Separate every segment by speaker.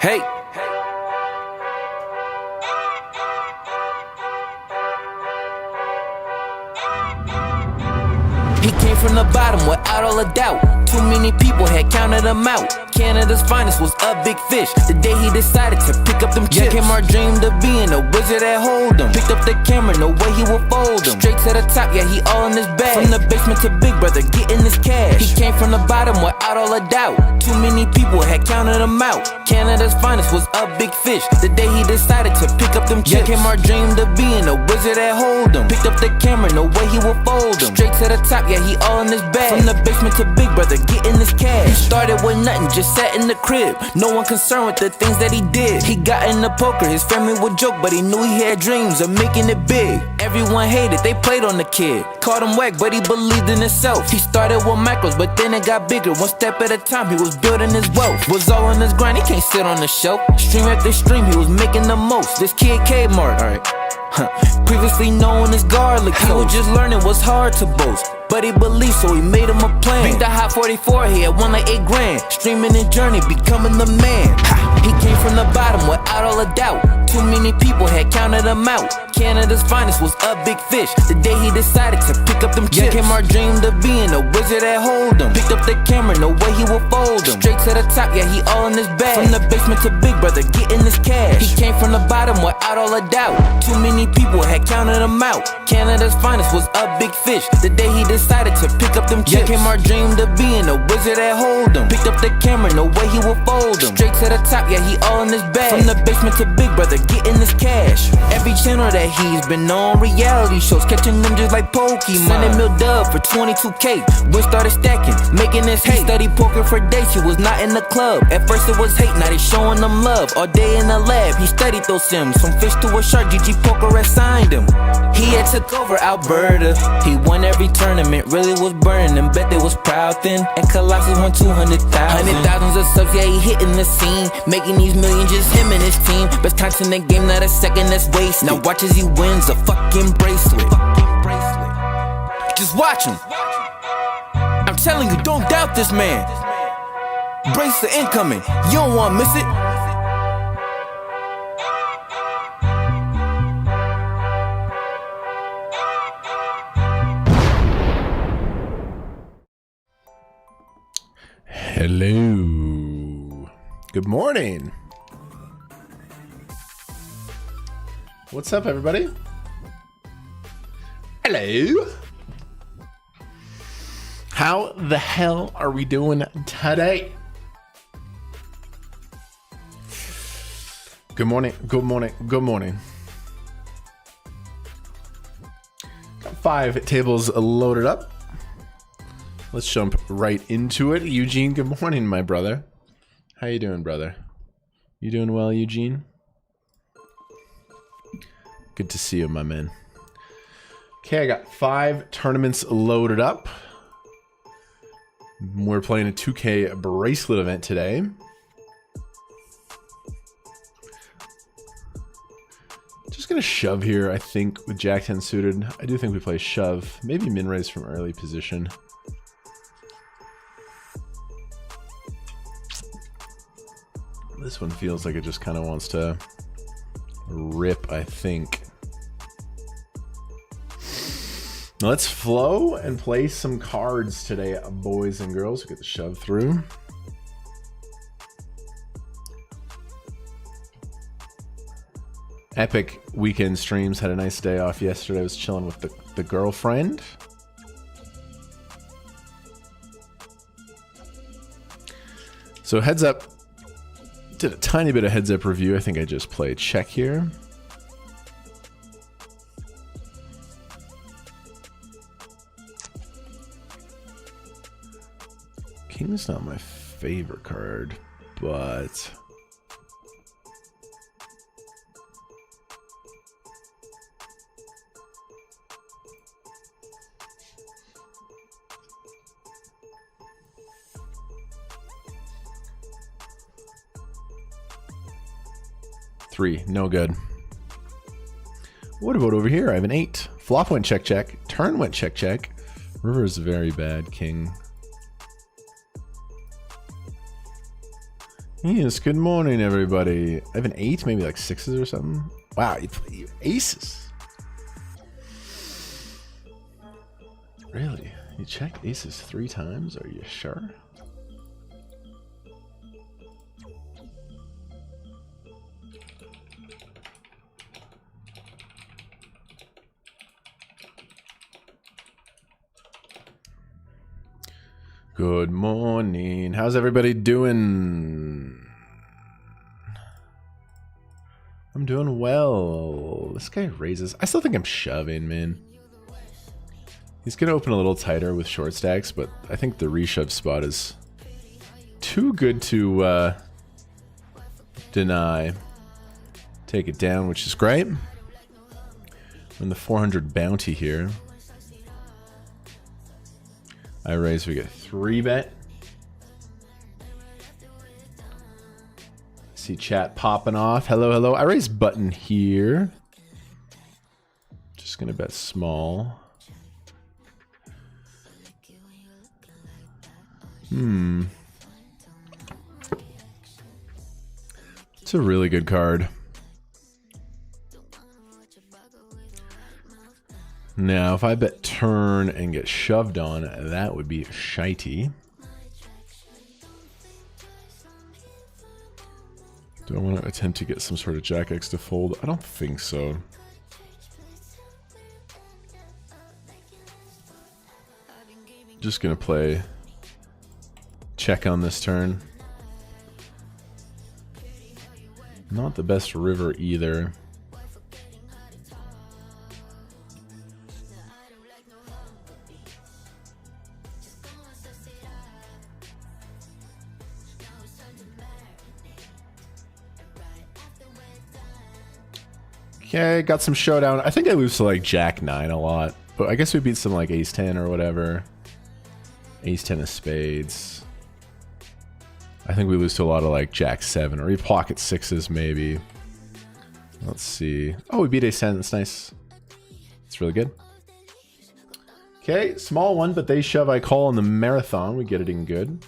Speaker 1: Hey. He came from the bottom without all a doubt. Too many people had counted him out. Canada's finest was a big fish. The day he decided to pick up them chips. KMART dreamed of being a wizard at Hold'em. Picked up the camera, no way he would fold him. Straight to the top, yeah, he all in his bag. From the basement to Big Brother, getting his cash. He came from the bottom without all a doubt. Too many people had counted him out. Canada's finest was a big fish. The day he decided to pick up them chips. KMART dreamed of being a wizard at Hold'em. Picked up the camera, no way he would fold him. Straight to the top, yeah, he all in his bag. From the basement to Big Brother, getting his cash. He started with nothing, just sat in the crib. No one concerned with the things that he did. He got into poker, his family would joke, but he knew he had dreams of making it big. Everyone hated, they played on the kid. Called him whack, but he believed in himself. He started with micros, but then it got bigger. One step at a time, he was building his wealth. Was all on his grind, he can't sit on the shelf. Stream after stream, he was making the most. This kid KMART, alright. Previously known as Garlic, he was just learning what's hard to boast. But he believed, so he made him a plan. Beat the Hot 44, he had won like 8 grand. Streaming his journey, becoming the man. He came from the bottom without all a doubt. Too many people had counted him out. Canada's finest was a big fish. The day he decided to pick up them chips. KMART dreamed of being a wizard at Hold'em. Picked up the camera, no way he would fold him. Straight to the top, yeah, he all in his bag. From the basement to Big Brother, getting his cash. He came from the bottom without all a doubt. Too many people had counted him out. Canada's finest was a big fish. The day he decided to pick up them chips. KMART dreamed of being a wizard at Hold'em. Picked up the camera, no way he would fold him. Straight to the top, yeah, he all in his bag. From the basement to Big Brother, getting his cash. Every channel that he's been on, reality shows, catching them just like Pokemon. $100 million dub for 22K. Win started stacking, making his hate. Study poker for days, he was not in the club. At first it was hate, now they showing them love. All day in the lab, he studied those sims. From fish to a shark, GG Poker assigned him. He had took over Alberta. He won every tournament, really was burning them. Bet they was proud then. And Colossus won 200,000. Thousands of subs, yeah, he hitting the scene. Making these millions, just him and his team. Best times in the game, not a second that's wasted. Now watch as he wins a fucking bracelet. Just watch him. I'm telling you, don't doubt this man. Bracelet incoming, you don't wanna miss it.
Speaker 2: Hello. Good morning. What's up, everybody? Hello. How the hell are we doing today? Good morning. Good morning. Good morning. Got 5 tables loaded up. Let's jump right into it. Eugene, good morning, my brother. How you doing, brother? You doing well, Eugene? Good to see you, my man. Okay, I got 5 tournaments loaded up. We're playing a 2K bracelet event today. Just gonna shove here, I think, with Jack 10 suited. I do think we play shove. Maybe min raise from early position. This one feels like it just kind of wants to rip, I think. Now let's flow and play some cards today, boys and girls. We get the shove through. Epic weekend streams. Had a nice day off yesterday. I was chilling with the girlfriend. So heads up. Did a tiny bit of heads up review. I think I just played check here. King's not my favorite card, but no good. What about over here? I have an 8. Flop went check check. Turn went check check. River is very bad. King. Yes, good morning, everybody. I have an 8, maybe like 6s or something. Wow, you aces. Really? You checked aces 3 times? Are you sure? Good morning. How's everybody doing? I'm doing well. This guy raises. I still think I'm shoving, man. He's going to open a little tighter with short stacks, but I think the reshove spot is too good to deny. Take it down, which is great. We're in the 400 bounty here. I raise, we get 3-bet. See chat popping off. Hello, hello. I raise button here. Just gonna bet small. It's a really good card. Now, if I bet turn and get shoved on, that would be shitey. Do I want to attempt to get some sort of Jack X to fold? I don't think so. Just gonna play check on this turn. Not the best river either. Okay, got some showdown. I think I lose to like Jack 9 a lot, but I guess we beat some like Ace 10 or whatever. Ace 10 of spades. I think we lose to a lot of like Jack 7 or even pocket 6s maybe. Let's see. Oh, we beat Ace 10. That's nice. It's really good. Okay, small one, but they shove, I call on the marathon. We get it in good.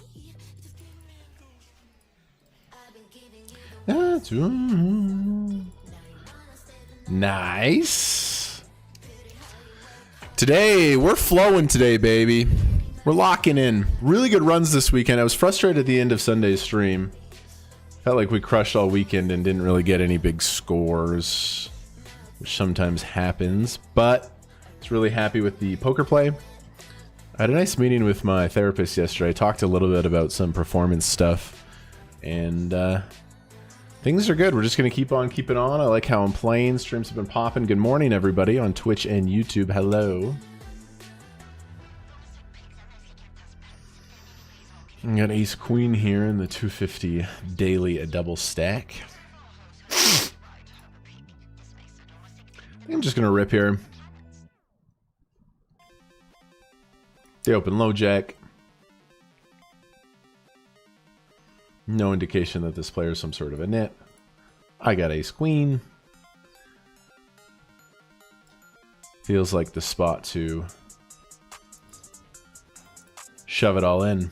Speaker 2: Nice. Today, we're flowing today, baby. We're locking in. Really good runs this weekend. I was frustrated at the end of Sunday's stream. Felt like we crushed all weekend and didn't really get any big scores, which sometimes happens, but I was really happy with the poker play. I had a nice meeting with my therapist yesterday. I talked a little bit about some performance stuff, and things are good. We're just going to keep on keeping on. I like how I'm playing. Streams have been popping. Good morning, everybody, on Twitch and YouTube. Hello. I got ace queen here in the 250 daily a double stack. I think I'm just going to rip here. They open low jack. No indication that this player is some sort of a nit. I got ace queen. Feels like the spot to shove it all in.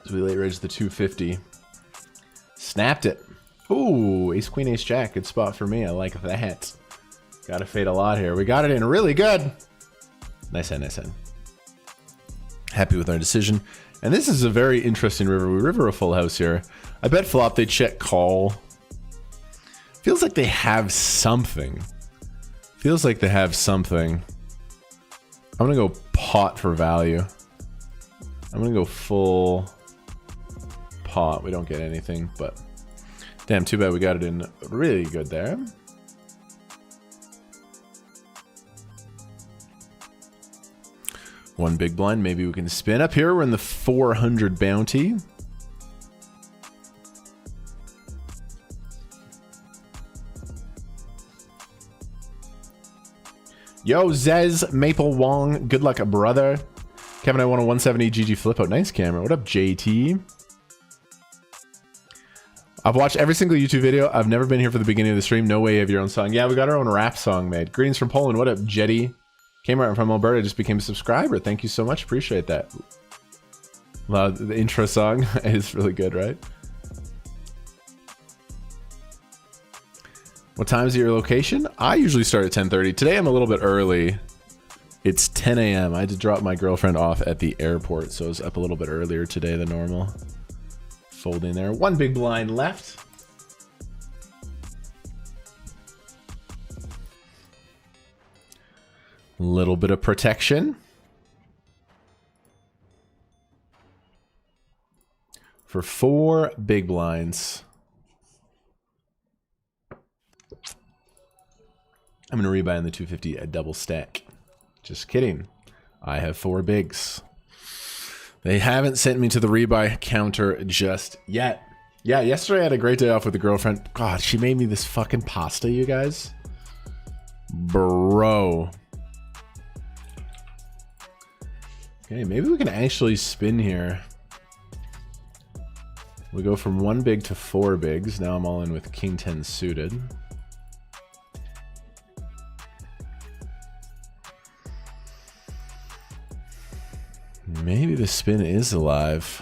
Speaker 2: So we late raised the 250. Snapped it. Ooh, ace queen, ace jack. Good spot for me. I like that. Gotta fade a lot here. We got it in really good. Nice hand, nice hand. Happy with our decision. And this is a very interesting river. We river a full house here. I bet flop they check call. Feels like they have something. Feels like they have something. I'm gonna go pot for value. I'm gonna go full pot. We don't get anything, but damn, too bad we got it in really good there. One big blind. Maybe we can spin up here. We're in the 400 bounty. Yo, Zez, Maple Wong. Good luck, brother. Kevin, I won a 170 GG flip out. Nice camera. What up, JT? I've watched every single YouTube video. I've never been here for the beginning of the stream. No way you have your own song. Yeah, we got our own rap song made. Greetings from Poland. What up, Jetty? KMART from Alberta just became a subscriber. Thank you so much. Appreciate that. The intro song is really good, right? What time is your location? I usually start at 10:30. Today I'm a little bit early. It's 10 a.m. I had to drop my girlfriend off at the airport, so I was up a little bit earlier today than normal. Folding there. One big blind left. A little bit of protection. For 4 big blinds. I'm going to rebuy in the 250 a double stack. Just kidding. I have 4 bigs. They haven't sent me to the rebuy counter just yet. Yeah, yesterday I had a great day off with the girlfriend. God, she made me this fucking pasta, you guys. Bro. Okay, maybe we can actually spin here. We go from 1 big to 4 bigs. Now I'm all in with King 10 suited. Maybe the spin is alive.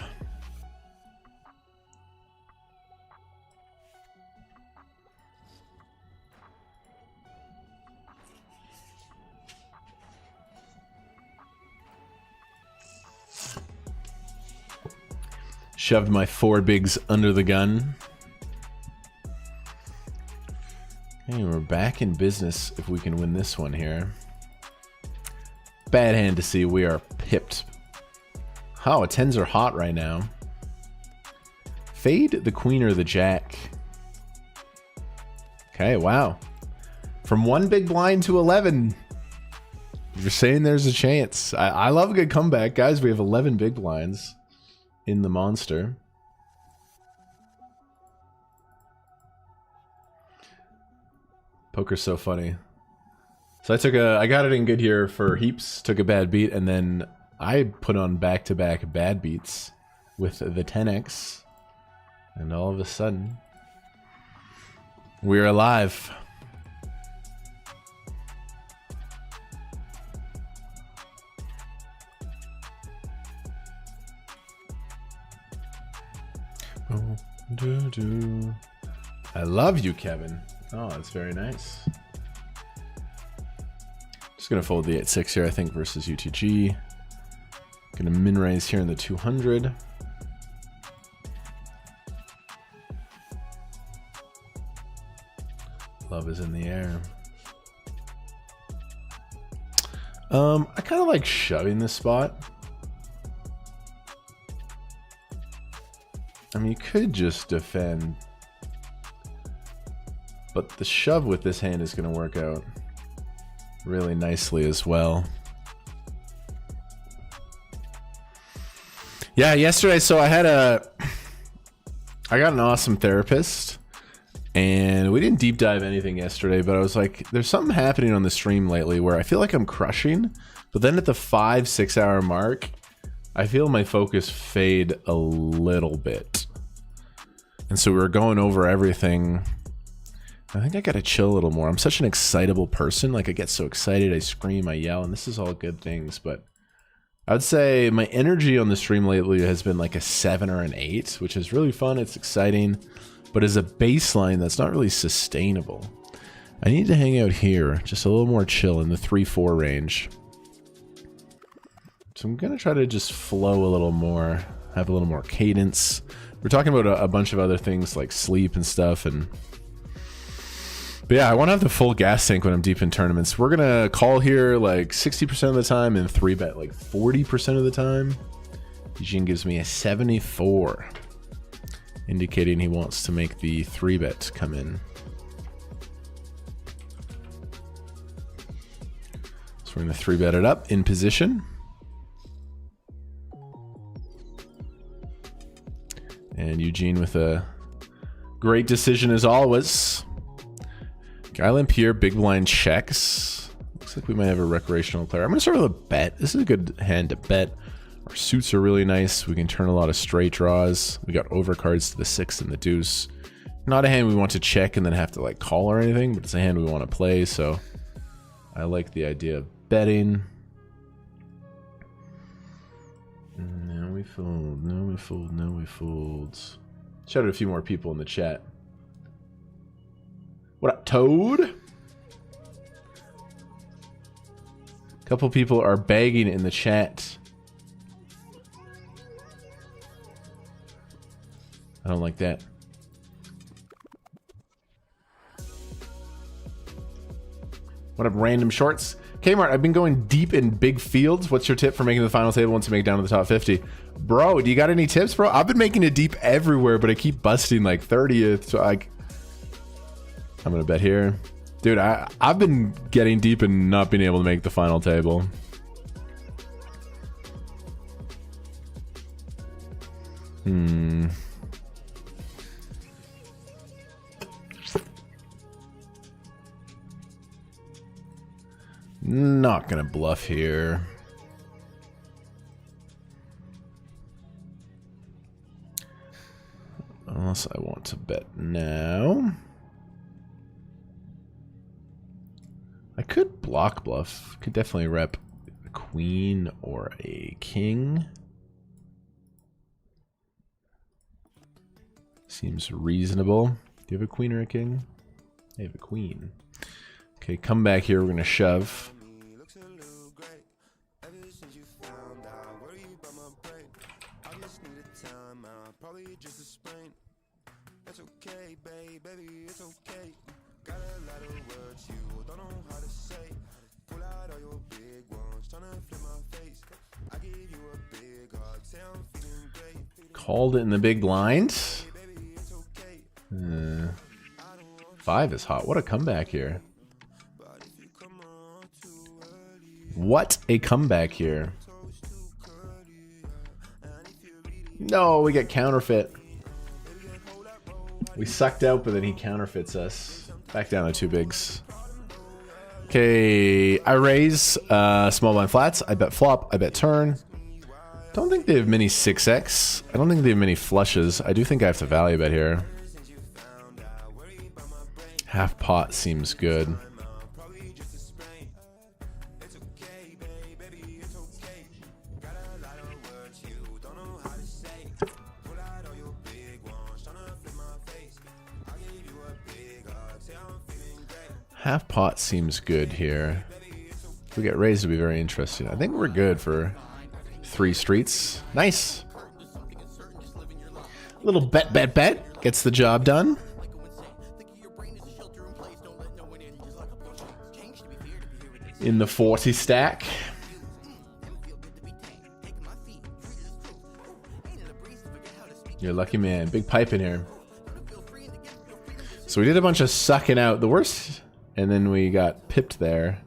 Speaker 2: Shoved my 4 bigs under the gun. Okay, we're back in business if we can win this one here. Bad hand to see. We are pipped. Oh, 10s are hot right now. Fade the queen or the jack. Okay, wow. From 1 big blind to 11. You're saying there's a chance. I love a good comeback. Guys, we have 11 big blinds in the monster. Poker's so funny. So I got it in good here for heaps, took a bad beat, and then I put on back-to-back bad beats with the 10x, and all of a sudden, we're alive. I love you, Kevin. Oh, that's very nice. Just gonna fold the 8-6 here, I think, versus UTG. Gonna min raise here in the 200. Love is in the air. I kind of like shoving this spot. I mean, you could just defend, but the shove with this hand is going to work out really nicely as well. Yeah, yesterday, so I got an awesome therapist, and we didn't deep dive anything yesterday, but I was like, there's something happening on the stream lately where I feel like I'm crushing, but then at the 5-6 hour mark, I feel my focus fade a little bit. And so we were going over everything. I think I gotta chill a little more. I'm such an excitable person. Like, I get so excited, I scream, I yell, and this is all good things, but I would say my energy on the stream lately has been like a 7 or an 8, which is really fun. It's exciting, but as a baseline, that's not really sustainable. I need to hang out here, just a little more chill in the 3-4 range. So I'm going to try to just flow a little more, have a little more cadence. We're talking about a bunch of other things like sleep and stuff. But yeah, I want to have the full gas tank when I'm deep in tournaments. We're going to call here like 60% of the time and 3-bet like 40% of the time. Eugene gives me a 74, indicating he wants to make the 3-bet come in. So we're going to 3-bet it up in position. And Eugene with a great decision as always. Guy limp here, big blind checks. Looks like we might have a recreational player. I'm going to start with a bet. This is a good hand to bet. Our suits are really nice. We can turn a lot of straight draws. We got overcards to the 6 and the deuce. Not a hand we want to check and then have to like call or anything, but it's a hand we want to play, so I like the idea of betting. And we fold. No, we fold. No, we fold. Shout out a few more people in the chat. What up, Toad? A couple people are begging in the chat. I don't like that. What up, random shorts? KMART, I've been going deep in big fields. What's your tip for making the final table once you make it down to the top 50? Bro, do you got any tips, bro? I've been making it deep everywhere, but I keep busting like 30th. So I'm gonna bet here. Dude, I've been getting deep and not being able to make the final table. Not gonna bluff here. Unless I want to bet now. I could block bluff. Could definitely rep a queen or a king. Seems reasonable. Do you have a queen or a king? I have a queen. Okay, come back here. We're gonna shove. Called it in the big blind. 5 is hot. What a comeback here. What a comeback here. No, we get counterfeit. We sucked out, but then he counterfeits us. Back down to 2 bigs. Okay, I raise small blind flats. I bet flop. I bet turn. Don't think they have many 6x. I don't think they have many flushes. I do think I have to value bet here. Half pot seems good. Half pot seems good here. If we get raised, it'll be very interesting. I think we're good for 3 streets. Nice. Little bet. Gets the job done. In the 40 stack. You're a lucky man. Big pipe in here. So we did a bunch of sucking out. The worst... And then we got pipped there.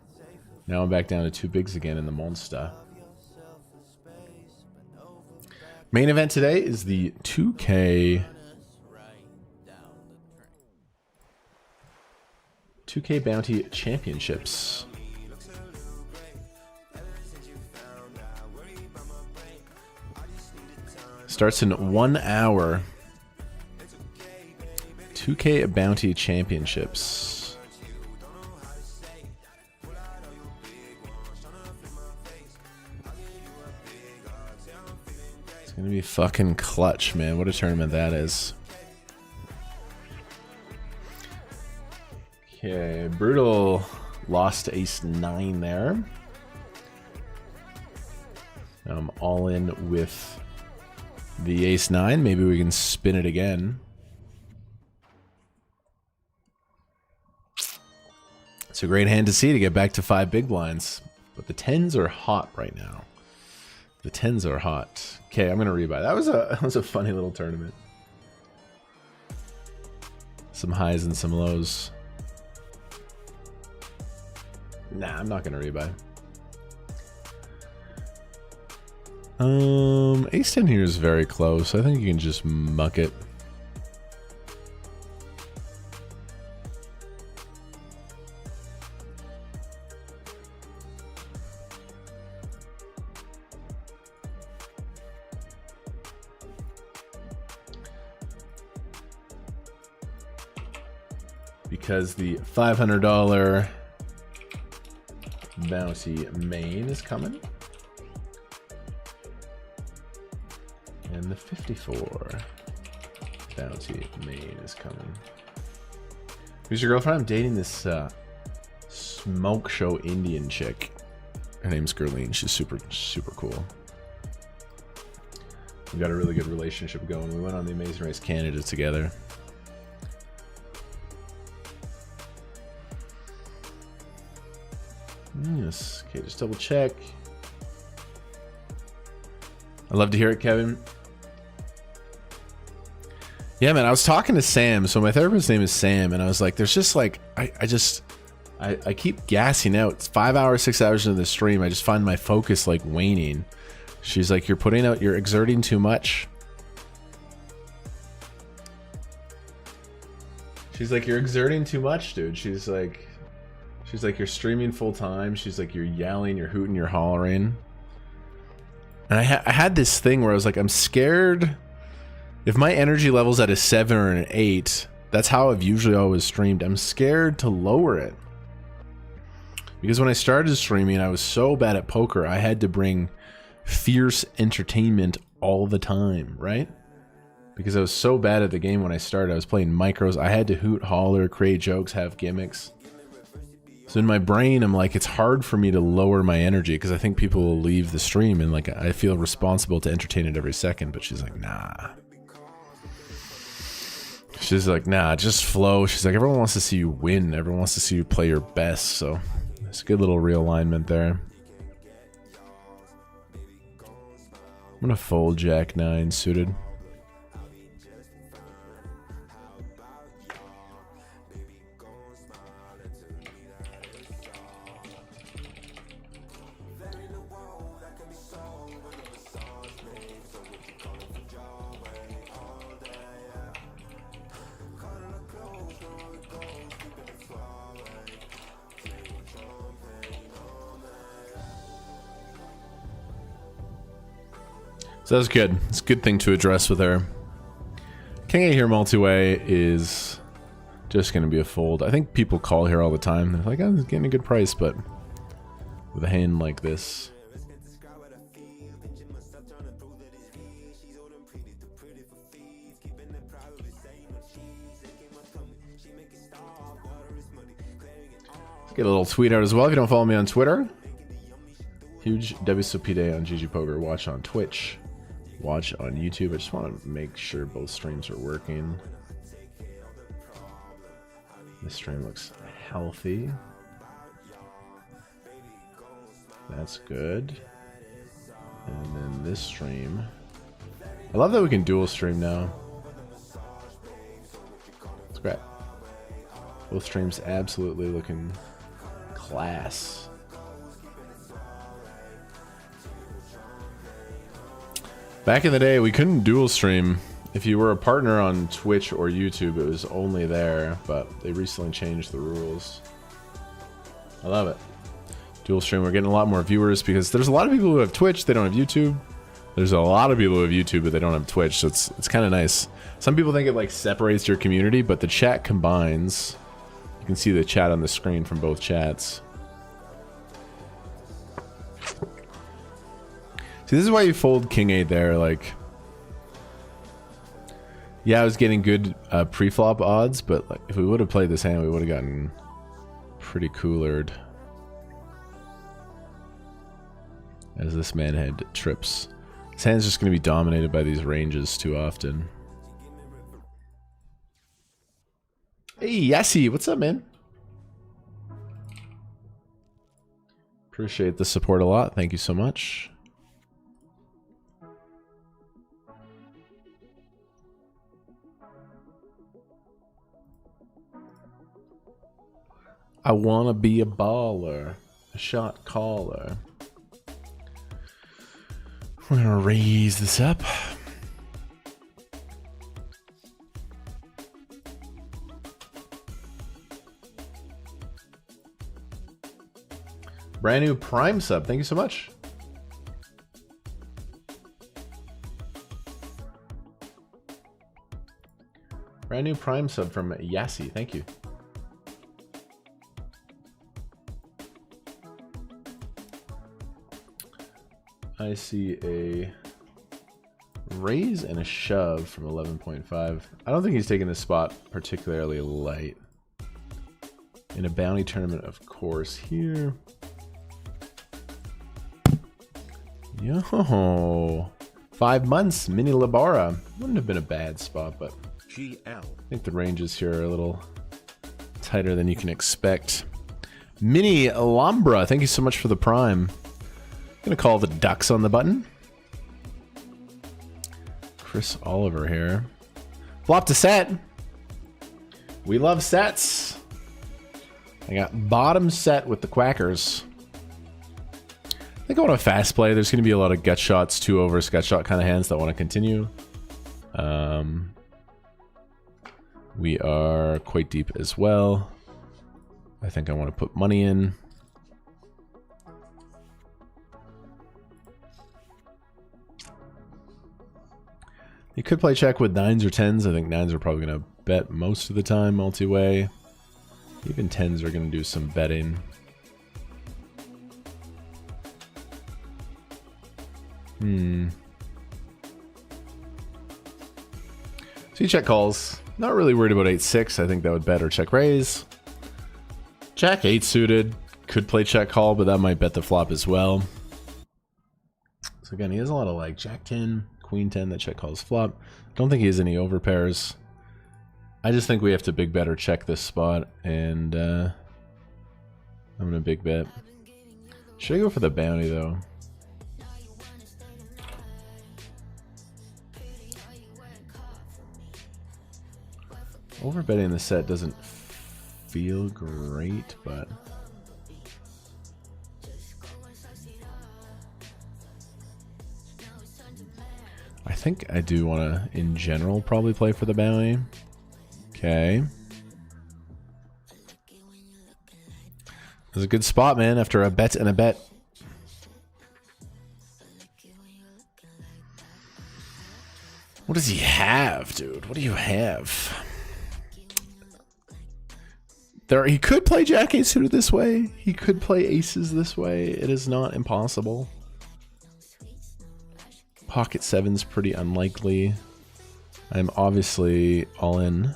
Speaker 2: Now I'm back down to 2 bigs again in the monster. Main event today is the 2K Bounty Championships. Starts in 1 hour. 2K Bounty Championships. It's gonna be fucking clutch, man. What a tournament that is. Okay, Brutal lost to ace-9 there. I'm all in with the ace-9. Maybe we can spin it again. It's a great hand to see to get back to 5 big blinds. But the 10s are hot right now. The 10s are hot. Okay, I'm gonna rebuy. That was a funny little tournament. Some highs and some lows. Nah, I'm not gonna rebuy. Ace-10 here is very close. I think you can just muck it. Because the $500 bounty main is coming. And the 54 bounty main is coming. Who's your girlfriend? I'm dating this smoke show Indian chick. Her name's Gerline. She's super, super cool. We got a really good relationship going. We went on the Amazing Race Canada together. Yes. Okay, just double check. I love to hear it, Kevin. Yeah, man, I was talking to Sam. So my therapist's name is Sam, and I was like, there's just like, I keep gassing out. It's 5 hours, 6 hours into the stream. I just find my focus like waning. She's like, you're exerting too much. She's like, you're exerting too much, dude. She's like, you're streaming full time. She's like, you're yelling, you're hooting, you're hollering. And I had this thing where I was like, I'm scared. If my energy level's at a 7 or an 8, that's how I've usually always streamed. I'm scared to lower it. Because when I started streaming, I was so bad at poker, I had to bring fierce entertainment all the time, right? Because I was so bad at the game when I started. I was playing micros. I had to hoot, holler, create jokes, have gimmicks. So in my brain, I'm like, it's hard for me to lower my energy because I think people will leave the stream and like I feel responsible to entertain it every second. But she's like, nah. She's like, nah, just flow. She's like, everyone wants to see you win. Everyone wants to see you play your best. So it's a good little realignment there. I'm gonna fold Jack 9 suited. So that's good. It's a good thing to address with her. King A here multi-way is just going to be a fold. I think people call here all the time. They're like, I'm getting a good price, but with a hand like this. Let's get a little tweet out as well. If you don't follow me on Twitter, huge WSOP day on GG Poker. Watch on Twitch. Watch on YouTube. I just want to make sure both streams are working. This stream looks healthy. That's good. And then this stream. I love that we can dual stream now. It's great. Both streams absolutely looking class. Back in the day, we couldn't dual stream. If you were a partner on Twitch or YouTube, it was only there, but they recently changed the rules. I love it. Dual stream, we're getting a lot more viewers because there's a lot of people who have Twitch, they don't have YouTube. There's a lot of people who have YouTube, but they don't have Twitch, so it's kind of nice. Some people think it like separates your community, but the chat combines. You can see the chat on the screen from both chats. See, this is why you fold King 8 there, like... Yeah, I was getting good pre-flop odds, but like, if we would have played this hand, we would have gotten pretty coolered. As this man had trips. This hand's just going to be dominated by these ranges too often. Hey, Yassi, what's up, man? Appreciate the support a lot. Thank you so much. I wanna be a baller, a shot caller. We're gonna raise this up. Brand new Prime sub, thank you so much. Brand new Prime sub from Yassi, thank you. I see a Raise and a shove from 11.5. I don't think he's taking this spot particularly light. In a bounty tournament, of course, here. Yo. 5 months, Mini Labara. Wouldn't have been a bad spot, but I think the ranges here are a little tighter than you can expect. Mini Alhambra, thank you so much for the prime. Gonna call the Ducks on the button. Chris Oliver here. Flop to set. We love sets. I got bottom set with the Quackers. I think I want to fast play. There's going to be a lot of gut shots, 2 over, gut shot kind of hands that want to continue. We are quite deep as well. I think I want to put money in. You could play check with 9s or 10s. I think 9s are probably going to bet most of the time multi-way. Even 10s are going to do some betting. So you check calls. Not really worried about 8-6. I think that would bet or check raise. Jack 8 suited. Could play check call, but that might bet the flop as well. So again, he has a lot of like Jack 10, Queen 10 that check calls flop. Don't think he has any overpairs. I just think we have to big bet or check this spot, and I'm gonna big bet. Should I go for the bounty though? Overbetting the set doesn't feel great, but I think I do want to, in general, probably play for the bounty. Okay. This is a good spot, man, after a bet and a bet. What does he have, dude? What do you have? There, he could play Jack 8 suited this way. He could play aces this way. It is not impossible. Pocket 7's pretty unlikely. I'm obviously all in.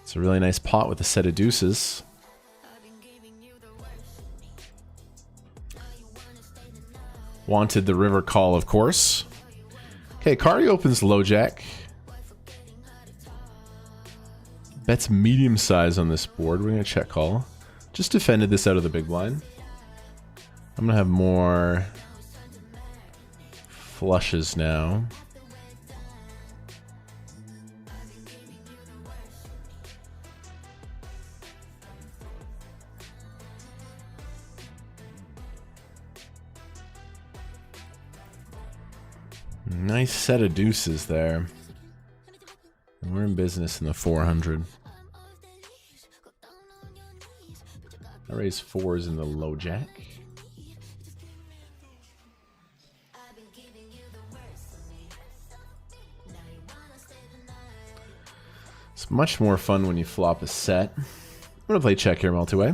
Speaker 2: It's a really nice pot with a set of deuces. Wanted the river call, of course. Okay, Kari opens low jack. Bets medium size on this board. We're going to check call. Just defended this out of the big blind. I'm going to have more flushes now. Nice set of deuces there. And we're in business in the 400. I raise 4s in the low jack. It's much more fun when you flop a set. I'm going to play check here multi-way.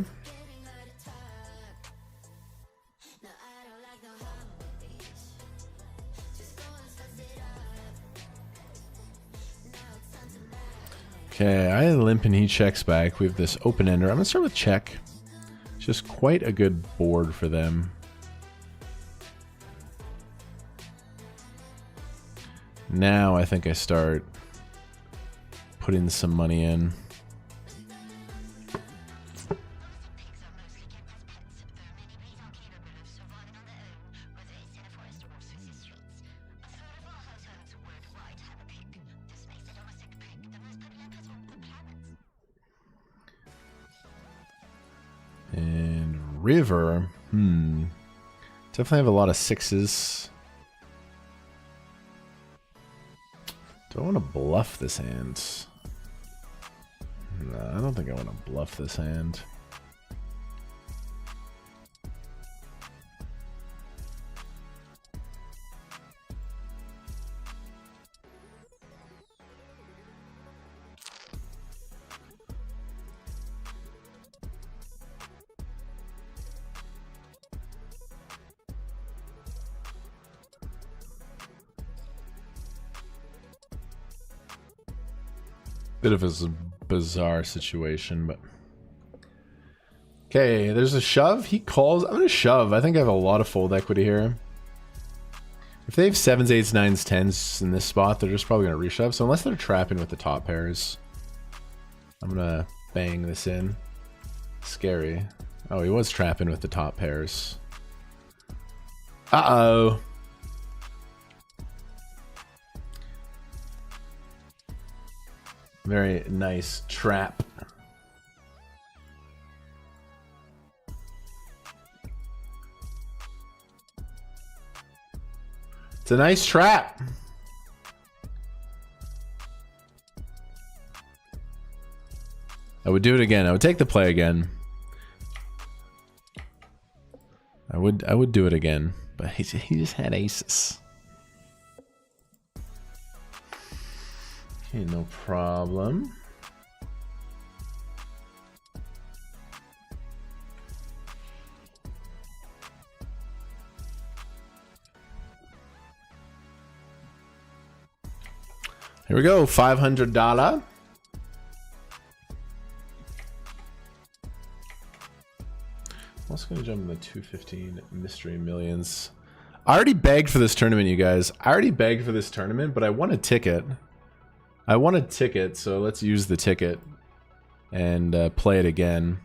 Speaker 2: Okay, I limp and he checks back. We have this open ender. I'm going to start with check. It's just quite a good board for them. Now I think I start putting some money in. And river, definitely have a lot of 6s. Do I want to bluff this hand? No, I don't think I want to bluff this hand. Bit of a bizarre situation, but... Okay, there's a shove. He calls. I'm going to shove. I think I have a lot of fold equity here. If they have 7s, 8s, 9s, 10s in this spot, they're just probably going to reshove. So unless they're trapping with the top pairs, I'm going to bang this in. Scary. Oh, he was trapping with the top pairs. Uh-oh. Very nice trap. It's a nice trap. I would do it again. I would take the play again. I would do it again, but he just had aces. Okay, no problem. Here we go, $500. I'm also going to jump in the 215 Mystery Millions. I already begged for this tournament, you guys. I already begged for this tournament, but I won a ticket. I won a ticket, so let's use the ticket and play it again.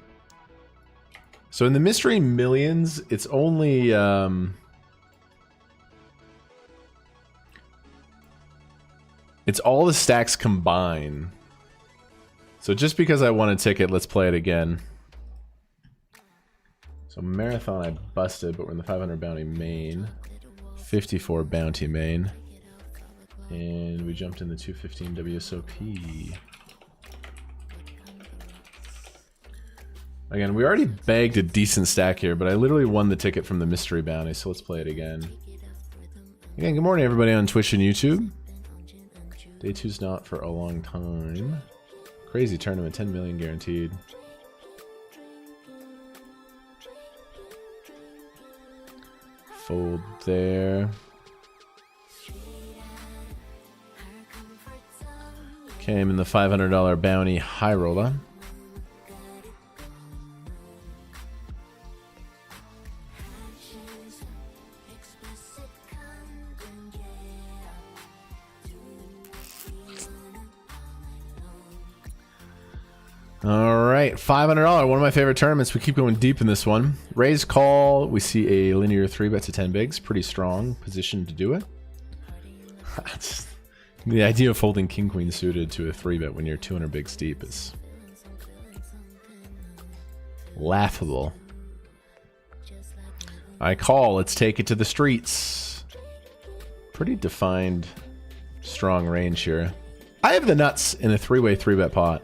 Speaker 2: So in the Mystery Millions, it's only... it's all the stacks combined. So just because I won a ticket, let's play it again. So Marathon I busted, but we're in the 500 bounty main. 54 bounty main. And we jumped in the 215 WSOP. Again, we already bagged a decent stack here, but I literally won the ticket from the mystery bounty, so let's play it again. Again, good morning everybody on Twitch and YouTube. Day 2's not for a long time. Crazy tournament, 10 million guaranteed. Fold there. Okay, I'm in the $500 bounty high roller. All right, $500, one of my favorite tournaments. We keep going deep in this one. Raise call. We see a linear 3-bet to 10 bigs. Pretty strong position to do it. The idea of folding king queen suited to a 3-bet when you're 200 bigs deep is laughable. I call. Let's take it to the streets. Pretty defined, strong range here. I have the nuts in a 3-way 3-bet pot.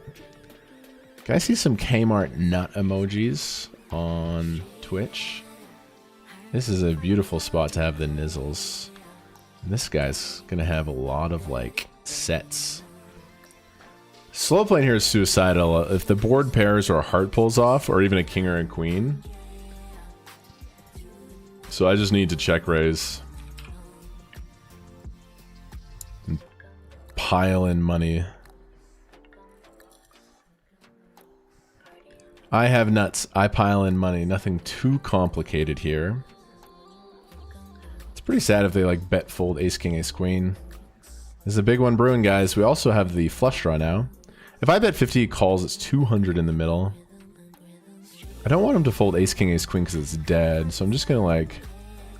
Speaker 2: Can I see some KMART nut emojis on Twitch? This is a beautiful spot to have the nizzles. And this guy's gonna have a lot of like sets. Slow playing here is suicidal. If the board pairs or a heart pulls off, or even a king or a queen. So I just need to check raise. And pile in money. I have nuts. I pile in money. Nothing too complicated here. It's pretty sad if they like bet fold ace king ace queen. This is a big one brewing, guys. We also have the flush draw now. If I bet 50 he calls, it's 200 in the middle. I don't want him to fold ace king ace queen because it's dead, so I'm just gonna like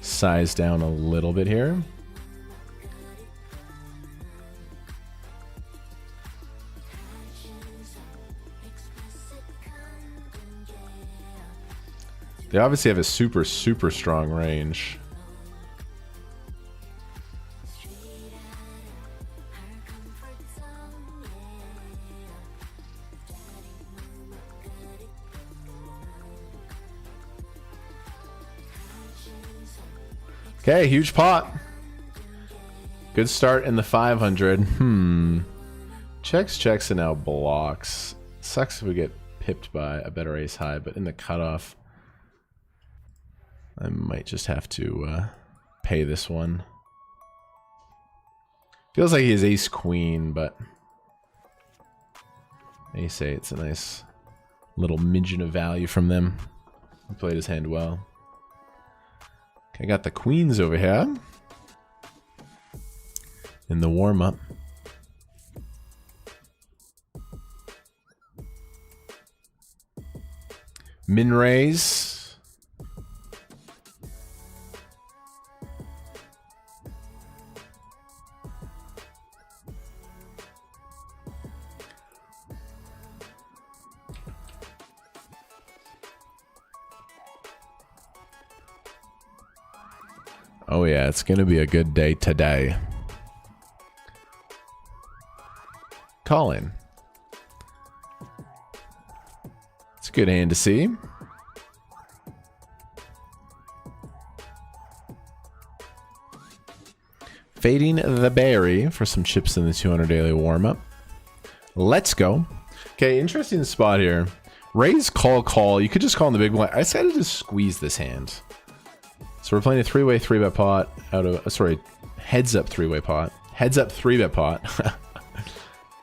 Speaker 2: size down a little bit here. They obviously have a super, super strong range. Okay, huge pot. Good start in the 500. Checks, checks, and now blocks. Sucks if we get pipped by a better ace high, but in the cutoff, I might just have to pay this one. Feels like he has ace queen, but Ace 8, it's a nice little midget of value from them. He played his hand well. Okay, I got the queens over here. In the warm-up. Min raise. Oh yeah, it's gonna be a good day today. Call in. It's a good hand to see. Fading the berry for some chips in the 200 daily warm-up. Let's go. Okay, interesting spot here. Raise, call, call. You could just call in the big blind. I decided to squeeze this hand. So we're playing a three-way 3-bet pot out of, sorry, heads-up 3-way pot. Heads-up 3-bet pot.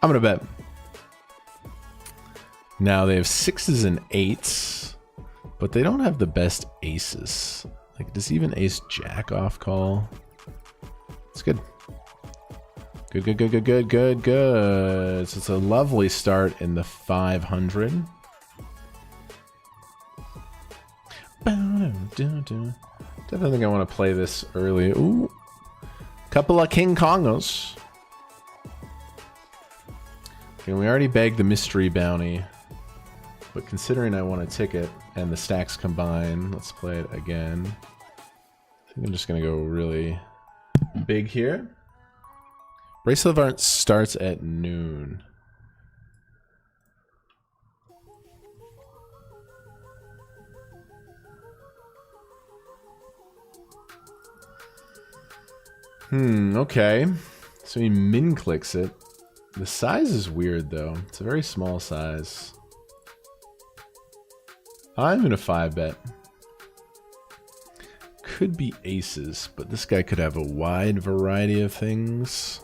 Speaker 2: I'm gonna bet. Now they have 6s and 8s, but they don't have the best aces. Like, does even ace jack off call? It's good. Good, good, good, good, good, good, good. So it's a lovely start in the 500. Definitely think I want to play this early. Ooh. Couple of King Kongos. Okay, we already bagged the mystery bounty. But considering I want a ticket and the stacks combine, let's play it again. I think I'm just going to go really big here. Race of Art starts at noon. Okay. So he min clicks it. The size is weird though. It's a very small size. I'm gonna 5-bet. Could be aces, but this guy could have a wide variety of things.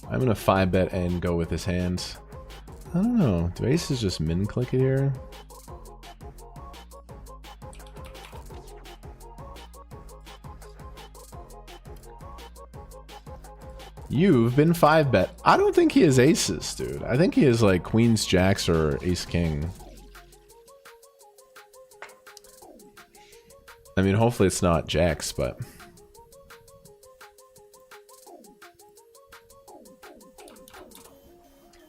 Speaker 2: I'm gonna 5-bet and go with his hand. I don't know. Do aces just min click it here? You've been 5-bet. I don't think he has aces, dude. I think he has like queens, jacks, or ace king. I mean, hopefully it's not jacks, but...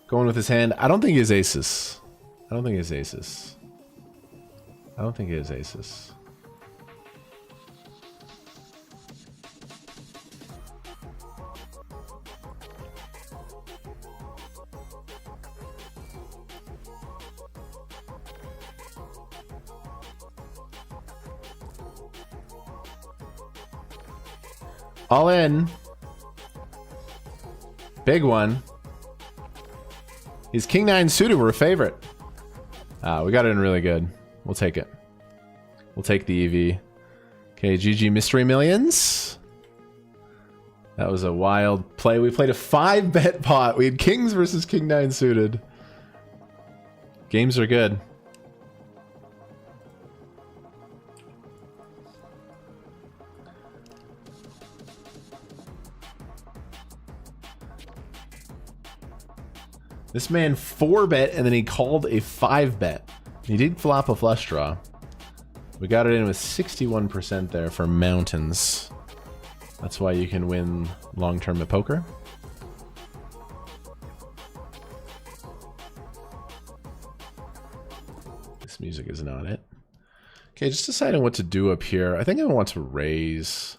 Speaker 2: Going with his hand. I don't think he has aces. I don't think he has aces. I don't think he has aces. All in. Big one. He's King 9 suited. We're a favorite. We got it in really good. We'll take it. We'll take the EV. Okay, GG Mystery Millions. That was a wild play. We played a 5-bet pot. We had Kings versus King 9 suited. Games are good. This man 4-bet and then he called a 5-bet. He did flop a flush draw. We got it in with 61% there for mountains. That's why you can win long-term at poker. This music is not it. Okay, just deciding what to do up here. I think I want to raise.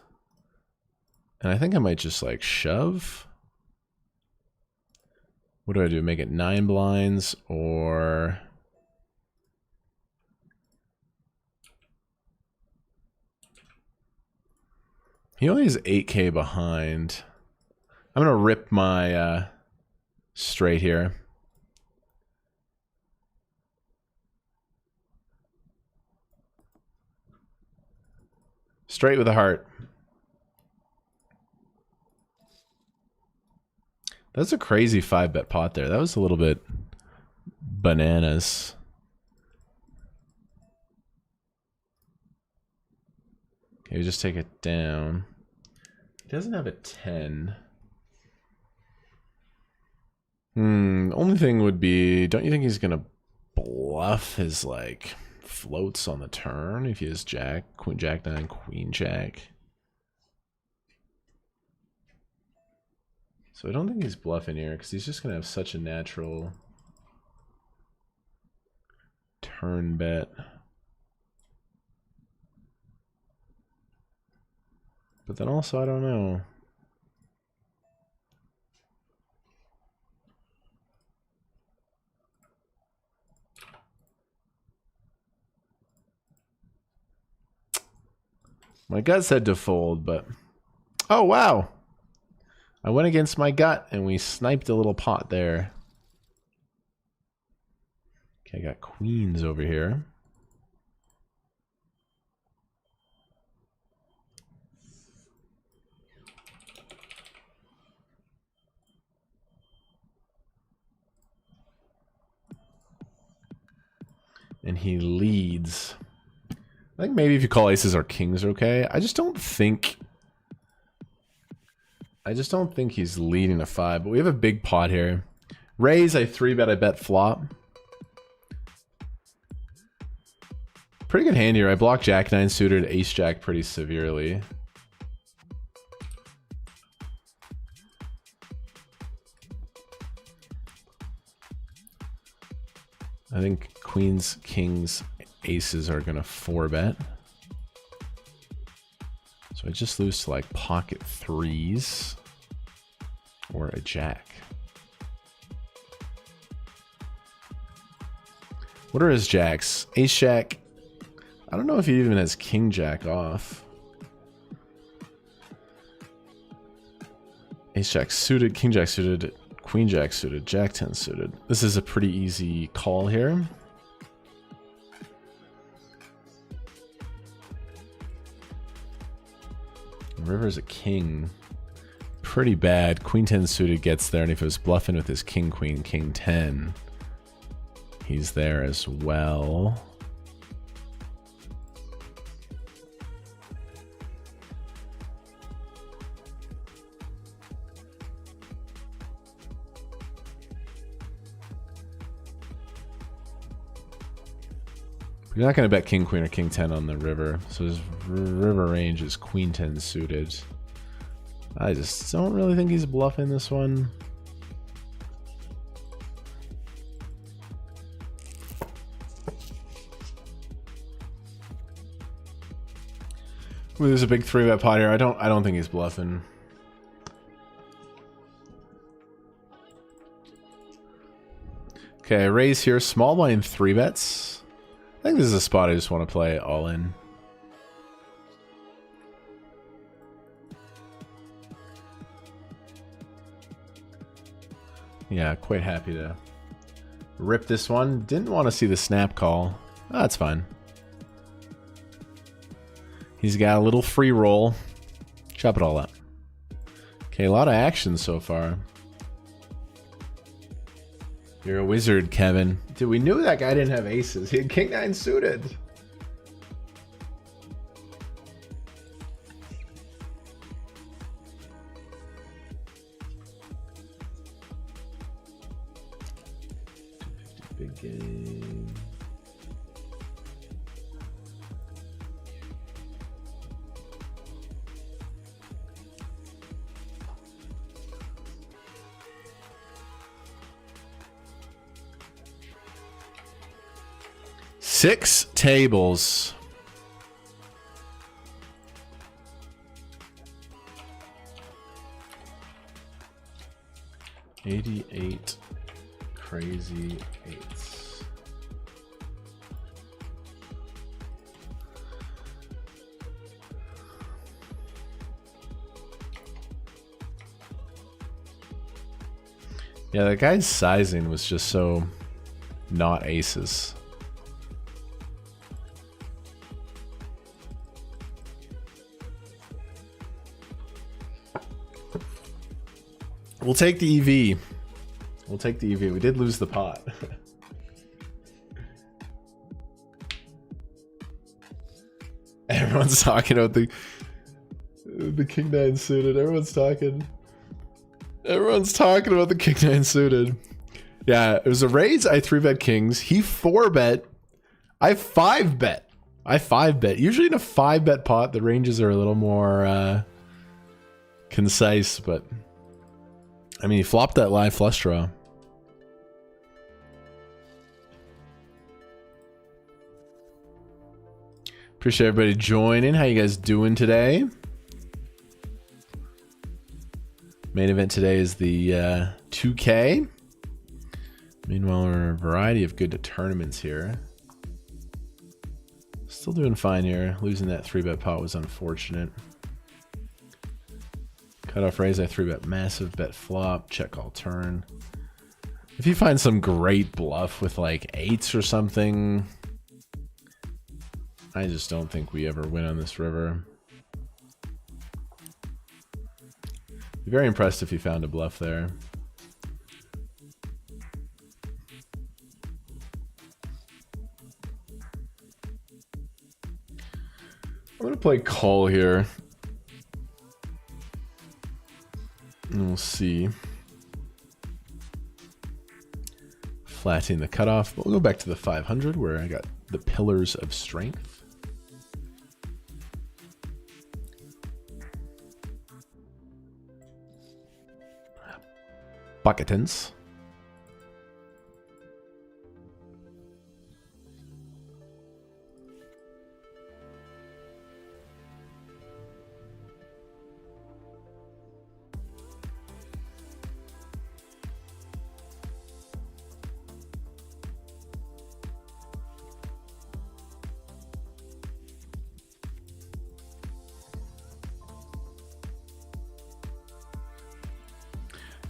Speaker 2: And I think I might just like shove. What do I do? Make it 9 blinds or... He only has 8K behind. I'm going to rip my straight here. Straight with a heart. That's a crazy 5-bet pot there. That was a little bit bananas. Okay, just take it down. He doesn't have a 10. Only thing would be, don't you think he's gonna bluff his like floats on the turn if he has Jack, Queen Jack 9, Queen Jack? So I don't think he's bluffing here because he's just gonna have such a natural turn bet. But then also, I don't know. My gut said to fold, but... Oh, wow! I went against my gut, and we sniped a little pot there. Okay, I got queens over here. And he leads. I think maybe if you call aces or kings are okay. I just don't think he's leading a 5, but we have a big pot here. Raise, I 3-bet, I bet flop. Pretty good hand here. I block Jack 9 suited, Ace Jack pretty severely. I think queens, kings, aces are gonna 4-bet. So I just lose to like pocket 3s or a jack. What are his jacks? Ace Jack. I don't know if he even has King Jack off. Ace Jack suited, King Jack suited, Queen Jack suited, Jack 10 suited. This is a pretty easy call here. River's a king. Pretty bad. Queen 10 suited gets there, and if it was bluffing with his King Queen, King 10, he's there as well. You're not going to bet King Queen or King 10 on the river, so his river range is Queen 10 suited. I just don't really think he's bluffing this one. Ooh, there's a big 3-bet pot here. I don't think he's bluffing. Okay, raise here, small blind 3-bets. I think this is a spot I just want to play all in. Yeah, quite happy to rip this one. Didn't want to see the snap call. Oh, that's fine. He's got a little free roll. Chop it all up. Okay, a lot of action so far. You're a wizard, Kevin. Dude, we knew that guy didn't have aces. He had King 9 suited. Big game. Six tables. $88 crazy eights. Yeah, that guy's sizing was just so not aces. We'll take the EV. We'll take the EV. We did lose the pot. Everyone's talking about the King 9 suited. Everyone's talking about the King 9 suited. Yeah, it was a raise. I 3-bet kings. He 4-bet. I 5-bet. Usually in a 5-bet pot, the ranges are a little more concise, but I mean, he flopped that live flush draw. Appreciate everybody joining. How you guys doing today? Main event today is the 2K. Meanwhile, we're in a variety of good tournaments here. Still doing fine here. Losing that 3-bet pot was unfortunate. Cutoff raise, I 3-bet massive, bet flop, check all turn. If you find some great bluff with like 8s or something, I just don't think we ever win on this river. Be very impressed if you found a bluff there. I'm gonna play call here. And we'll see. Flattening the cutoff, but we'll go back to the 500 where I got the pillars of strength. Bucketons.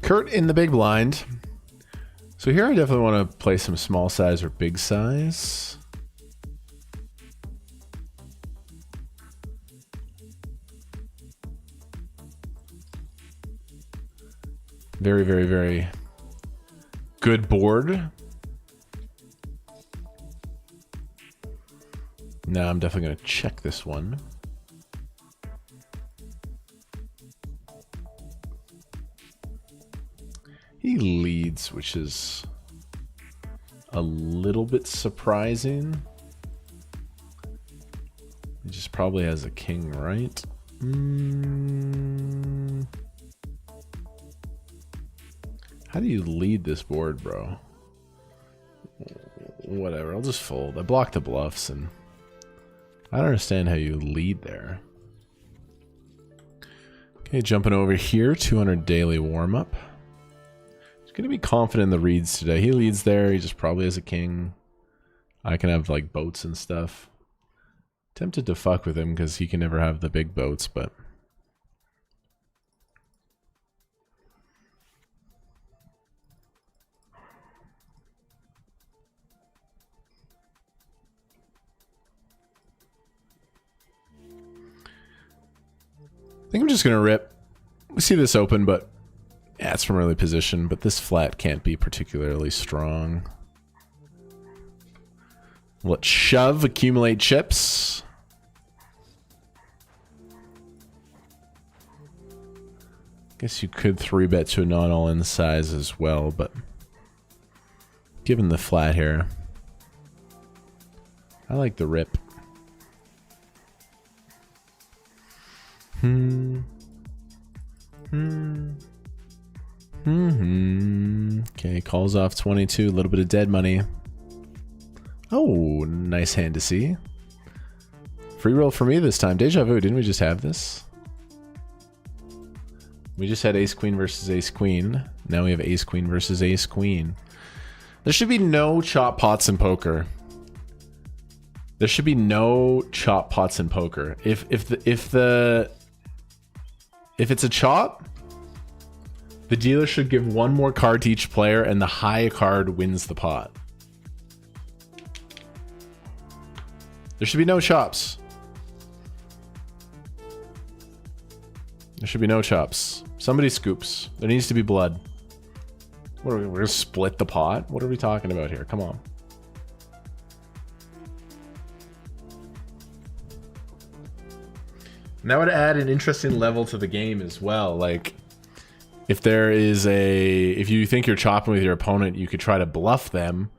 Speaker 2: Kurt in the big blind. So here I definitely want to play some small size or big size. Very, very, very good board. Now I'm definitely going to check this one. He leads, which is a little bit surprising. He just probably has a king, right? How do you lead this board, bro? Whatever, I'll just fold. I blocked the bluffs, and I don't understand how you lead there. Okay, jumping over here, 200 daily warm-up. Gonna be confident in the reads today. He leads there. He just probably has a king. I can have like boats and stuff. Tempted to fuck with him because he can never have the big boats, but I think I'm just gonna rip. We see this open, but yeah, it's from early position, but this flat can't be particularly strong. Let's shove, accumulate chips. Guess you could 3-bet to a non-all-in size as well, but given the flat here, I like the rip. Okay, calls off 22, a little bit of dead money. Oh, nice hand to see. Free roll for me this time. Deja vu, didn't we just have this? We just had ace queen versus ace queen. Now we have ace queen versus ace queen. There should be no chop pots in poker. There should be no chop pots in poker. If it's a chop, the dealer should give one more card to each player, and the high card wins the pot. There should be no chops. There should be no chops. Somebody scoops. There needs to be blood. What are we, we're gonna split the pot? What are we talking about here? Come on. And that would add an interesting level to the game as well. Like, if there is if you think you're chopping with your opponent, you could try to bluff them,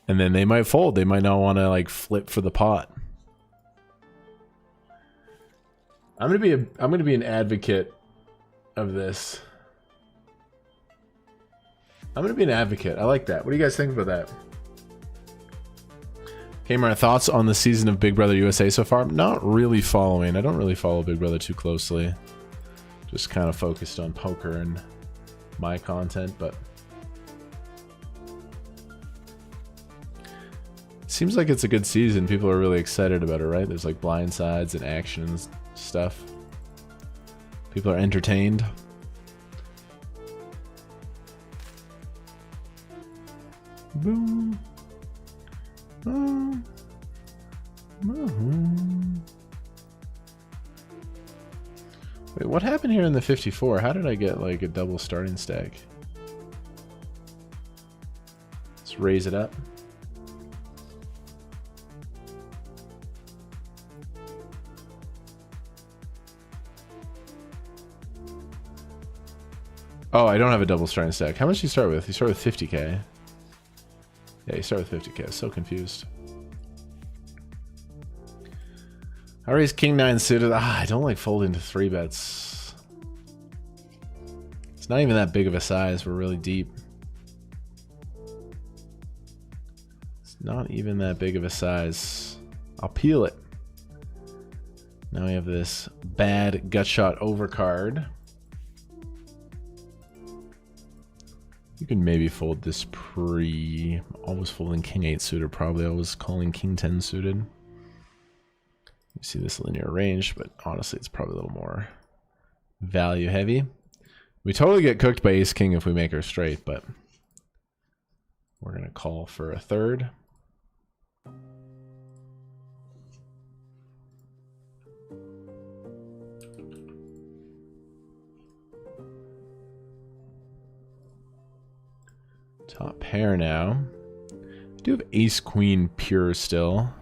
Speaker 2: and then they might fold. They might not want to like flip for the pot. I'm gonna be an advocate of this. I'm gonna be an advocate. I like that. What do you guys think about that? KMART, thoughts on the season of Big Brother USA so far? Not really following. I don't really follow Big Brother too closely. Just kind of focused on poker and my content, but seems like it's a good season. People are really excited about it, right? There's like blind sides and action and stuff. People are entertained. Boom. Wait, what happened here in the 54? How did I get like a double starting stack? Let's raise it up. Oh, I don't have a double starting stack. How much do you start with? You start with 50k. Yeah, you start with 50k. I was so confused. I raised King 9 suited. I don't like folding to 3 bets. It's not even that big of a size. We're really deep. It's not even that big of a size. I'll peel it. Now we have this bad gut shot overcard. You can maybe fold this pre. Always folding King 8 suited. Probably always calling King 10 suited. You see this linear range, but honestly, it's probably a little more value heavy. We totally get cooked by Ace King if we make her straight, but we're gonna call for a third. Top pair now. I do have Ace Queen pure still.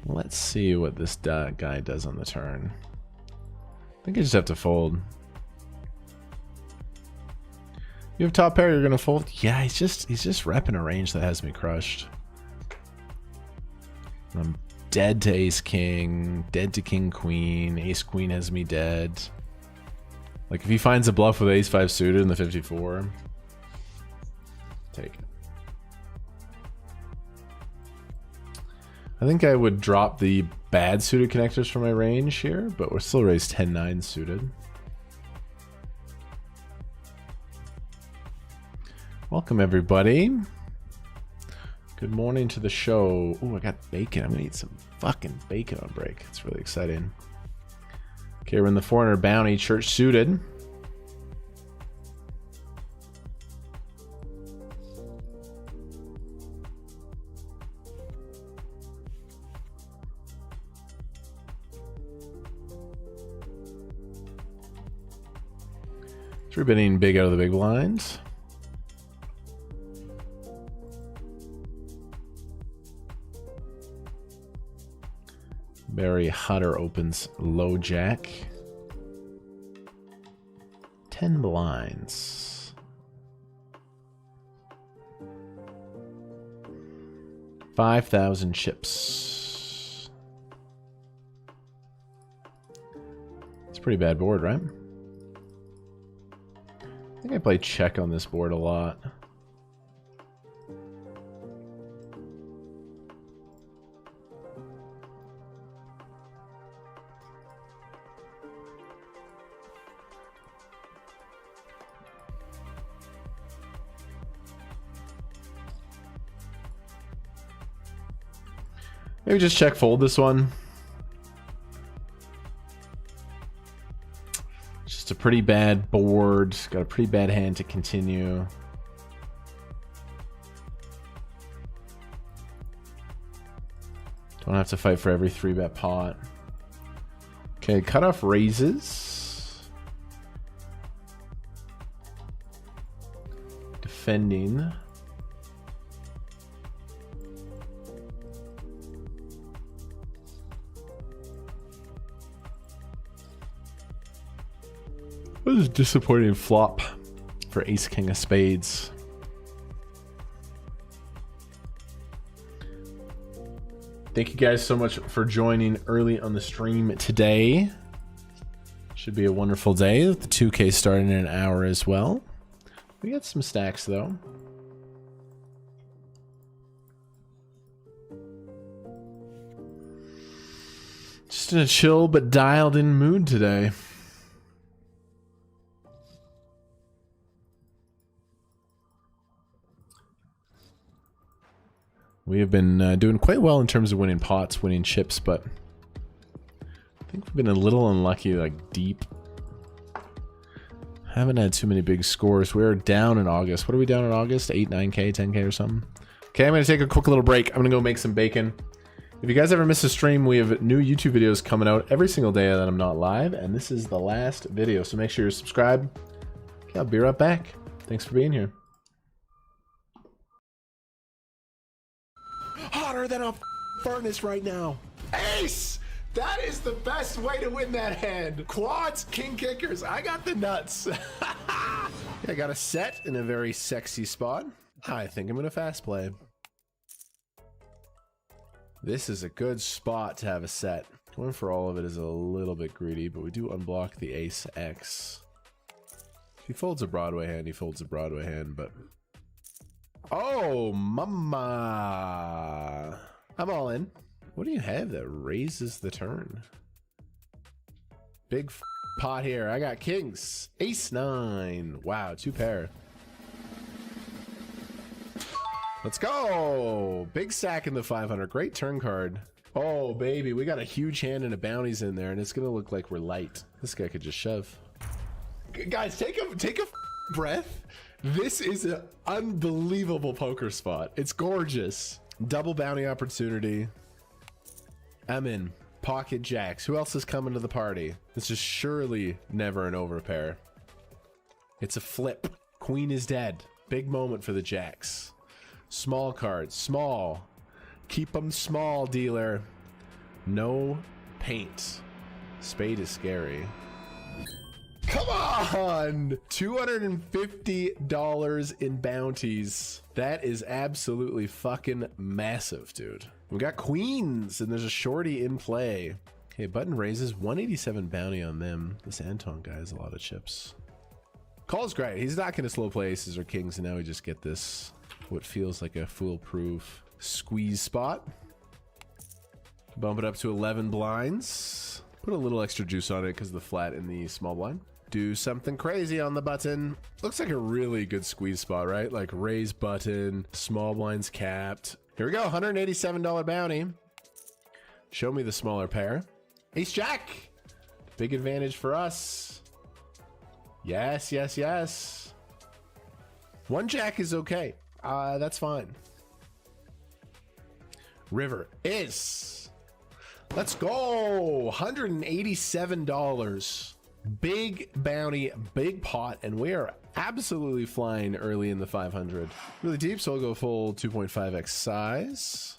Speaker 2: Let's see what this guy does on the turn. I think I just have to fold. You have top pair, you're gonna fold? Yeah, he's just repping a range that has me crushed. I'm dead to Ace King, dead to King Queen. Ace Queen has me dead. Like if he finds a bluff with Ace 5 suited in the 54, take it. I think I would drop the bad suited connectors from my range here, but we're still raised 10-9 suited. Welcome everybody. Good morning to the show. Oh, I got bacon. I'm gonna eat some fucking bacon on break. It's really exciting. Okay, we're in the 400 bounty, church suited. Three betting big out of the big blinds. Barry Hutter opens low jack. 10 blinds. 5,000 chips. It's a pretty bad board, right? I think I play check on this board a lot. Maybe just check fold this one. Just a pretty bad board. Got a pretty bad hand to continue. Don't have to fight for every 3-bet pot. Okay, cutoff raises. Defending. What is a disappointing flop for Ace King of Spades? Thank you guys so much for joining early on the stream today. Should be a wonderful day. The 2K starting in an hour as well. We got some stacks though. Just in a chill but dialed in mood today. We have been doing quite well in terms of winning pots, winning chips, but I think we've been a little unlucky, like deep. Haven't had too many big scores. We're down in August. What are we down in August? 8, 9K, 10K or something? Okay, I'm going to take a quick little break. I'm going to go make some bacon. If you guys ever miss a stream, we have new YouTube videos coming out every single day that I'm not live, and this is the last video, so make sure you're subscribed. Okay, I'll be right back. Thanks for being here. Hotter than a furnace right now. Ace! That is the best way to win that hand. Quads, king kickers. I got the nuts. I got a set in a very sexy spot. I think I'm going to fast play. This is a good spot to have a set. Going for all of it is a little bit greedy, but we do unblock the ace X. If he folds a Broadway hand, he folds a Broadway hand, but... Oh, mama. I'm all in. What do you have that raises the turn? Big pot here. I got kings. Ace 9. Wow, 2 pair. Let's go. Big sack in the 500. Great turn card. Oh, baby. We got a huge hand and a bounties in there, and it's going to look like we're light. This guy could just shove. Guys, take a breath. This is an unbelievable poker spot. It's gorgeous. Double bounty opportunity. I'm in. Pocket jacks. Who else is coming to the party? This is surely never an overpair. It's a flip. Queen is dead. Big moment for the jacks. Small cards. Small. Keep them small, dealer. No paint. Spade is scary. Come on! $250 in bounties. That is absolutely fucking massive, dude. We got queens, and there's a shorty in play. Okay, button raises. 187 bounty on them. This Anton guy has a lot of chips. Call's great. He's not going to slow play aces or kings, and now we just get this, what feels like a foolproof squeeze spot. Bump it up to 11 blinds. Put a little extra juice on it because of the flat in the small blind. Do something crazy on the button. Looks like a really good squeeze spot, right? Like raise button, small blinds capped. Here we go, $187 bounty. Show me the smaller pair. Ace jack. Big advantage for us. Yes, yes, yes. One jack is okay. That's fine. River is. Let's go. $187. Big bounty, big pot, and we are absolutely flying early in the 500. Really deep, so I'll go full 2.5x size.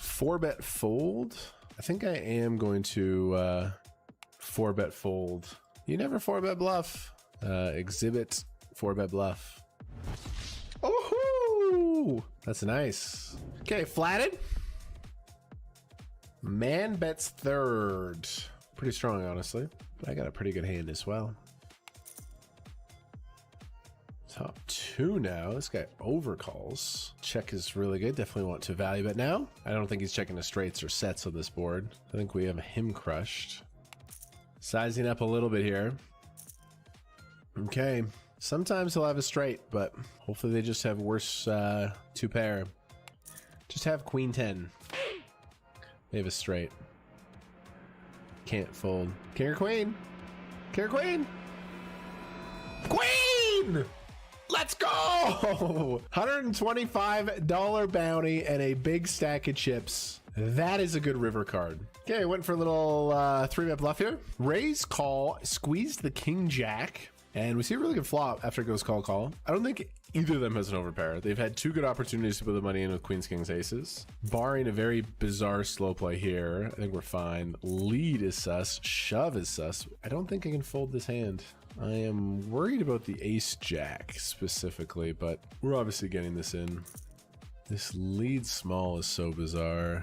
Speaker 2: 4-bet fold. I think I am going to 4-bet fold. You never 4-bet bluff. Exhibit 4-bet bluff. Oh, that's nice. Okay, flatted. Man bets third. Pretty strong, honestly. But I got a pretty good hand as well. Top 2 now. This guy overcalls. Check is really good. Definitely want to value bet now. I don't think he's checking the straights or sets on this board. I think we have him crushed. Sizing up a little bit here. Okay. Sometimes he'll have a straight, but hopefully they just have worse 2 pair. Just have queen 10. They have a straight. Can't fold. King or queen? King or queen? Queen! Let's go! $125 bounty and a big stack of chips. That is a good river card. Okay, went for a little 3-bet bluff here. Raise, call, squeezed the king jack. And we see a really good flop after it goes call, call. I don't think either of them has an overpair. They've had two good opportunities to put the money in with queens, kings, aces. Barring a very bizarre slow play here, I think we're fine. Lead is sus. Shove is sus. I don't think I can fold this hand. I am worried about the ace jack specifically, but we're obviously getting this in. This lead small is so bizarre.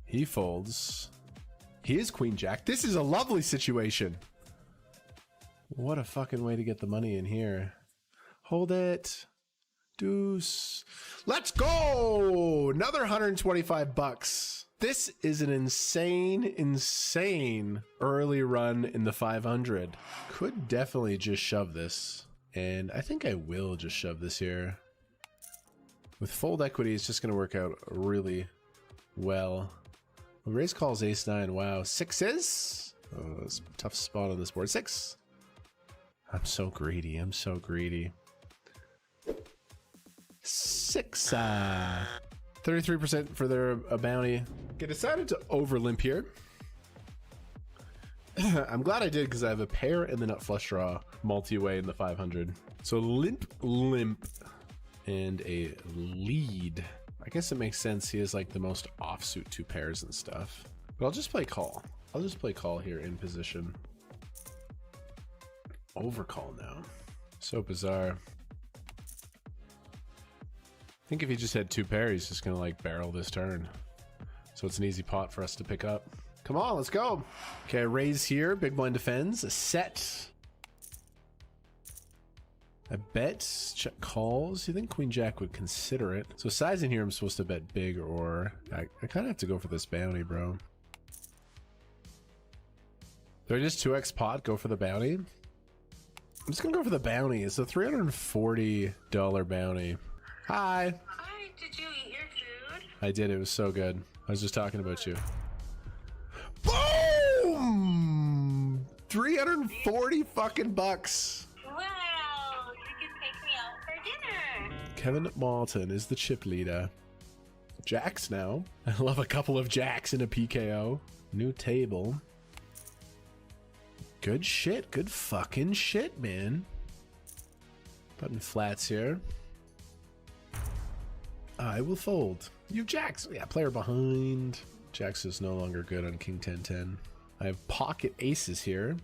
Speaker 2: He folds. He is queen jack. This is a lovely situation. What a fucking way to get the money in here. Hold it. Deuce. Let's go! Another 125 bucks. This is an insane early run in the 500. Could definitely just shove this. And I think I will just shove this here. With fold equity, it's just going to work out really well. Raise calls ace 9. Wow. Sixes? Oh, it's a tough spot on this board. 6. I'm so greedy. I'm so greedy. 6. 33% for their bounty. Okay, decided to over limp here. I'm glad I did because I have a pair and the nut flush draw multi-way in the 500. So limp, and a lead. I guess it makes sense. He has like the most offsuit 2 pairs and stuff. But I'll just play call. I'll just play call here in position. Overcall now. So bizarre. I think if he just had 2 pairs, he's just gonna like barrel this turn. So it's an easy pot for us to pick up. Come on, let's go. Okay, raise here. Big blind defends. A set. I bet. Check calls. You think queen jack would consider it? So sizing here, I'm supposed to bet big, or I kind of have to go for this bounty, bro. Do I just 2x pot, go for the bounty? I'm just gonna go for the bounty. It's a $340 bounty. Hi.
Speaker 3: Hi, did you eat your food?
Speaker 2: I did. It was so good. I was just talking about you. Boom! 340 fucking bucks.
Speaker 3: Wow, you can take me out for dinner.
Speaker 2: Kevin Malton is the chip leader. Jacks now. I love a couple of jacks in a PKO. New table. Good shit. Good fucking shit, man. Button flats here. I will fold. You have jacks. Yeah, player behind. Jacks is no longer good on king 10-10. I have pocket aces here.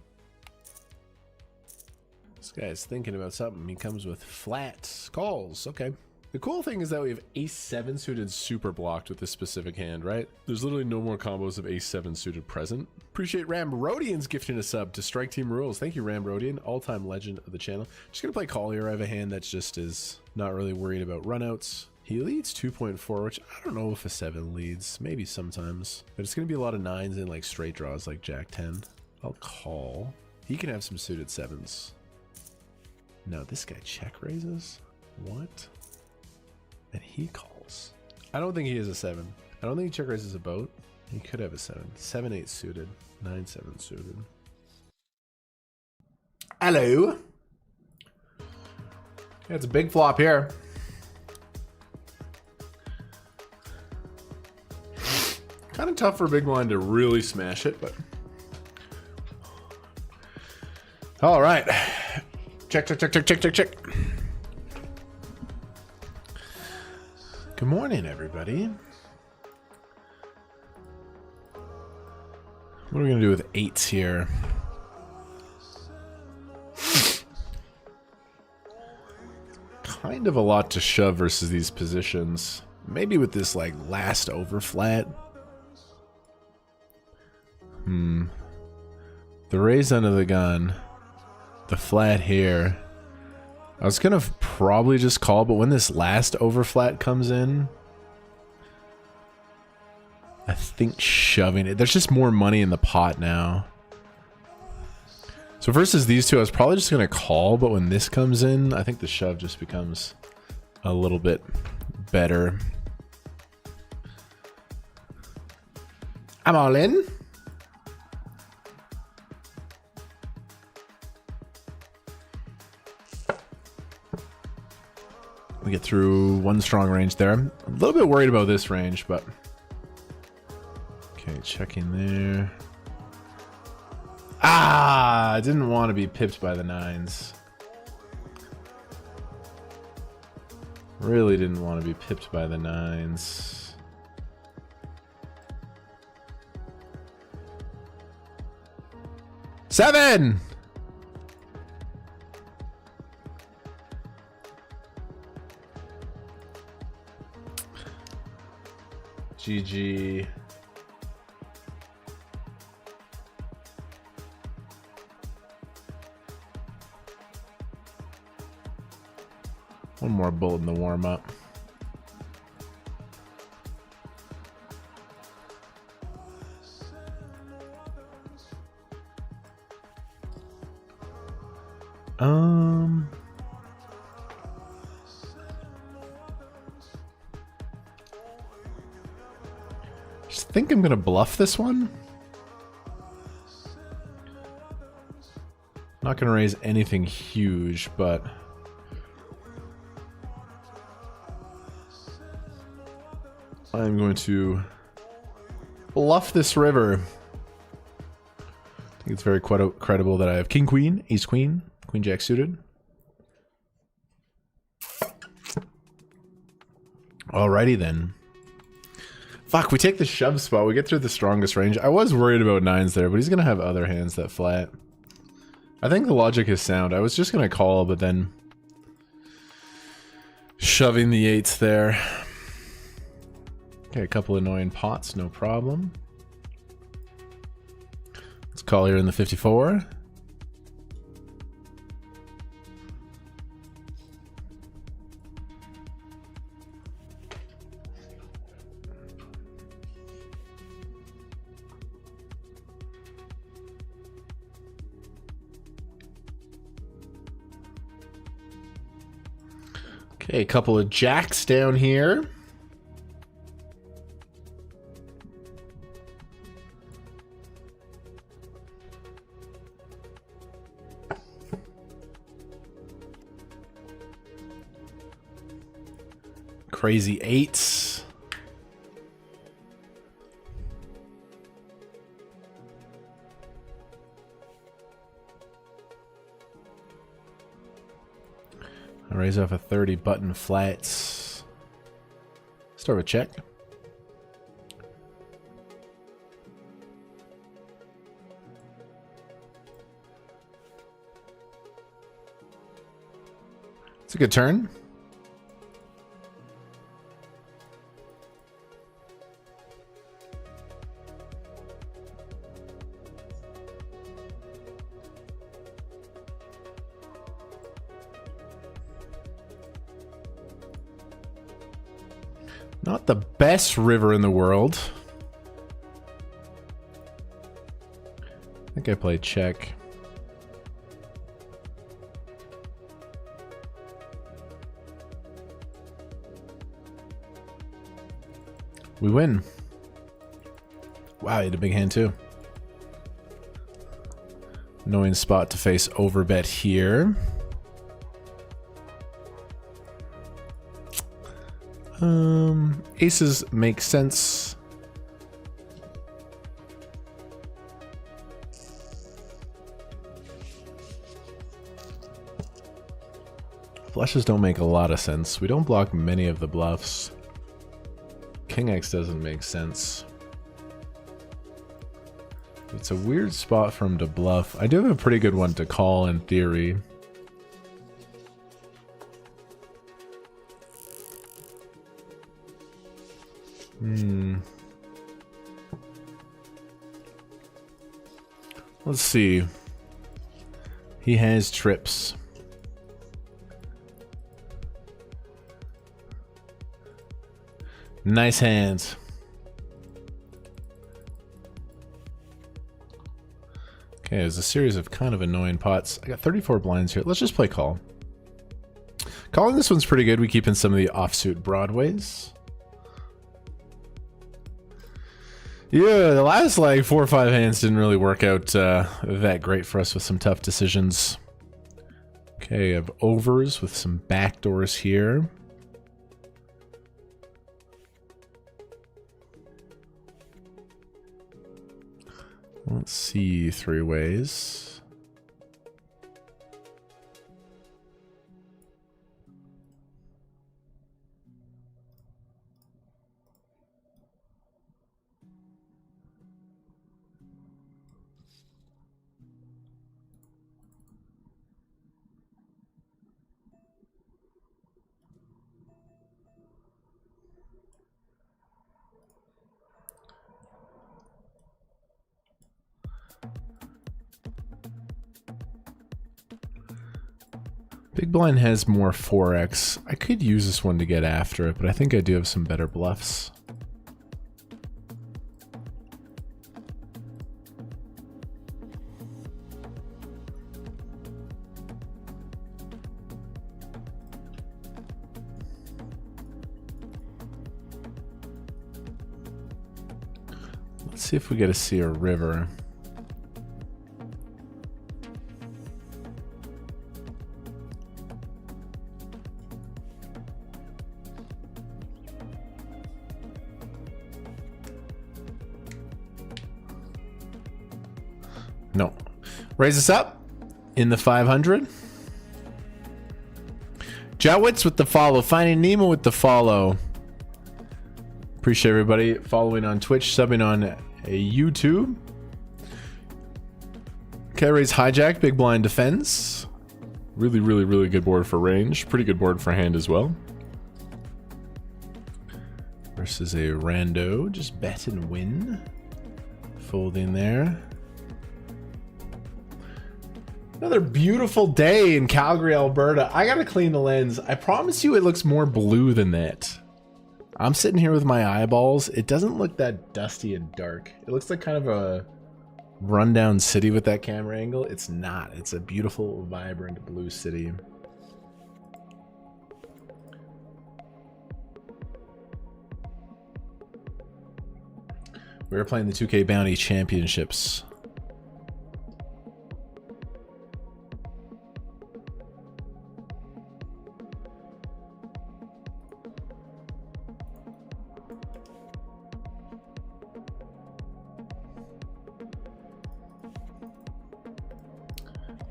Speaker 2: This guy's thinking about something. He comes with flat calls. Okay. The cool thing is that we have ace 7 suited super blocked with this specific hand, right? There's literally no more combos of ace 7 suited present. Appreciate Ramrodian's gifting a sub to Strike Team Rules. Thank you, Ramrodian, all-time legend of the channel. Just gonna play call here. I have a hand that's just is not really worried about runouts. He leads 2.4, which I don't know if a 7 leads. Maybe sometimes. But it's going to be a lot of 9s and like straight draws like Jack 10. I'll call. He can have some suited 7s. No, this guy check raises? What? And he calls. I don't think he is a 7. I don't think he check raises a boat. He could have a 7. 7-8 suited. 9-7 suited. Hello. Yeah, it's a big flop here. Kind of tough for big blind to really smash it, but all right. Check. Good morning, everybody. What are we gonna do with 8s here? Kind of a lot to shove versus these positions. Maybe with this like last over flat. The raise under the gun. The flat here. I was gonna probably just call, but when this last over flat comes in, I think shoving it. There's just more money in the pot now. So versus these two, I was probably just gonna call, but when this comes in, I think the shove just becomes a little bit better. I'm all in. We get through one strong range there. A little bit worried about this range, but... Okay, checking there. Ah! I didn't want to be pipped by the 9s. Really didn't want to be pipped by the 9s. Seven! GG. One more bullet in the warm-up. Just think I'm gonna bluff this one. Not gonna raise anything huge, but I'm going to bluff this river. I think it's very credible that I have king queen, ace queen, queen jack suited. Alrighty then. Fuck, we take the shove spot. We get through the strongest range. I was worried about 9s there, but he's gonna have other hands that flat. I think the logic is sound. I was just gonna call, but then shoving the 8s there. Okay, a couple annoying pots, no problem. Let's call here in the 54. Okay, a couple of jacks down here. Crazy 8s. I raise off a 30 button flats. Start with check. It's a good turn. Not the best river in the world. I think I play check. We win. Wow, you had a big hand too. Annoying spot to face overbet here. Aces make sense. Flushes don't make a lot of sense. We don't block many of the bluffs. King X doesn't make sense. It's a weird spot for him to bluff. I do have a pretty good one to call in theory. Let's see. He has trips. Nice hands. Okay, there's a series of kind of annoying pots. I got 34 blinds here. Let's just play call. Calling this one's pretty good. We keep in some of the offsuit broadways. Yeah, the last like 4 or 5 hands didn't really work out that great for us with some tough decisions. Okay, I have overs with some backdoors here. Let's see, three ways. Big blind has more 4x. I could use this one to get after it, but I think I do have some better bluffs. Let's see if we get to see a river. No. Raise us up in the 500. Jowitz with the follow. Finding Nemo with the follow. Appreciate everybody following on Twitch, subbing on YouTube. K-Rays hijack. Big blind defends. Really, really, really good board for range. Pretty good board for hand as well. Versus a rando. Just bet and win. Fold in there. Another beautiful day in Calgary, Alberta. I gotta clean the lens. I promise you it looks more blue than that. I'm sitting here with my eyeballs. It doesn't look that dusty and dark. It looks like kind of a rundown city with that camera angle. It's not. It's a beautiful, vibrant blue city. We were playing the 2K Bounty Championships.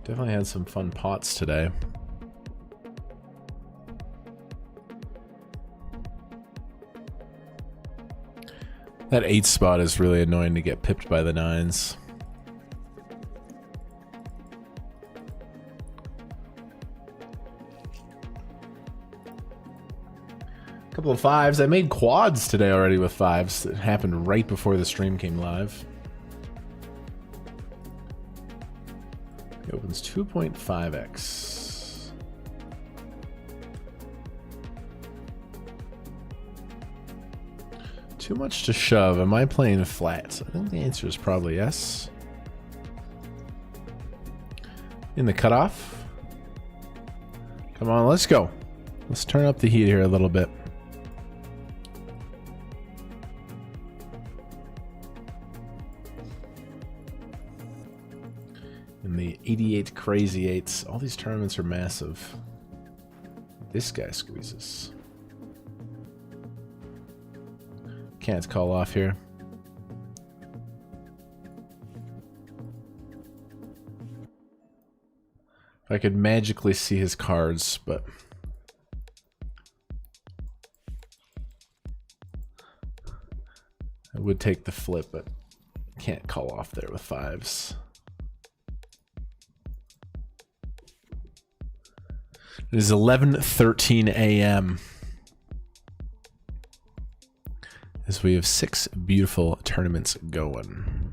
Speaker 2: Definitely had some fun pots today. That 8 spot is really annoying to get pipped by the 9s. Couple of 5s. I made quads today already with 5s. It happened right before the stream came live. He opens 2.5x. Too much to shove. Am I playing flats? I think the answer is probably yes. In the cutoff. Come on, let's go. Let's turn up the heat here a little bit. In the 88 crazy 8s. All these tournaments are massive. This guy squeezes. Can't call off here. If I could magically see his cards, but I would take the flip, but can't call off there with 5s. It is 11:13 a.m. as we have 6 beautiful tournaments going.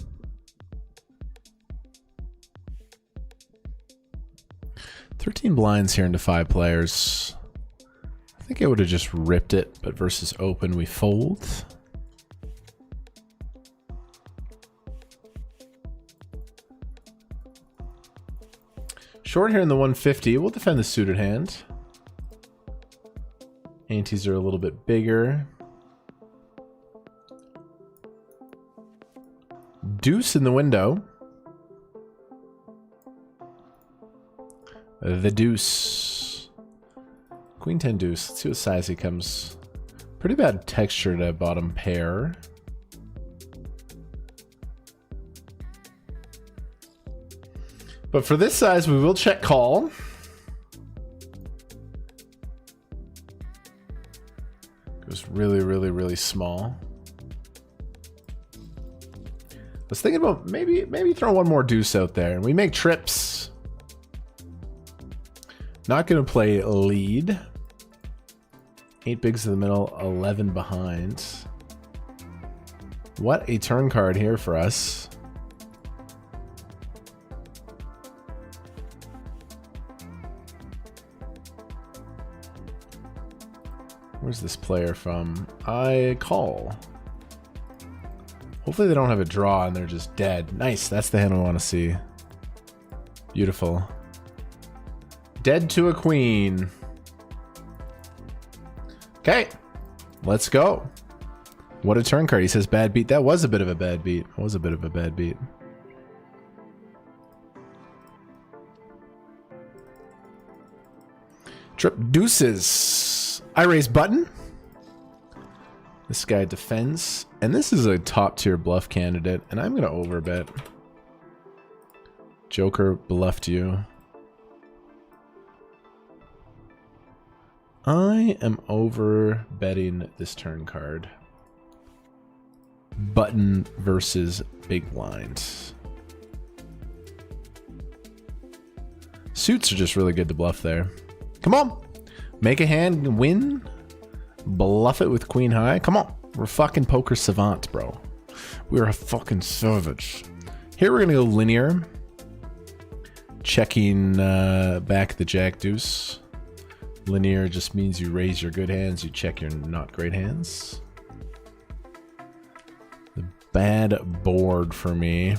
Speaker 2: $13 blinds here into 5 players. I think I would have just ripped it, but versus open we fold. Short here in the 150. We'll defend the suited hand. Antes are a little bit bigger. Deuce in the window. The deuce. Queen 10 deuce. Let's see what size he comes. Pretty bad texture to bottom pair. But for this size, we will check call. Goes really, really, really small. I was thinking about maybe throw one more deuce out there, and we make trips. Not gonna play lead. 8 bigs in the middle, 11 behind. What a turn card here for us. Where's this player from? I call. Hopefully they don't have a draw and they're just dead. Nice, that's the hand I want to see. Beautiful. Dead to a queen. Okay, let's go. What a turn card. He says bad beat. That was a bit of a bad beat. That was a bit of a bad beat. Trip deuces. I raise button. This guy defends. And this is a top tier bluff candidate. And I'm going to overbet. Joker bluffed you. I am over betting this turn card. Button versus big blind. Suits are just really good to bluff there. Come on. Make a hand and win. Bluff it with queen high. Come on. We're fucking poker savant, bro. We're a fucking savage. Here we're going to go linear. Checking back the jack deuce. Linear just means you raise your good hands, you check your not great hands. The bad board for me.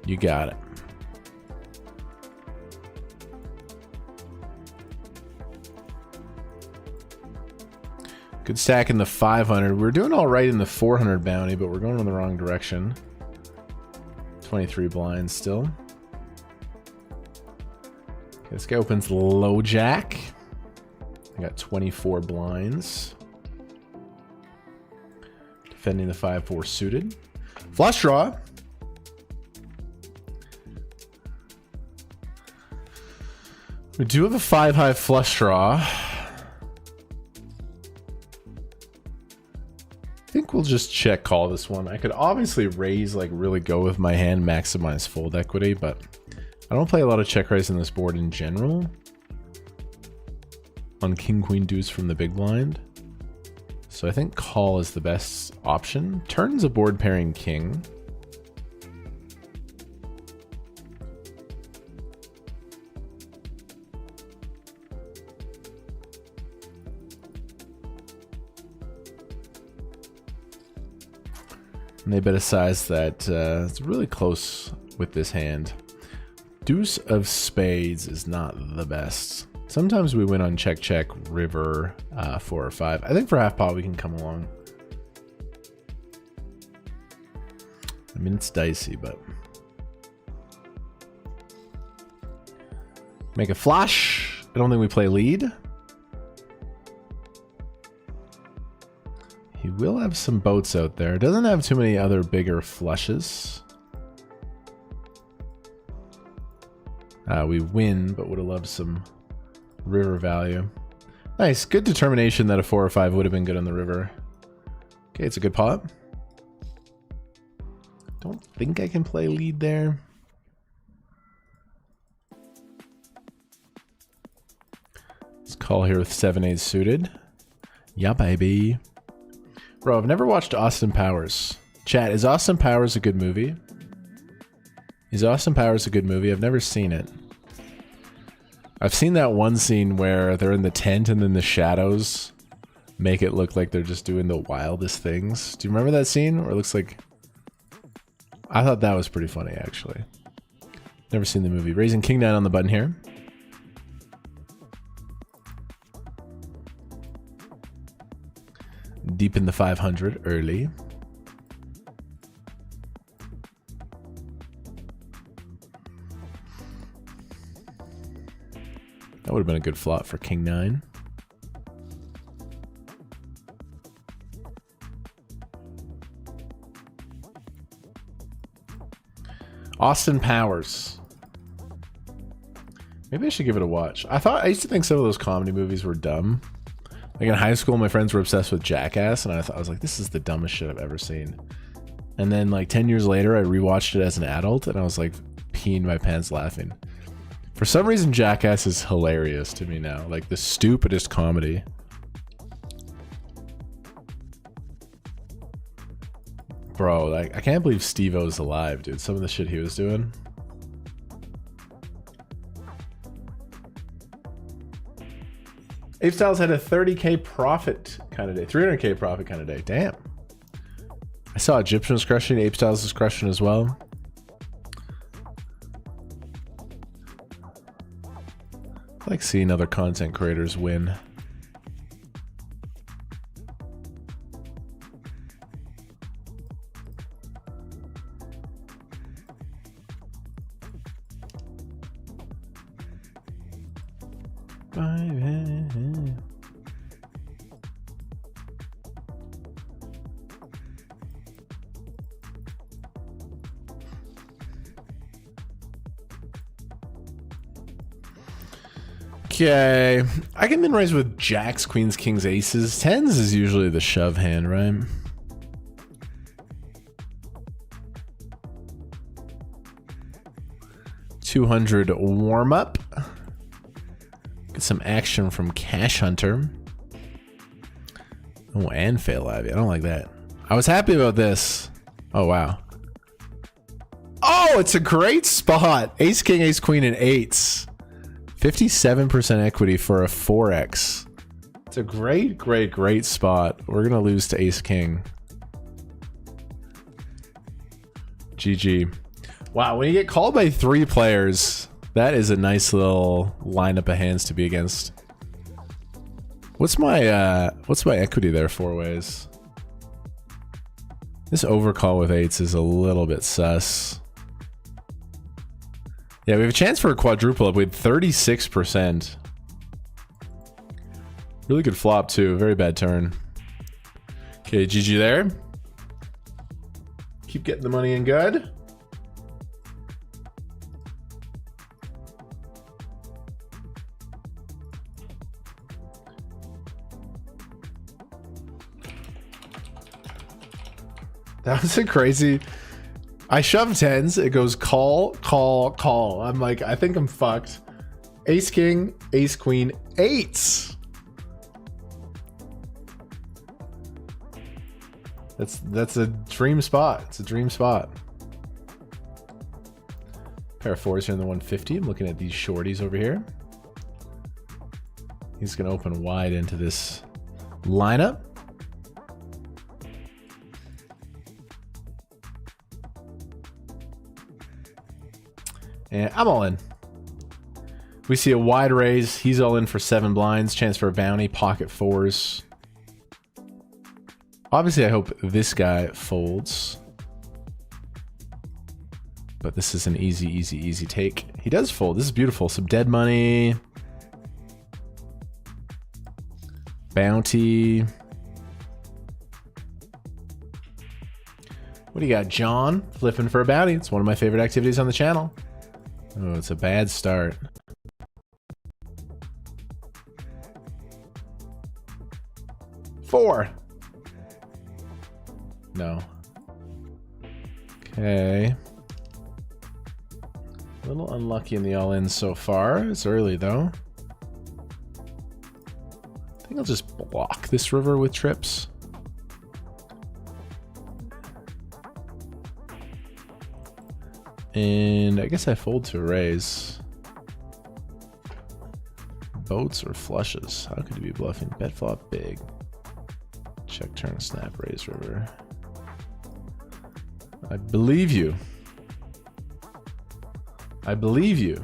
Speaker 2: You got it. Good stack in the 500. We're doing all right in the 400 bounty, but we're going in the wrong direction. 23 blinds still. This guy opens low jack. I got 24 blinds. Defending the 5-4 suited. Flush draw. We do have a 5-high flush draw. I think we'll just check call this one. I could obviously raise, like really go with my hand, maximize fold equity, but I don't play a lot of check raise in this board in general. On king, queen, deuce from the big blind. So I think call is the best option. Turns a board pairing king. And they bet a size that it's really close with this hand. Deuce of spades is not the best. Sometimes we win on check, check, river, 4 or 5. I think for half pot we can come along. I mean, it's dicey, but... Make a flush. I don't think we play lead. He will have some boats out there. Doesn't have too many other bigger flushes. We win, but would have loved some river value. Nice. Good determination that a 4 or 5 would have been good on the river. Okay, it's a good pot. Don't think I can play lead there. Let's call here with 7-8 suited. Yeah, baby. Bro, I've never watched Austin Powers. Chat, is Austin Powers a good movie? Is Austin Powers a good movie? I've never seen it. I've seen that one scene where they're in the tent and then the shadows make it look like they're just doing the wildest things. Do you remember that scene where it looks like... I thought that was pretty funny, actually. Never seen the movie. Raising king 9 on the button here. Deep in the 500 early. That would have been a good flop for king 9. Austin Powers. Maybe I should give it a watch. I used to think some of those comedy movies were dumb. Like in high school, my friends were obsessed with Jackass, and I was like, this is the dumbest shit I've ever seen. And then like 10 years later, I rewatched it as an adult, and I was like peeing my pants laughing. For some reason, Jackass is hilarious to me now. Like the stupidest comedy. Bro, like I can't believe Steve-O's alive, dude. Some of the shit he was doing. Ape Styles had a 30K profit kind of day. 300K profit kind of day. Damn. I saw Egyptian was crushing. Ape Styles was crushing as well. I like seeing other content creators win. Okay, I can min raise with jacks, queens, kings, aces. Tens is usually the shove hand, right? $200 warm up. Get some action from Cash Hunter. Oh, and fail Ivy. I don't like that. I was happy about this. Oh wow. Oh, it's a great spot. Ace, king, ace, queen, and eights. 57% equity for a 4x. It's a great, great, great spot. We're gonna lose to ace king. GG. Wow, when you get called by 3 players, that is a nice little lineup of hands to be against. What's my equity there 4 ways? This overcall with eights is a little bit sus. Yeah, we have a chance for a quadruple up. We had 36%. Really good flop too. Very bad turn. Okay, GG there. Keep getting the money in good. That was a crazy... I shove tens. It goes call, call, call. I'm like, I think I'm fucked. Ace king, ace queen, eights. That's a dream spot. It's a dream spot. Pair of fours here in the 150. I'm looking at these shorties over here. He's gonna open wide into this lineup. And I'm all in. We see a wide raise. He's all in for 7 blinds. Chance for a bounty. Pocket fours. Obviously, I hope this guy folds. But this is an easy, easy, easy take. He does fold. This is beautiful. Some dead money. Bounty. What do you got, John? Flipping for a bounty. It's one of my favorite activities on the channel. Oh, it's a bad start. Four. No. Okay. A little unlucky in the all-in so far. It's early, though. I think I'll just block this river with trips. And I guess I fold to a raise. Boats or flushes? How could you be bluffing? Bet flop big. Check turn, snap, raise river. I believe you. I believe you.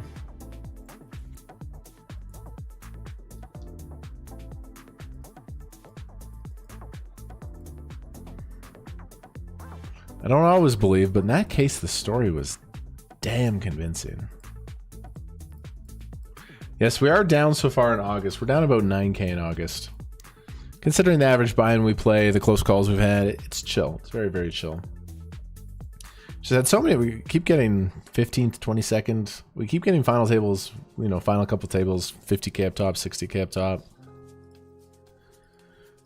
Speaker 2: I don't always believe, but in that case, the story was damn convincing. Yes, we are down so far in August. We're down about 9K in August. Considering the average buy-in we play, the close calls we've had, it's chill. It's very, very chill. Just Just had so many. We keep getting 15 to 20 seconds. We keep getting final tables, you know, final couple tables, 50k up top, 60k up top.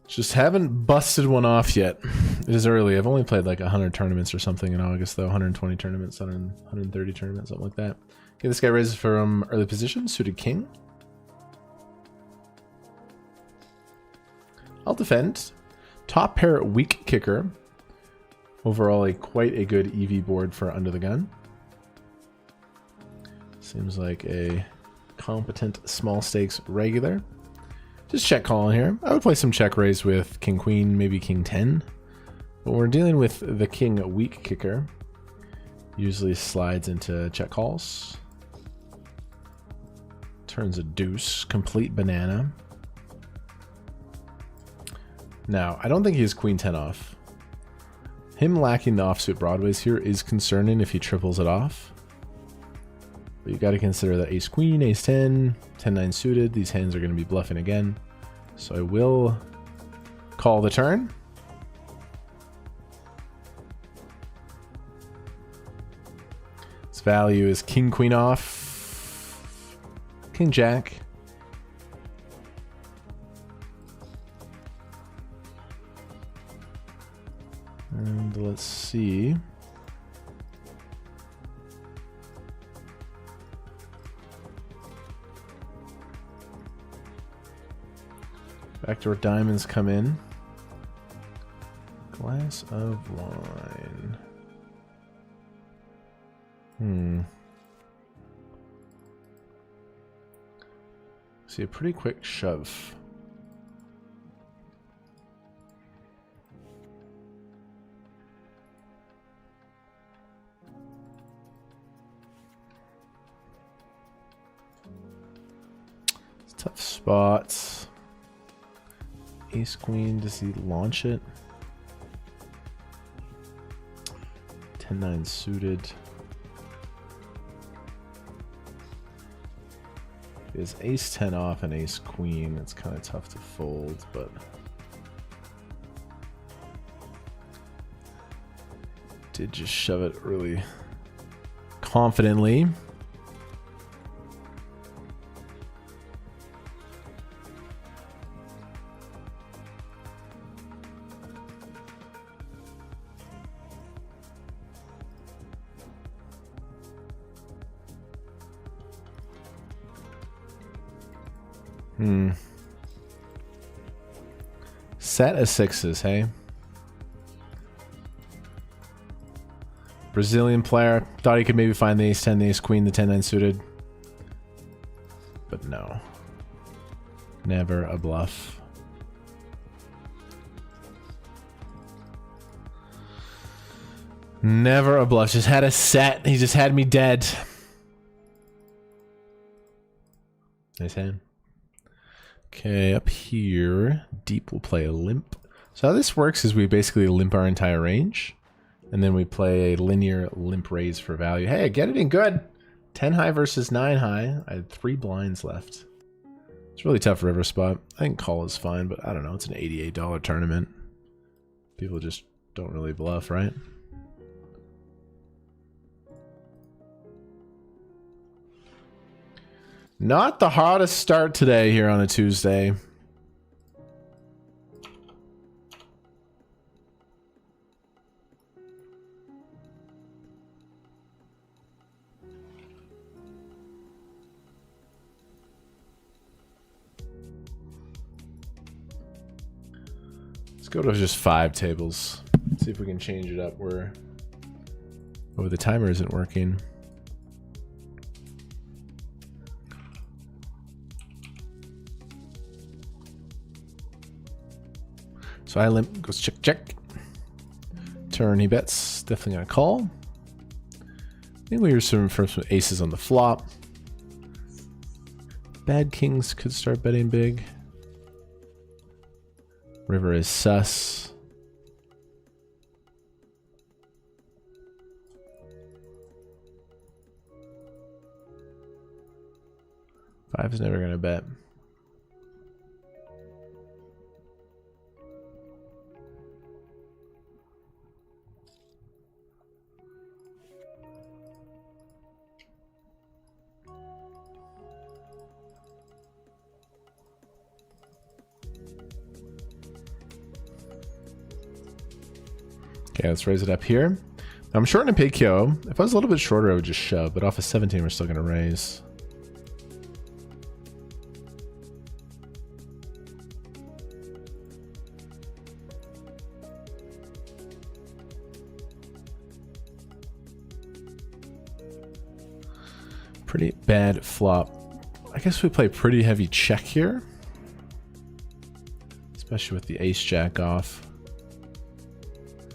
Speaker 2: Just haven't busted one off yet. It is early. I've only played like 100 tournaments or something in August, though. 120 tournaments, 130 tournaments, something like that. Okay, this guy raises from early position, suited king. I'll defend. Top pair weak kicker. Overall, quite a good EV board for under the gun. Seems like a competent small stakes regular. Just check calling here. I would play some check raise with king queen, maybe king 10. But we're dealing with the king weak kicker. Usually slides into check calls. Turns a deuce, complete banana. Now, I don't think he has queen 10 off. Him lacking the offsuit broadways here is concerning if he triples it off. But you got to consider that ace queen, ace 10, 10-9 suited. These hands are going to be bluffing again. So I will call the turn. Its value is king queen off, king jack. And let's see. Backdoor diamonds come in. Glass of wine. See a pretty quick shove. Tough spots. Ace queen, does he launch it? 10-9 suited. Is ace 10 off and ace queen. It's kind of tough to fold, but did just shove it really confidently. Set of sixes, hey? Brazilian player. Thought he could maybe find the ace 10, the ace queen, the 10-9 suited. But no. Never a bluff. Never a bluff. Just had a set. He just had me dead. Nice hand. Okay, up here, deep will play a limp. So how this works is we basically limp our entire range, and then we play a linear limp raise for value. Hey, get it in good. 10 high versus 9 high. I had 3 blinds left. It's a really tough river spot. I think call is fine, but I don't know. It's an $88 tournament. People just don't really bluff, right? Not the hottest start today here on a Tuesday. Let's go to just 5 tables. See if we can change it up where... Oh, the timer isn't working. So I limp, goes check, check. Turn, he bets. Definitely gonna call. I think we were some aces on the flop. Bad kings could start betting big. River is sus. Five is never gonna bet. Okay, let's raise it up here. I'm short in a pig KO. If I was a little bit shorter, I would just shove, but off of 17, we're still going to raise. Pretty bad flop. I guess we play pretty heavy check here. Especially with the ace jack off.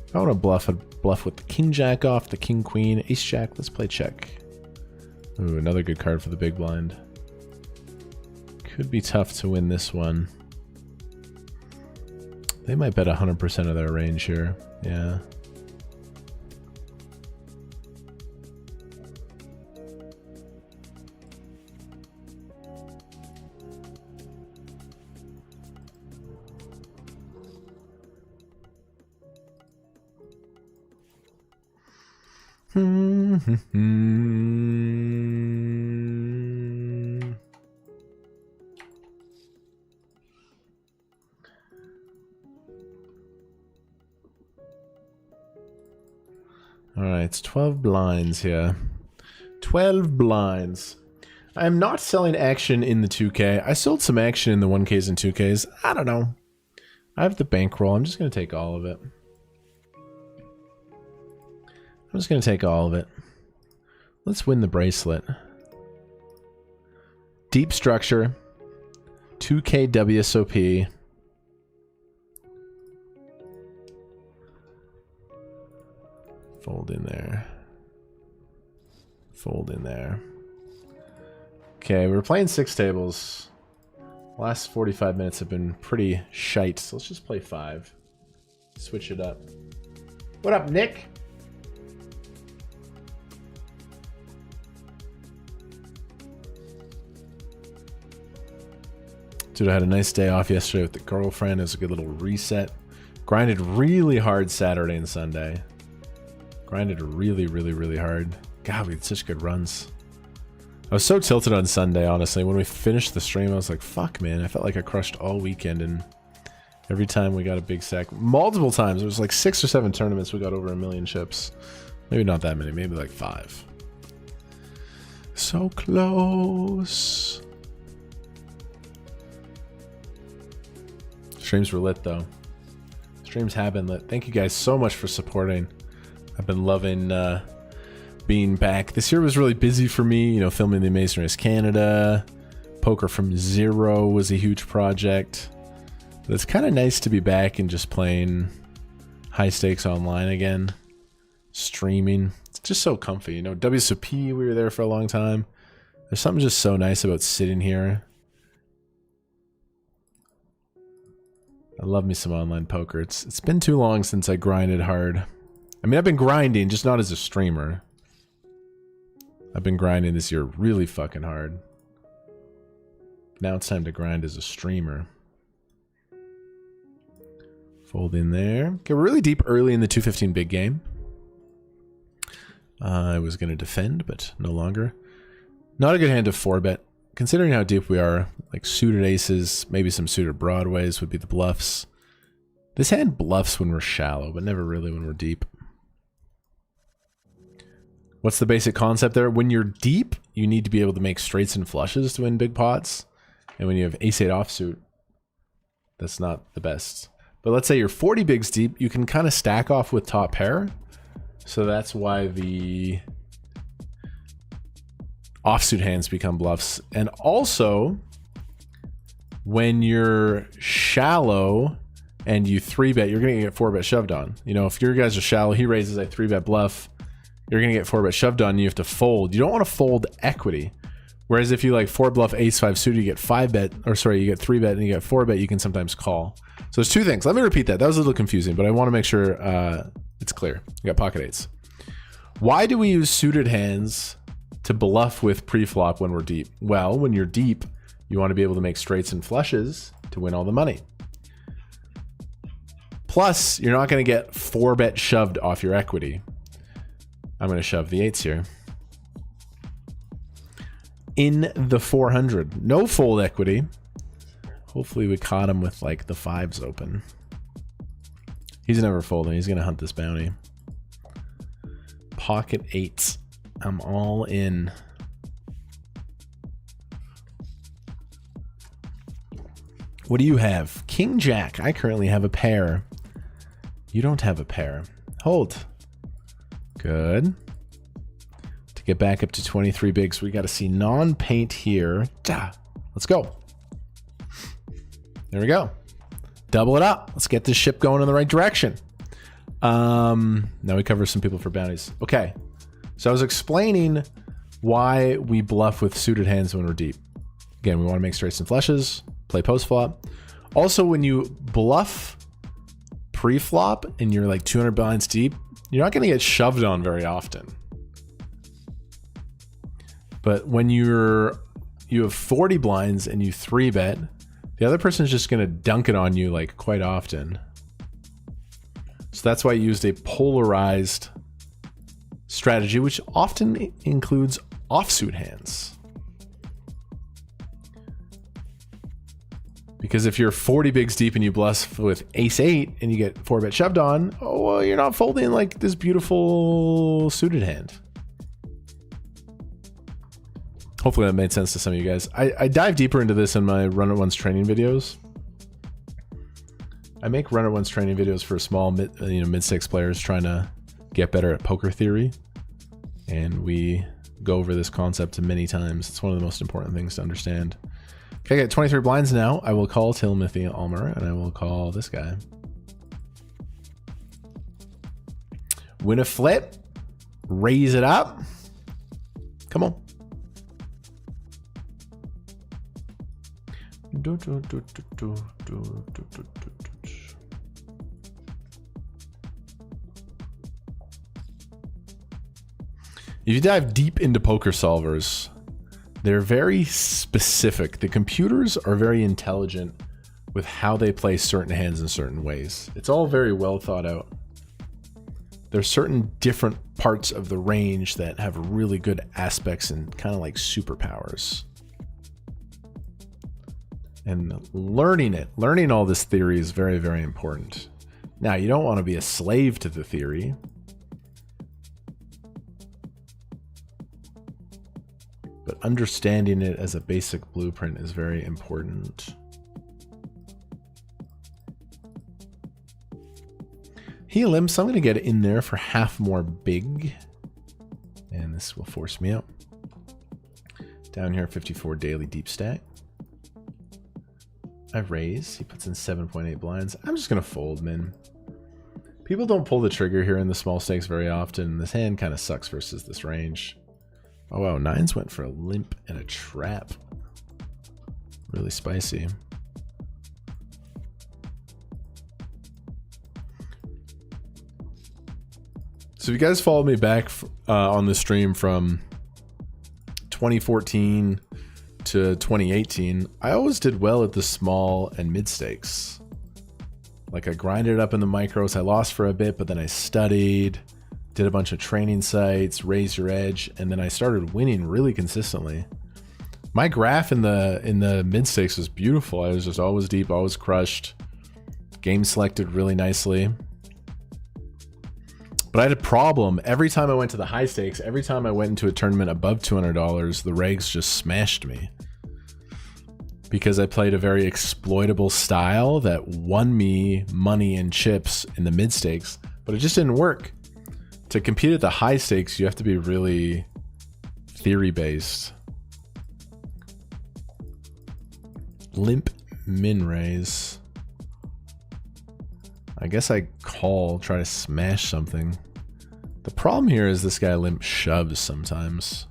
Speaker 2: If I want to bluff, I'd bluff with the king jack off, the king queen, ace jack. Let's play check. Ooh, another good card for the big blind. Could be tough to win this one. They might bet 100% of their range here. Yeah. All right, it's 12 blinds here. 12 blinds. I'm not selling action in the 2K. I sold some action in the 1Ks and 2Ks. I don't know. I have the bankroll. I'm just going to take all of it. I'm just going to take all of it. Let's win the bracelet. Deep structure. 2K WSOP. Fold in there. Fold in there. Okay, we're playing 6 tables. Last 45 minutes have been pretty shite, so let's just play 5. Switch it up. What up, Nick? Dude, I had a nice day off yesterday with the girlfriend. It was a good little reset. Grinded really hard Saturday and Sunday. Grinded really, really, really hard. God, we had such good runs. I was so tilted on Sunday, honestly. When we finished the stream, I was like, fuck, man. I felt like I crushed all weekend, and every time we got a big sack. Multiple times. It was like 6 or 7 tournaments we got over 1 million chips. Maybe not that many. Maybe like 5. So close. Streams were lit, though. Streams have been lit. Thank you guys so much for supporting. I've been loving being back. This year was really busy for me, you know, filming the Amazing Race Canada. Poker from Zero was a huge project. But it's kind of nice to be back and just playing high stakes online again. Streaming. It's just so comfy. You know, WSOP, we were there for a long time. There's something just so nice about sitting here. I love me some online poker. It's been too long since I grinded hard. I mean, I've been grinding, just not as a streamer. I've been grinding this year really fucking hard. Now it's time to grind as a streamer. Fold in there. Okay, we're really deep early in the 215 big game. I was going to defend, but no longer. Not a good hand to 4-bet. Considering how deep we are, like suited aces, maybe some suited broadways would be the bluffs. This hand bluffs when we're shallow, but never really when we're deep. What's the basic concept there? When you're deep, you need to be able to make straights and flushes to win big pots. And when you have ace-8 offsuit, that's not the best. But let's say you're 40 bigs deep, you can kind of stack off with top pair. So that's why the offsuit hands become bluffs. And also, when you're shallow and you 3-bet, you're going to get 4-bet shoved on. You know, if your guys are shallow, he raises a 3-bet bluff, you're going to get 4-bet shoved on, and you have to fold. You don't want to fold equity. Whereas if you like 4-bluff ace-5 suited, you get 5-bet, or sorry, you get 3-bet and you get 4-bet, you can sometimes call. So there's 2 things. Let me repeat that. That was a little confusing, but I want to make sure it's clear. You got pocket eights. Why do we use suited hands to bluff with pre-flop when we're deep? Well, when you're deep, you want to be able to make straights and flushes to win all the money. Plus, you're not going to get 4-bet shoved off your equity. I'm going to shove the 8s here. In the 400. No fold equity. Hopefully we caught him with like the 5s open. He's never folding. He's gonna hunt this bounty. Pocket eights. I'm all in. What do you have? King Jack. I currently have a pair. You don't have a pair. Hold. Good. To get back up to 23 bigs, we got to see non-paint here. Let's go. There we go. Double it up. Let's get this ship going in the right direction. Now we cover some people for bounties. Okay. So I was explaining why we bluff with suited hands when we're deep. Again, we want to make straights and flushes, play post flop. Also, when you bluff pre-flop and you're like 200 blinds deep, you're not going to get shoved on very often. But when you have 40 blinds and you 3-bet, the other person is just going to dunk it on you like quite often. So that's why I used a polarized strategy, which often includes offsuit hands. Because if you're 40 bigs deep and you bluff with ace-8 and you get 4-bet shoved on, oh, well, you're not folding like this beautiful suited hand. Hopefully that made sense to some of you guys. I dive deeper into this in my Run It Once training videos. I make Run It Once training videos for small mid-stakes players trying to get better at poker theory. And we go over this concept many times. It's one of the most important things to understand. Okay, I got 23 blinds now. I will call Timothy Almer, and I will call this guy. Win a flip. Raise it up. Come on. If you dive deep into poker solvers, they're very specific. The computers are very intelligent with how they play certain hands in certain ways. It's all very well thought out. There's certain different parts of the range that have really good aspects and kind of like superpowers. And learning all this theory is very, very important. Now, you don't want to be a slave to the theory. But understanding it as a basic blueprint is very important. He limps, so I'm going to get it in there for half more big. And this will force me out. Down here, 54 daily deep stack. I raise. He puts in 7.8 blinds. I'm just going to fold, man. People don't pull the trigger here in the small stakes very often. This hand kind of sucks versus this range. Oh, wow. Nines went for a limp and a trap. Really spicy. So if you guys followed me back on the stream from 2014 to 2018, I always did well at the small and mid stakes. Like I grinded up in the micros. I lost for a bit, but then I studied, did a bunch of training sites, raised your edge, and then I started winning really consistently. My graph in the mid stakes was beautiful. I was just always deep, always crushed. Game selected really nicely. But I had a problem. Every time I went to the high stakes, every time I went into a tournament above $200, the regs just smashed me. Because I played a very exploitable style that won me money and chips in the mid stakes, but it just didn't work. To compete at the high stakes, you have to be really theory based. Limp min raise. I guess I call, try to smash something. The problem here is this guy limp shoves sometimes.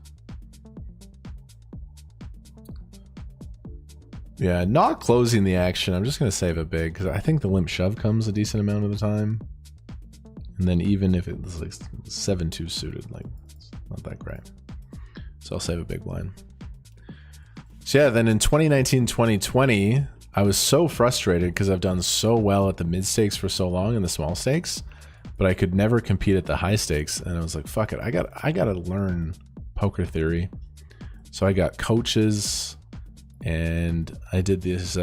Speaker 2: Yeah, not closing the action. I'm just going to save it big because I think the limp shove comes a decent amount of the time. And then even if it was like 7-2 suited, like it's not that great. So I'll save a big blind. So yeah, then in 2019, 2020, I was so frustrated because I've done so well at the mid stakes for so long and the small stakes, but I could never compete at the high stakes. And I was like, fuck it. I got to learn poker theory. So I got coaches and I did this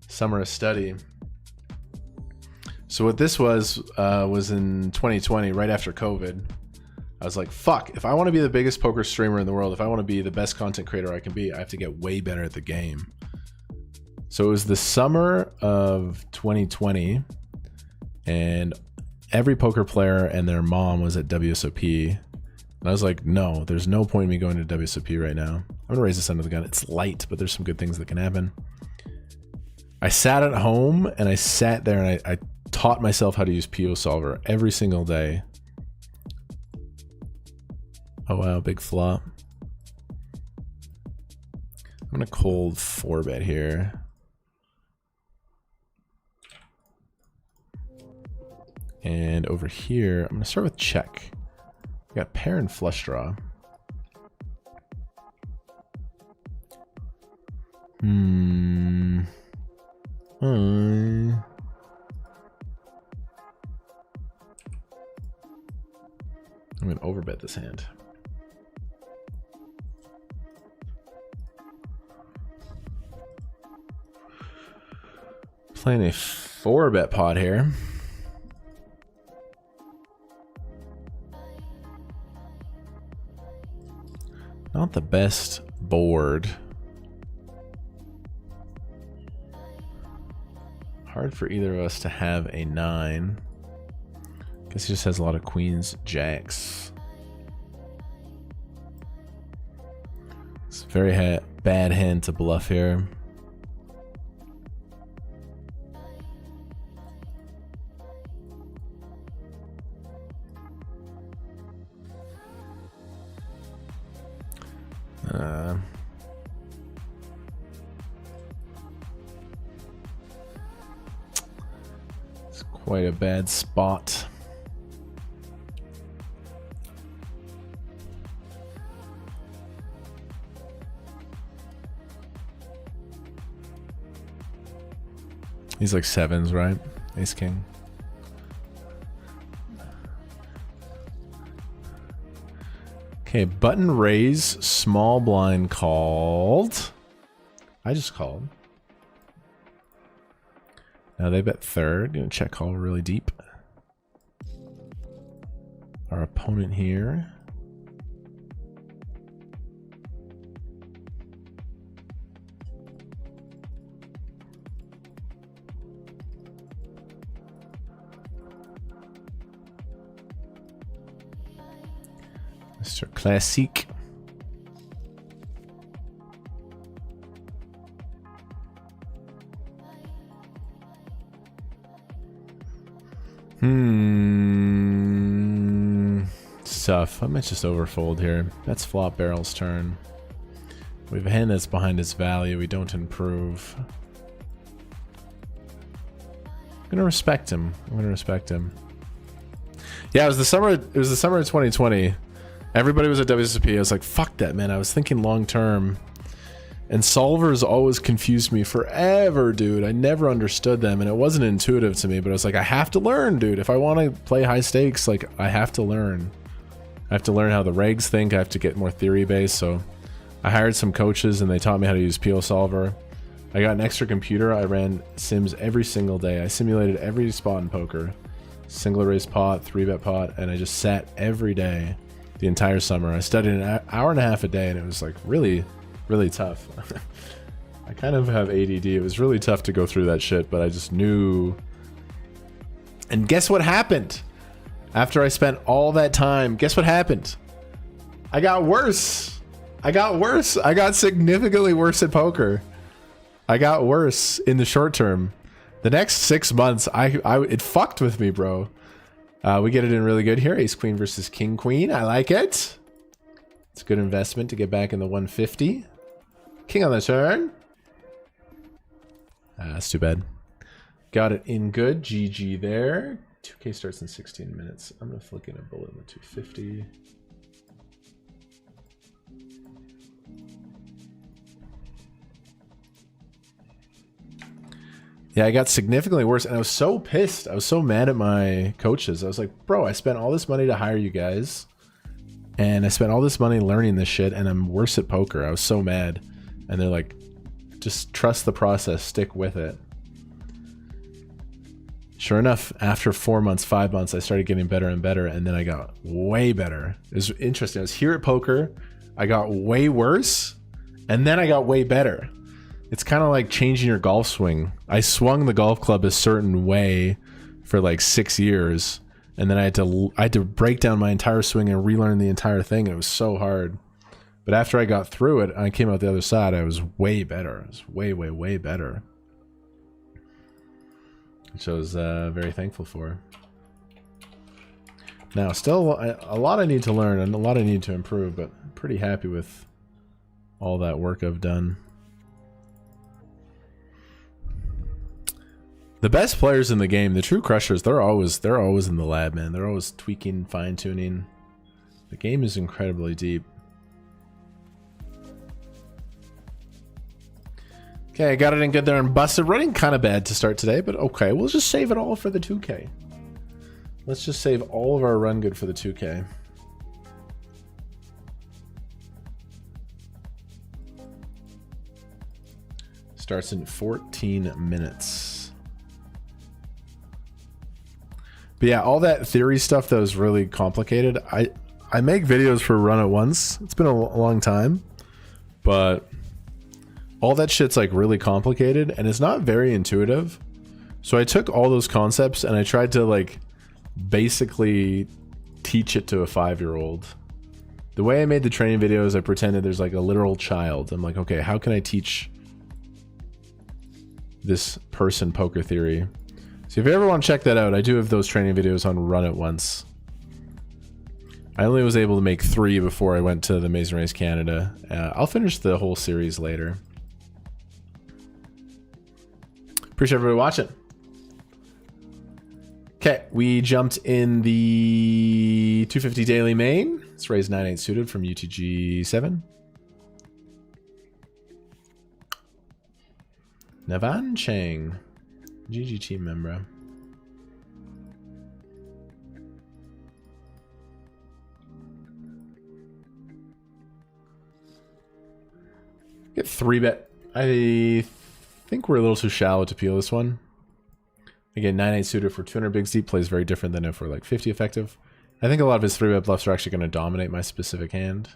Speaker 2: summer of study. So what this was in 2020, right after COVID. I was like, fuck, if I want to be the biggest poker streamer in the world, if I want to be the best content creator I can be, I have to get way better at the game. So it was the summer of 2020, and every poker player and their mom was at WSOP. And I was like, no, there's no point in me going to WSOP right now. I'm going to raise this under the gun. It's light, but there's some good things that can happen. I sat at home, and I sat there, and I taught myself how to use PO Solver every single day. Oh wow, big flop. I'm gonna cold 4-bet here. And over here, I'm gonna start with check. We got pair and flush draw. I'm gonna overbet this hand. Playing a 4-bet pot here. Not the best board. Hard for either of us to have a 9. Guess he just has a lot of queens, jacks. It's a very bad hand to bluff here. It's quite a bad spot. He's like 7s, right? Ace king. Okay, button raise, small blind called. I just called. Now they bet third. Gonna check call really deep. Our opponent here. Mr. Classique. It's tough. I might just overfold here. That's flop barrel's turn. We have a hand that's behind its value. We don't improve. I'm gonna respect him. I'm gonna respect him. Yeah, it was the summer. It was the summer of 2020. Everybody was at WSOP. I was like, fuck that, man. I was thinking long term. And solvers always confused me forever, dude. I never understood them, and it wasn't intuitive to me, but I was like, I have to learn, dude. If I want to play high stakes, like, I have to learn. I have to learn how the regs think. I have to get more theory-based, so I hired some coaches, and they taught me how to use PO Solver. I got an extra computer. I ran sims every single day. I simulated every spot in poker. Single raise pot, 3-bet pot, and I just sat every day the entire summer. I studied an hour and a half a day, and it was like really tough. I kind of have ADD. It was really tough to go through that shit, but I just knew. And guess what happened? After I spent all that time, guess what happened? I got worse. I got worse. I got significantly worse at poker. I got worse in the short term. The next 6 months, it fucked with me, bro. We get it in really good here. Ace Queen versus King Queen. I like it. It's a good investment to get back in the 150. King on the turn. That's too bad. Got it in good. GG there. 2K starts in 16 minutes. I'm going to flick in a bullet in the 250. Yeah, I got significantly worse, and I was so pissed. I was so mad at my coaches. I was like, bro, I spent all this money to hire you guys, and I spent all this money learning this shit, and I'm worse at poker. I was so mad. And they're like, just trust the process, stick with it. Sure enough, after 4 months, 5 months, I started getting better and better, and then I got way better. It was interesting. I was here at poker, I got way worse, and then I got way better. It's kind of like changing your golf swing. I swung the golf club a certain way for like 6 years, and then I had to break down my entire swing and relearn the entire thing. It was so hard. But after I got through it, I came out the other side, I was way better. I was way, way, way better. Which I was very thankful for. Now, still a lot I need to learn and a lot I need to improve, but I'm pretty happy with all that work I've done. The best players in the game, the true crushers, they're always in the lab, man. They're always tweaking, fine-tuning. The game is incredibly deep. Okay, I got it in good there and busted. Running kind of bad to start today, but okay. We'll just save it all for the 2K. Let's just save all of our run good for the 2K. Starts in 14 minutes. But yeah, all that theory stuff that was really complicated. I make videos for Run It Once. It's been a long time, but all that shit's like really complicated and it's not very intuitive. So I took all those concepts and I tried to like basically teach it to a 5-year-old. The way I made the training videos, I pretended there's like a literal child. I'm like, okay, how can I teach this person poker theory? So if you ever want to check that out, I do have those training videos on Run It Once. I only was able to make 3 before I went to the Amazing Race Canada. I'll finish the whole series later. Appreciate everybody watching. Okay, we jumped in the 250 daily main. Let's raise 9-8 suited from UTG 7. Navan Chang, GG team member. Get 3-bet. I think we're a little too shallow to peel this one. Again, 9-8 suited for 200 bigs deep plays very different than if we're like 50 effective. I think a lot of his 3-bet bluffs are actually going to dominate my specific hand.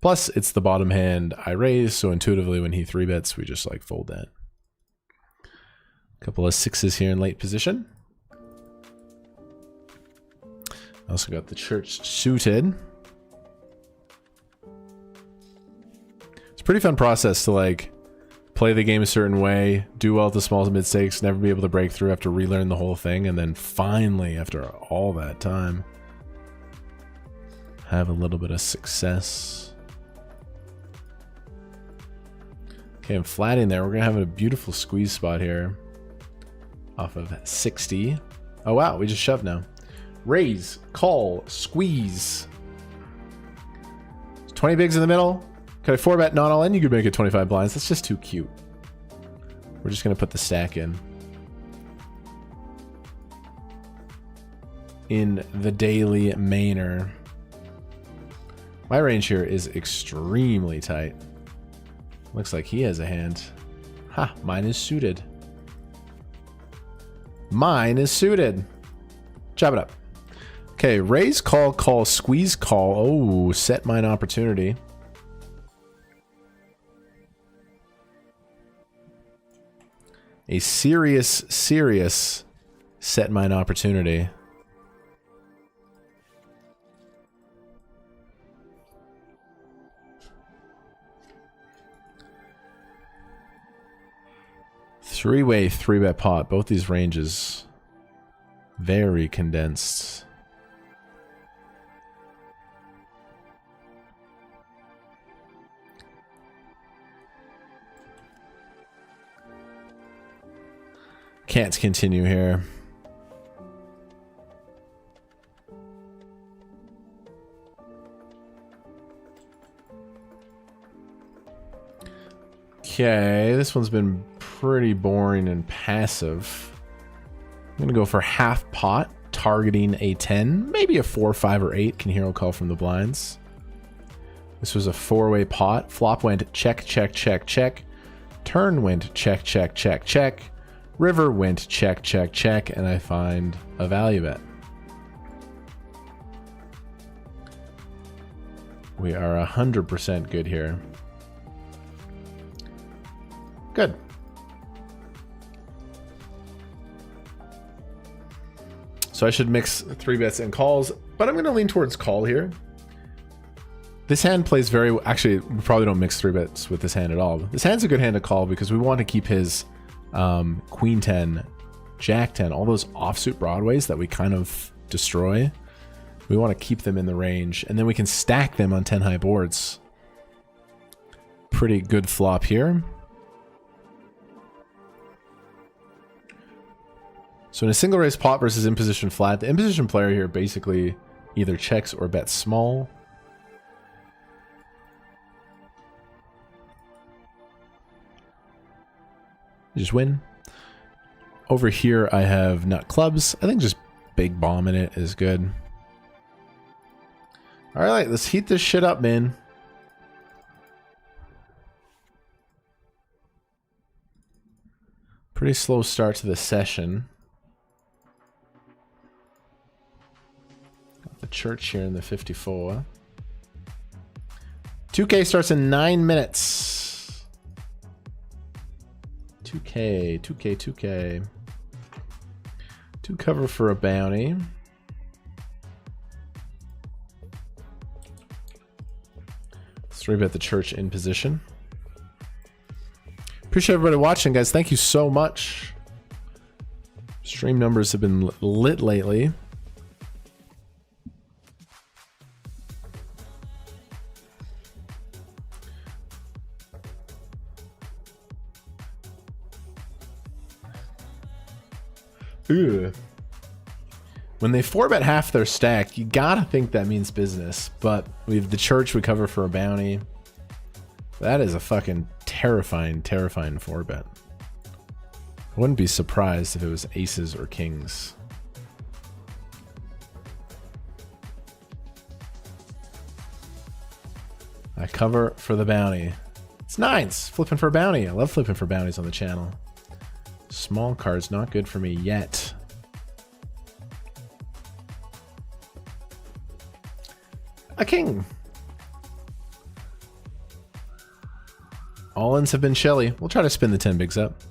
Speaker 2: Plus, it's the bottom hand I raise, so intuitively when he 3-bets, we just like fold that. Couple of 6s here in late position. Also got the church suited. It's a pretty fun process to like play the game a certain way, do well at the small to mid stakes, never be able to break through, have to relearn the whole thing, and then finally, after all that time, have a little bit of success. Okay, I'm flatting there. We're gonna have a beautiful squeeze spot here. Off of 60. Oh wow, we just shoved now. Raise, call, squeeze. 20 bigs in the middle. Could I 4-bet not all in? You could make it 25 blinds. That's just too cute. We're just gonna put the stack in. In the daily mainer. My range here is extremely tight. Looks like he has a hand. Ha, mine is suited. Mine is suited. Chop it up. Okay, raise, call, call, squeeze, call. Oh, set mine opportunity. A serious set mine opportunity. Three-way 3-bet pot. Both these ranges very condensed. Can't continue here. Okay, this one's been pretty boring and passive. I'm gonna go for half pot, targeting a 10, maybe a 4, 5, or 8. Can hero call from the blinds. This was a 4-way pot. Flop went check, check, check, check. Turn went check, check, check, check. River went check, check, check, and I find a value bet. We are 100% good here. Good. So I should mix 3 bets and calls, but I'm going to lean towards call here. This hand plays very... Actually, we probably don't mix 3 bets with this hand at all. This hand's a good hand to call because we want to keep his Queen 10, Jack 10, all those offsuit broadways that we kind of destroy. We want to keep them in the range, and then we can stack them on 10 high boards. Pretty good flop here. So in a single raise pot versus in position flat, the in position player here basically either checks or bets small. Just win. Over here I have nut clubs. I think just big bomb in it is good. Alright, let's heat this shit up, man. Pretty slow start to the session. Got the church here in the 54. 2K starts in 9 minutes. 2K, 2K, 2K. 2 cover for a bounty. Let's 3-bet the church in position. Appreciate everybody watching, guys. Thank you so much. Stream numbers have been lit lately. Ugh. When they 4-bet half their stack, you gotta think that means business. But we have the church we cover for a bounty. That is a fucking terrifying, terrifying 4-bet. I wouldn't be surprised if it was aces or kings. I cover for the bounty. It's 9s. Flipping for a bounty. I love flipping for bounties on the channel. Small cards not good for me yet. A king. All-ins have been shelly. We'll try to spin the 10 bigs up.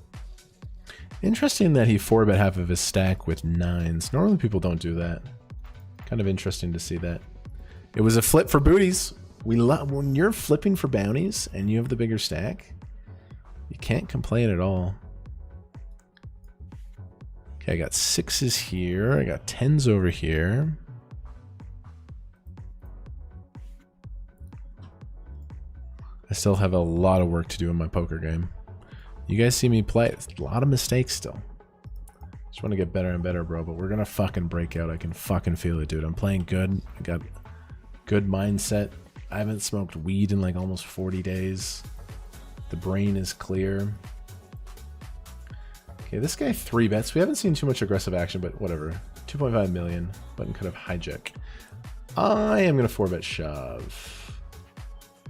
Speaker 2: Interesting that he 4-bet half of his stack with 9s. Normally people don't do that. Kind of interesting to see that. It was a flip for booties. When you're flipping for bounties and you have the bigger stack, you can't complain at all. Okay, I got 6s here. I got 10s over here. I still have a lot of work to do in my poker game. You guys see me play. It's a lot of mistakes still. Just want to get better and better, bro. But we're going to fucking break out. I can fucking feel it, dude. I'm playing good. I got good mindset. I haven't smoked weed in like almost 40 days. The brain is clear. Okay, this guy 3-bets. We haven't seen too much aggressive action, but whatever. 2.5 million. Button could have hijack. I am going to 4-bet shove.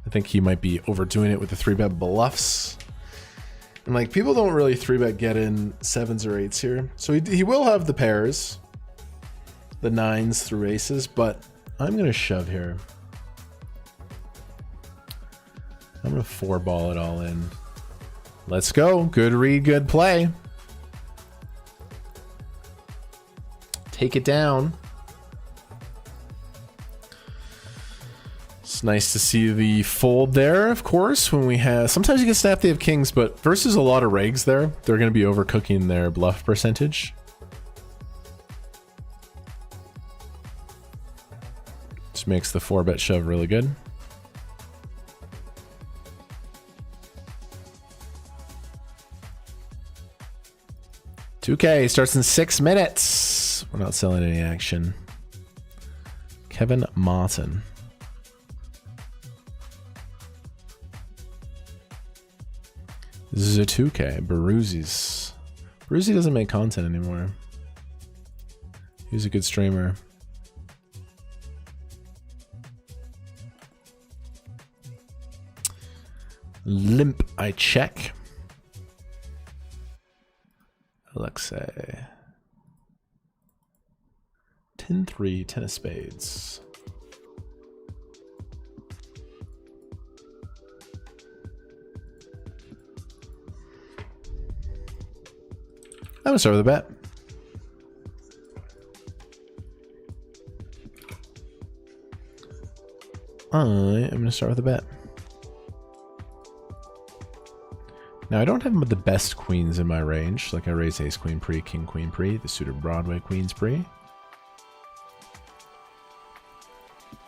Speaker 2: I think he might be overdoing it with the 3-bet bluffs. And like, people don't really 3-bet get in 7s or 8s here. So he will have the pairs. The 9s through aces, but I'm going to shove here. I'm going to 4-ball it all in. Let's go. Good read, good play. Take it down. It's nice to see the fold there, of course, when we have... Sometimes you get snap, they have kings, but versus a lot of regs there, they're going to be overcooking their bluff percentage. Just makes the 4-bet shove really good. $2K starts in 6 minutes. We're not selling any action. Kevin Martin. This is a 2K. Baruzzi's. Baruzzi doesn't make content anymore. He's a good streamer. Limp, I check. Alexei. 10-3, 10 of spades. I'm gonna start with a bet. I'm gonna start with a bet. Now I don't have the best queens in my range. Like I raise ace queen pre, king queen pre, the suited Broadway queens pre.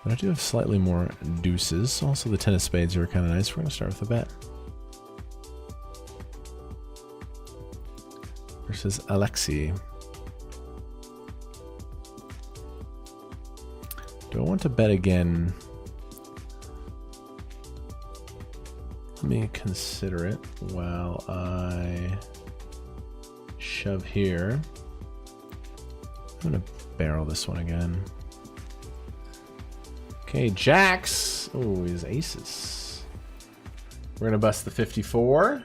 Speaker 2: But I do have slightly more deuces. Also the 10 of spades are kind of nice. We're gonna start with a bet. Versus Alexei. Do I want to bet again? Let me consider it while I shove here. I'm gonna barrel this one again. Okay, jacks. Oh, his aces. We're gonna bust the 54.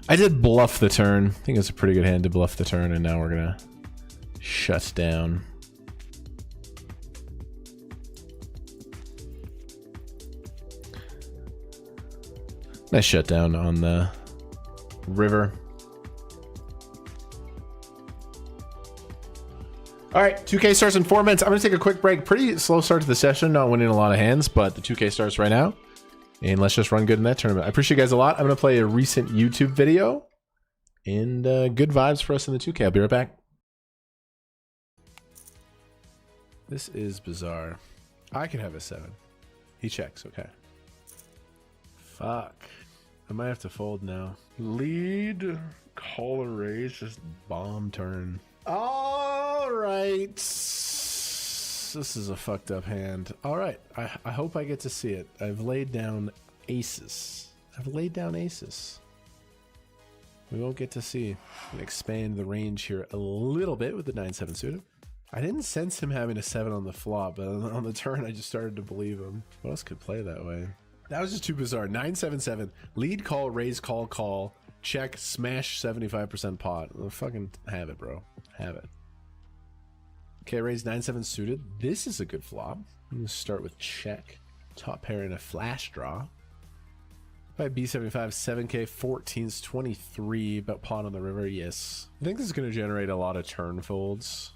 Speaker 2: I did bluff the turn. I think it's a pretty good hand to bluff the turn, and now we're gonna shut down. Nice shutdown on the river. All right, 2K starts in 4 minutes. I'm gonna take a quick break. Pretty slow start to the session, not winning a lot of hands, but the 2K starts right now. And let's just run good in that tournament. I appreciate you guys a lot. I'm going to play a recent YouTube video. And good vibes for us in the 2K. I'll be right back. This is bizarre. I can have a 7. He checks. Okay. Fuck. I might have to fold now. Lead. Call or raise. Just bomb turn. All right. This is a fucked up hand. All right. I hope I get to see it. I've laid down aces. We won't get to see. I'm gonna expand the range here a little bit with the 9-7 suited. I didn't sense him having a 7 on the flop, but on the turn I just started to believe him. What else could play that way? That was just too bizarre. 9-7-7. Lead, call, raise, call, check, smash 75% pot. Well, fucking have it, bro. Have it. Okay, raise 9-7 suited. This is a good flop. I'm gonna start with check. Top pair in a flash draw. By B75, 7K, 14's 23, but pot on the river, yes. I think this is gonna generate a lot of turn folds.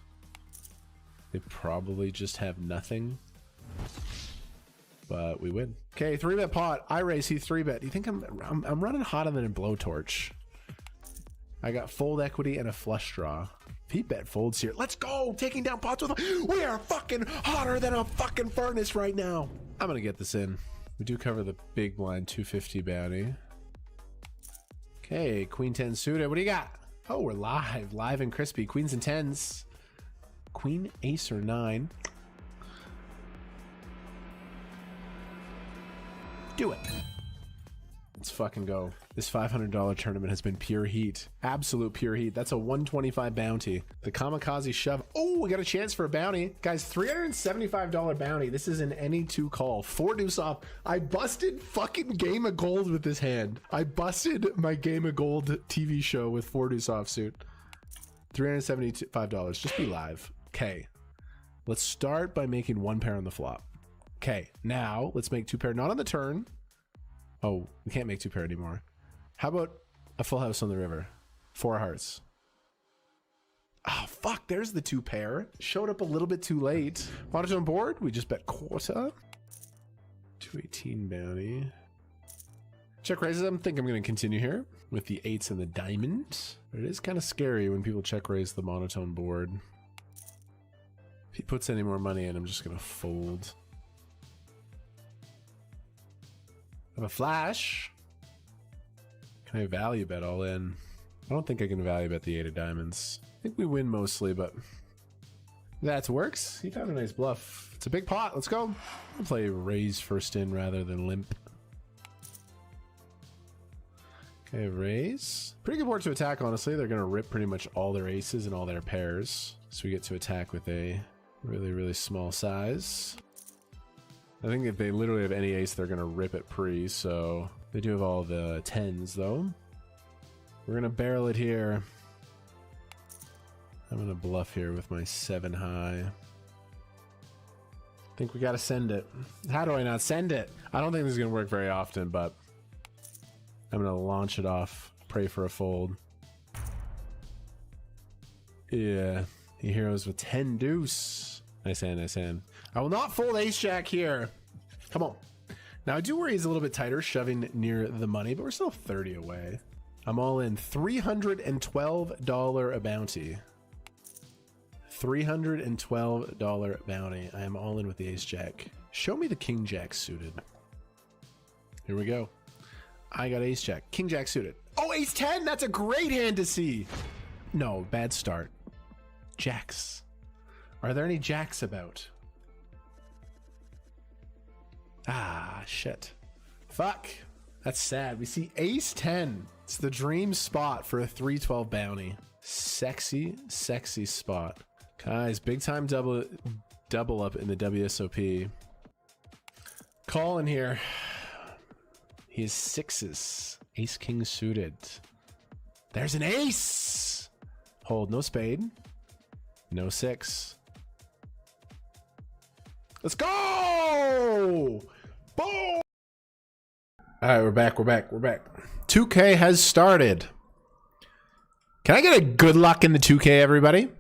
Speaker 2: They probably just have nothing. But we win. Okay, 3-bet pot. I raise, he 3-bet. You think I'm running hotter than a blowtorch. I got fold equity and a flush draw. He bet folds here. Let's go! Taking down pots with him. We are fucking hotter than a fucking furnace right now. I'm gonna get this in. We do cover the big blind 250 bounty. Okay, queen 10 suited. What do you got? Oh, we're live and crispy. Queens and 10s. Queen, ace, or 9. Do it. Let's fucking go. This $500 tournament has been pure heat. Absolute pure heat. That's a 125 bounty. The kamikaze shove. Oh, we got a chance for a bounty. Guys, $375 bounty. This is an any 2 call. 4 deuce off. I busted fucking Game of Gold with this hand. I busted my Game of Gold TV show with 4 deuce off suit. $375. Just be live. Okay. Let's start by making 1 pair on the flop. Okay. Now let's make 2 pair. Not on the turn. Oh, we can't make 2 pair anymore. How about a full house on the river? 4 hearts. Oh, fuck. There's the 2 pair. Showed up a little bit too late. Monotone board. We just bet quarter. 218 bounty. Check raises. I think I'm going to continue here with the 8s and the diamond. But it is kind of scary when people check raise the monotone board. If he puts any more money in, I'm just going to fold. I have a flash. Can I value bet all in? I don't think I can value bet the 8 of diamonds. I think we win mostly, but that works. He found a nice bluff. It's a big pot. Let's go. I'll play raise first in rather than limp. Okay, raise. Pretty good board to attack, honestly. They're going to rip pretty much all their aces and all their pairs. So we get to attack with a really, really small size. I think if they literally have any ace, they're gonna rip it pre, so they do have all the 10s though. We're gonna barrel it here. I'm gonna bluff here with my 7 high. I think we gotta send it. How do I not send it? I don't think this is gonna work very often, but I'm gonna launch it off. Pray for a fold. Yeah, he heroes with 10 deuce. Nice hand, nice hand. I will not fold ace jack here. Come on. Now I do worry he's a little bit tighter, shoving near the money, but we're still 30 away. I'm all in. $312 a bounty. $312 bounty. I am all in with the ace jack. Show me the king jack suited. Here we go. I got ace jack. King jack suited. Oh, ace 10. That's a great hand to see. No, bad start. Jacks. Are there any jacks about? Ah, shit. Fuck. That's sad. We see ace 10. It's the dream spot for a 312 bounty. Sexy, sexy spot. Guys, big time double up in the WSOP. Call in here. He has 6s. Ace king suited. There's an ace. Hold, no spade. No 6. Let's go! Boom! All right, we're back. 2K has started. Can I get a good luck in the 2K, everybody?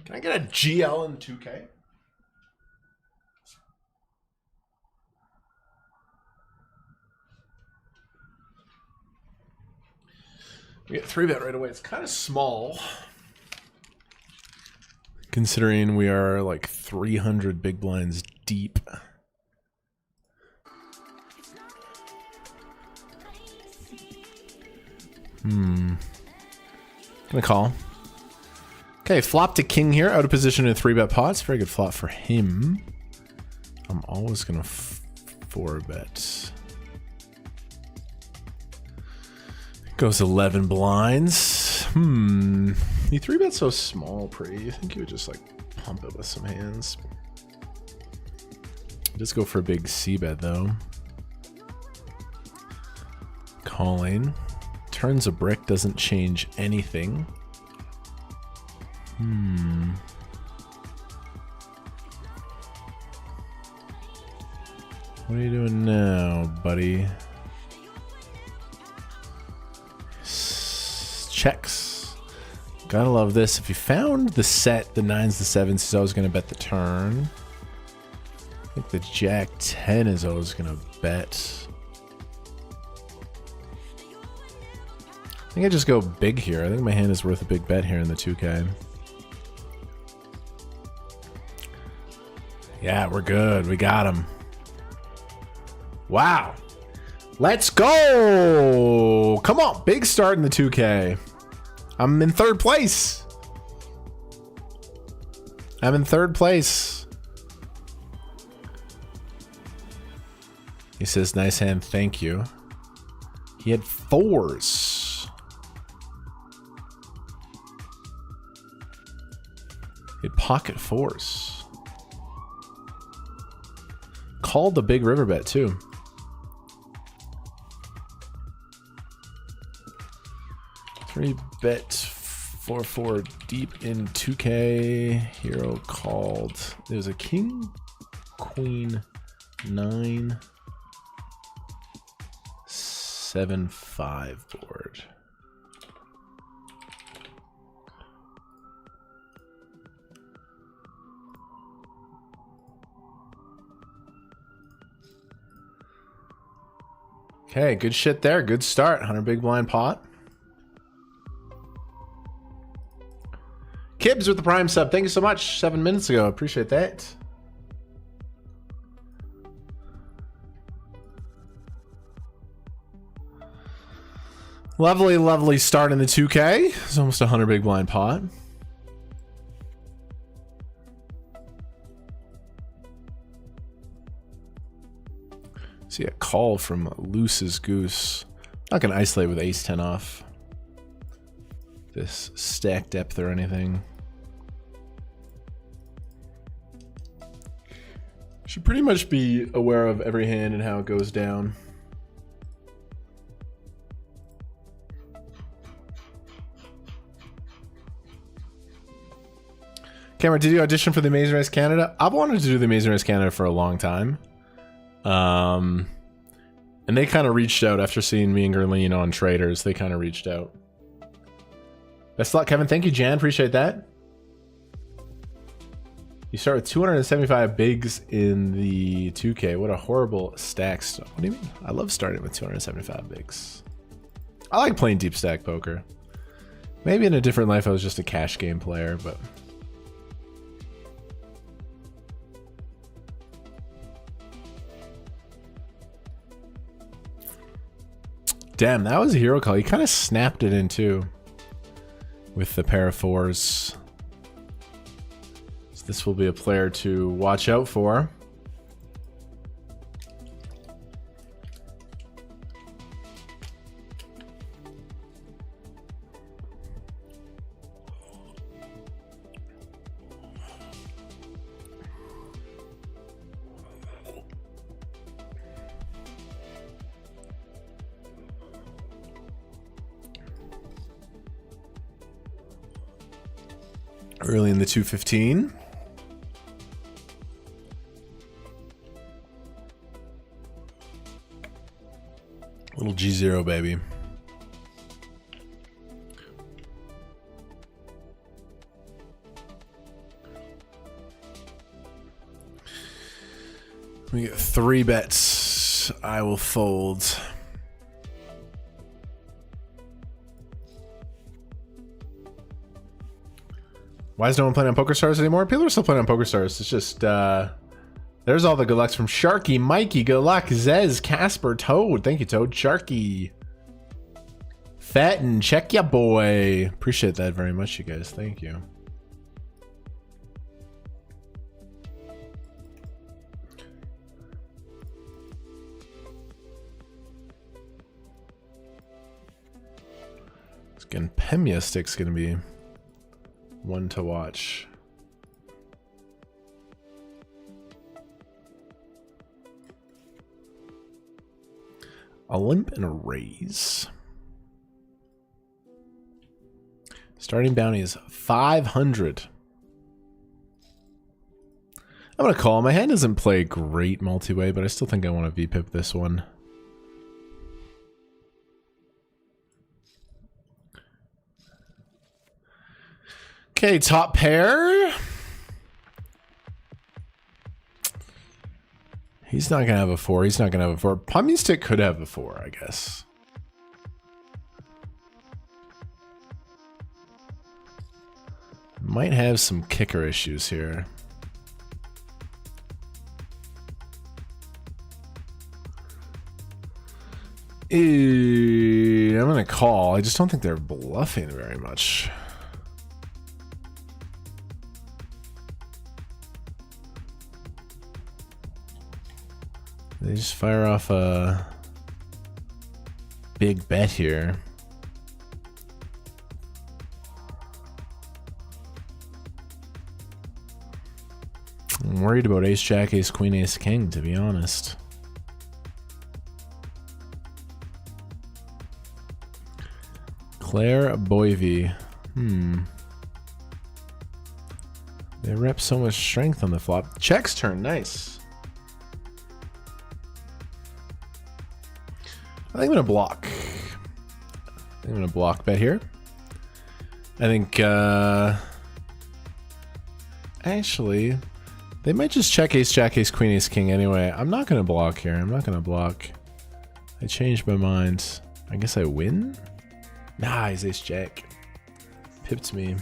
Speaker 2: Can I get a GL in 2K? We get 3-bet right away. It's kind of small, considering we are like 300 big blinds deep. Gonna call. Okay, flop to king here, out of position in 3-bet pots. Very good flop for him. I'm always gonna 4-bet. Goes 11 blinds. You 3-bet so small, pretty. You think you would just like pump it with some hands. Just go for a big c-bet though. Calling. Turns a brick, doesn't change anything. What are you doing now, buddy? Checks. Gotta love this. If you found the set, the 9s, the 7s, he's always gonna bet the turn. I think the jack 10 is always gonna bet. I think I just go big here. I think my hand is worth a big bet here in the 2K. Yeah, we're good. We got him. Wow. Let's go. Come on. Big start in the 2K. I'm in 3rd place. I'm in 3rd place. He says, nice hand. Thank you. He had 4s. He had pocket 4s. Called the big river bet too. Three bet 4-4 deep in 2K. Hero called. There's a king, queen, 9, 7-5 board. Okay, good shit there. Good start. 100 big blind pot. Kibbs with the prime sub. Thank you so much. 7 minutes ago. Appreciate that. Lovely, lovely start in the 2K. It's almost 100 big blind pot. See a call from Loose's Goose. Not gonna isolate with ace 10 off this stack depth or anything. Should pretty much be aware of every hand and how it goes down. KMART, did you audition for the Amazing Race Canada? I've wanted to do the Amazing Race Canada for a long time. And they kind of reached out after seeing me and Gerline on Traders. They kind of reached out. Best of luck, Kevin. Thank you, Jan. Appreciate that. You start with 275 bigs in the 2K. What a horrible stack. What do you mean? I love starting with 275 bigs. I like playing deep stack poker. Maybe in a different life I was just a cash game player, but... Damn, that was a hero call. He kind of snapped it in too. With the pair of fours. So this will be a player to watch out for. Early in the 215. Little G0, baby. We get 3 bets. I will fold. Why is no one playing on PokerStars anymore? People are still playing on PokerStars. It's just, there's all the good lucks from Sharky, Mikey, good luck, Zez, Casper, Toad. Thank you, Toad. Sharky. Fatten, check ya, boy. Appreciate that very much, you guys. Thank you. Again, Pemia Stick's gonna be one to watch. A limp and a raise. Starting bounty is 500. I'm gonna call. My hand doesn't play great multi-way, but I still think I want to VPIP this one. Okay, top pair. He's not gonna have a 4. He's not gonna have a 4. Pommy Stick could have a 4, I guess. Might have some kicker issues here. I'm gonna call. I just don't think they're bluffing very much. They just fire off a big bet here. I'm worried about ace jack, ace queen, ace king, to be honest. Claire Boivy. They rep so much strength on the flop. Check's turn, nice. I think I'm gonna block. I'm gonna block bet here. I think actually they might just check ace jack, ace queen, ace king anyway. I'm not gonna block here. I'm not gonna block. I changed my mind. I guess I win? Nah, he's ace jack. Pipped me.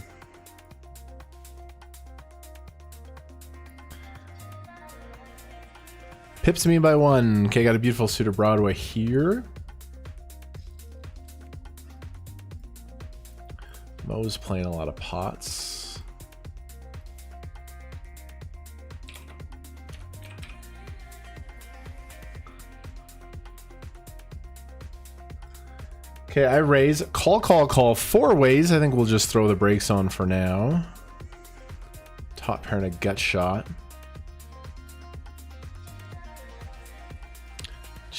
Speaker 2: Pips me by 1. Okay, got a beautiful suited Broadway here. Mo's playing a lot of pots. Okay, I raise. Call, call, call. 4 ways. I think we'll just throw the brakes on for now. Top pair and a gut shot.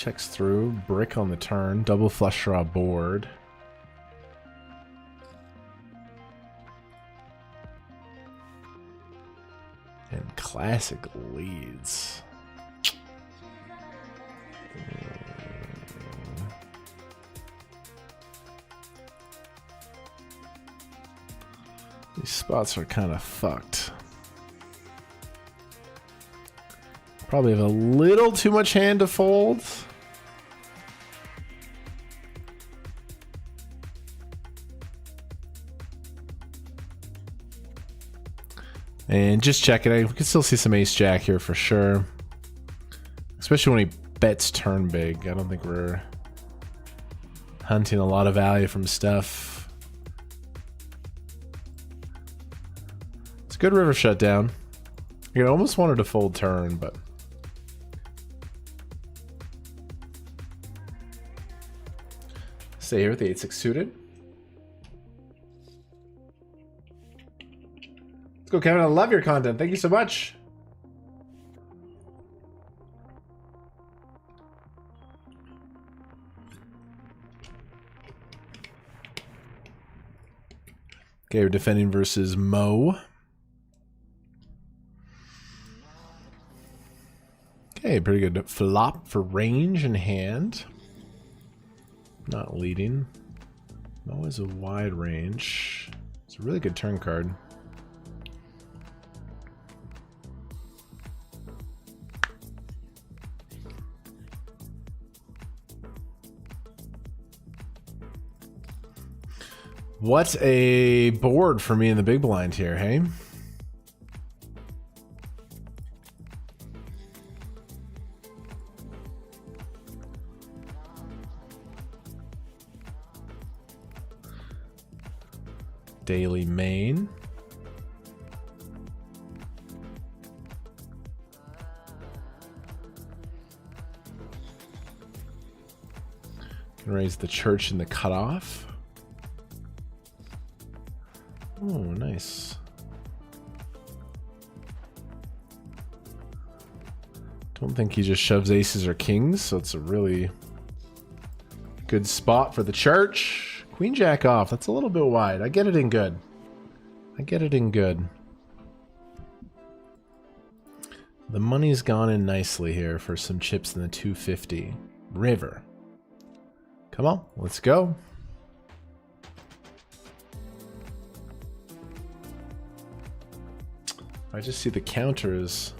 Speaker 2: Checks through. Brick on the turn. Double flush draw board. And classic leads. These spots are kind of fucked. Probably have a little too much hand to fold. And just check it. We can still see some ace jack here for sure. Especially when he bets turn big. I don't think we're hunting a lot of value from stuff. It's a good river shutdown. I almost wanted to fold turn, but stay here with the 8-6 suited. Let's go, Kevin. I love your content. Thank you so much. Okay, we're defending versus Mo. Okay, pretty good flop for range and hand. Not leading. Mo is a wide range. It's a really good turn card. What a board for me in the big blind here, hey? Daily main. Can raise the church in the cutoff. Oh, nice. Don't think he just shoves aces or kings, so it's a really good spot for the church. Queen jack off. That's a little bit wide. I get it in good. I get it in good. The money's gone in nicely here for some chips in the 250. River. Come on, let's go. I just see the counters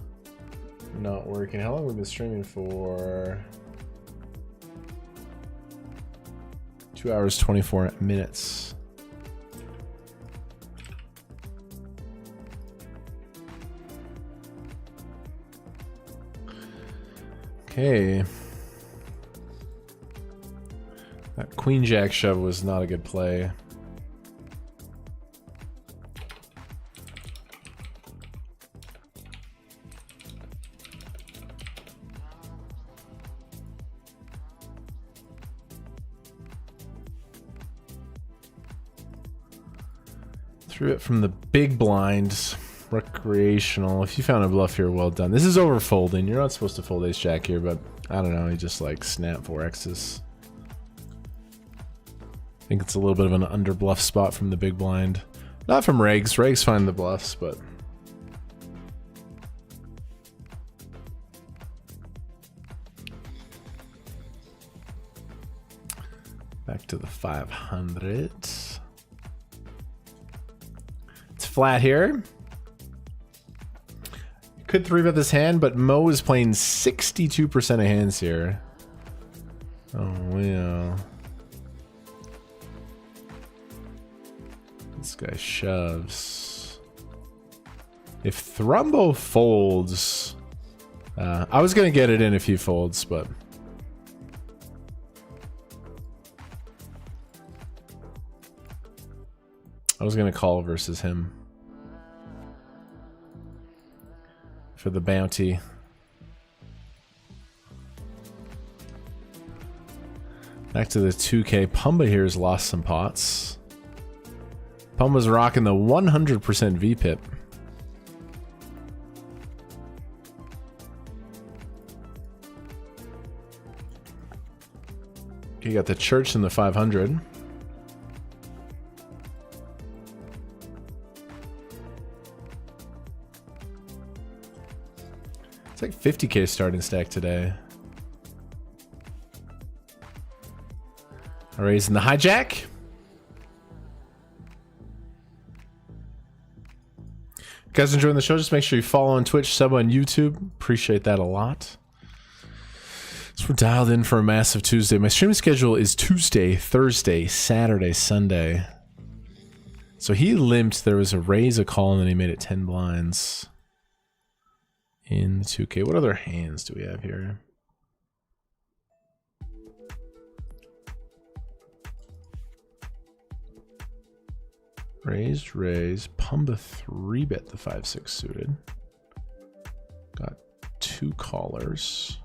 Speaker 2: not working. How long have we been streaming for? 2 hours, 24 minutes. Okay. That queen jack shove was not a good play. Threw it from the big blind. Recreational. If you found a bluff here, well done. This is over folding. You're not supposed to fold ace jack here, but I don't know. He just like snap 4x's. I think it's a little bit of an under bluff spot from the big blind. Not from Regs. Regs find the bluffs, but back to the 500. It's flat here. Could 3-bet this hand, but Mo is playing 62% of hands here. Oh, yeah. This guy shoves. If Thrumbo folds... I was going to get it in if he folds, but... I was going to call versus him. For the bounty. Back to the 2K. Pumba here has lost some pots. Pumba's rocking the 100% VPIP. You got the church in the 500. It's like 50K starting stack today. Raising the hijack. You guys enjoying the show? Just make sure you follow on Twitch, sub on YouTube. Appreciate that a lot. So we're dialed in for a massive Tuesday. My streaming schedule is Tuesday, Thursday, Saturday, Sunday. So he limped. There was a raise, a call, and then he made it 10 blinds in the 2K. What other hands do we have here? Raise. Pumba 3-bet the 5-6 suited. Got 2 callers.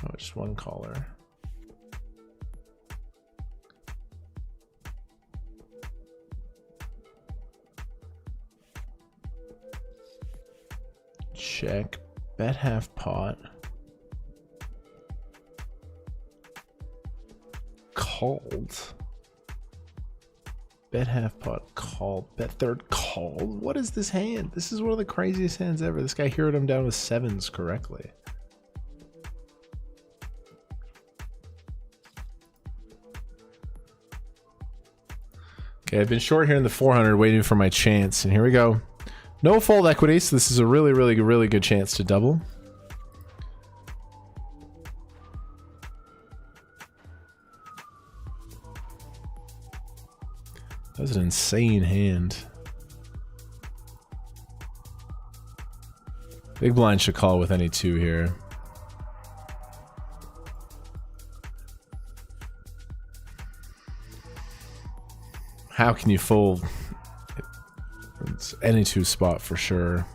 Speaker 2: Oh, just 1 caller. Check. Bet half pot. Called. Bet half pot called. Bet third called. What is this hand? This is one of the craziest hands ever. This guy heroed him down with 7s correctly. Okay, I've been short here in the 400 waiting for my chance, and here we go. No fold equity, so this is a really good chance to double. That was an insane hand. Big blind should call with any 2 here. How can you fold? It's any 2 spot for sure.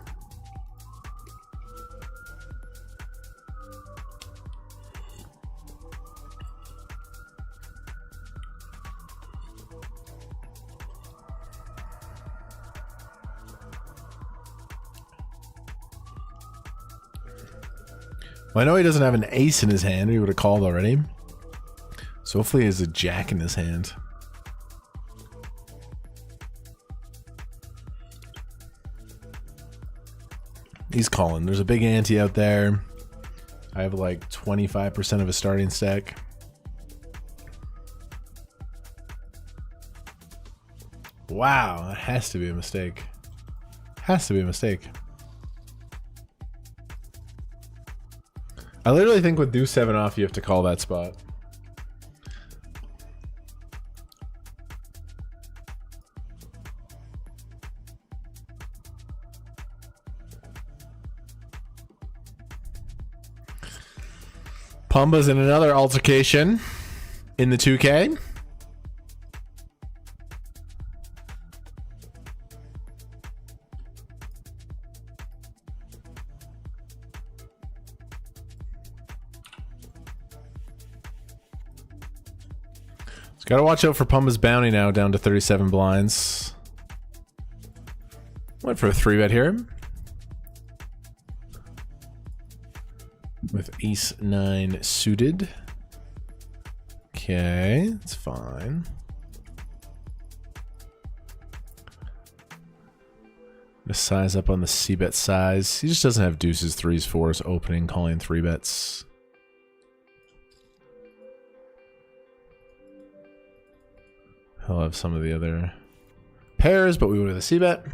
Speaker 2: Well, I know he doesn't have an ace in his hand. He would have called already. So hopefully he has a jack in his hand. He's calling. There's a big ante out there. I have like 25% of a starting stack. Wow, that has to be a mistake. Has to be a mistake. I literally think with deuce 7 off, you have to call that spot. Pumba's in another altercation in the 2K. Gotta watch out for Pumba's bounty now, down to 37 blinds. Went for a 3-bet here. With ace 9 suited. Okay, that's fine. Gonna size up on the c-bet size. He just doesn't have deuces, 3s, 4s opening, calling 3-bets. He'll have some of the other pairs, but we went with a c-bet.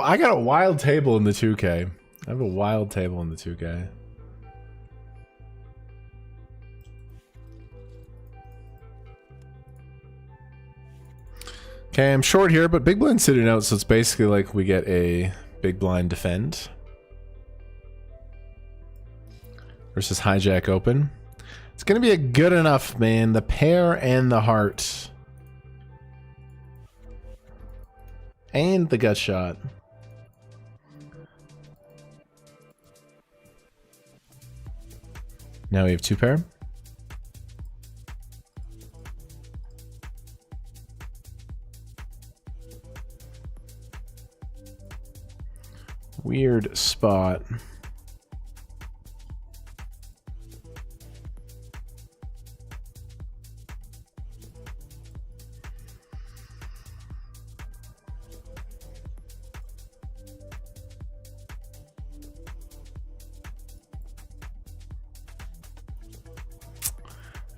Speaker 2: I got a wild table in the 2K. I have a wild table in the 2K. Okay, I'm short here, but big blind sitting out, so it's basically like we get a big blind defend. Versus hijack open. It's gonna be a good enough, man. The pair and the heart. And the gut shot. Now we have 2 pair. weird spot.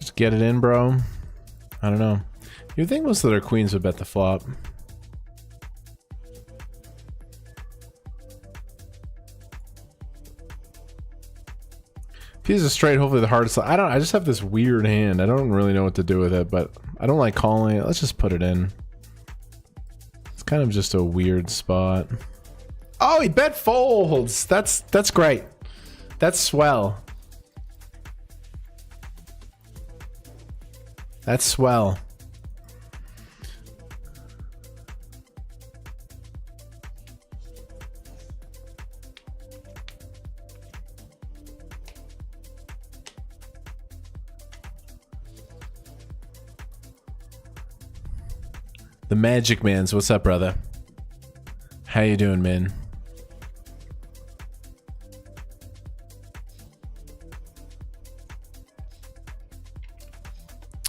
Speaker 2: Just get it in, bro. I don't know. You'd think most of their queens would bet the flop. If he's a straight, hopefully the hardest. I just have this weird hand. I don't really know what to do with it, but I don't like calling it. Let's just put it in. It's kind of just a weird spot. Oh, he bet folds. That's great. That's swell. That's swell. The Magic Man's, what's up, brother? How you doing, man?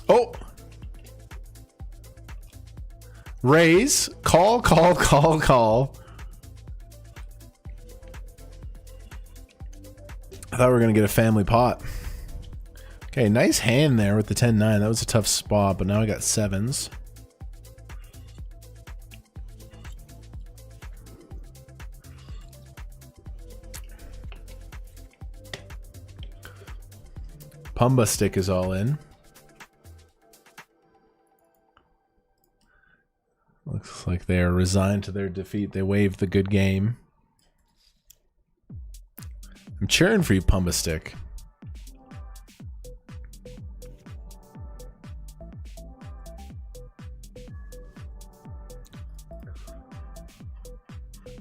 Speaker 2: Oh! Raise. Call, call, call, call. I thought we were going to get a family pot. Okay, nice hand there with the 10-9. That was a tough spot, but now I got sevens. Pumba stick is all in. Looks like they are resigned to their defeat. They waved the good game. I'm cheering for you, Pumba stick.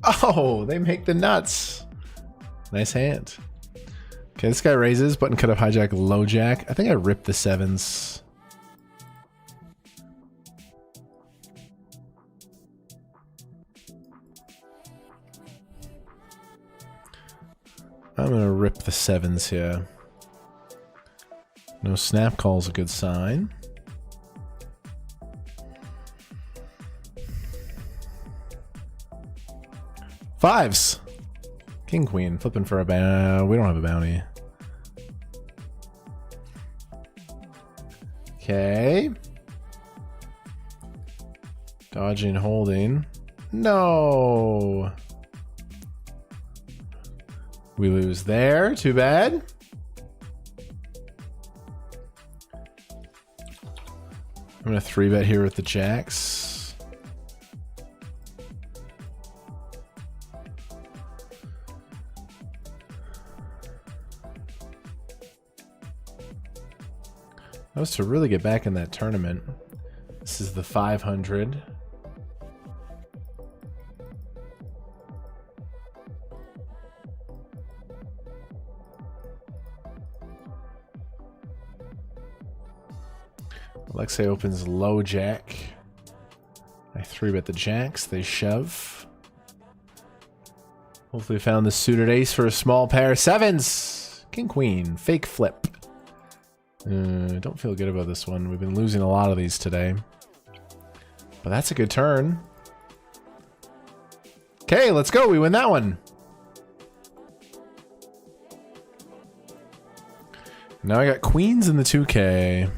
Speaker 2: Oh, they make the nuts. Nice hand. Okay, this guy raises, button cut off hijack, low jack. I think I ripped the sevens. I'm gonna rip the sevens here. No snap call's a good sign. Fives. King queen flipping for a bounty. We don't have a bounty. Okay. Dodging, holding. No. We lose there. Too bad. I'm gonna 3-bet here with the jacks. That was to really get back in that tournament. This is the 500. Alexei opens low jack. I 3-bet the jacks. They shove. Hopefully found the suited ace for a small pair. Sevens! King queen. Fake flip. Don't feel good about this one. We've been losing a lot of these today. But that's a good turn. Okay, let's go. We win that one. Now I got queens in the 2K.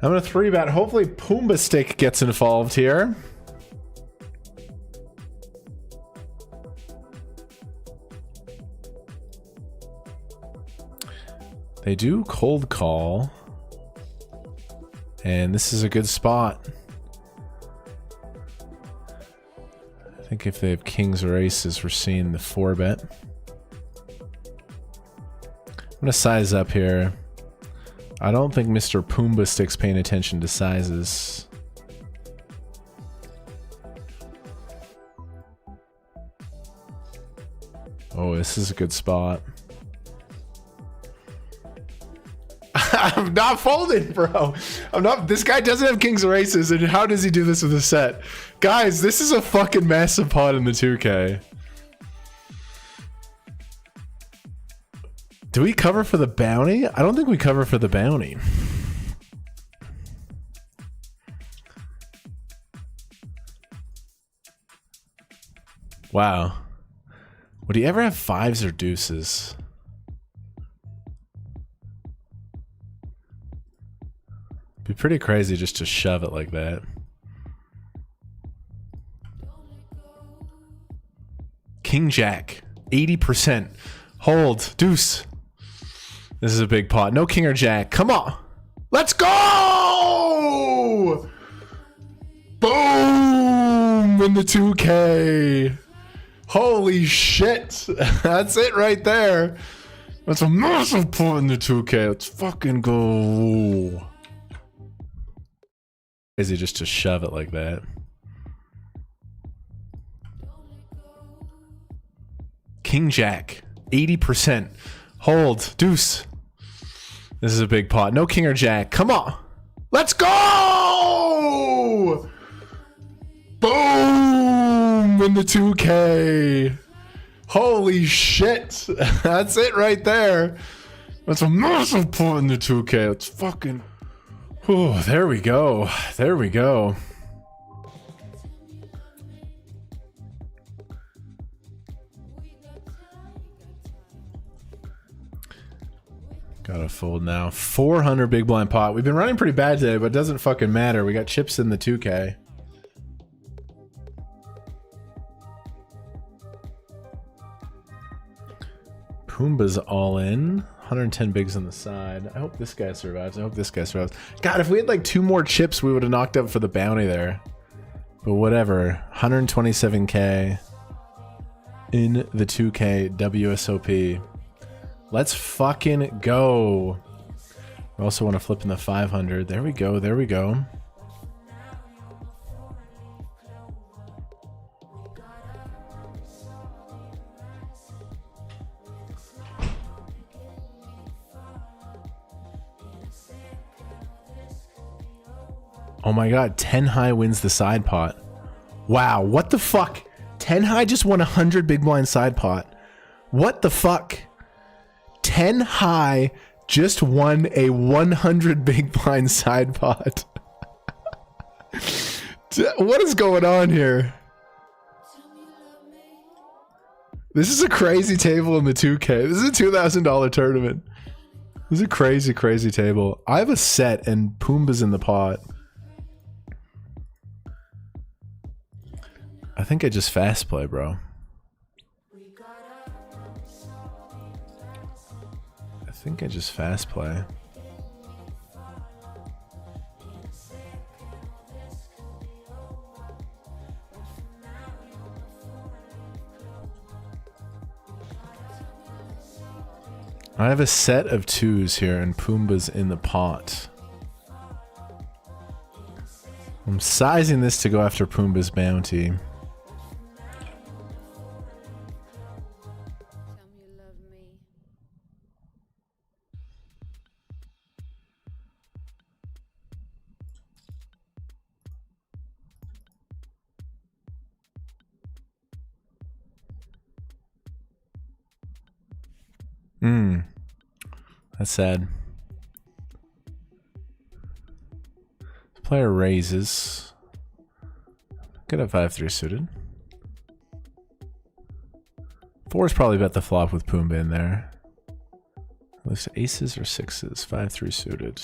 Speaker 2: I'm going to 3-bet. Hopefully Pumba Stick gets involved here. They do cold call. And this is a good spot. I think if they have kings or aces, we're seeing the 4-bet. I'm going to size up here. I don't think Mr. Pumba Stick's paying attention to sizes. Oh, this is a good spot. I'm not folding, bro. I'm not. This guy doesn't have kings or aces, and how does he do this with a set? Guys, this is a fucking massive pot in the 2K. Do we cover for the bounty? I don't think we cover for the bounty. Wow. Would he ever have fives or deuces? Be pretty crazy just to shove it like that. King Jack, 80%. Hold, deuce. This is a big pot. No king or jack. Come on. Let's go! Boom! In the 2K. Holy shit. That's it right there. That's a massive pot in the 2K. Let's fucking go. Crazy just to shove it like that. King Jack, 80%. Hold, deuce. This is a big pot. No king or jack. Come on. Let's go! Boom! In the 2K. Holy shit. That's it right there. That's a massive pot in the 2K. Let's fucking... Oh, there we go. There we go. Gotta fold now. 400 big blind pot. We've been running pretty bad today, but it doesn't fucking matter. We got chips in the 2K. Pumbaa's all in. 110 bigs on the side. I hope this guy survives. I hope this guy survives. God, if we had like 2 more chips, we would have knocked up for the bounty there. But whatever. 127k in the 2K WSOP. Let's fucking go. We also want to flip in the 500. There we go. There we go. Oh my god, 10 high wins the side pot. Wow, what the fuck? 10 high just won 100 big blind side pot. What the fuck? 10 high just won a 100 big blind side pot. What is going on here? This is a crazy table in the 2K. This is a $2,000 tournament. This is a crazy, crazy table. I have a set and Pumbaa's in the pot. I think I just fast play, bro. I think I just fast play. I have a set of 2s here and Pumbaa's in the pot. I'm sizing this to go after Pumbaa's bounty. That's sad. Player raises. Could have 5-3 suited. 4 is probably bet the flop with Pumbaa in there. Looks aces or 6s. 5-3 suited.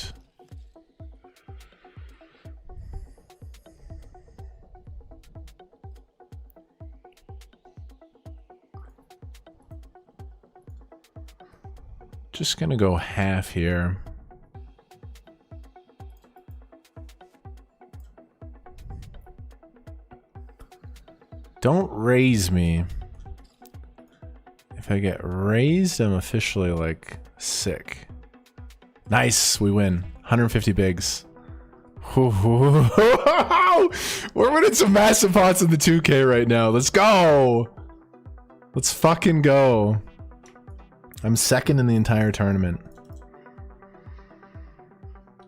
Speaker 2: Just gonna go half here. Don't raise me. If I get raised, I'm officially like sick. Nice, we win. 150 bigs. We're winning some massive pots in the 2K right now. Let's go. Let's fucking go. I'm second in the entire tournament.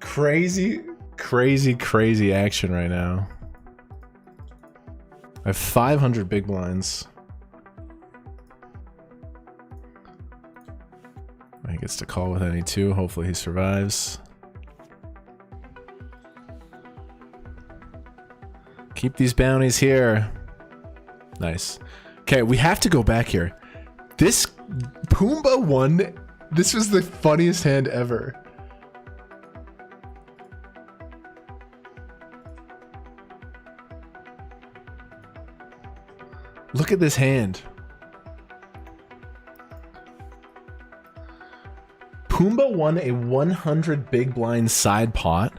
Speaker 2: Crazy, crazy, crazy action right now. I have 500 big blinds. He gets to call with any two. Hopefully he survives. Keep these bounties here. Nice. Okay, we have to go back here. This Pumbaa won. This was the funniest hand ever. Look at this hand. Pumbaa won a 100 big blind side pot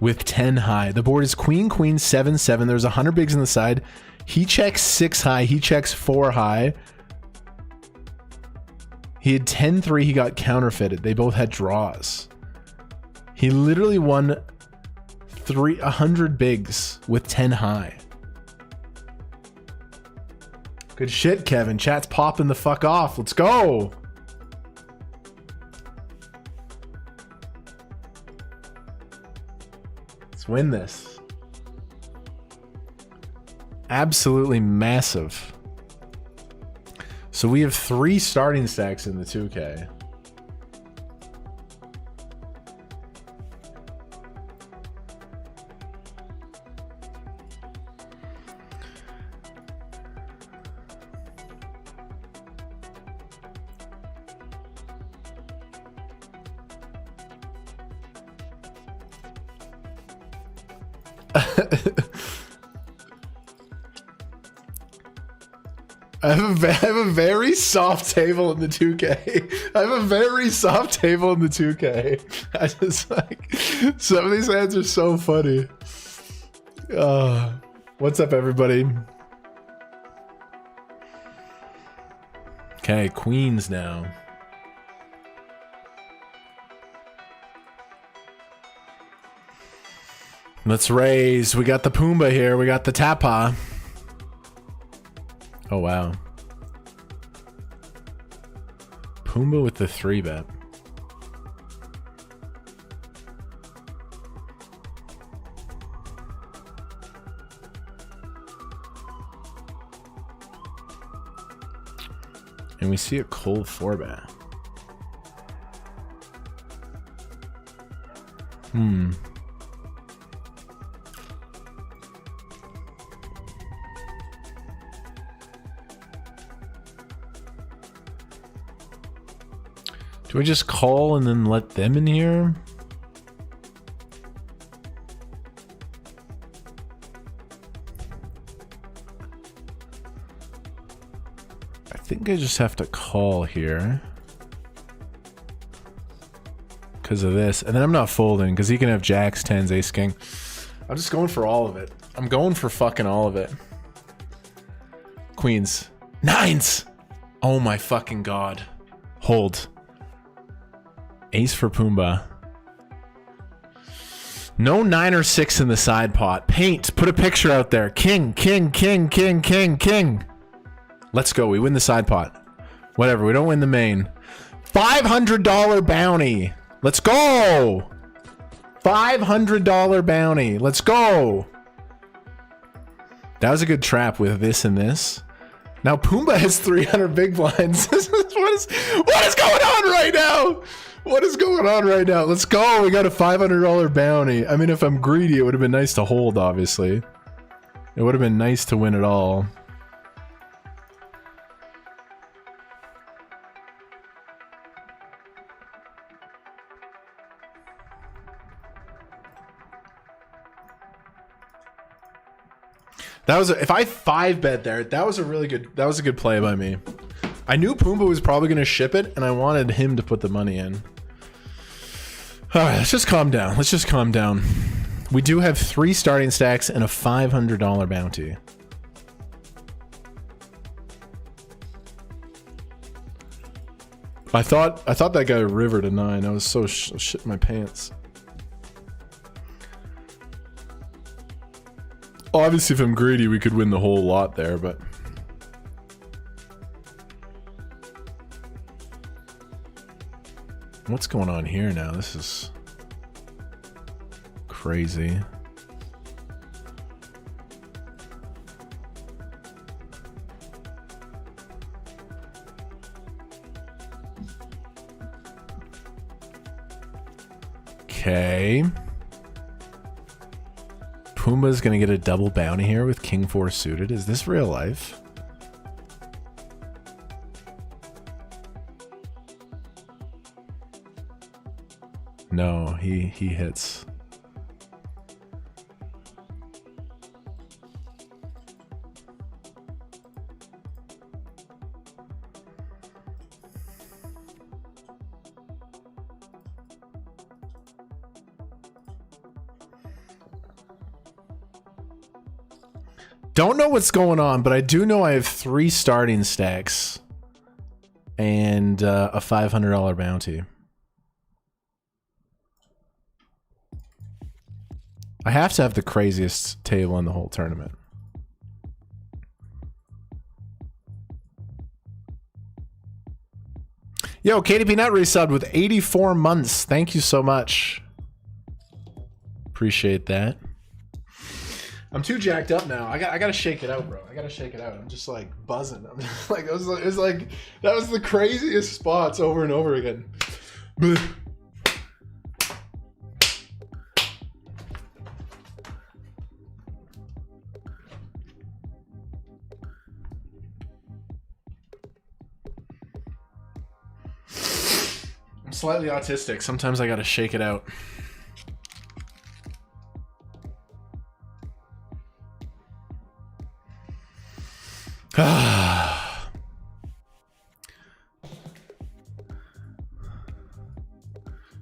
Speaker 2: with 10 high. The board is queen, queen, 7, 7. There's 100 bigs on the side. He checks 6 high. He checks 4 high. He had 10-3. He got counterfeited. They both had draws. He literally won 100 bigs with 10 high. Good shit, Kevin. Chat's popping the fuck off. Let's go. Let's win this. Absolutely massive. So we have 3 starting stacks in the 2K. I have a very soft table in the 2K. I have a very soft table in the 2K. I just like, some of these hands are so funny. What's up, everybody? Okay, queens now. Let's raise. We got the Pumbaa here. We got the Tapa. Oh, wow. Pumbaa with the 3-bet. And we see a cold 4-bet. Do we just call and then let them in here? I think I just have to call here. Because of this. And then I'm not folding because he can have jacks, 10s, ace, king. I'm just going for all of it. I'm going for fucking all of it. Queens. 9s! Oh my fucking god. Hold. Ace for Pumbaa. No 9 or 6 in the side pot. Paint. Put a picture out there. King, king, king, king, king, king. Let's go. We win the side pot. Whatever. We don't win the main. $500 bounty. Let's go. $500 bounty. Let's go. That was a good trap with this and this. Now Pumbaa has 300 big blinds. what is going on right now? What is going on right now? Let's go. We got a $500 bounty. I mean, if I'm greedy, it would have been nice to hold, obviously. It would have been nice to win it all. That was if I 5-bet there, that was a good play by me. I knew Pumbaa was probably going to ship it, and I wanted him to put the money in. All right, let's just calm down. Let's just calm down. We do have 3 starting stacks and a $500 bounty. I thought that guy rivered a 9. I was so shit my pants. Obviously, if I'm greedy, we could win the whole lot there, but What's going on here now? This is crazy. Okay. Pumbaa's gonna get a double bounty here with King 4 suited. Is this real life? No, he hits. Don't know what's going on, but I do know I have 3 starting stacks and a $500 bounty. I have to have the craziest table in the whole tournament. Yo, KDP Net resubbed with 84 months. Thank you so much. Appreciate that. I'm too jacked up now. I gotta shake it out, bro. I gotta shake it out. I'm just like buzzing. I'm just like, it was like that was the craziest spots over and over again. I'm slightly autistic. Sometimes I gotta shake it out.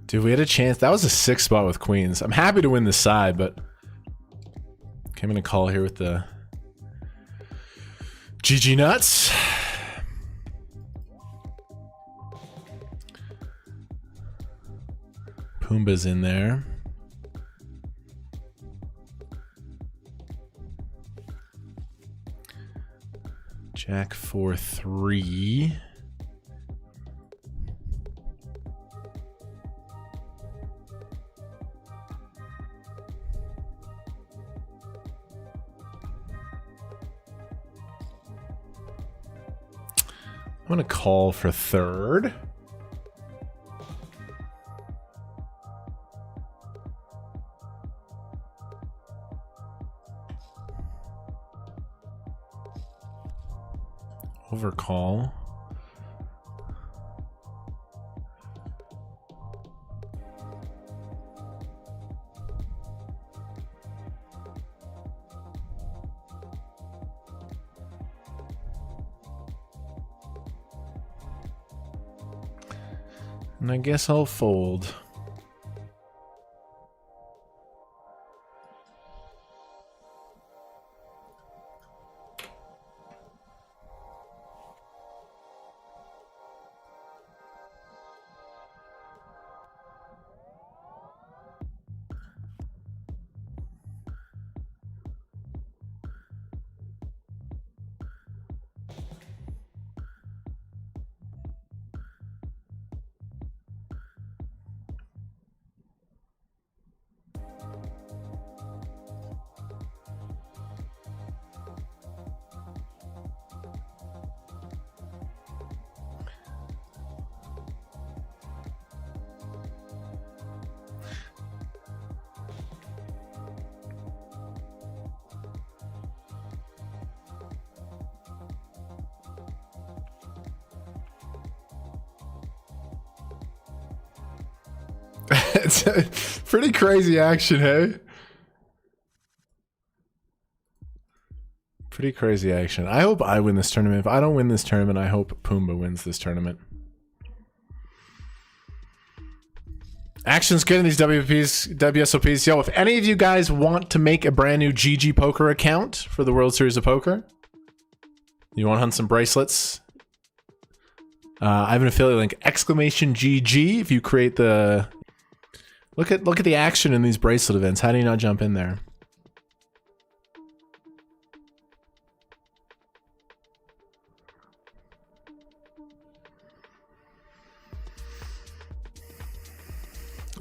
Speaker 2: Dude, we had a chance. That was a 6 spot with queens. I'm happy to win this side, but okay, I'm gonna call here with the GG nuts. Pumbaa's in there. Jack 4-3. I'm gonna call for third. Overcall. And I guess I'll fold. It's a pretty crazy action, hey? Pretty crazy action. I hope I win this tournament. If I don't win this tournament, I hope Pumbaa wins this tournament. Action's good in these WSOPs. Yo, if any of you guys want to make a brand new GG Poker account for the World Series of Poker, you want to hunt some bracelets, I have an affiliate link, !GG. If you create the... Look at the action in these bracelet events. How do you not jump in there?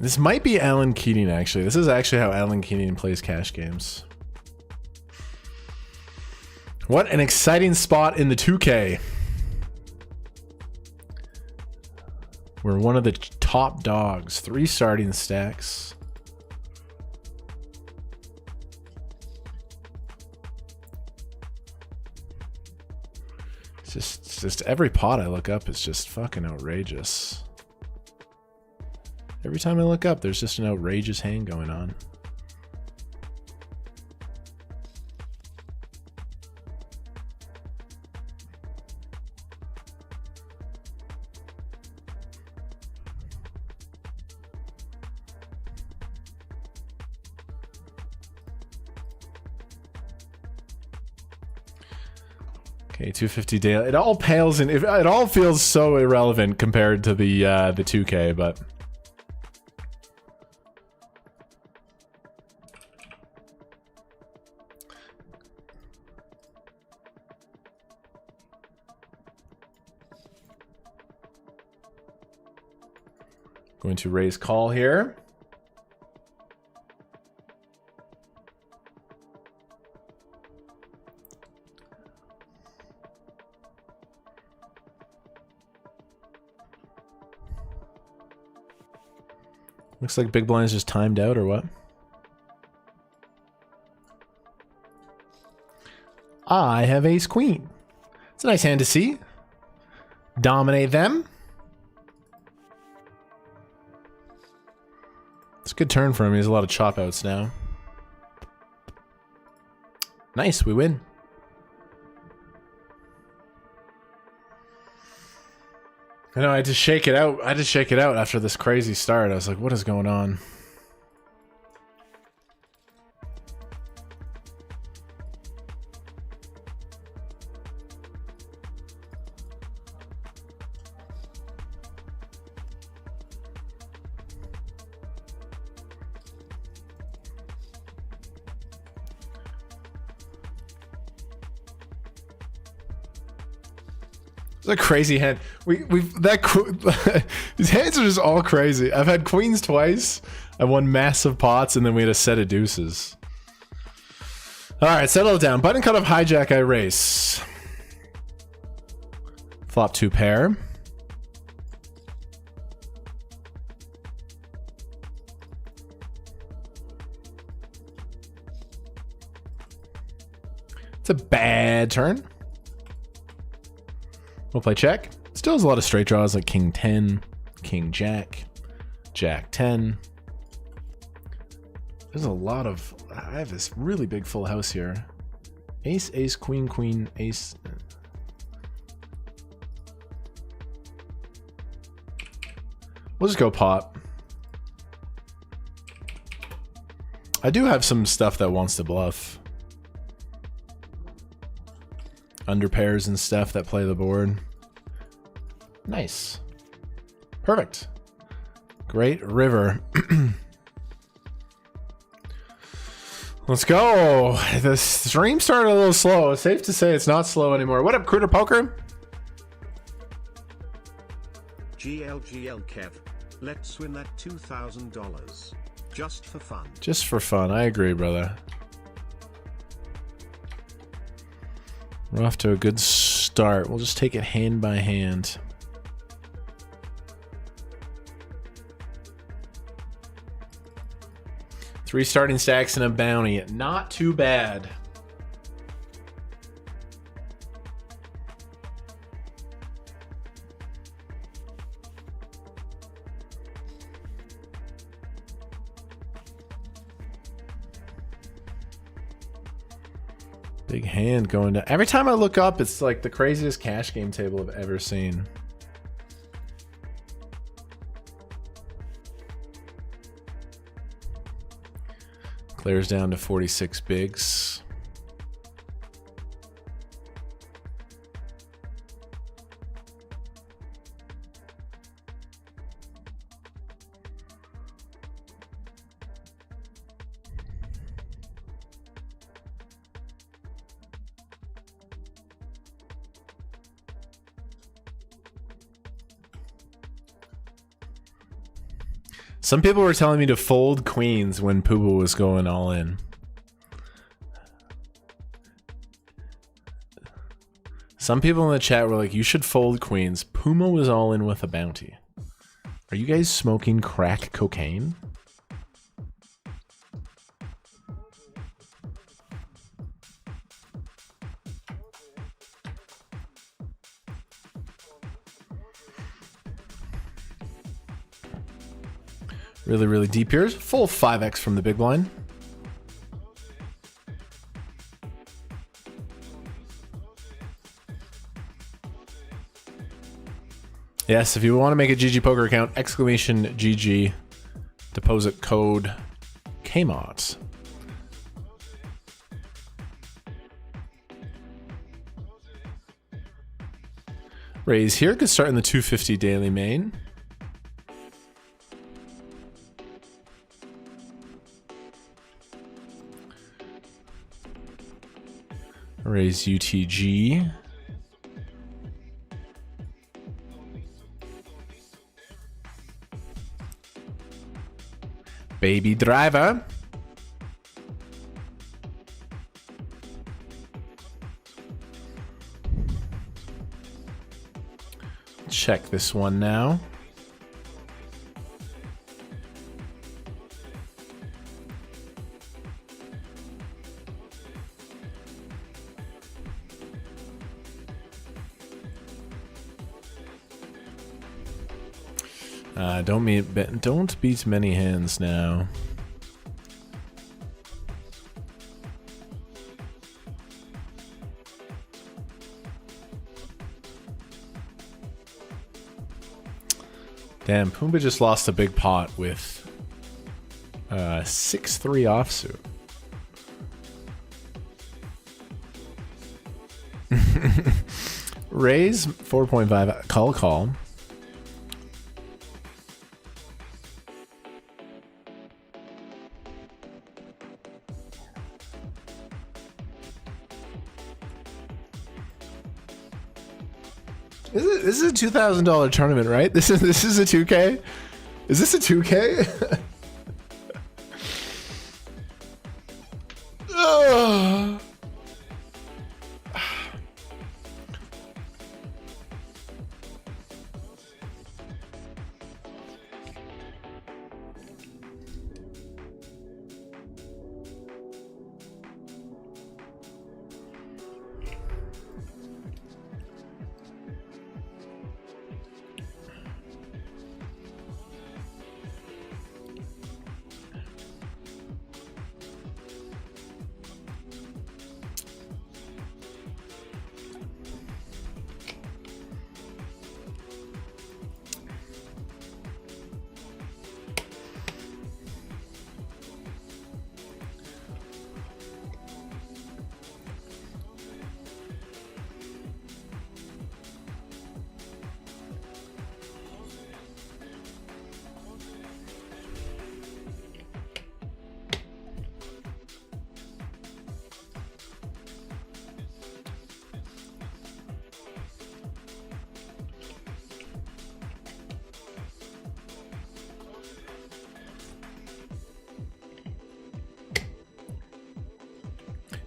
Speaker 2: This might be Alan Keating, actually. This is actually how Alan Keating plays cash games. What an exciting spot in the 2K. We're one of the top dogs. 3 starting stacks. It's just every pot I look up is just fucking outrageous. Every time I look up, there's just an outrageous hand going on. Okay, 250 daily. It all pales in. It all feels so irrelevant compared to the 2K, but. Going to raise call here. Looks like big blind is just timed out or what? I have ace queen. It's a nice hand to see. Dominate them. It's a good turn for him. He has a lot of chop outs now. Nice, we win. I know, I had to shake it out. I had to shake it out after this crazy start. I was like, what is going on? A crazy hand. These hands are just all crazy. I've had queens twice. I won massive pots, and then we had a set of deuces. All right, settle it down. Button cutoff hijack. I race. Flop 2 pair. It's a bad turn. We'll play check. Still has a lot of straight draws like king 10, king jack, jack 10. There's a lot of... I have this really big full house here. Ace, ace, queen, queen, ace. We'll just go pot. I do have some stuff that wants to bluff. Under pairs and stuff that play the board. Nice. Perfect. Great river. Let's go. The stream started a little slow. It's safe to say it's not slow anymore. What up, Cruder Poker?
Speaker 4: GLGL Kev. Let's win that $2,000. Just for fun.
Speaker 2: Just for fun. I agree, brother. We're off to a good start. We'll just take it hand by hand. Three starting stacks and a bounty. Not too bad. Big hand going down. Every time I look up, it's like the craziest cash game table I've ever seen. Clears down to 46 bigs. Some people were telling me to fold queens when Pooba was going all in. Some people in the chat were like, you should fold queens. Puma was all in with a bounty. Are you guys smoking crack cocaine? Really, really deep here. Full 5x from the big blind. Yes, if you want to make a GG Poker account, exclamation GG, deposit code KMART. Raise here, could start in the 250 daily main. Raise UTG. Baby driver. Check this one now. Don't beat many hands now. Damn, Pumbaa just lost a big pot with 6-3 offsuit. Raise 4.5. Call. This is a $2,000 tournament, right? This is a 2K. Is this a 2K? Ugh.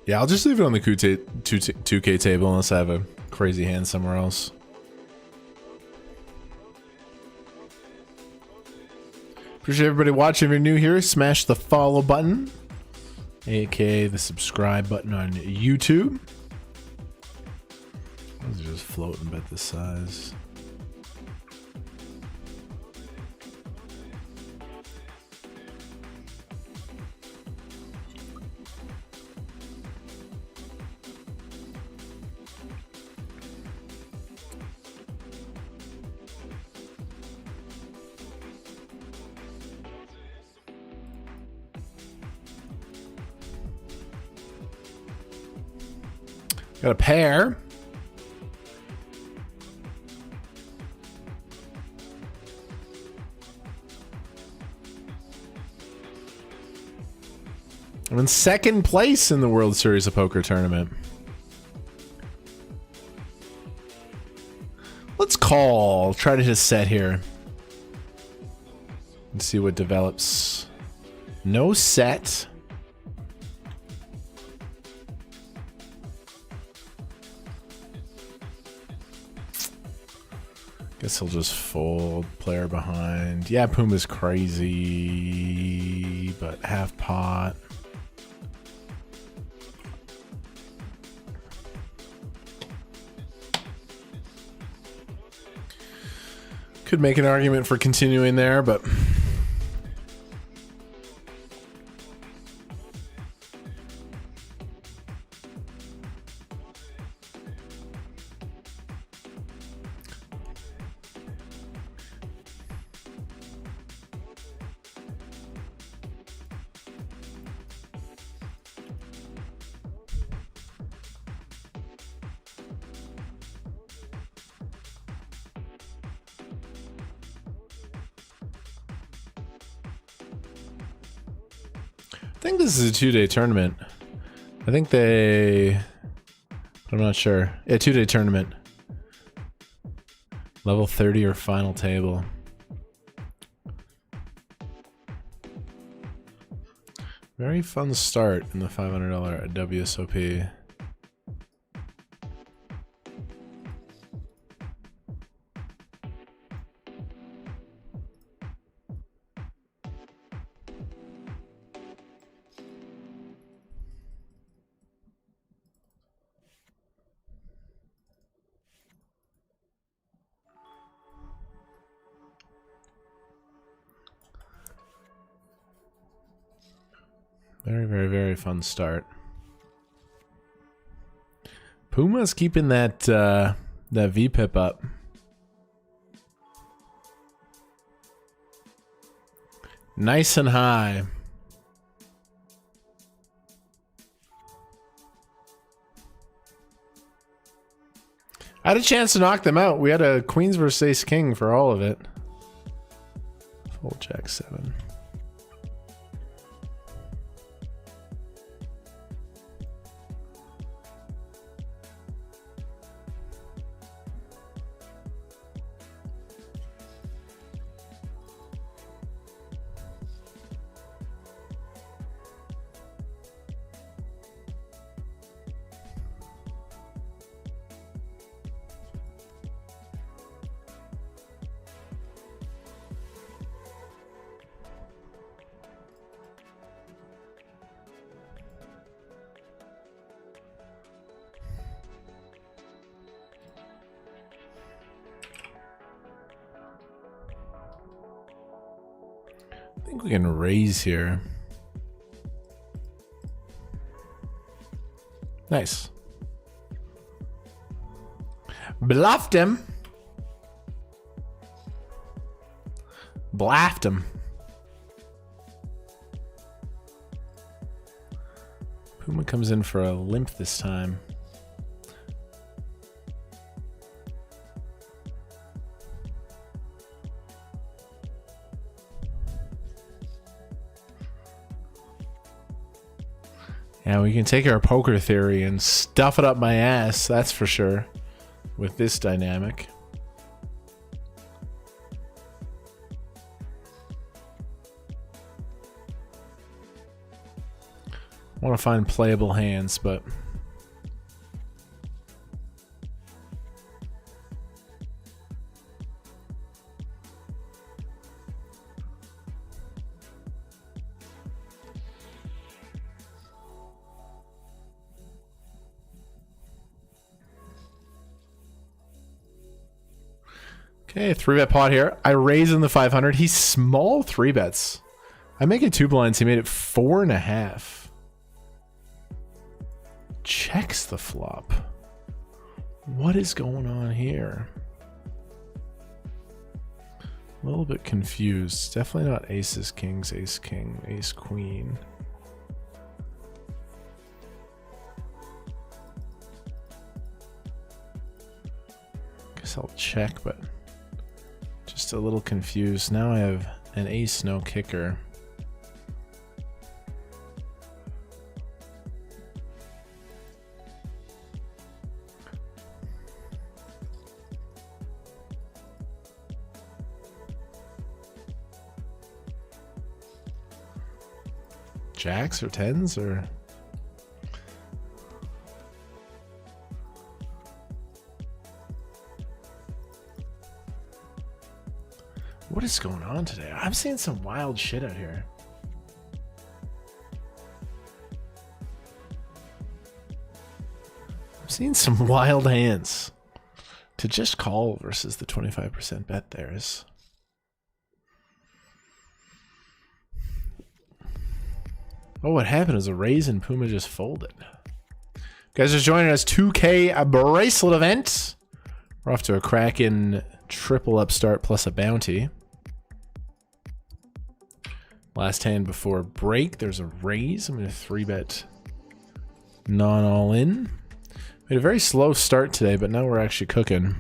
Speaker 2: Yeah, I'll just leave it on the 2K table unless I have a crazy hand somewhere else. Appreciate everybody watching. If you're new here, smash the follow button, aka the subscribe button on YouTube. Those are just floating about this size. Got a pair. I'm in second place in the World Series of Poker tournament. Let's call. Try to hit a set here. Let's see what develops. No set. Guess he'll just fold. Player behind. Yeah, Puma's crazy, but half pot. Could make an argument for continuing there, but I think this is a 2-day tournament. I think I'm not sure. Yeah, 2-day tournament. Level 30 or final table. Very fun start in the $500 at WSOP. Very, very, very fun start. Puma's keeping that VPIP up. Nice and high. I had a chance to knock them out. We had a Queens versus Ace King for all of it. Full Jack 7. I think we can raise here. Nice. Bluffed him. Blaffed him. Puma comes in for a limp this time. Yeah, we can take our poker theory and stuff it up my ass, that's for sure, with this dynamic. I want to find playable hands, but okay, 3-bet pot here. I raise in the 500. He's small 3-bets. I make it 2 blinds. He made it 4.5. Checks the flop. What is going on here? A little bit confused. Definitely not aces, kings, ace, king, ace, queen. Guess I'll check, but just a little confused. Now I have an ace, no kicker. Jacks or tens or... What is going on today? I'm seeing some wild shit out here. I'm seeing some wild hands. To just call versus the 25% bet there is... Oh, what happened is a raise and Puma just folded. Guys are joining us 2K bracelet event. We're off to a cracking triple upstart plus a bounty. Last hand before break, there's a raise. I'm going to 3-bet non all in. We had a very slow start today, but now we're actually cooking.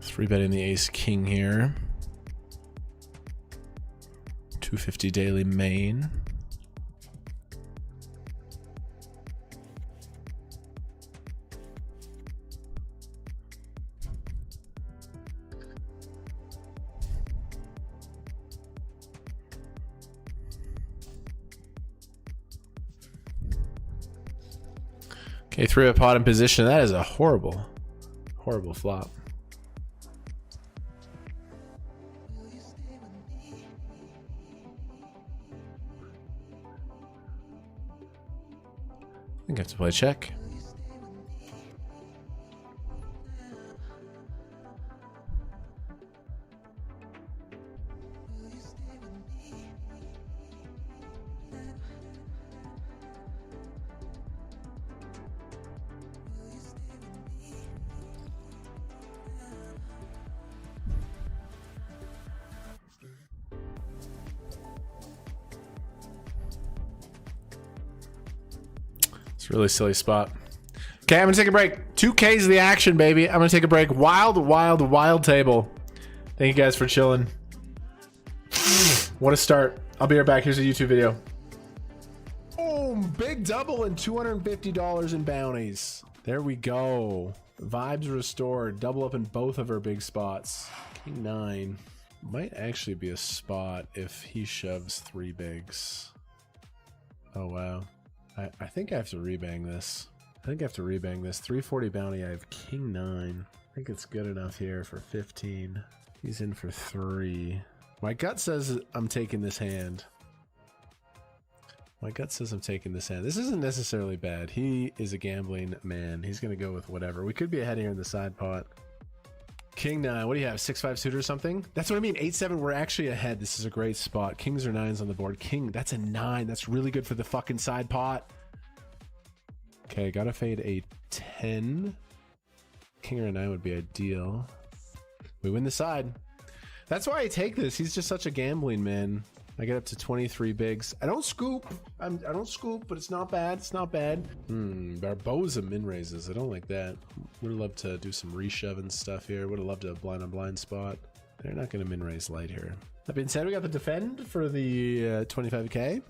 Speaker 2: Three-betting the ace king here. 250 daily main. Okay, 3-bet pot in position. That is a horrible, horrible flop. I think I have to play check. It's a really silly spot. Okay, I'm gonna take a break. 2K's the action, baby. I'm gonna take a break. Wild, wild, wild table. Thank you guys for chilling. What a start. I'll be right back. Here's a YouTube video. Boom! Big double and $250 in bounties. There we go. Vibes restored. Double up in both of our big spots. King 9. Might actually be a spot if he shoves 3 bigs. Oh, wow. I think I have to rebang this. I think I have to rebang this. 340 bounty. I have King 9. I think it's good enough here for 15. He's in for 3. My gut says I'm taking this hand. My gut says I'm taking this hand. This isn't necessarily bad. He is a gambling man. He's going to go with whatever. We could be ahead here in the side pot. King 9. What do you have? 6-5 suited or something? That's what I mean. 8-7. We're actually ahead. This is a great spot. Kings or 9s on the board. King. That's a 9. That's really good for the fucking side pot. Okay, gotta fade a 10. King or a 9 would be ideal. We win the side. That's why I take this. He's just such a gambling man. I get up to 23 bigs. I don't scoop. I don't scoop, but it's not bad. It's not bad. Barboza min raises. I don't like that. Would have loved to do some reshoving stuff here. Would have loved a blind on blind spot. They're not going to min raise light here. That being said, we got the defend for the 25K.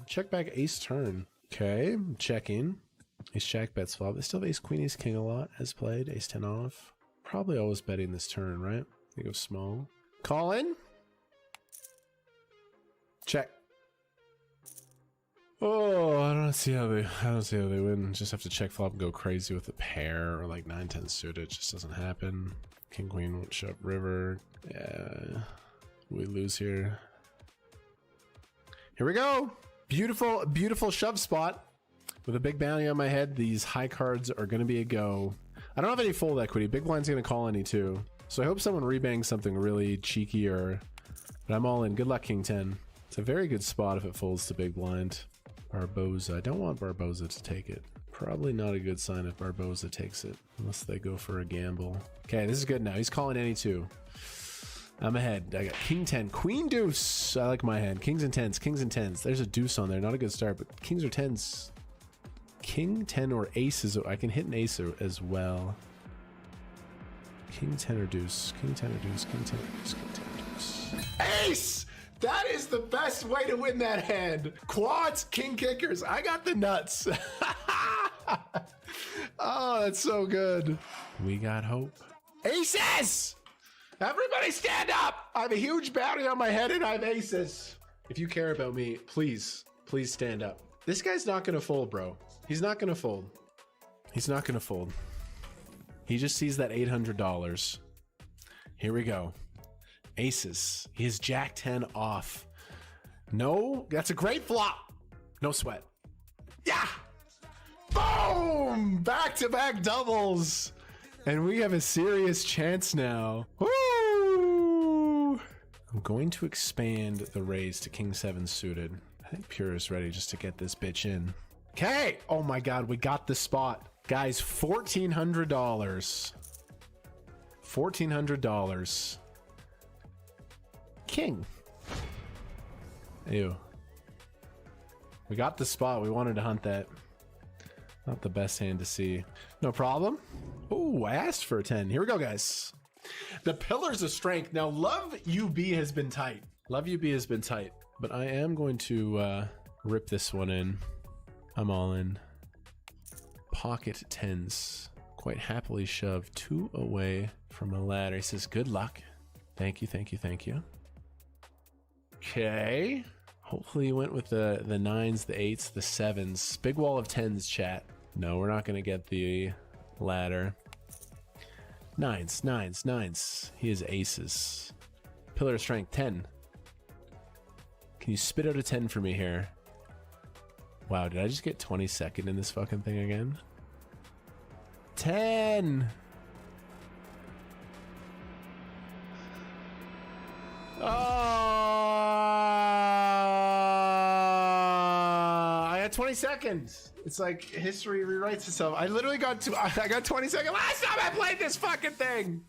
Speaker 2: Check back ace turn. Okay, checking. Ace jack bets flop. They still have ace queen, ace king a lot as played. Ace 10 off. Probably always betting this turn, right? They go small. Call in. Check. Oh, I don't see how they win. Just have to check flop and go crazy with a pair or like 9-10 suited. It just doesn't happen. King queen won't show up river. Yeah, we lose here. Here we go. Beautiful, beautiful shove spot. With a big bounty on my head, these high cards are going to be a go. I don't have any fold equity. Big blind's going to call any too. So I hope someone rebangs something really cheeky or... But I'm all in. Good luck, King 10. It's a very good spot if it folds to big blind. Barboza. I don't want Barboza to take it. Probably not a good sign if Barboza takes it. Unless they go for a gamble. Okay, this is good now. He's calling any two. I'm ahead. I got King 10. Queen deuce. I like my hand. Kings and 10s. Kings and 10s. There's a deuce on there. Not a good start, but kings or 10s. King 10 or aces. I can hit an ace as well. King 10 or deuce. King 10 or deuce. King 10 or deuce. King 10 or deuce. Ace! That is the best way to win that hand. Quads, king kickers. I got the nuts. Oh, that's so good. We got hope. Aces! Everybody stand up! I have a huge bounty on my head and I have aces. If you care about me, please stand up. This guy's not gonna fold, bro. He's not gonna fold. He's not gonna fold. He just sees that $800. Here we go. Aces. He has Jack 10 off. No, that's a great flop. No sweat. Yeah! Boom! Back-to-back doubles. And we have a serious chance now. Woo! I'm going to expand the raise to King 7 suited. I think Pure is ready just to get this bitch in. Okay. Oh my God, we got the spot. Guys, $1,400. $1,400. King. Ew. We got the spot. We wanted to hunt that. Not the best hand to see. No problem. Oh, I asked for a 10. Here we go, guys. The pillars of strength. Now, Love UB has been tight. Love UB has been tight. But I am going to rip this one in. I'm all in. Pocket 10s. Quite happily shove 2 away from a ladder. He says, good luck. Thank you, thank you, thank you. Okay. Hopefully you went with the 9s, the 8s, the 7s. Big wall of 10s, chat. No, we're not going to get the ladder. 9s, 9s, 9s. He has aces. Pillar of strength, 10. Can you spit out a 10 for me here? Wow, did I just get 22nd in this fucking thing again? 10! Oh! I got 20 seconds. It's like history rewrites itself. I literally got I got 20 seconds. Last time I played this fucking thing!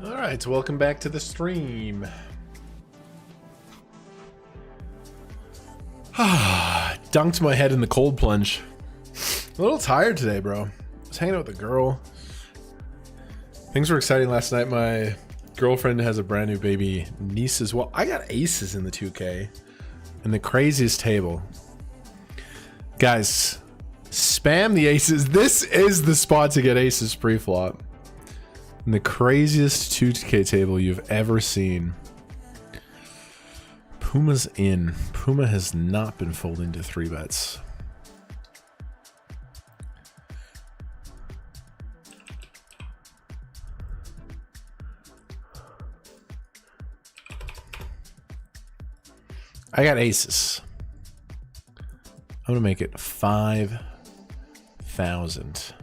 Speaker 2: All right, welcome back to the stream. Dunked my head in the cold plunge. A little tired today, bro. I was hanging out with a girl. Things were exciting last night. My girlfriend has a brand new baby niece as well. I got aces in the 2K and the craziest table. Guys, spam the aces. This is the spot to get aces pre-flop. And the craziest 2K table you've ever seen. Puma's in. Puma has not been folding to 3 bets. I got aces. I'm gonna make it 5,000.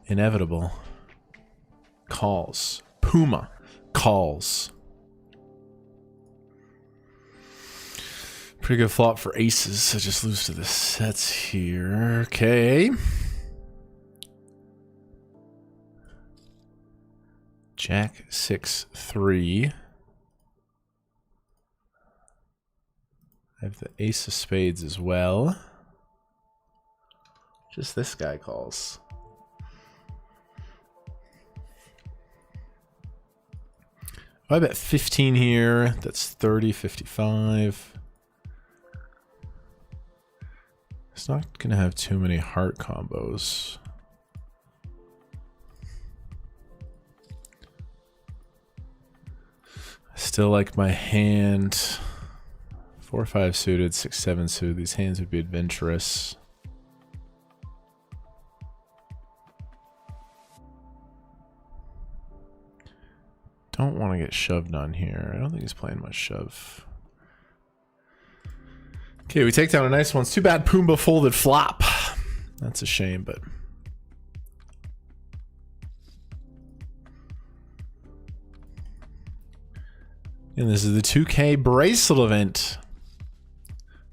Speaker 2: Inevitable. Calls. Puma. Calls. Pretty good flop for aces. I just lose to the sets here. Okay. Jack 6-3. I have the ace of spades as well. Just this guy calls. I bet 15 here. That's 30, 55. It's not going to have too many heart combos. I still like my hand. 4-5 suited, 6-7 suited. These hands would be adventurous. Don't want to get shoved on here. I don't think he's playing much shove. Okay, we take down a nice one. It's too bad Pumbaa folded flop. That's a shame, but... And this is the 2K bracelet event.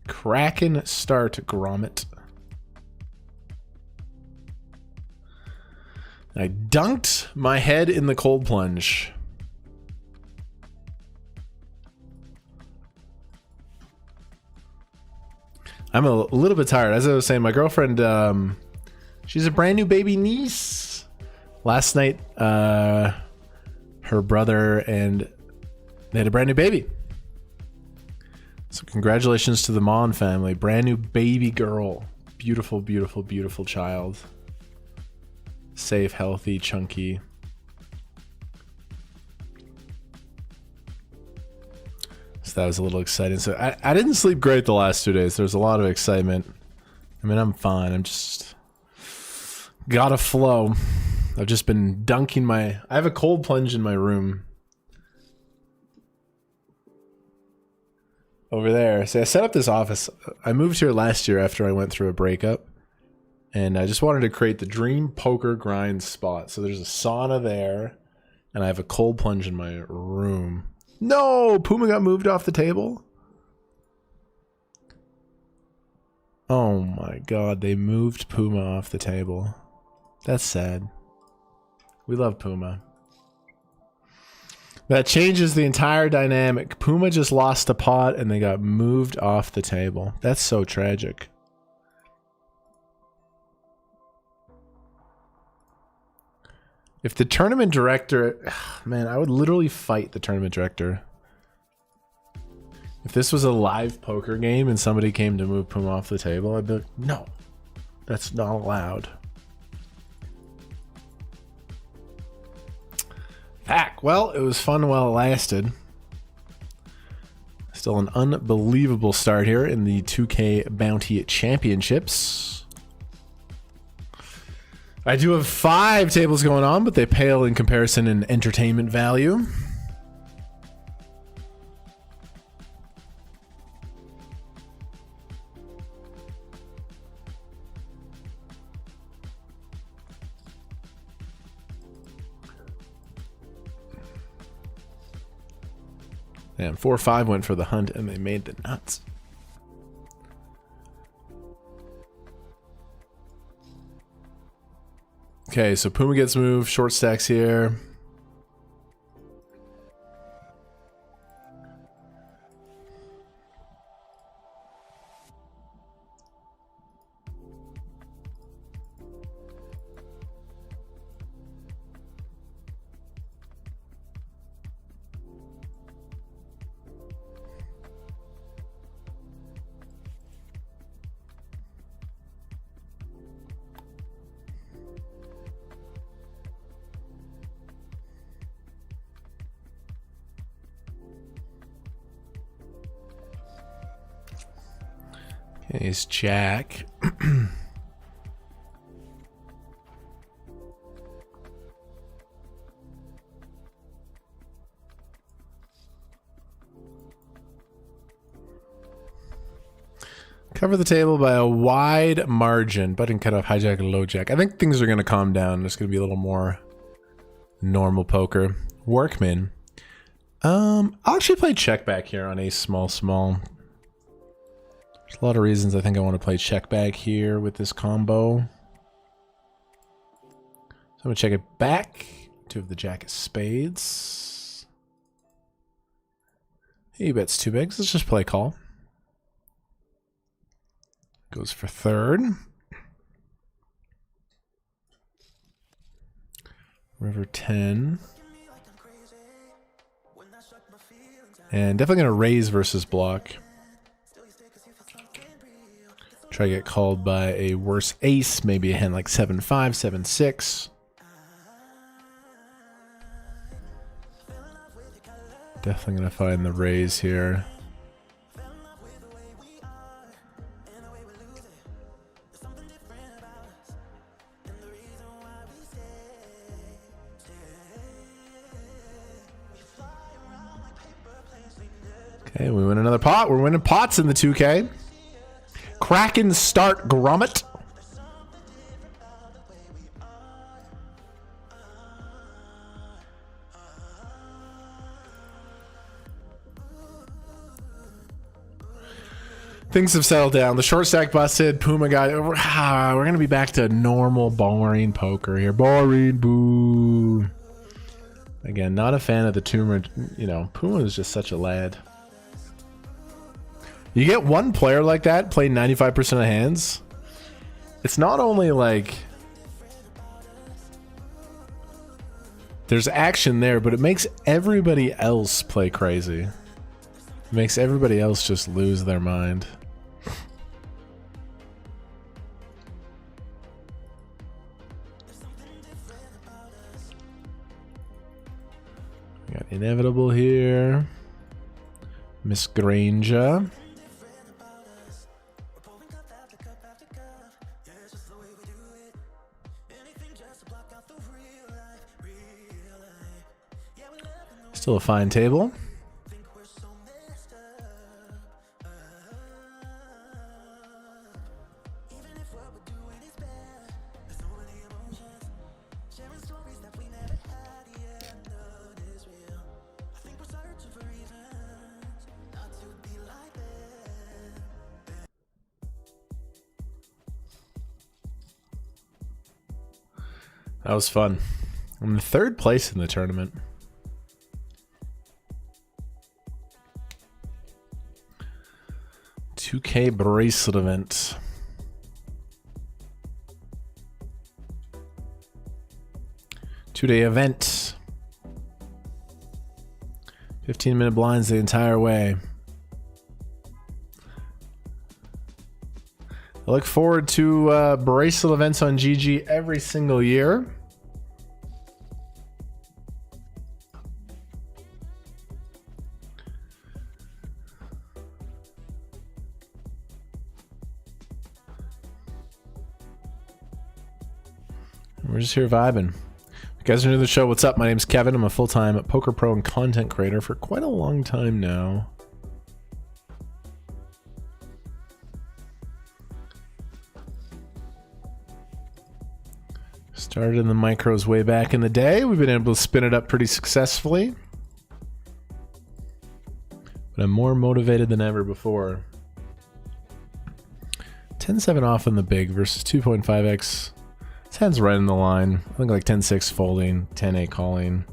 Speaker 2: Kraken start grommet. I dunked my head in the cold plunge. I'm a little bit tired. As I was saying, my girlfriend, she's a brand new baby niece. Last night, her brother and they had a brand new baby. So congratulations to the Mon family. Brand new baby girl. Beautiful, beautiful, beautiful child. Safe, healthy, chunky. So that was a little exciting. So I didn't sleep great the last 2 days. There was a lot of excitement. I mean, I'm fine. I'm just got a flow. I've just been dunking I have a cold plunge in my room. Over there. See, I set up this office. I moved here last year after I went through a breakup. And I just wanted to create the dream poker grind spot. So there's a sauna there. And I have a cold plunge in my room. No! Pumbaa got moved off the table? Oh my god, they moved Pumbaa off the table. That's sad. We love Pumbaa. That changes the entire dynamic. Pumbaa just lost a pot and they got moved off the table. That's so tragic. If the tournament director... Man, I would literally fight the tournament director. If this was a live poker game and somebody came to move Pumbaa off the table, I'd be like, no, that's not allowed. Heck, well, it was fun while it lasted. Still an unbelievable start here in the 2K Bounty Championships. I do have 5 tables going on, but they pale in comparison in entertainment value. And 4-5 went for the hunt and they made the nuts. Okay, so Pumbaa gets moved, short stacks here. He's Jack. Cover the table by a wide margin. Button cut off hijack and low jack. I think things are going to calm down. There's going to be a little more normal poker. Workman. I'll actually play check back here on ace small small. There's a lot of reasons I think I want to play check back here with this combo. So I'm going to check it back. 2 of the jack of spades. He bets 2 bigs. Let's just play call. Goes for third. River 10. And definitely going to raise versus block. Try to get called by a worse ace, maybe a hand like 7-5, 7-6. Definitely going to find the raise here. Okay, we win another pot. We're winning pots in the 2K. Kraken start Grommet. Things have settled down. The short stack busted. Puma got. We're gonna be back to normal, boring poker here. Boring, boo. Again, not a fan of the tumor. You know, Puma is just such a lad. You get one player like that play 95% of hands. It's not only like there's action there, but it makes everybody else play crazy. It makes everybody else just lose their mind. Got Inevitable here. Miss Granger. Still a fine table. That was fun. I'm in third place in the tournament. $2K bracelet event. Two-day event. 15-minute blinds the entire way. I look forward to bracelet events on GG every single year. We're just here vibing. If you guys are new to the show, what's up? My name's Kevin. I'm a full-time poker pro and content creator for quite a long time now. Started in the micros way back in the day. We've been able to spin it up pretty successfully. But I'm more motivated than ever before. 10-7 off on the big versus 2.5x. His hand's right in the line. I think like 10-6 folding, 10-8 calling.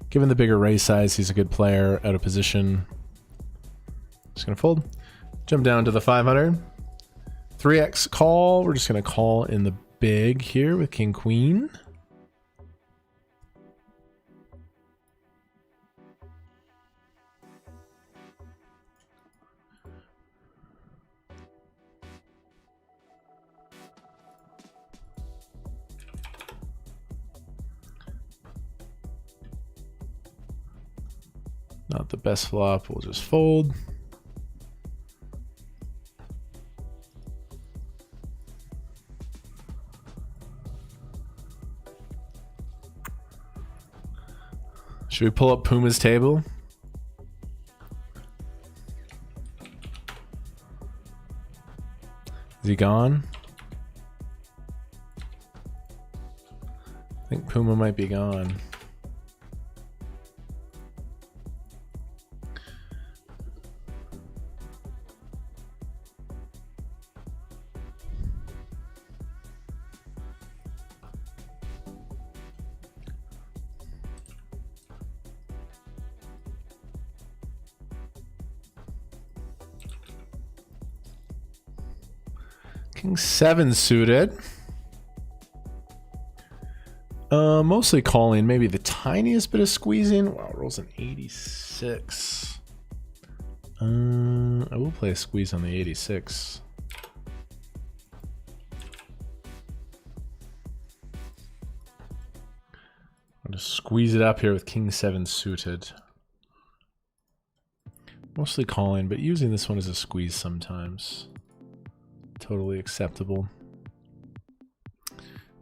Speaker 2: Given the bigger raise size, he's a good player, out of position. Just gonna fold. Jump down to the 500. 3x call. We're just gonna call in the big here with King Queen. Not the best flop, we'll just fold. Should we pull up Puma's table? Is he gone? I think Puma might be gone. King 7 suited. Mostly calling, maybe the tiniest bit of squeezing. Wow, rolls an 86. I will play a squeeze on the 86. I'll just squeeze it up here with King 7 suited. Mostly calling, but using this one as a squeeze sometimes. Totally acceptable.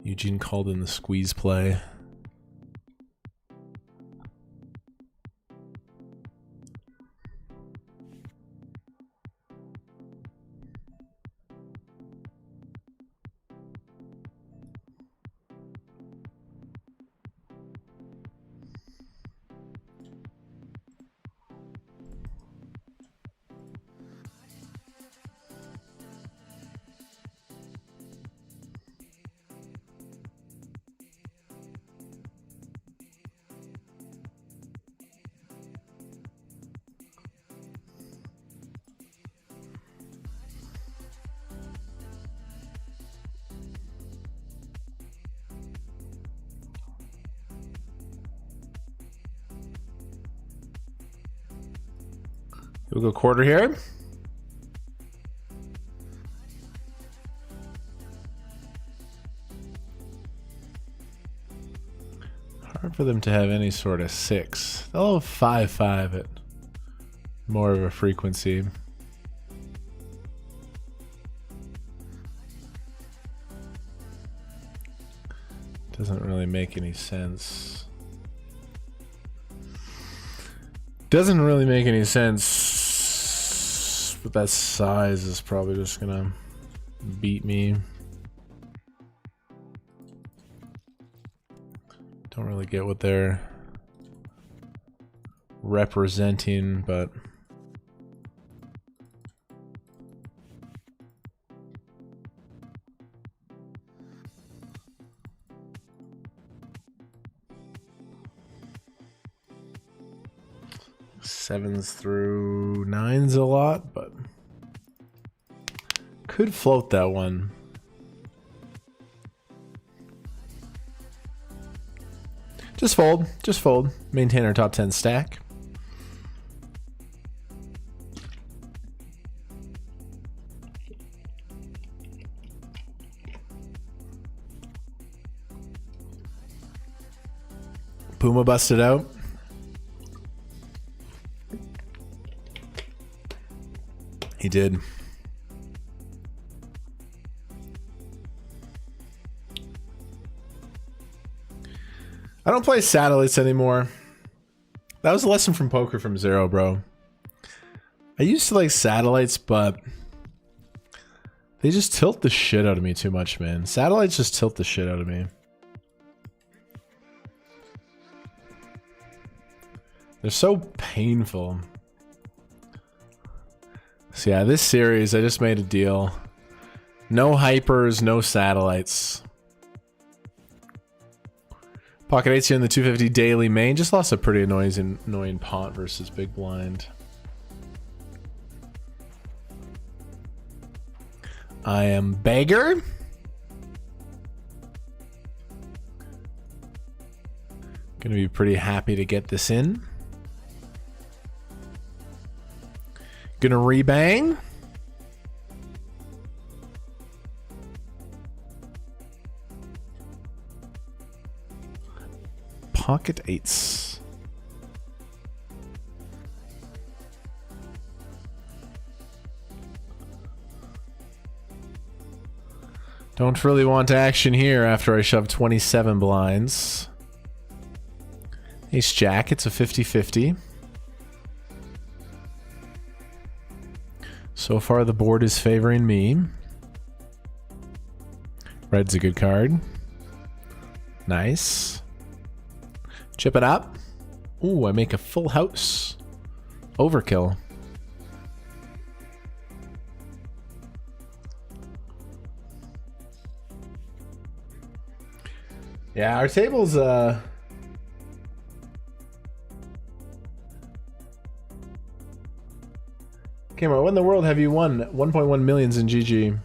Speaker 2: Eugene called in the squeeze play. We'll go quarter here. Hard for them to have any sort of 6. They'll have 5-5 at more of a frequency. Doesn't really make any sense. Doesn't really make any sense. But that size is probably just gonna beat me. Don't really get what they're representing, but sevens through nines a lot, but could float that one. Just fold. Just fold. Maintain our top 10 stack. Puma busted out. He did. I don't play satellites anymore. That was a lesson from poker from Zero, bro. I used to like satellites, but they just tilt the shit out of me too much, man. Satellites just tilt the shit out of me. They're so painful. So yeah, this series, I just made a deal. No hypers, no satellites. Pocket 8's here in the 250 daily main. Just lost a pretty annoying pot versus big blind. I am beggar. Gonna be pretty happy to get this in. Gonna rebang. Pocket 8s. Don't really want action here after I shove 27 blinds. Ace Jack, it's a 50-50. So far the board is favoring me. Red's a good card. Nice. Chip it up. Ooh, I make a full house. Overkill. Yeah, our table's KMART, what in the world have you won? 1.1 millions in GG.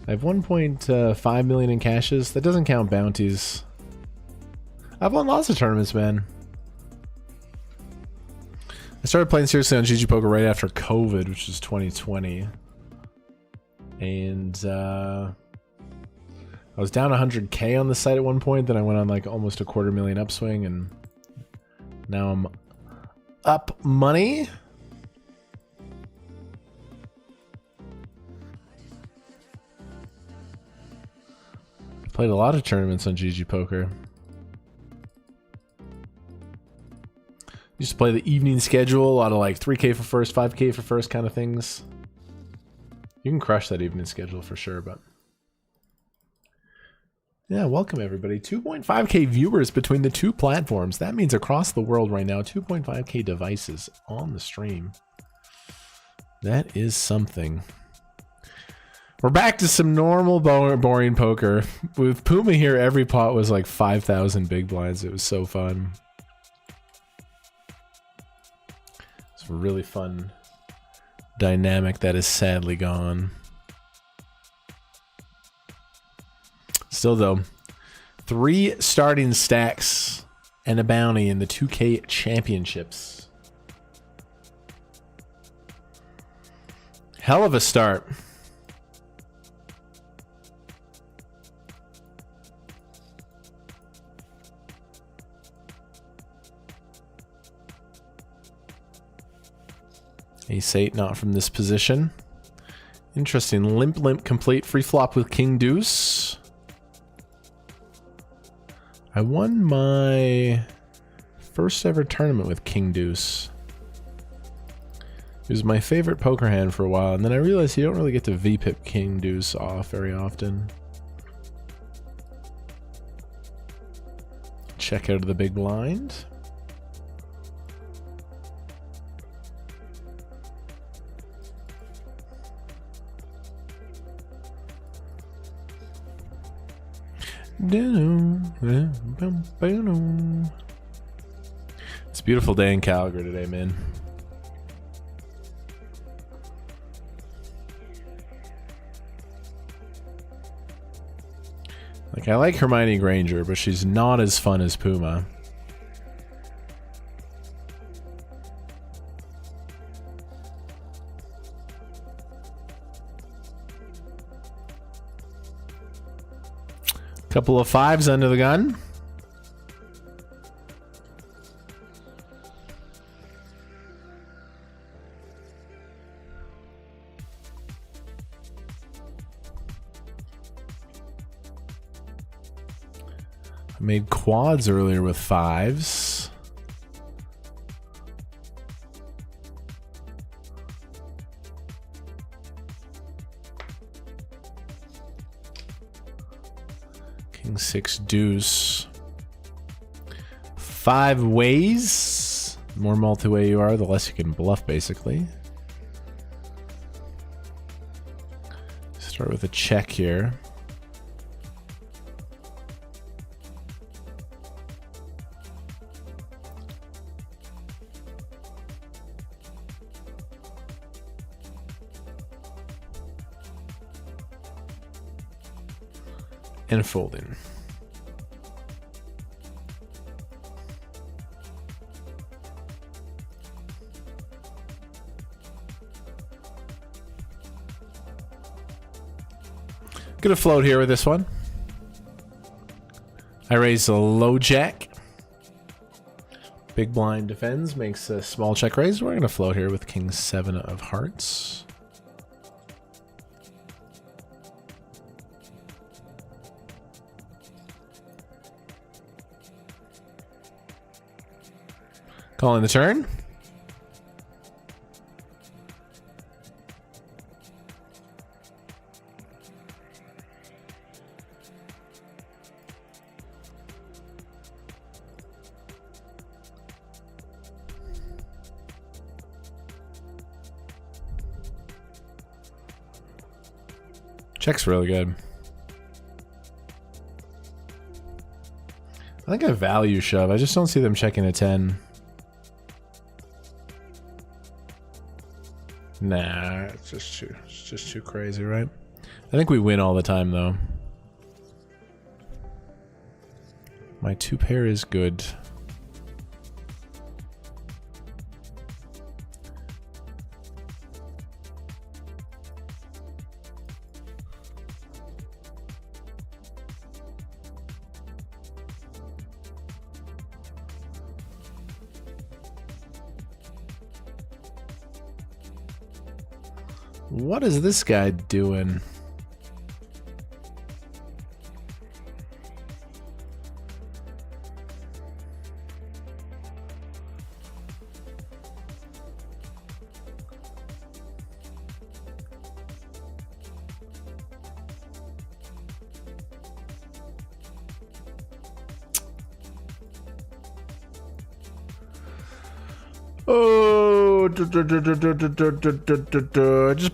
Speaker 2: I have 1.5 million in cashes. That doesn't count bounties. I've won lots of tournaments, man. I started playing seriously on GG Poker right after COVID, which was 2020. And I was down 100K on the site at one point. Then I went on like almost a $250,000 upswing. And now I'm up money. Played a lot of tournaments on GG Poker. Used to play the evening schedule, a lot of like 3K for first, 5K for first kind of things. You can crush that evening schedule for sure, but... Yeah, welcome everybody. 2.5K viewers between the two platforms. That means across the world right now, 2.5K devices on the stream. That is something. We're back to some normal boring poker. With Puma here, every pot was like 5,000 big blinds. It was so fun. It's a really fun dynamic that is sadly gone. Still though, 3 starting stacks and a bounty in the 2K championships. Hell of a start. Ace-8 not from this position. Interesting. Limp complete. Free flop with king deuce. I won my first ever tournament with king deuce. It was my favorite poker hand for a while, and then I realized you don't really get to VPip king deuce off very often. Check out of the big blind. It's a beautiful day in Calgary today, man. Like, I like Hermione Granger, but she's not as fun as Puma. Couple of fives under the gun. I made quads earlier with fives. King 6 deuce. 5 ways. The more multi-way you are, the less you can bluff, basically. Start with a check here. And folding. Gonna float here with this one. I raise a low jack. Big blind defends, makes a small check raise. We're gonna float here with king 7 of hearts. Calling the turn. Check's really good. I think I value shove. I just don't see them checking a 10. Nah, it's just too crazy, right? I think we win all the time, though. My 2 pair is good. What is this guy doing? Oh, just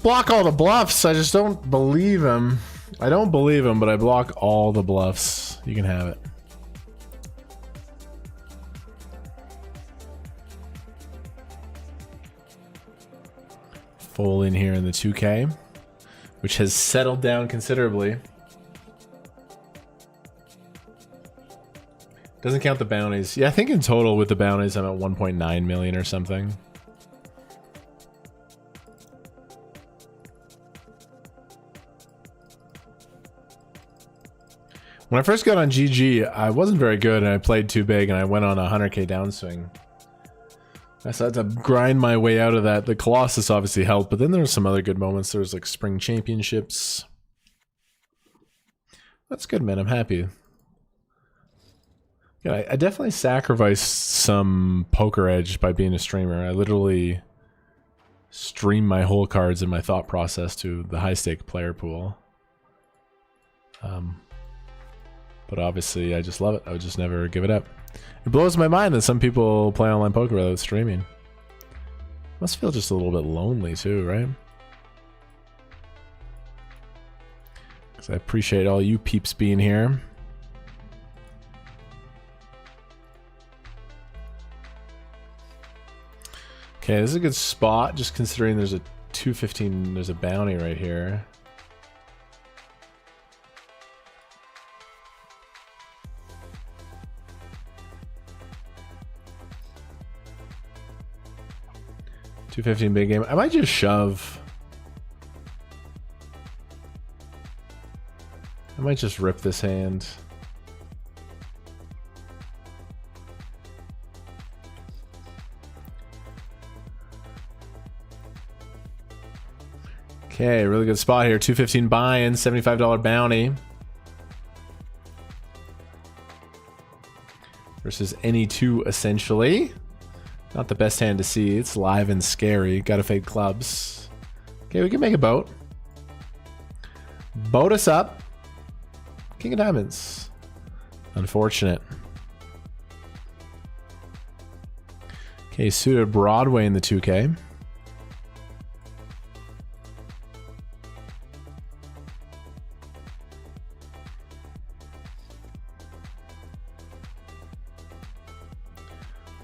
Speaker 2: block all the bluffs. I just don't believe him. I don't believe him, but I block all the bluffs. You can have it. Folding here in the 2K, which has settled down considerably. Doesn't count the bounties. Yeah, I think in total with the bounties I'm at 1.9 million or something. When I first got on GG, I wasn't very good and I played too big and I went on a 100k downswing. I started to grind my way out of that. The Colossus obviously helped, but then there were some other good moments. There was like spring championships. That's good, man. I'm happy. Yeah, I definitely sacrificed some poker edge by being a streamer. I literally stream my whole cards and my thought process to the high stake player pool. But obviously I just love it. I would just never give it up. It blows my mind that some people play online poker without streaming. Must feel just a little bit lonely too, right? Because I appreciate all you peeps being here. Okay, this is a good spot, just considering there's a 215, there's a bounty right here. $215 big game. I might just shove. I might just rip this hand. Okay, really good spot here. 215 buy-in, $75 bounty. Versus any two, essentially. Not the best hand to see. It's live and scary. Gotta fade clubs. Okay, we can make a boat. Boat us up. King of diamonds. Unfortunate. Okay, suited Broadway in the 2K.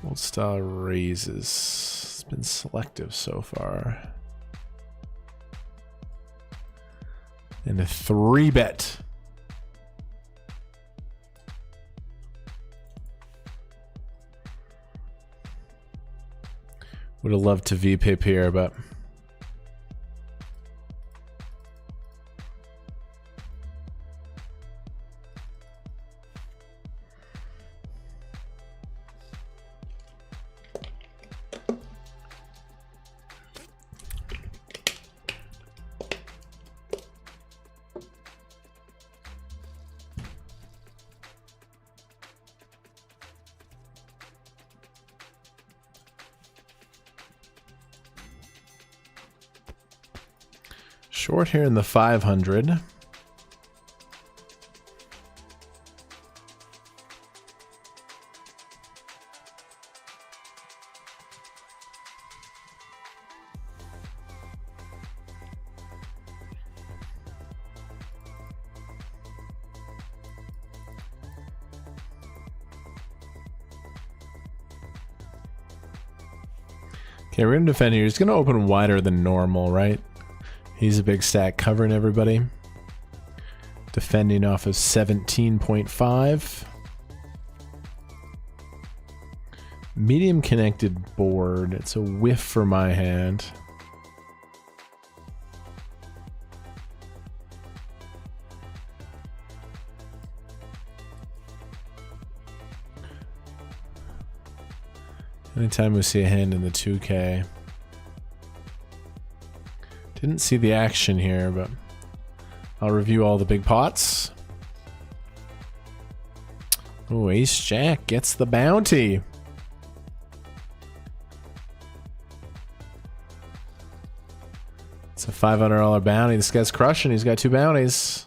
Speaker 2: Old style raises. It's been selective so far. And a 3-bet. Would have loved to VPip here, but short here in the 500. Okay, we're gonna defend here. He's gonna open wider than normal, right? He's a big stack covering everybody. Defending off of 17.5. Medium connected board. It's a whiff for my hand. Anytime we see a hand in the 2K. Didn't see the action here, but I'll review all the big pots. Oh, Ace Jack gets the bounty. It's a $500 bounty. This guy's crushing. He's got 2 bounties.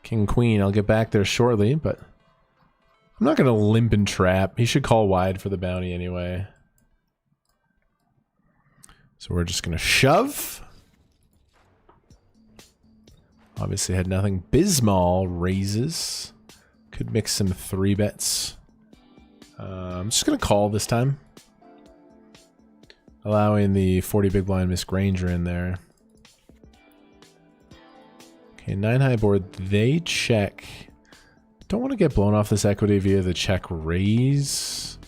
Speaker 2: King Queen. I'll get back there shortly, but I'm not going to limp and trap. He should call wide for the bounty anyway. So we're just going to shove. Obviously had nothing. Bismol raises. Could mix some 3-bets. I'm just going to call this time. Allowing the 40 big blind Miss Granger in there. Okay, 9 high board. They check. Don't want to get blown off this equity via the check raise.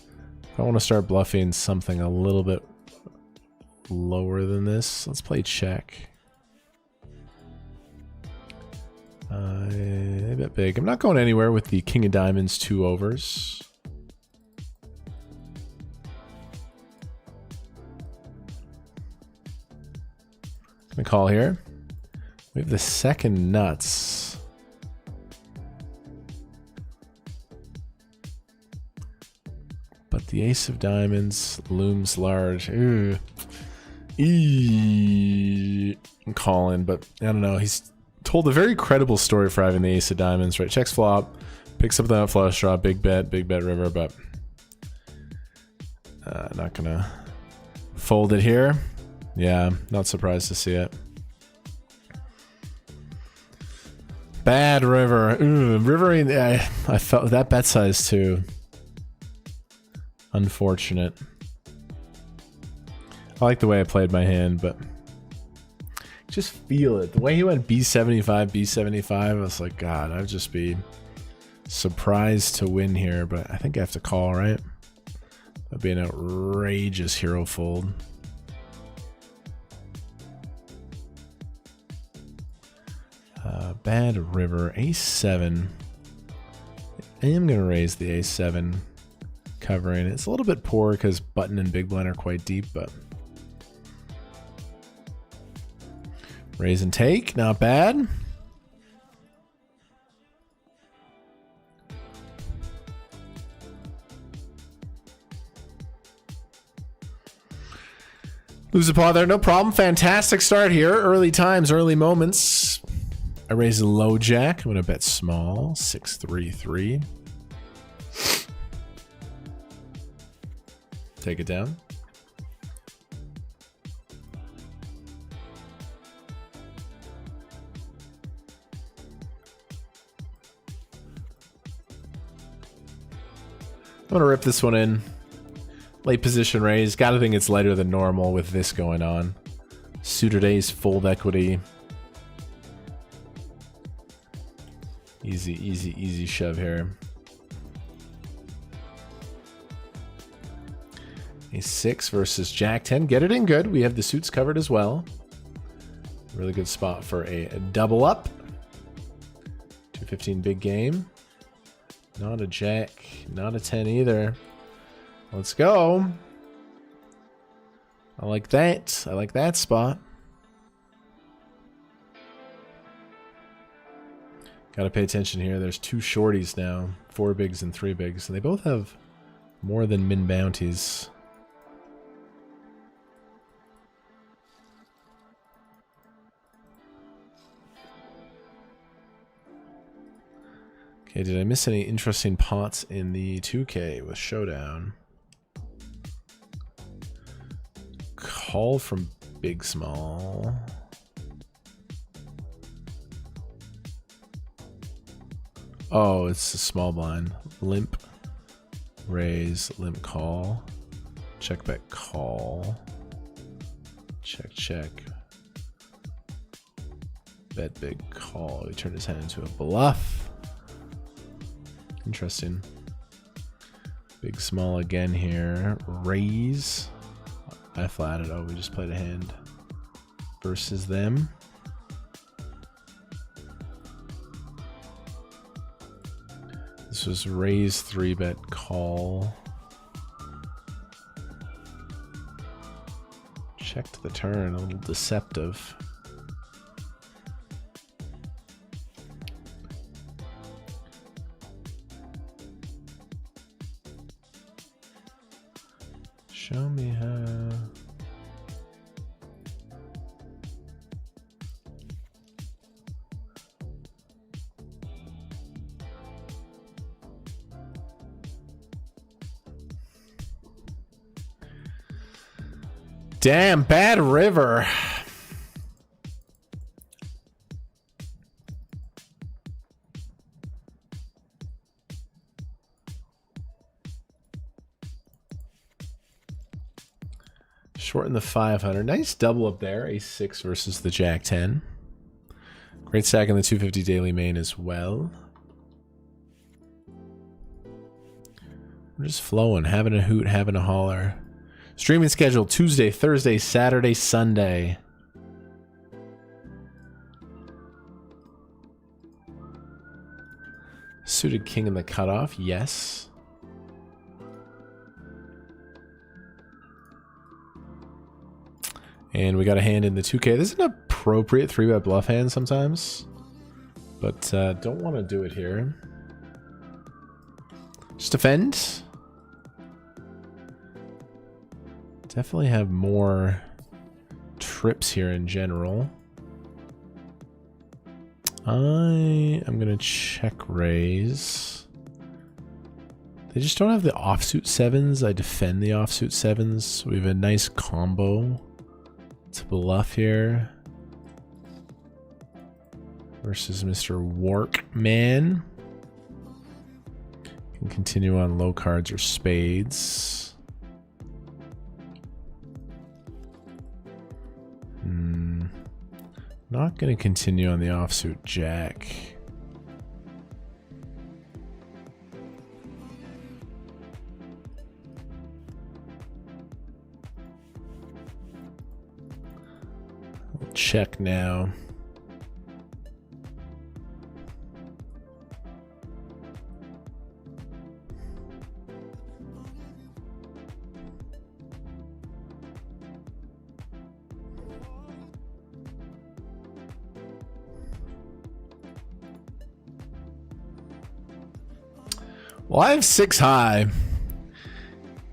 Speaker 2: I want to start bluffing something a little bit lower than this. Let's play check. A bit big. I'm not going anywhere with the King of Diamonds 2 overs. Gonna call here. We have the second nuts. But the Ace of Diamonds looms large. Ooh. I'm calling, but I don't know. He's told a very credible story for having the Ace of Diamonds, right? Checks flop, picks up the flush draw, big bet river, but not gonna fold it here. Yeah, not surprised to see it. Bad river. Ooh, river. I felt that bet size too. Unfortunate. I like the way I played my hand, but just feel it. The way he went B75, B75, I was like, God, I'd just be surprised to win here, but I think I have to call, right? That'd be an outrageous hero fold. Bad river, A7. I am going to raise the A7 covering. It's a little bit poor because button and big blind are quite deep, but raise and take, not bad. Lose a paw there, no problem. Fantastic start here. Early times, early moments. I raise a low jack. I'm going to bet small. 6-3-3. Take it down. I'm going to rip this one in. Late position raise. Gotta think it's lighter than normal with this going on. Suited ace, fold equity. Easy, easy, easy shove here. Ace 6 versus Jack 10. Get it in good. We have the suits covered as well. Really good spot for a double up. 215 big game. Not a Jack, not a 10 either. Let's go. I like that. I like that spot. Got to pay attention here. There's 2 shorties now. 4 bigs and 3 bigs. And they both have more than min bounties. Okay, did I miss any interesting pots in the 2K with Showdown? Call from big small. Oh, it's a small blind. Limp. Raise. Limp call. Check bet call. Check check. Bet big call. He turned his hand into a bluff. Interesting. Big small again here. Raise. I flatted. Oh, we just played a hand versus them. This was raise 3-bet call. Checked the turn, a little deceptive. Show me how. Damn, bad river. Shorten the 500. Nice double up there. Ace 6 versus the Jack 10. Great stack in the 250 daily main as well. We're just flowing, having a hoot, having a holler. Streaming schedule Tuesday, Thursday, Saturday, Sunday. Suited king in the cutoff, yes. And we got a hand in the 2K. This is an appropriate 3-bet bluff hand sometimes. But don't want to do it here. Just defend. Definitely have more trips here in general. I am going to check raise. They just don't have the offsuit 7s. I defend the offsuit 7s. We have a nice combo to bluff here. Versus Mr. Workman. Can continue on low cards or spades. Not going to continue on the offsuit jack. We'll check now. Well, I have 6 high.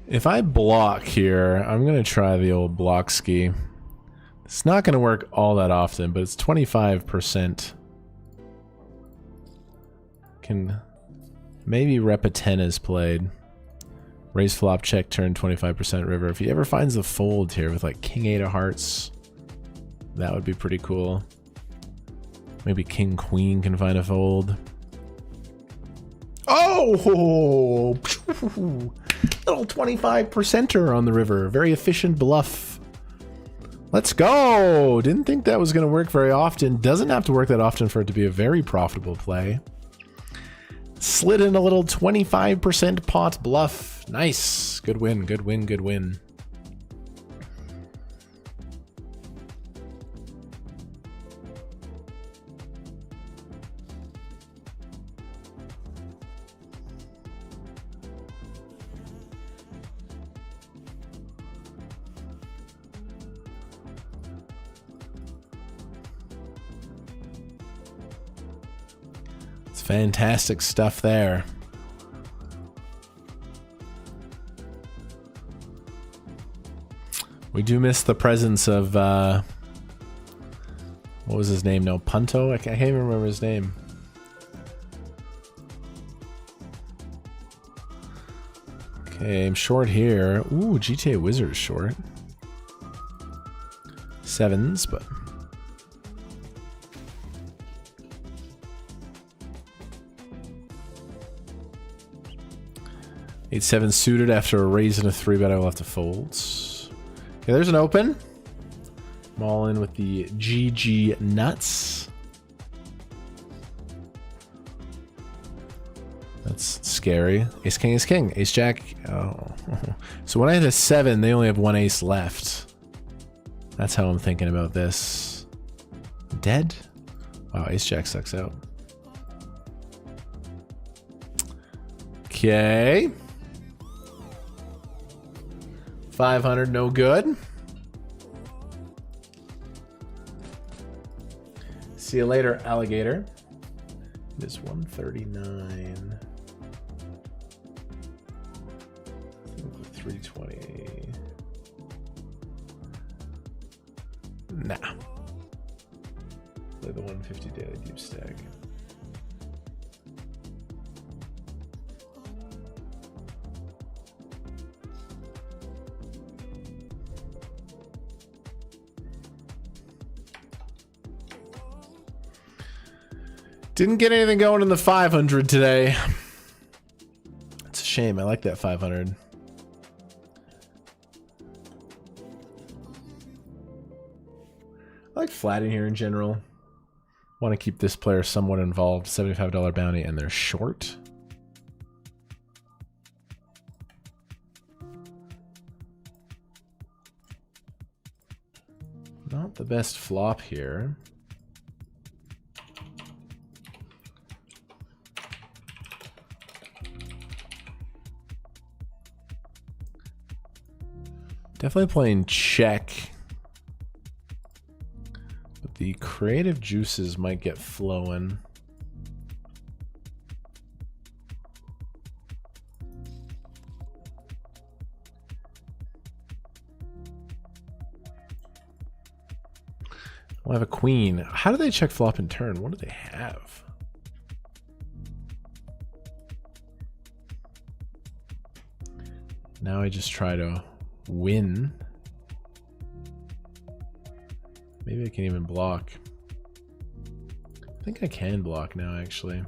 Speaker 2: If I block here, I'm going to try the old block ski. It's not going to work all that often, but it's 25%. Can maybe rep a 10 is played. Raise flop, check, turn, 25% river. If he ever finds the fold here with like king 8 of hearts, that would be pretty cool. Maybe king queen can find a fold. Oh, little 25%er on the river. Very efficient bluff. Let's go. Didn't think that was going to work very often. Doesn't have to work that often for it to be a very profitable play. Slid in a little 25% pot bluff. Nice. Good win, good win, good win. Fantastic stuff there. We do miss the presence of, what was his name? No, Punto? I can't even remember his name. Okay, I'm short here. Ooh, GTA Wizard is short. 7s, but... 8-7 suited after a raise and a 3-bet. I will have to fold. Okay, there's an open. I'm all in with the GG nuts. That's scary. Ace king, ace king, ace jack. Oh, so when I hit a 7, they only have 1 ace left. That's how I'm thinking about this. Dead? Wow, ace jack sucks out. Okay. 500, no good. See you later, alligator. It is 139. 320. Nah. Play the 150 daily deep stack. Didn't get anything going in the 500 today. It's a shame. I like that 500. I like flatting here in general. Want to keep this player somewhat involved. $75 bounty, and they're short. Not the best flop here. Definitely playing check. But the creative juices might get flowing. We'll have a queen. How do they check flop and turn? What do they have? Now I just try to win. Maybe I can even block. I think I can block now, actually.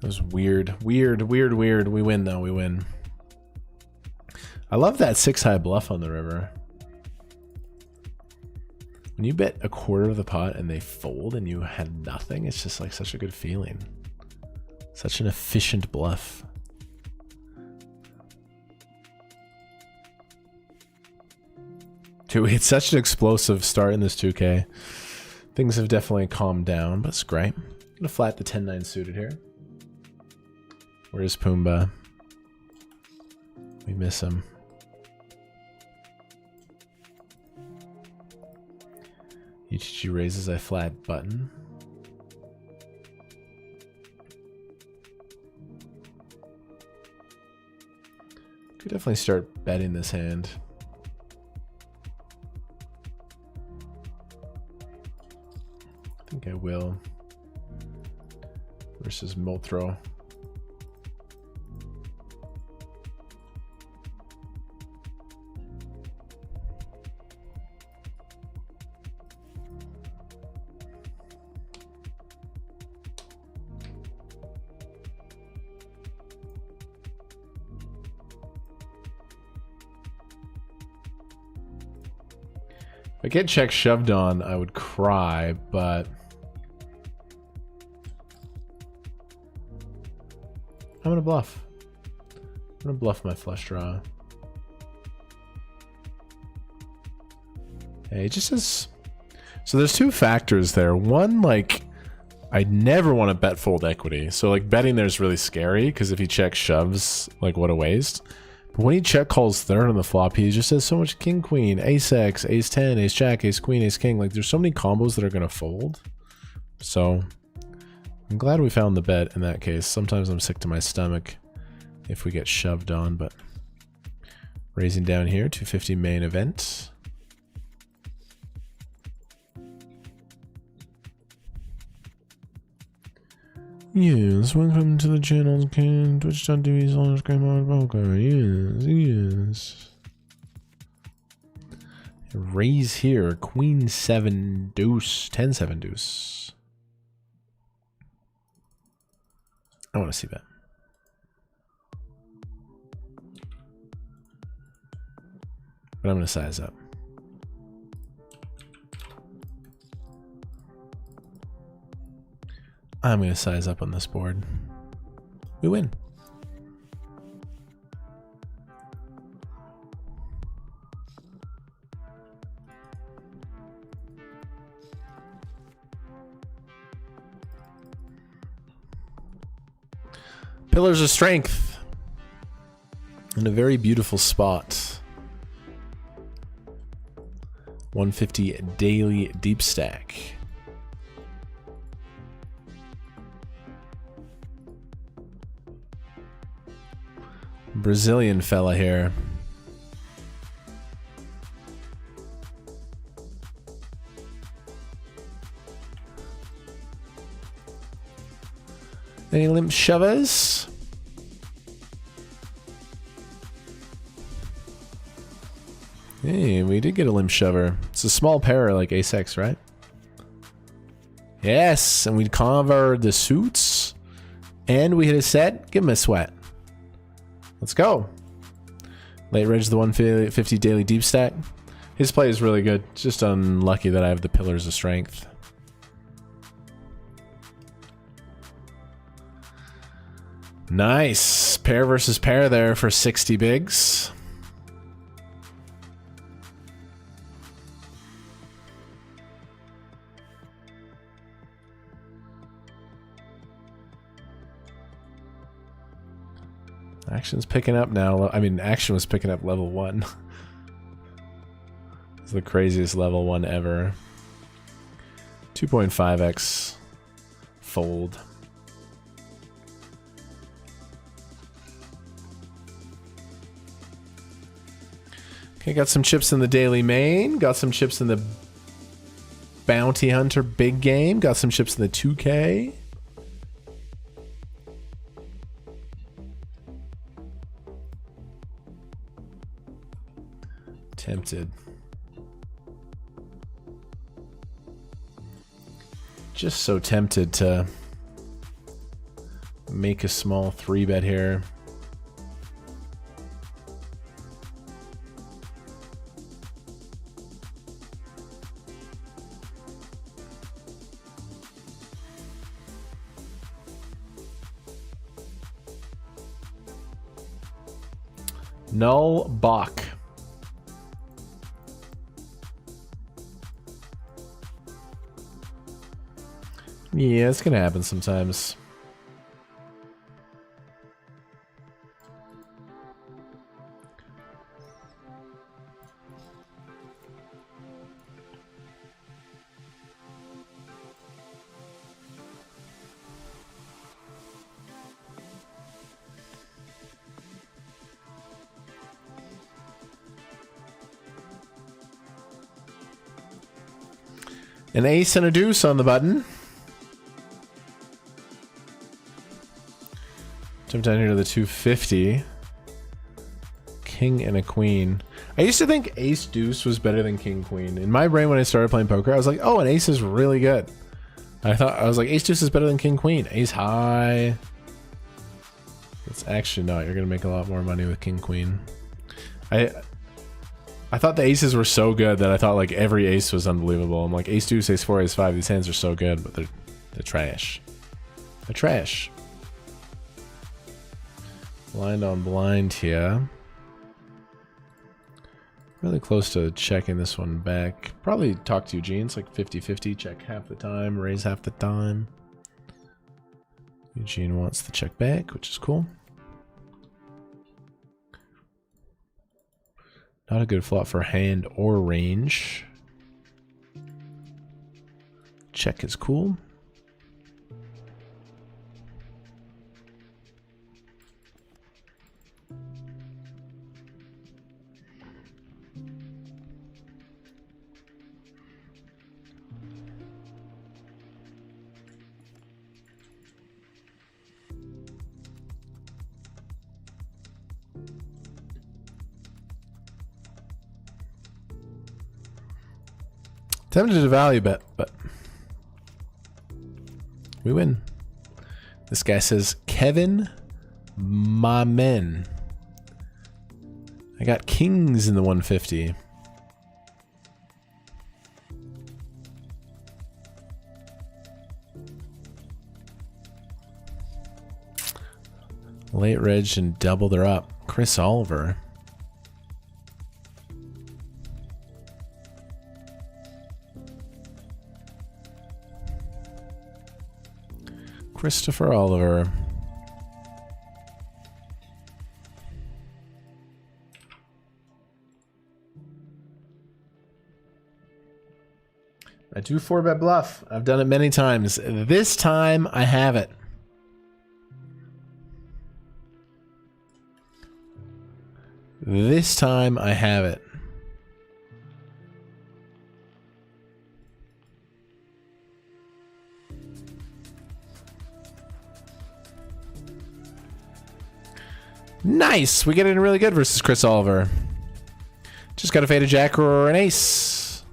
Speaker 2: That was weird. Weird. We win, though. We win. I love that 6-high bluff on the river. When you bet a quarter of the pot and they fold and you had nothing, it's just like such a good feeling. Such an efficient bluff. It's such an explosive start in this 2K. Things have definitely calmed down, but it's great. I'm gonna flat the 10-9 suited here. Where's Pumbaa? We miss him. UTG raises, I flat button. Could definitely start betting this hand. I think I will. Versus Mothro. If I get check shoved on, I would cry, but I'm gonna bluff. I'm gonna bluff my flush draw. Hey, it just says. So there's two factors there. One, like, I never want to bet fold equity. So like betting there's really scary because if he check shoves, like what a waste. But when he check calls third on the flop, he just has so much king queen, ace x, ace 10, ace jack, ace queen, ace king. Like there's so many combos that are gonna fold. So I'm glad we found the bet in that case. Sometimes I'm sick to my stomach if we get shoved on, but raising down here, 250 main event. Yes, welcome to the channel, twitch.tv/KMART. Yes. Raise here, queen 7 deuce, 10-7 deuce. I want to see that. But I'm going to size up. I'm going to size up on this board. We win. Pillars of Strength. In a very beautiful spot. 150 daily deep stack. Brazilian fella here. Any limp shovers? Hey, we did get a limp shover. It's a small pair like ace x, right? Yes, and we cover the suits. And we hit a set. Give him a sweat. Let's go. Late reg the 150 daily deep stack. His play is really good. It's just unlucky that I have the Pillars of Strength. Nice. Pair versus pair there for 60 bigs. Action's picking up now. I mean, action was picking up level 1. It's the craziest level 1 ever. 2.5x fold. Okay, got some chips in the daily main. Got some chips in the bounty hunter big game. Got some chips in the 2K. Tempted. Just so tempted to make a small 3-bet here. Null Bach. Yeah, it's gonna happen sometimes. An ace and a deuce on the button. Jump down here to the 250. King and a queen. I used to think ace deuce was better than king queen. In my brain when I started playing poker, I was like, oh, an ace is really good. I was like, ace deuce is better than king queen. Ace high. It's actually not. You're gonna make a lot more money with king queen. I thought the aces were so good that I thought like every ace was unbelievable. I'm like ace deuce, ace 4, ace 5. These hands are so good, but they're trash. They're trash. Blind on blind here. Really close to checking this one back. Probably talk to Eugene. It's like 50-50. Check half the time, raise half the time. Eugene wants the check back, which is cool. Not a good flop for hand or range. Check is cool. Tempted to value bet, but we win. This guy says, Kevin, my men. I got kings in the 150. Late reg and doubled her up. Chris Oliver. Christopher Oliver. I do 4-bet bluff. I've done it many times. This time I have it. This time I have it. Nice! We get in really good versus Chris Oliver. Just got to fade a jack or an ace.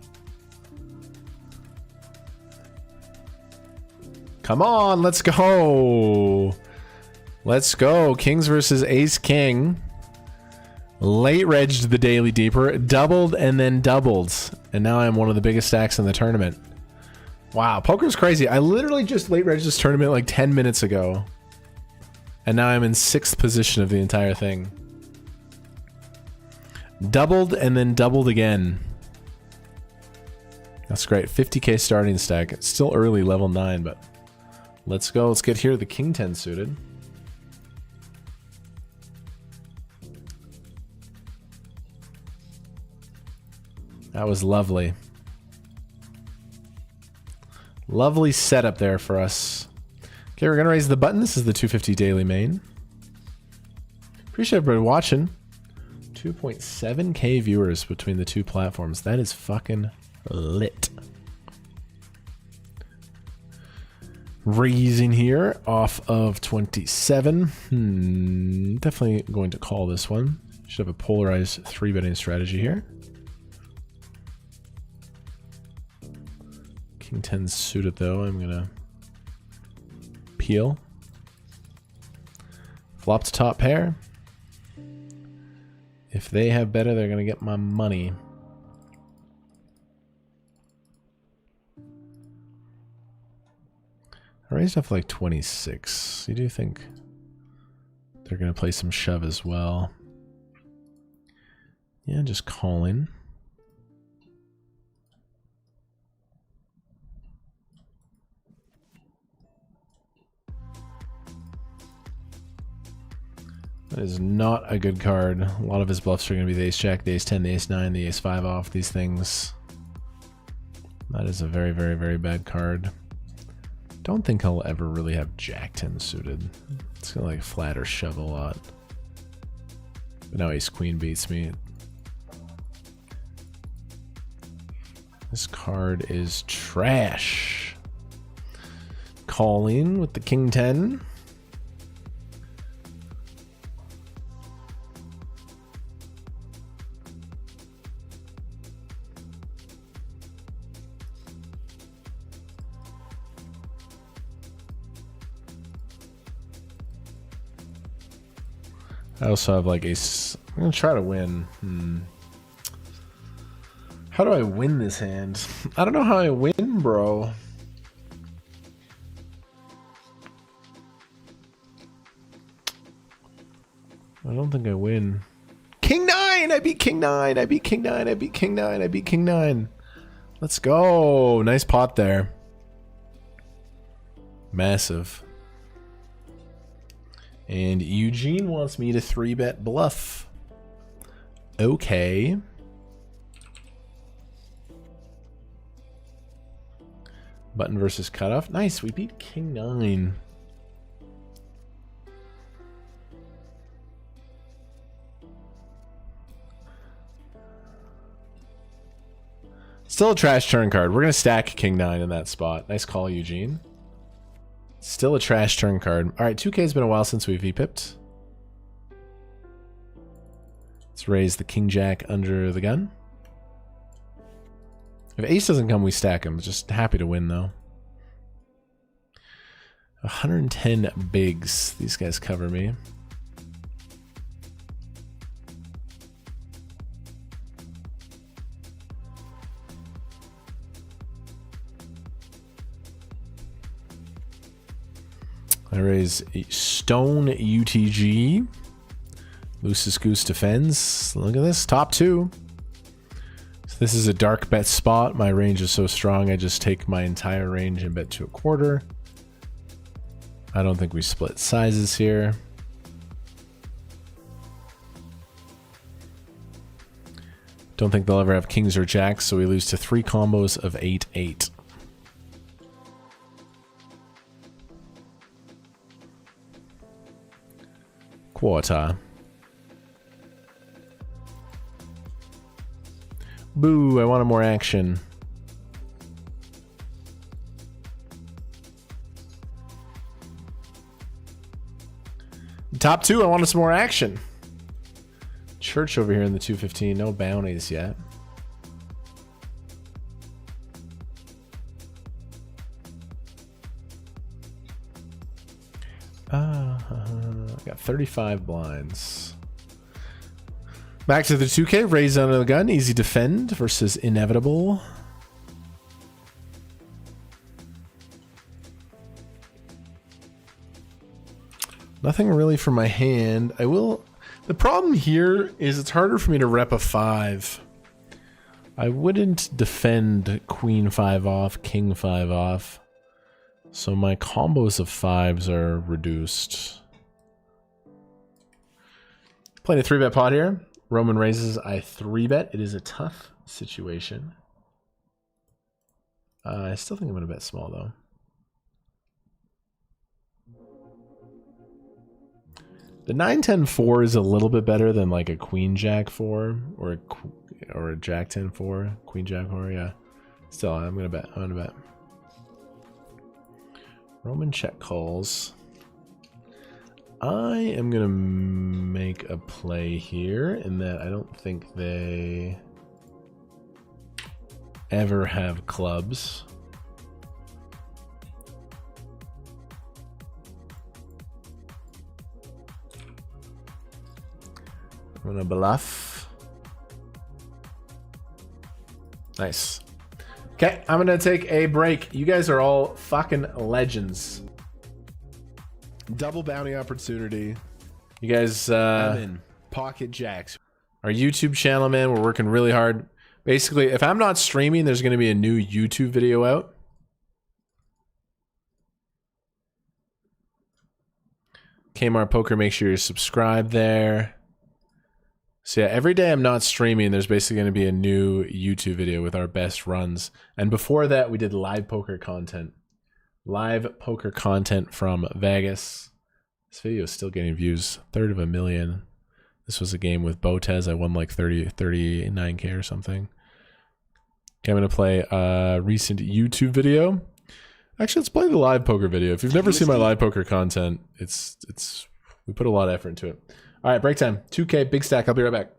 Speaker 2: Come on, let's go. Let's go. Kings versus ace king. Late regged the daily deeper. Doubled and then doubled. And now I'm one of the biggest stacks in the tournament. Wow, poker's crazy. I literally just late regged this tournament like 10 minutes ago. And now I'm in 6th position of the entire thing. Doubled and then doubled again. That's great. 50k starting stack. It's still early, level 9, but let's go. Let's get here the king 10 suited. That was lovely. Lovely setup there for us. Okay, we're going to raise the button. This is the 250 daily main. Appreciate everybody watching. 2.7k viewers between the two platforms. That is fucking lit. Raising here off of 27. Definitely going to call this one. Should have a polarized 3-betting strategy here. King 10 suited though. I'm gonna peel. Flop to top pair. If they have better, they're gonna get my money. I raised up like 26. You do think they're gonna play some shove as well? Yeah, just calling. That is not a good card. A lot of his bluffs are going to be the ace-jack, the ace-10, the ace-9, the ace-5 off, these things. That is a very, very, very bad card. Don't think he'll ever really have jack-10 suited. It's going to like flat or shove a lot. But now ace-queen beats me. This card is trash. Calling with the king 10. I also have like ace. I'm gonna try to win. How do I win this hand? I don't know how I win, bro. I don't think I win. King 9! I beat King 9! I beat King 9! I beat King 9! I beat King 9! Let's go! Nice pot there. Massive. And Eugene wants me to 3-bet bluff. Okay. Button versus cutoff. Nice, we beat King 9. Still a trash turn card. We're going to stack King 9 in that spot. Nice call, Eugene. Still a trash turn card. Alright, 2K has been a while since we've V-pipped. Let's raise the King Jack under the gun. If ace doesn't come, we stack him. Just happy to win, though. 110 bigs. These guys cover me. I raise a stone UTG. Lucis Goose defends. Look at this. Top 2. So this is a dark bet spot. My range is so strong, I just take my entire range and bet to a quarter. I don't think we split sizes here. Don't think they'll ever have kings or jacks, so we lose to 3 combos of 8-8. Quarter. Boo, I wanted more action. Top 2, I wanted some more action. Church over here in the 215, no bounties yet. I got 35 blinds. Back to the 2K, raise under the gun, easy defend versus inevitable. Nothing really for my hand. I will. The problem here is it's harder for me to rep a 5. I wouldn't defend queen 5 off, king 5 off. So my combos of 5s are reduced. Playing a 3-bet pot here. Roman raises, I 3-bet. It is a tough situation. I still think I'm going to bet small, though. The 9-10-4 is a little bit better than like a Queen Jack 4 or a Jack 10-4, Queen Jack 4. Yeah. Still, I'm going to bet. I'm going to bet. Roman check calls. I am going to make a play here in that I don't think they ever have clubs. I'm gonna bluff. Nice. Okay, I'm gonna take a break. You guys are all fucking legends. Double bounty opportunity. You guys, I'm in. Pocket Jacks. Our YouTube channel, man, we're working really hard. Basically, if I'm not streaming, there's gonna be a new YouTube video out. KMART Poker, make sure you're subscribed there. So yeah, every day I'm not streaming, there's basically going to be a new YouTube video with our best runs. And before that, we did live poker content. Live poker content from Vegas. This video is still getting views. 1/3 This was a game with Botez. I won like 39K or something. Okay, I'm going to play a recent YouTube video. Actually, let's play the live poker video. If you've never seen my live poker content, we put a lot of effort into it. All right, break time. 2K, big stack. I'll be right back.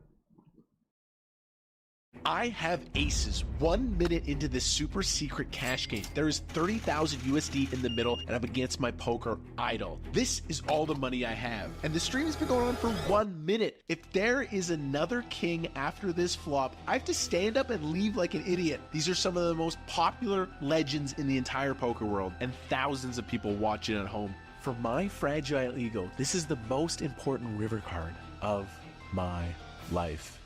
Speaker 5: I have aces 1 minute into this super secret cash game. There is 30,000 USD in the middle, and I'm against my poker idol. This is all the money I have. And the stream has been going on for 1 minute. If there is another king after this flop, I have to stand up and leave like an idiot. These are some of the most popular legends in the entire poker world, and thousands of people watching at home. For my fragile ego, this is the most important river card of my life.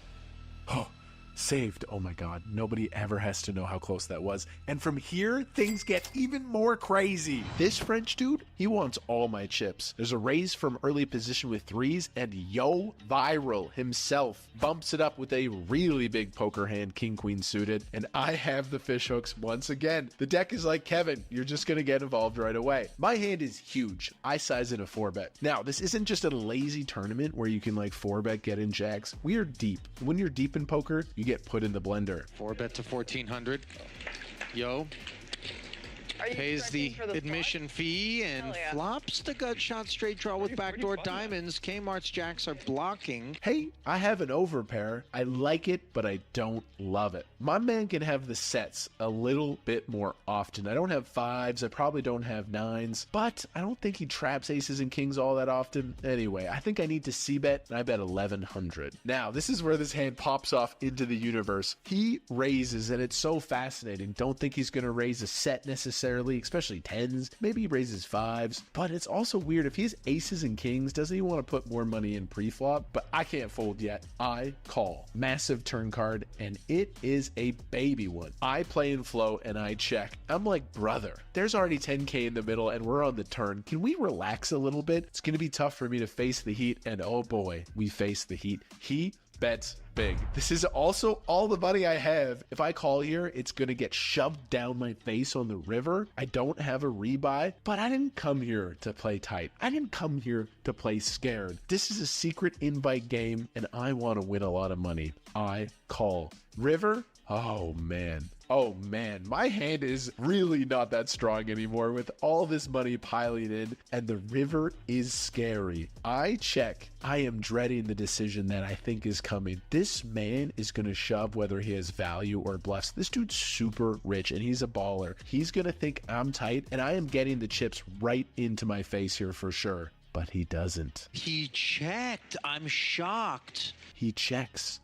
Speaker 5: Oh, saved. Oh my God. Nobody ever has to know how close that was. And from here, things get even more crazy. This French dude, he wants all my chips. There's a raise from early position with threes, and Yo Viral himself bumps it up with a really big poker hand, king queen suited, and I have the fish hooks once again. The deck is like Kevin, you're just gonna get involved right away. My hand is huge. I size in a 4-bet. Now, this isn't just a lazy tournament where you can like 4-bet get in jacks. We are deep. When you're deep in poker, you get put in the blender.
Speaker 6: 4-bet to 1400. Yo pays the admission fee and flops the gut shot straight draw with backdoor diamonds. KMART's jacks are blocking.
Speaker 5: Hey, I have an overpair. I like it, but I don't love it. My man can have the sets a little bit more often. I don't have 5s. I probably don't have 9s, but I don't think he traps aces and kings all that often. Anyway, I think I need to c-bet, and I bet 1100. Now, this is where this hand pops off into the universe. He raises, and it's so fascinating. Don't think he's going to raise a set necessarily, especially 10s. Maybe he raises 5s, but it's also weird. If he has aces and kings, doesn't he want to put more money in pre-flop? But I can't fold yet. I call. Massive turn card, and it is a baby one. I play in flow, and I check. I'm like, brother, there's already 10K in the middle, and we're on the turn. Can we relax a little bit? It's going to be tough for me to face the heat, and oh boy, we face the heat. He bets big. This is also all the money I have. If I call here, it's gonna get shoved down my face on the river. I don't have a rebuy, but I didn't come here to play tight. I didn't come here to play scared. This is a secret invite game, and I want to win a lot of money. I call. River? Oh man. Oh man, my hand is really not that strong anymore with all this money piling in, and the river is scary. I check. I am dreading the decision that I think is coming. This man is going to shove whether he has value or bluffs. This dude's super rich and he's a baller. He's going to think I'm tight, and I am getting the chips right into my face here for sure. But he doesn't.
Speaker 6: He checked. I'm shocked.
Speaker 5: He checks.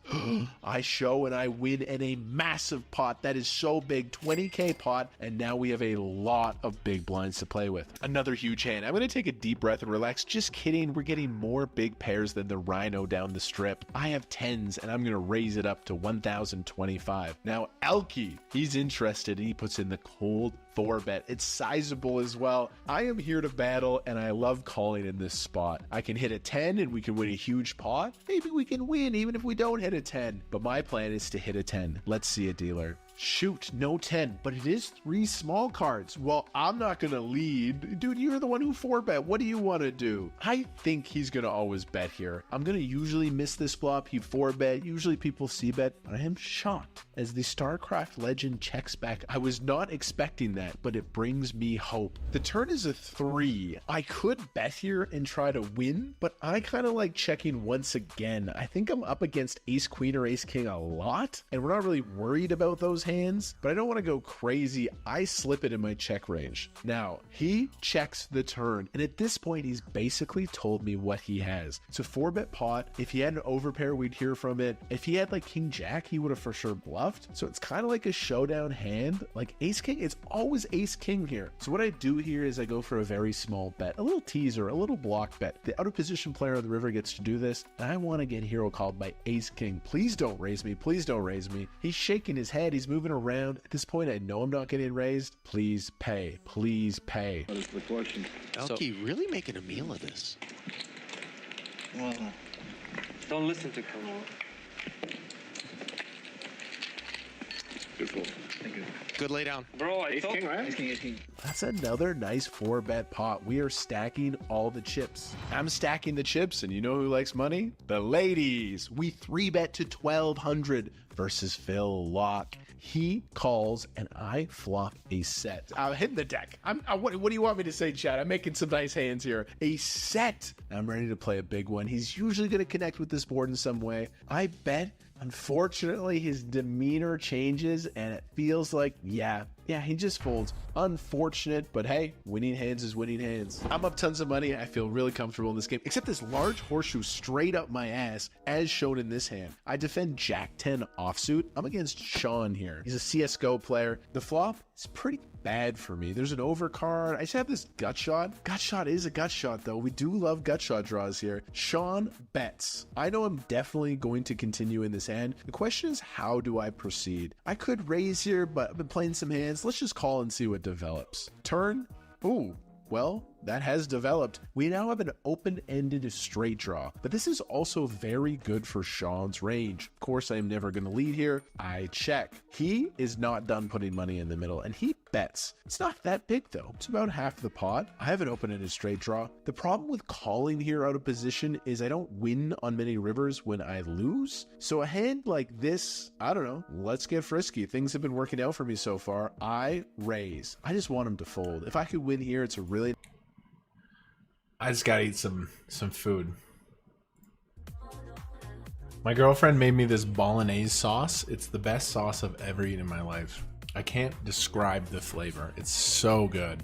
Speaker 5: I show and I win in a massive pot that is so big, 20K pot, and now we have a lot of big blinds to play with. Another huge hand. I'm going to take a deep breath and relax. Just kidding. We're getting more big pairs than the Rhino down the strip. I have 10s and I'm going to raise it up to 1,025. Now, Elky, he's interested and he puts in the cold 4-bet. It's sizable as well. I am here to battle and I love calling in this spot. I can hit a 10 and we can win a huge pot. Maybe we can win even if we don't hit a 10. But my plan is to hit a 10. Let's see it, dealer. Shoot, no 10, but it is 3 small cards. Well, I'm not gonna lead. Dude, you're the one who 4-bet. What do you want to do? I think he's gonna always bet here. I'm gonna usually miss this flop. He 4-bet. Usually people c-bet, but I am shocked as the StarCraft legend checks back. I was not expecting that, but it brings me hope. The turn is a 3. I could bet here and try to win, but I kind of like checking once again. I think I'm up against ace queen or ace king a lot, and we're not really worried about those hands, but I don't want to go crazy. I slip it in my check range. Now, he checks the turn, and at this point, he's basically told me what he has. It's a 4-bet pot. If he had an overpair, we'd hear from it. If he had like king jack, he would have for sure bluffed. So it's kind of like a showdown hand. Like ace king, it's always ace king here. So what I do here is I go for a very small bet, a little teaser, a little block bet. The out of position player of the river gets to do this, and I want to get hero called by ace king. Please don't raise me. Please don't raise me. He's shaking his head. He's moving around. At this point, I know I'm not getting raised. Please pay. Please pay.
Speaker 7: What is the question?
Speaker 6: Elke really making a meal of this.
Speaker 7: Well, don't listen to Cole. Good fold. Thank you.
Speaker 6: Good lay down.
Speaker 7: Bro, I thought... King, right? Ace king, ace king.
Speaker 5: That's another nice 4-bet pot. We are stacking all the chips. I'm stacking the chips, and you know who likes money? The ladies. We 3-bet to 1,200 versus Phil Locke. He calls, and I flop a set. I'm hitting the deck. What do you want me to say, Chad? I'm making some nice hands here. A set. I'm ready to play a big one. He's usually going to connect with this board in some way. I bet. Unfortunately, his demeanor changes, and it feels like, yeah, he just folds. Unfortunate, but hey, winning hands is winning hands. I'm up tons of money. I feel really comfortable in this game, except this large horseshoe straight up my ass, as shown in this hand. I defend Jack 10 offsuit. I'm against Sean here. He's a CSGO player. The flop is pretty bad for me. There's an overcard. I just have this gut shot. Gut shot is a gut shot, though. We do love gut shot draws here. Sean bets. I know I'm definitely going to continue in this hand. The question is, how do I proceed? I could raise here, but I've been playing some hands. Let's just call and see what develops. Turn. Ooh. Well, that has developed. We now have an open-ended straight draw, but this is also very good for Sean's range. Of course, I am never going to lead here. I check. He is not done putting money in the middle, and he bets. It's not that big, though. It's about half the pot. I have an open-ended straight draw. The problem with calling here out of position is I don't win on many rivers when I lose. So a hand like this, I don't know, let's get frisky. Things have been working out for me so far. I raise. I just want him to fold. If I could win here, it's a really...
Speaker 2: I just gotta eat some food. My girlfriend made me this bolognese sauce. It's the best sauce I've ever eaten in my life. I can't describe the flavor. It's so good.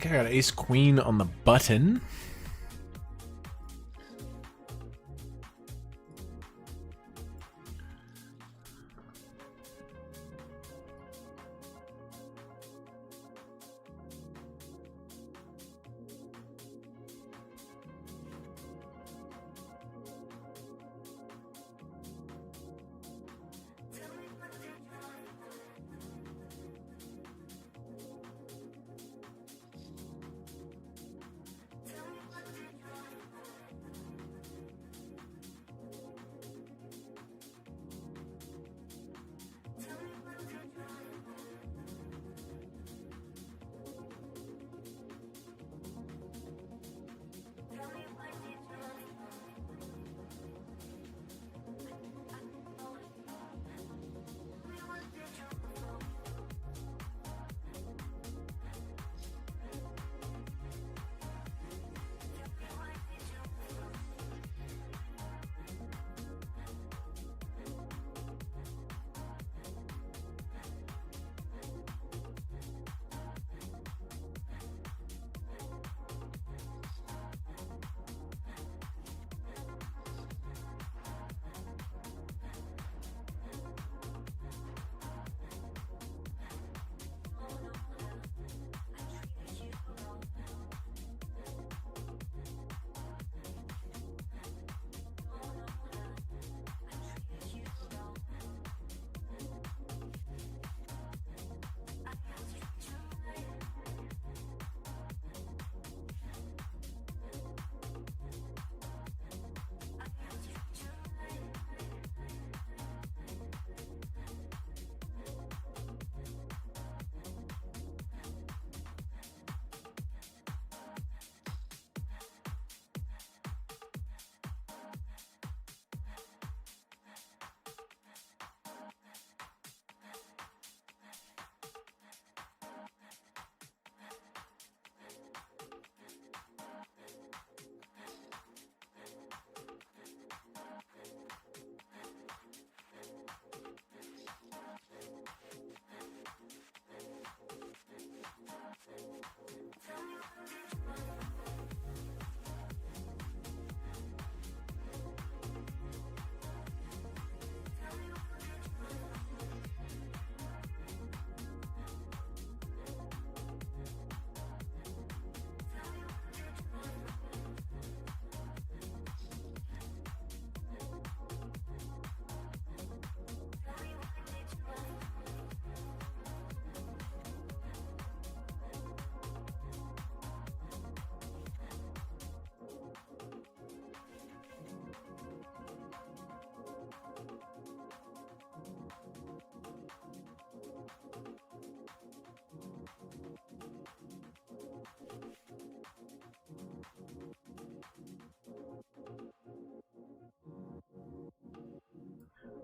Speaker 2: Okay, I got ace queen on the button.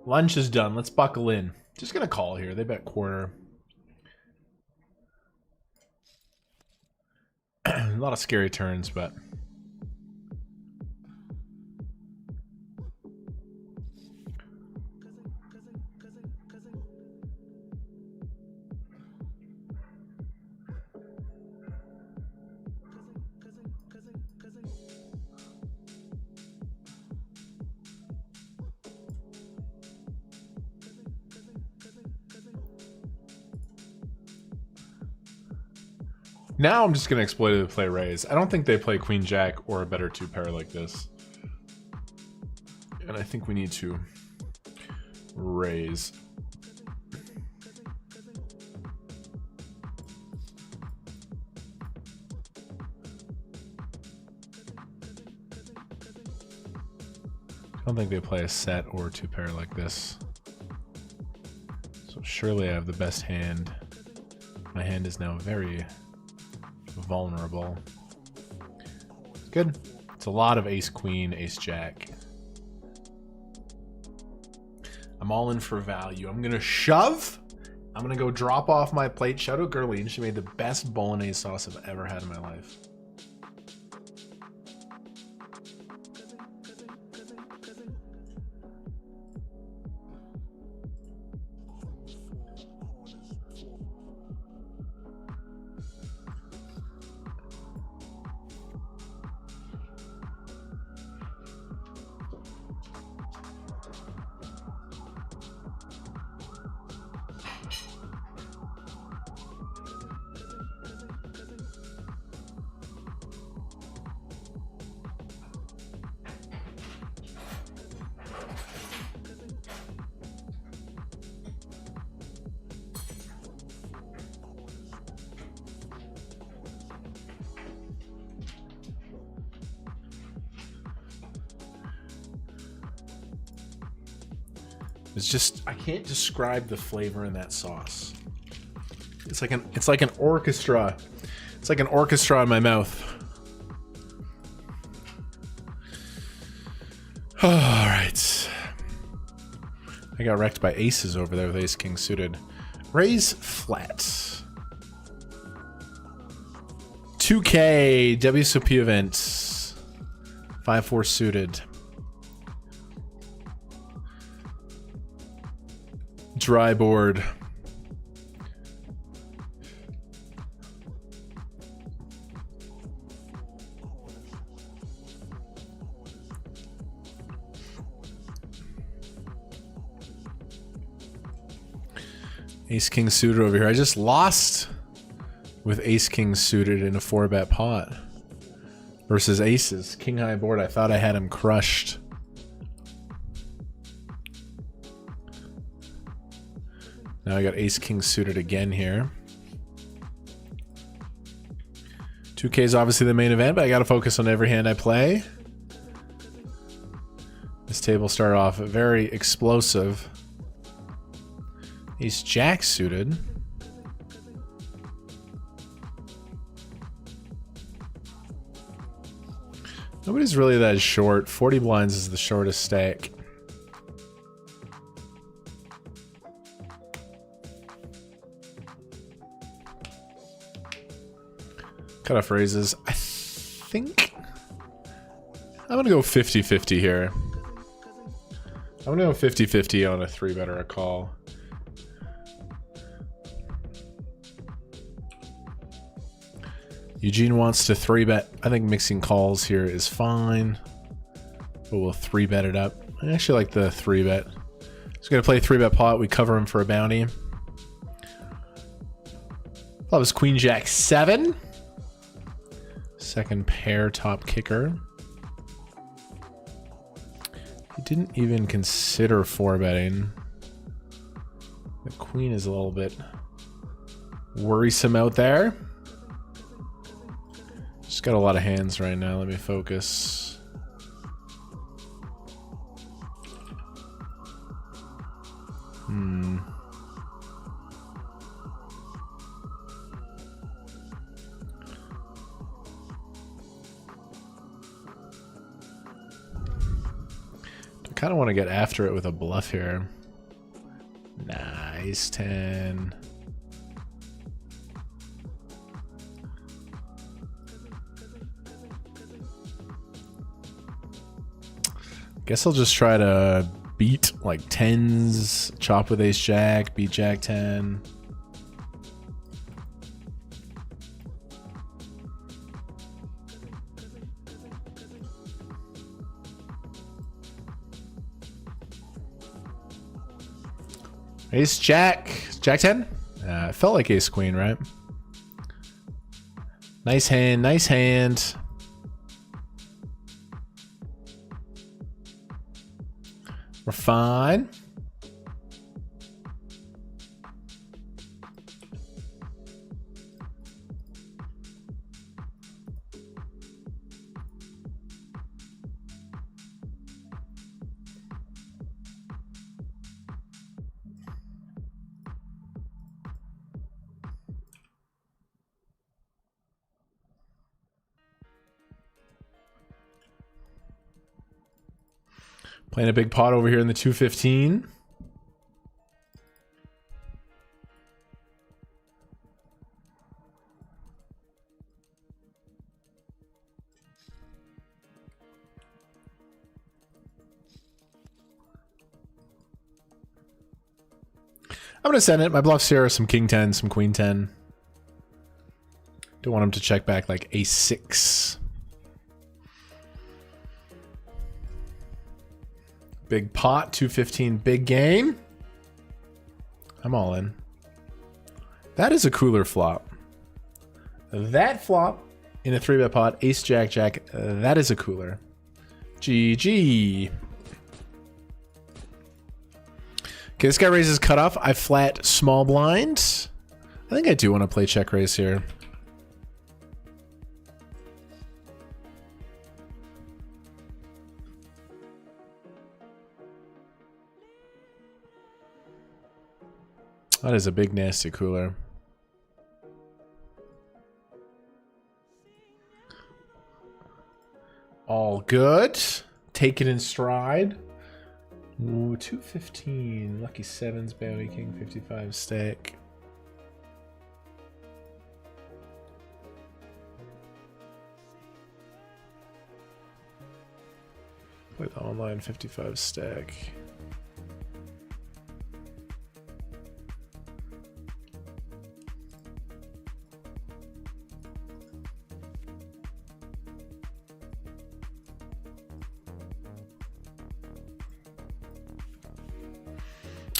Speaker 2: Lunch is done. Let's buckle in. Just gonna call here. They bet quarter. A lot of scary turns, but now I'm just going to exploitatively play raise. I don't think they play queen jack or a better two pair like this. And I think we need to raise. I don't think they play a set or two pair like this. So surely I have the best hand. My hand is now very vulnerable. Good. It's a lot of ace queen, ace jack. I'm all in for value. I'm gonna shove. I'm gonna go drop off my plate. Shout out Gerline. She made the best bolognese sauce I've ever had in my life. It's just, I can't describe the flavor in that sauce. It's like an orchestra. It's like an orchestra in my mouth. All right. I got wrecked by aces over there with ace king suited. Raise flat. 2K WSOP event. 5-4 suited. Dry board. Ace king suited over here. I just lost with ace king suited in a 4-bet pot versus aces. King high board. I thought I had him crushed. Now I got ace king suited again here. 2K is obviously the main event, but I got to focus on every hand I play. This table started off very explosive. Ace jack suited. Nobody's really that short. 40 blinds is the shortest stack. Cutoff raises. I think I'm gonna go 50-50 here. I'm gonna go 50-50 on a 3-bet or a call. Eugene wants to 3-bet. I think mixing calls here is fine, but we'll 3-bet it up. I actually like the 3-bet. He's gonna play 3-bet pot. We cover him for a bounty. That was queen jack 7. Second pair top kicker. He didn't even consider 4-betting. The queen is a little bit worrisome out there. Just got a lot of hands right now. Let me focus. kind of want to get after it with a bluff here. Nice 10. Guess I'll just try to beat like 10s, chop with ace jack, beat jack 10. Ace jack, jack 10? It felt like ace queen, right? Nice hand, nice hand. We're fine. Playing a big pot over here in the 215. I'm gonna send it. My bluffs here are some king 10, some queen 10. Don't want him to check back like ace 6. Big pot, 215, big game. I'm all in. That is a cooler flop. That flop in a 3-bet pot, ace, jack, jack, that is a cooler. GG. Okay, this guy raises cutoff. I flat small blind. I think I do want to play check raise here. That is a big nasty cooler. All good. Take it in stride. Ooh, 215. Lucky sevens, bounty king, 55 stack. Play the online 55 stack.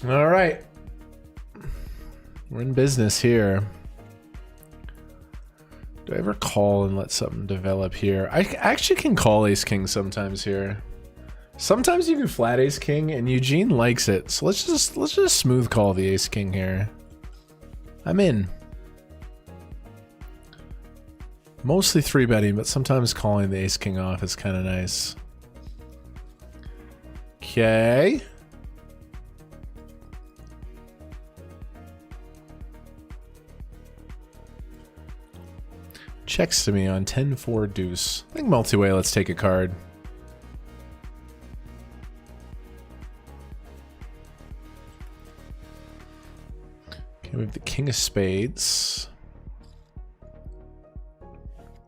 Speaker 2: All right. We're in business here. Do I ever call and let something develop here? I actually can call ace king sometimes here. Sometimes you can flat ace king and Eugene likes it. So let's just smooth call the ace king here. I'm in. Mostly 3-betting, but sometimes calling the ace king off is kind of nice. Okay. Checks to me on 10-4 deuce. I think multi-way, let's take a card. Okay, we have the king of spades.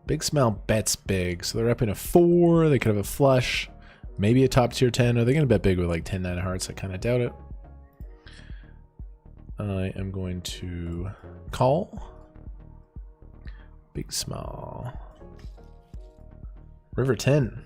Speaker 2: Big smell bets big, so they're up in a 4. They could have a flush, maybe a top tier 10. Are they going to bet big with like 10-9 hearts? I kind of doubt it. I am going to call. Big small. River 10.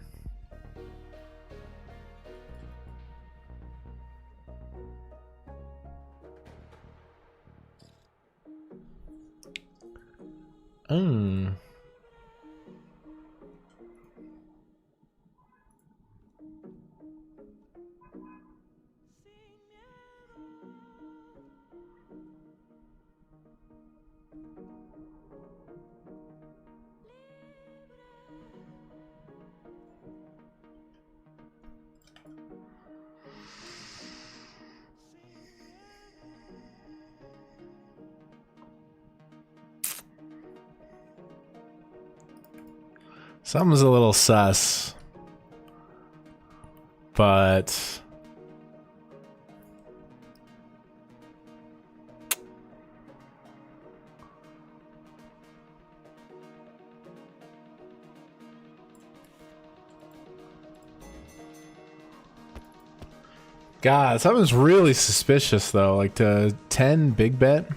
Speaker 2: Something's a little sus. but God, something's really suspicious though. Like to 10 big bet.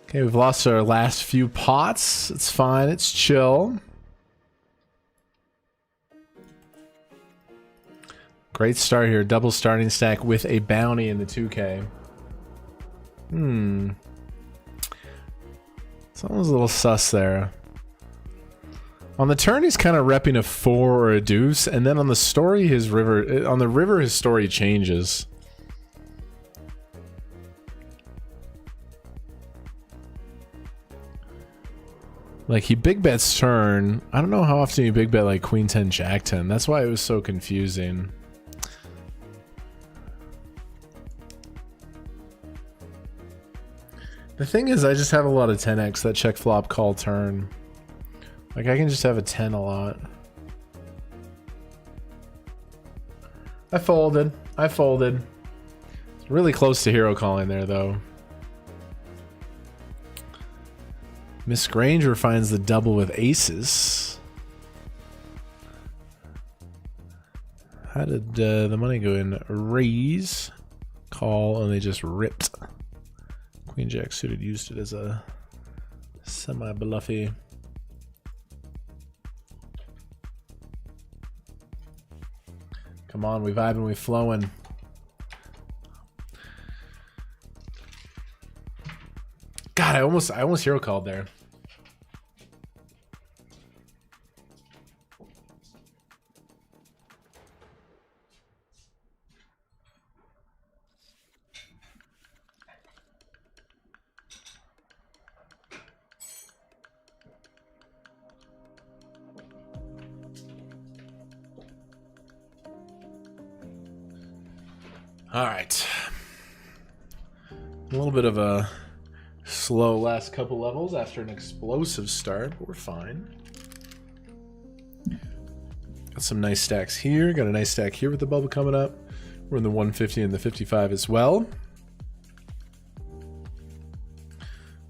Speaker 2: Okay, we've lost our last few pots. It's fine. It's chill. Great start here. Double starting stack with a bounty in the 2K. Someone's a little sus there. On the turn, he's kind of repping a 4 or a deuce, and then on the story, his river, his story changes. Like, he big bets turn. I don't know how often you big bet like queen 10, jack 10. That's why it was so confusing. The thing is, I just have a lot of 10x that check flop call turn. Like, I can just have a 10 a lot. I folded. It's really close to hero calling there, though. Miss Granger finds the double with aces. How did the money go in? Raise, call, and they just ripped. Queen Jack suited used it as a semi-bluffy. Come on, we vibing, we flowing. God, I almost hero called there. All right. A little bit of a slow last couple levels after an explosive start, but we're fine. Got some nice stacks here. Got a nice stack here with the bubble coming up. We're in the 150 and the 55 as well.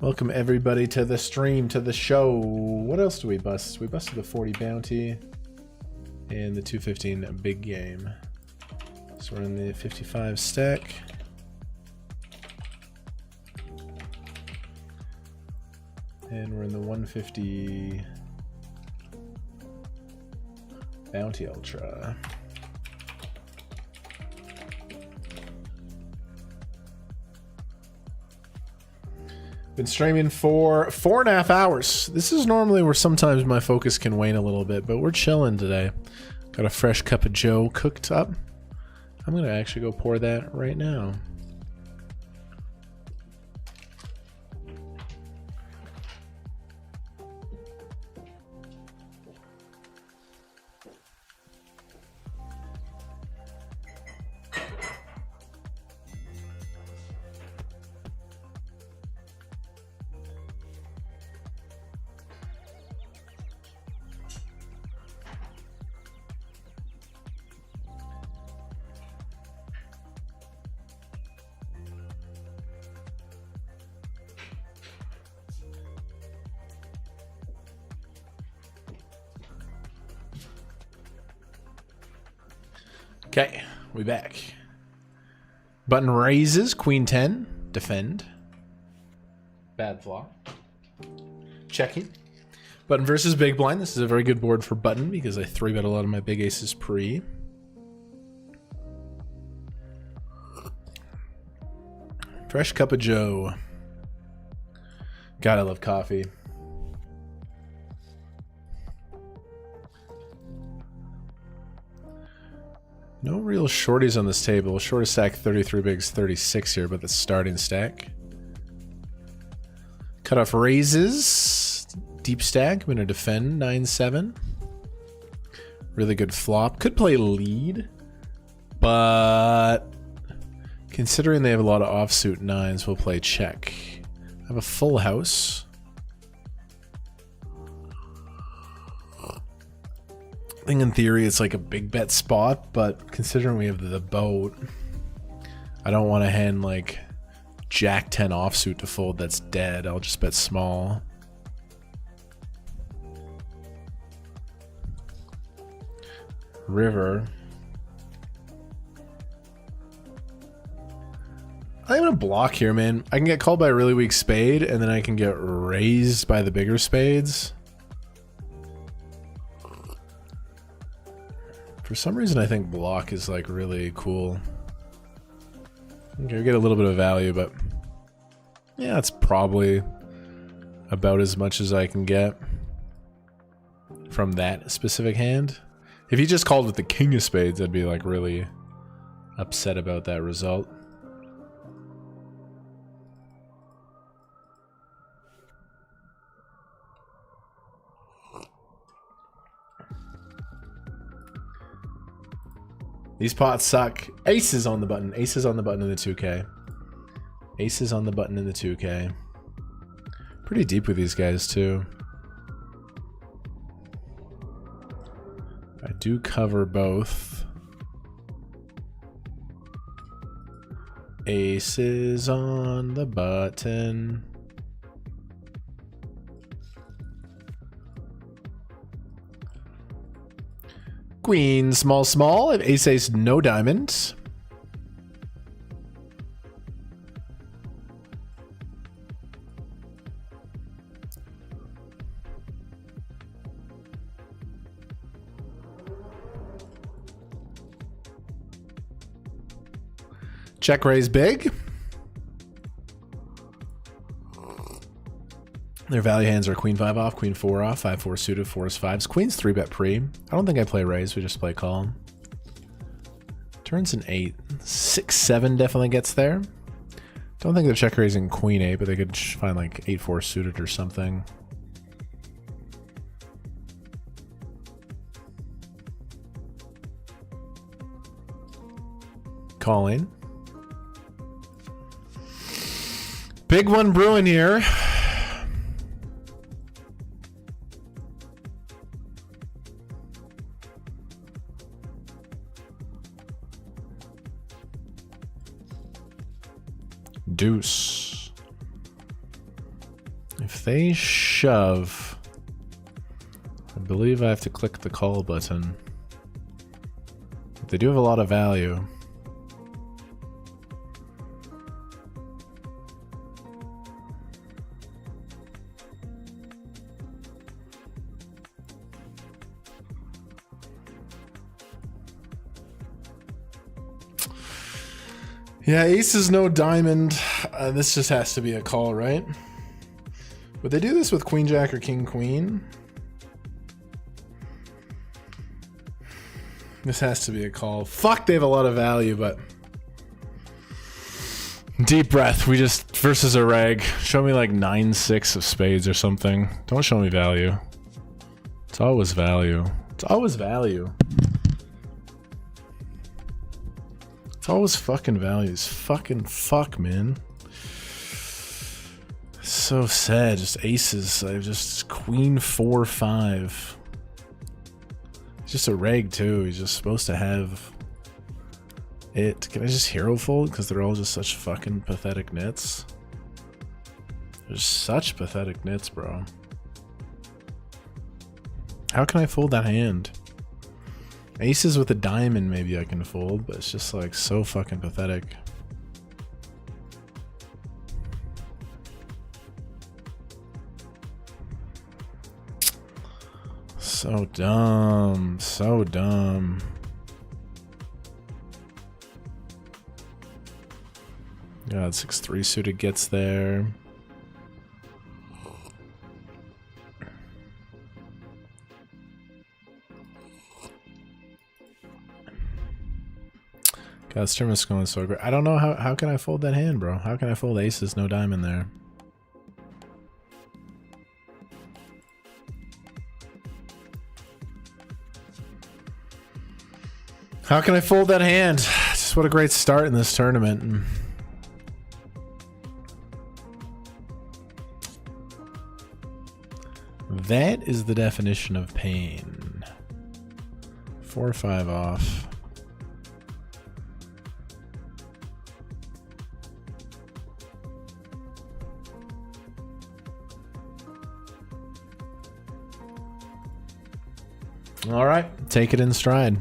Speaker 2: Welcome everybody to the stream, to the show. What else do we bust? We busted the 40 bounty and the 215 big game. So we're in the 55 stack. And we're in the 150 bounty ultra. Been streaming for 4.5 hours. This is normally where sometimes my focus can wane a little bit, but we're chilling today. Got a fresh cup of joe cooked up. I'm gonna actually go pour that right now. Okay, we back. Button raises, queen 10, defend. Bad flop. Checking. Button versus big blind. This is a very good board for button because I 3-bet a lot of my big aces pre. Fresh cup of joe. God, I love coffee. No real shorties on this table. Shortest stack 33 bigs, 36 here, but the starting stack. Cutoff raises. Deep stack. I'm going to defend 9-7. Really good flop. Could play lead, but considering they have a lot of offsuit 9s, we'll play check. I have a full house. think in theory it's like a big bet spot, but considering we have the boat, I don't want to hand like Jack 10 offsuit to fold. That's dead. I'll just bet small. River. I'm gonna block here, man. I can get called by a really weak spade, and then I can get raised by the bigger spades. For some reason, I think block is like really cool. Okay, we get a little bit of value, but yeah, it's probably about as much as I can get from that specific hand. If he just called with the king of spades, I'd be like really upset about that result. These pots suck. Aces on the button. Aces on the button in the 2K. Aces on the button in the 2K. Pretty deep with these guys too. I do cover both. Aces on the button. Queen, small, small. If ace, ace, no diamonds. Check raise big. Their value hands are queen 5 off, queen 4 off, 5-4 suited, 4s 5s. Queen's 3-bet pre. I don't think I play raise, we just play call. Turns an 8. 6-7 definitely gets there. Don't think they're check raising queen 8, but they could find like 8-4 suited or something. Calling. Big one brewing here. Deuce. If they shove, I believe I have to click the call button. But they do have a lot of value. Yeah, ace is no diamond. This just has to be a call, right? Would they do this with queen jack or king queen? This has to be a call. Fuck, they have a lot of value, but deep breath. We just versus a reg. Show me like 9-6 of spades or something. Don't show me value. It's always value. It's always value. It's always fucking values. Fucking fuck, man. So sad. Just aces. I have just queen 4-5. It's just a reg too. He's just supposed to have it. Can I just hero fold? Because they're all just such fucking pathetic nits. They're such pathetic nits, bro. How can I fold that hand? Aces with a diamond maybe I can fold, but it's just like so fucking pathetic. So dumb. So dumb. God, 6-3 suited gets there. God, this tournament's going so great. I don't know how can I fold that hand, bro? How can I fold aces, no diamond there? How can I fold that hand? Just what a great start in this tournament. That is the definition of pain. 4 or 5 off. All right, take it in stride.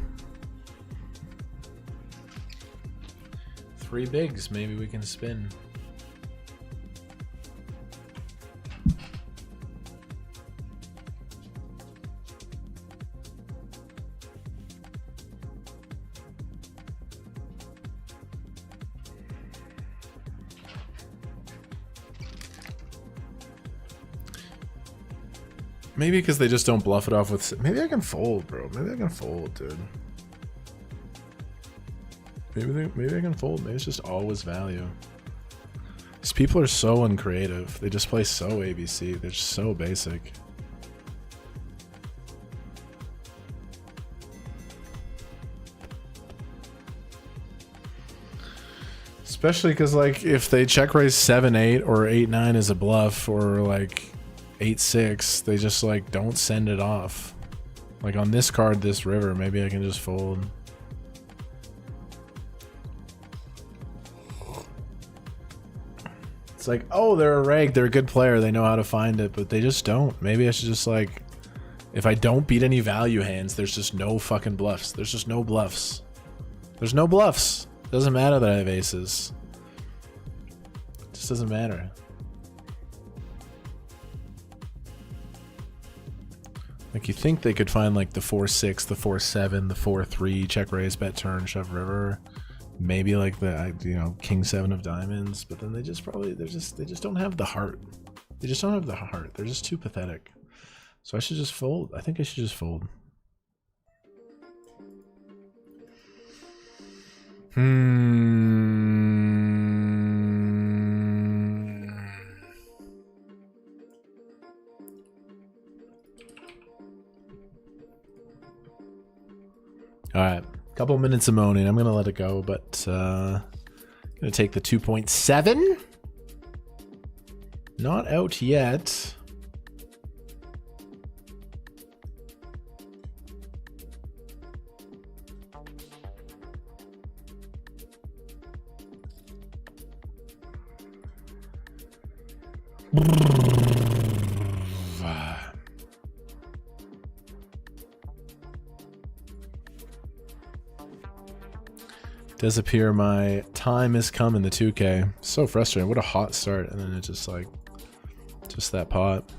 Speaker 2: 3 bigs, maybe we can spin. Maybe because they just don't bluff it off with... Maybe I can fold, bro. Maybe I can fold, dude. Maybe I can fold. Maybe it's just always value. These people are so uncreative. They just play so ABC. They're just so basic. Especially because, like, if they check raise 7-8 or 8-9 as a bluff or, like... 8-6, they just like don't send it off. Like on this card, this river, maybe I can just fold. It's like, oh, they're a reg, they're a good player, they know how to find it, but they just don't. Maybe I should just like, if I don't beat any value hands, there's just no fucking bluffs. There's just no bluffs. There's no bluffs. Doesn't matter that I have aces. It just doesn't matter. Like, you think they could find, like, the 4-6, the 4-7, the 4-3, check raise, bet turn, shove river. Maybe, like, the, you know, king 7 of diamonds. But then they just probably, they just don't have the heart. They just don't have the heart. They're just too pathetic. So I should just fold. I think I should just fold. Alright, couple minutes of moaning. I'm gonna let it go, but gonna take the 2.7. Not out yet. Does appear my time has come in the 2K. So frustrating. What a hot start. And then it just like, just that pot.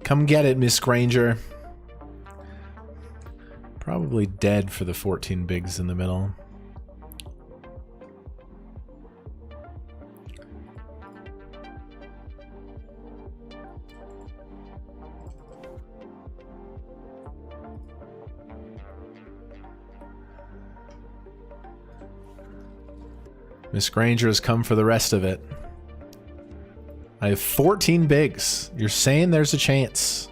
Speaker 2: Come get it, Miss Granger. Probably dead for the 14 bigs in the middle. Miss Granger has come for the rest of it. I have 14 bigs. You're saying there's a chance.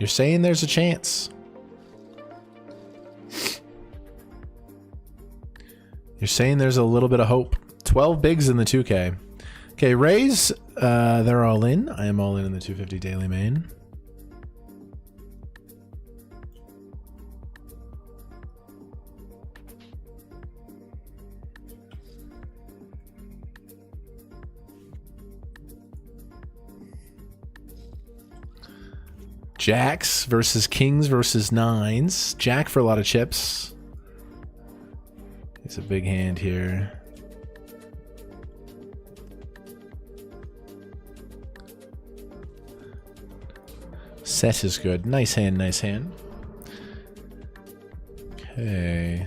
Speaker 2: You're saying there's a chance. You're saying there's a little bit of hope. 12 bigs in the 2K. Okay, raise. They're all in. I am all in the 250 daily main. Jacks versus kings versus nines. Jack for a lot of chips. It's a big hand here. Set is good. Nice hand, nice hand. Okay.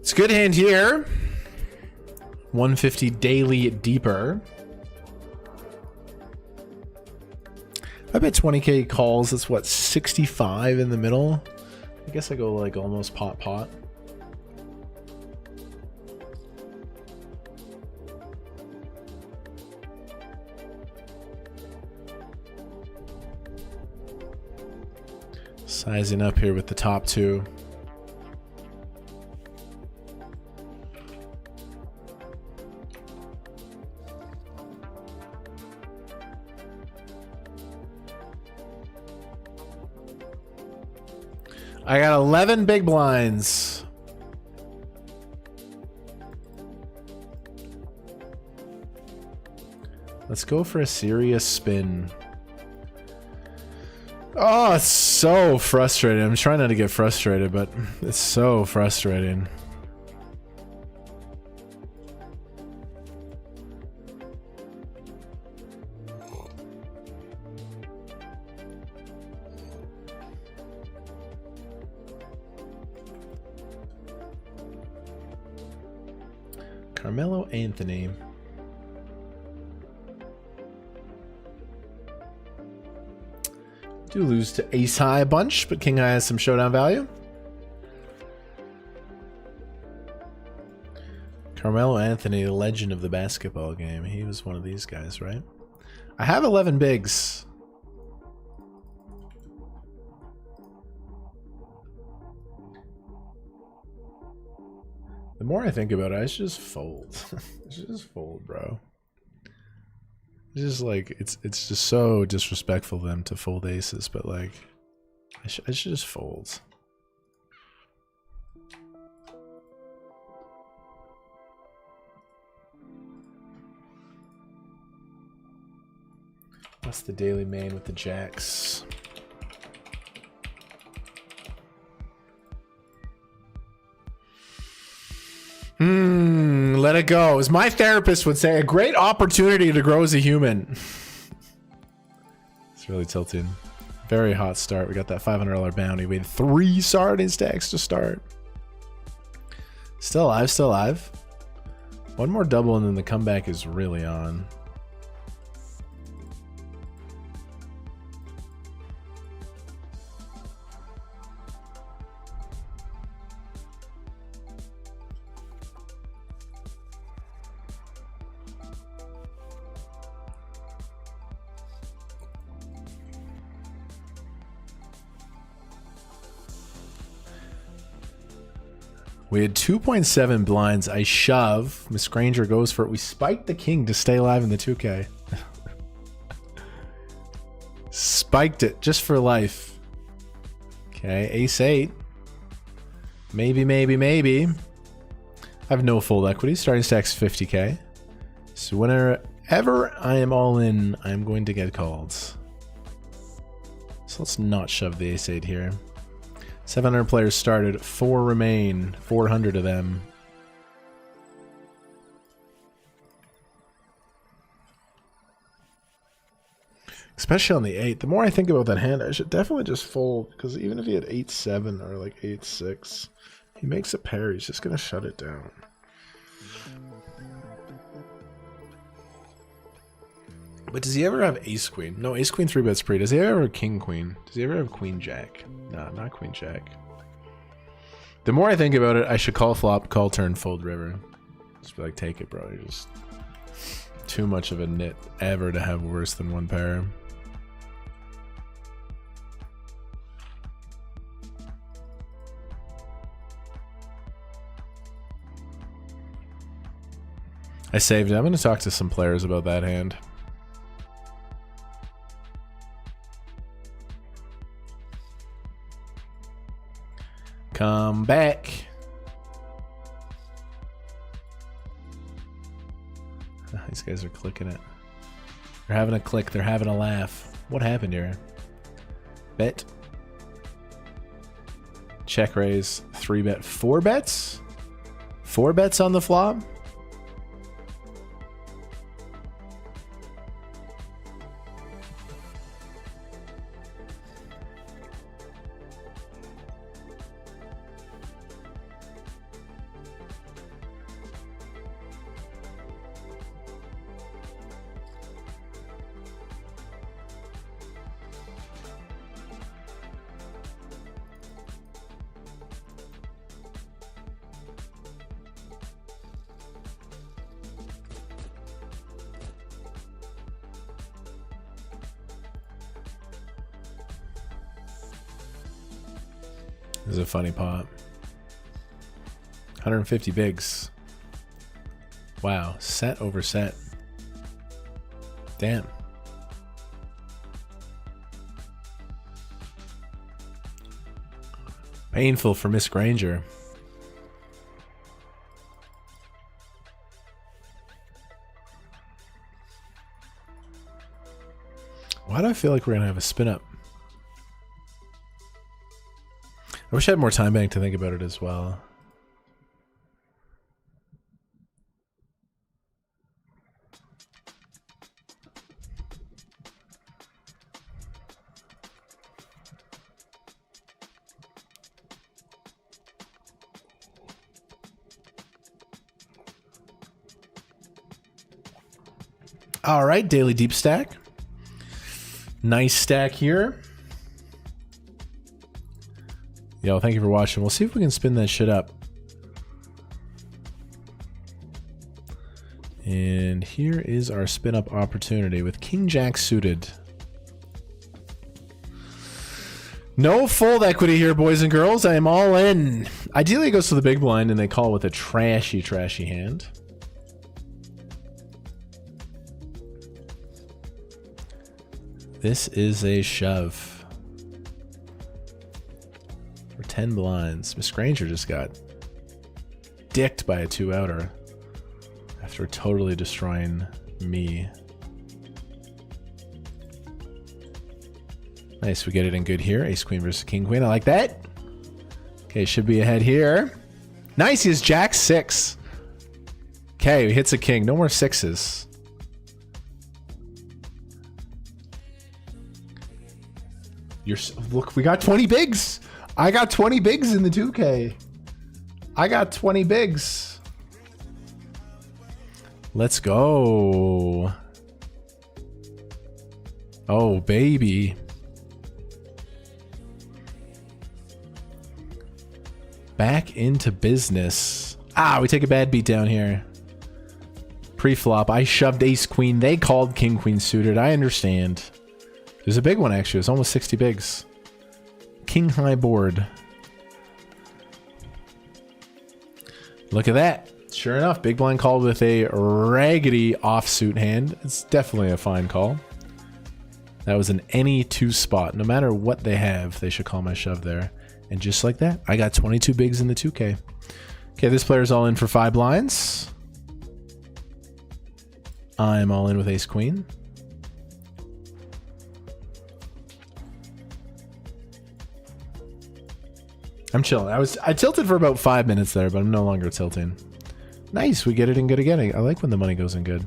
Speaker 2: It's a good hand here. 150 daily deeper. I bet 20k calls. That's what, 65 in the middle? I guess I go like almost pot. Sizing up here with the top two. I got 11 big blinds. Let's go for a serious spin. Oh, it's so frustrating. I'm trying not to get frustrated, but it's so frustrating. Carmelo Anthony. Do lose to ace high a bunch, but king high has some showdown value. Carmelo Anthony, the legend of the basketball game. He was one of these guys, right? I have 11 bigs. The more I think about it, I should just fold. I should just fold, bro. It's just like it's just so disrespectful of them to fold aces, but like I should just fold. What's the daily main with the jacks? Let it go. As my therapist would say, a great opportunity to grow as a human. It's really tilting. Very hot start. We got that $500 bounty. We had 3 sardine stacks to start. Still alive, still alive. One more double and then the comeback is really on. We had 2.7 blinds. I shove. Miss Granger goes for it. We spiked the king to stay alive in the 2K. Spiked it just for life. Okay, ace 8. Maybe, maybe, maybe. I have no fold equity. Starting stack's 50K. So whenever I am all in, I'm going to get called. So let's not shove the ace 8 here. 700 players started, 4 remain, 400 of them. Especially on the 8. The more I think about that hand, I should definitely just fold, because even if he had 8-7 or like 8-6, he makes a pair, he's just going to shut it down. But does he ever have ace queen? No, ace queen 3-bets pre. Does he ever have king queen? Does he ever have queen jack? No, not queen jack. The more I think about it, I should call flop, call turn, fold river. Just be like, take it, bro. You're just too much of a nit ever to have worse than one pair. I saved it. I'm going to talk to some players about that hand. Come back. These guys are clicking it. They're having a click. They're having a laugh. What happened here? Bet. Check raise. 3-bet. 4 bets? 4 bets on the flop? This is a funny pot. 150 bigs. Wow, set over set. Damn. Painful for Miss Granger. Why do I feel like we're gonna have a spin up? I wish I had more time bank to think about it as well. All right, daily deep stack. Nice stack here. Yo, thank you for watching. We'll see if we can spin that shit up. And here is our spin up opportunity with King Jack suited. No fold equity here, boys and girls. I am all in. Ideally, it goes to the big blind and they call with a trashy, trashy hand. This is a shove. For 10 blinds. Miss Granger just got dicked by a 2-outer after totally destroying me. Nice, we get it in good here. Ace Queen versus King Queen. I like that. Okay, should be ahead here. Nice, he has Jack 6. Okay, he hits a king. No more 6s. Look, we got 20 bigs. I got 20 bigs in the 2K. I got 20 bigs. Let's go. Oh, baby. Back into business. Ah, we take a bad beat down here. Pre-flop, I shoved ace queen. They called king queen suited. I understand. There's a big one, actually. It's almost 60 bigs. King high board. Look at that. Sure enough, big blind called with a raggedy offsuit hand. It's definitely a fine call. That was an any 2 spot. No matter what they have, they should call my shove there. And just like that, I got 22 bigs in the 2K. Okay, this player's all in for 5 blinds. I'm all in with ace queen. I'm chilling. I tilted for about 5 minutes there, but I'm no longer tilting. Nice, we get it in good again. I like when the money goes in good.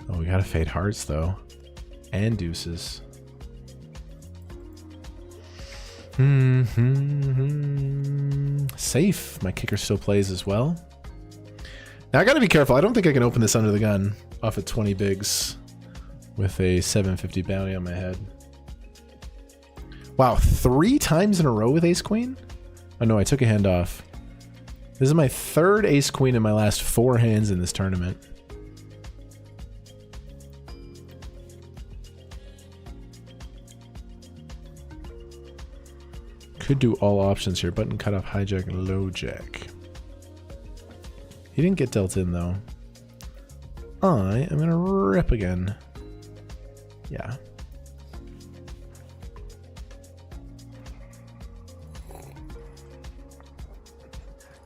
Speaker 2: Oh, we gotta fade hearts though. And deuces. Safe. My kicker still plays as well. Now I gotta be careful. I don't think I can open this under the gun off at 20 bigs with a 750 bounty on my head. Wow, 3 times in a row with ace queen? Oh no, I took a hand off. This is my 3rd ace queen in my last 4 hands in this tournament. Could do all options here. Button cutoff, hijack, and low jack. He didn't get dealt in though. I am gonna rip again. Yeah.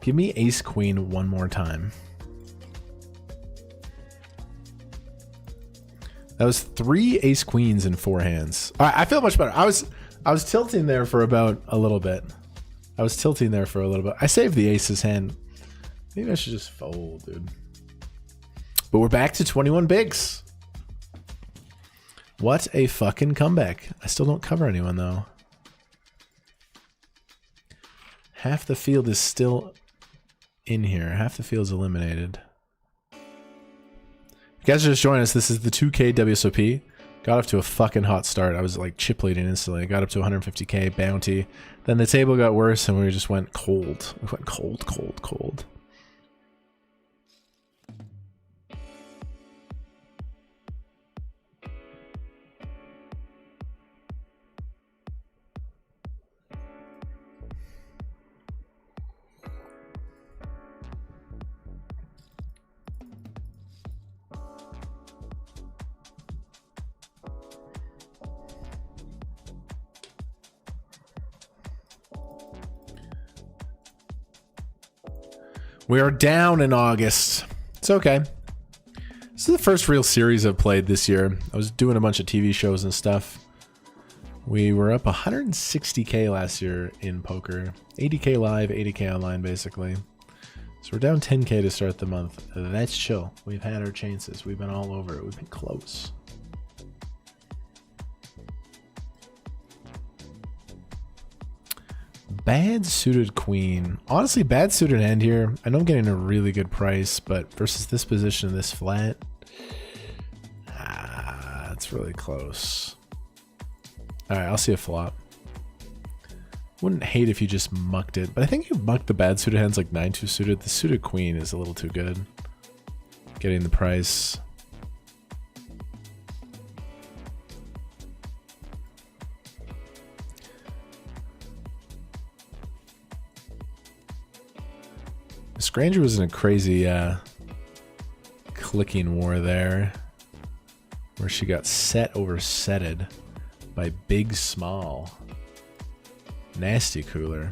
Speaker 2: Give me ace queen one more time. That was 3 ace queens in 4 hands. All right, I feel much better. I was tilting there for about a little bit. I saved the ace's hand. Maybe I should just fold, dude. But we're back to 21 bigs. What a fucking comeback. I still don't cover anyone though. Half the field is still in here. Half the field is eliminated. If you guys are just joining us, this is the 2K WSOP. Got off to a fucking hot start. I was like chip leading instantly. I got up to 150k bounty. Then the table got worse and we just went cold. We went cold, cold, cold. We are down in August. It's okay. This is the first real series I've played this year. I was doing a bunch of TV shows and stuff. We were up 160K last year in poker. 80K live, 80K online, basically. So we're down 10K to start the month. That's chill. We've had our chances. We've been all over it. We've been close. Bad suited queen. Honestly, bad suited hand here. I know I'm getting a really good price, but versus this position, this flat, it's really close. All right, I'll see a flop. Wouldn't hate if you just mucked it, but I think you mucked the bad suited hands like 9-2 suited. The suited queen is a little too good. Getting the price. Miss Granger was in a crazy clicking war there, where she got set over setted by Big Small. Nasty cooler.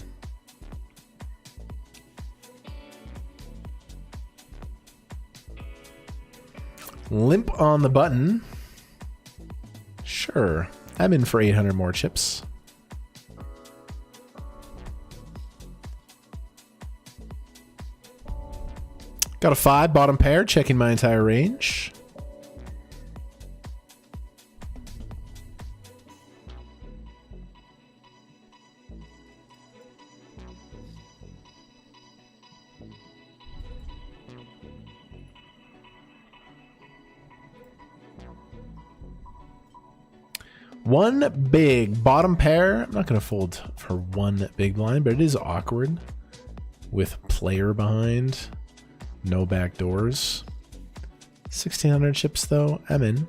Speaker 2: Limp on the button. Sure. I'm in for 800 more chips. Got a 5, bottom pair, checking my entire range. One big bottom pair. I'm not going to fold for one big blind, but it is awkward with player behind. No back doors. 1,600 chips though. I'm in.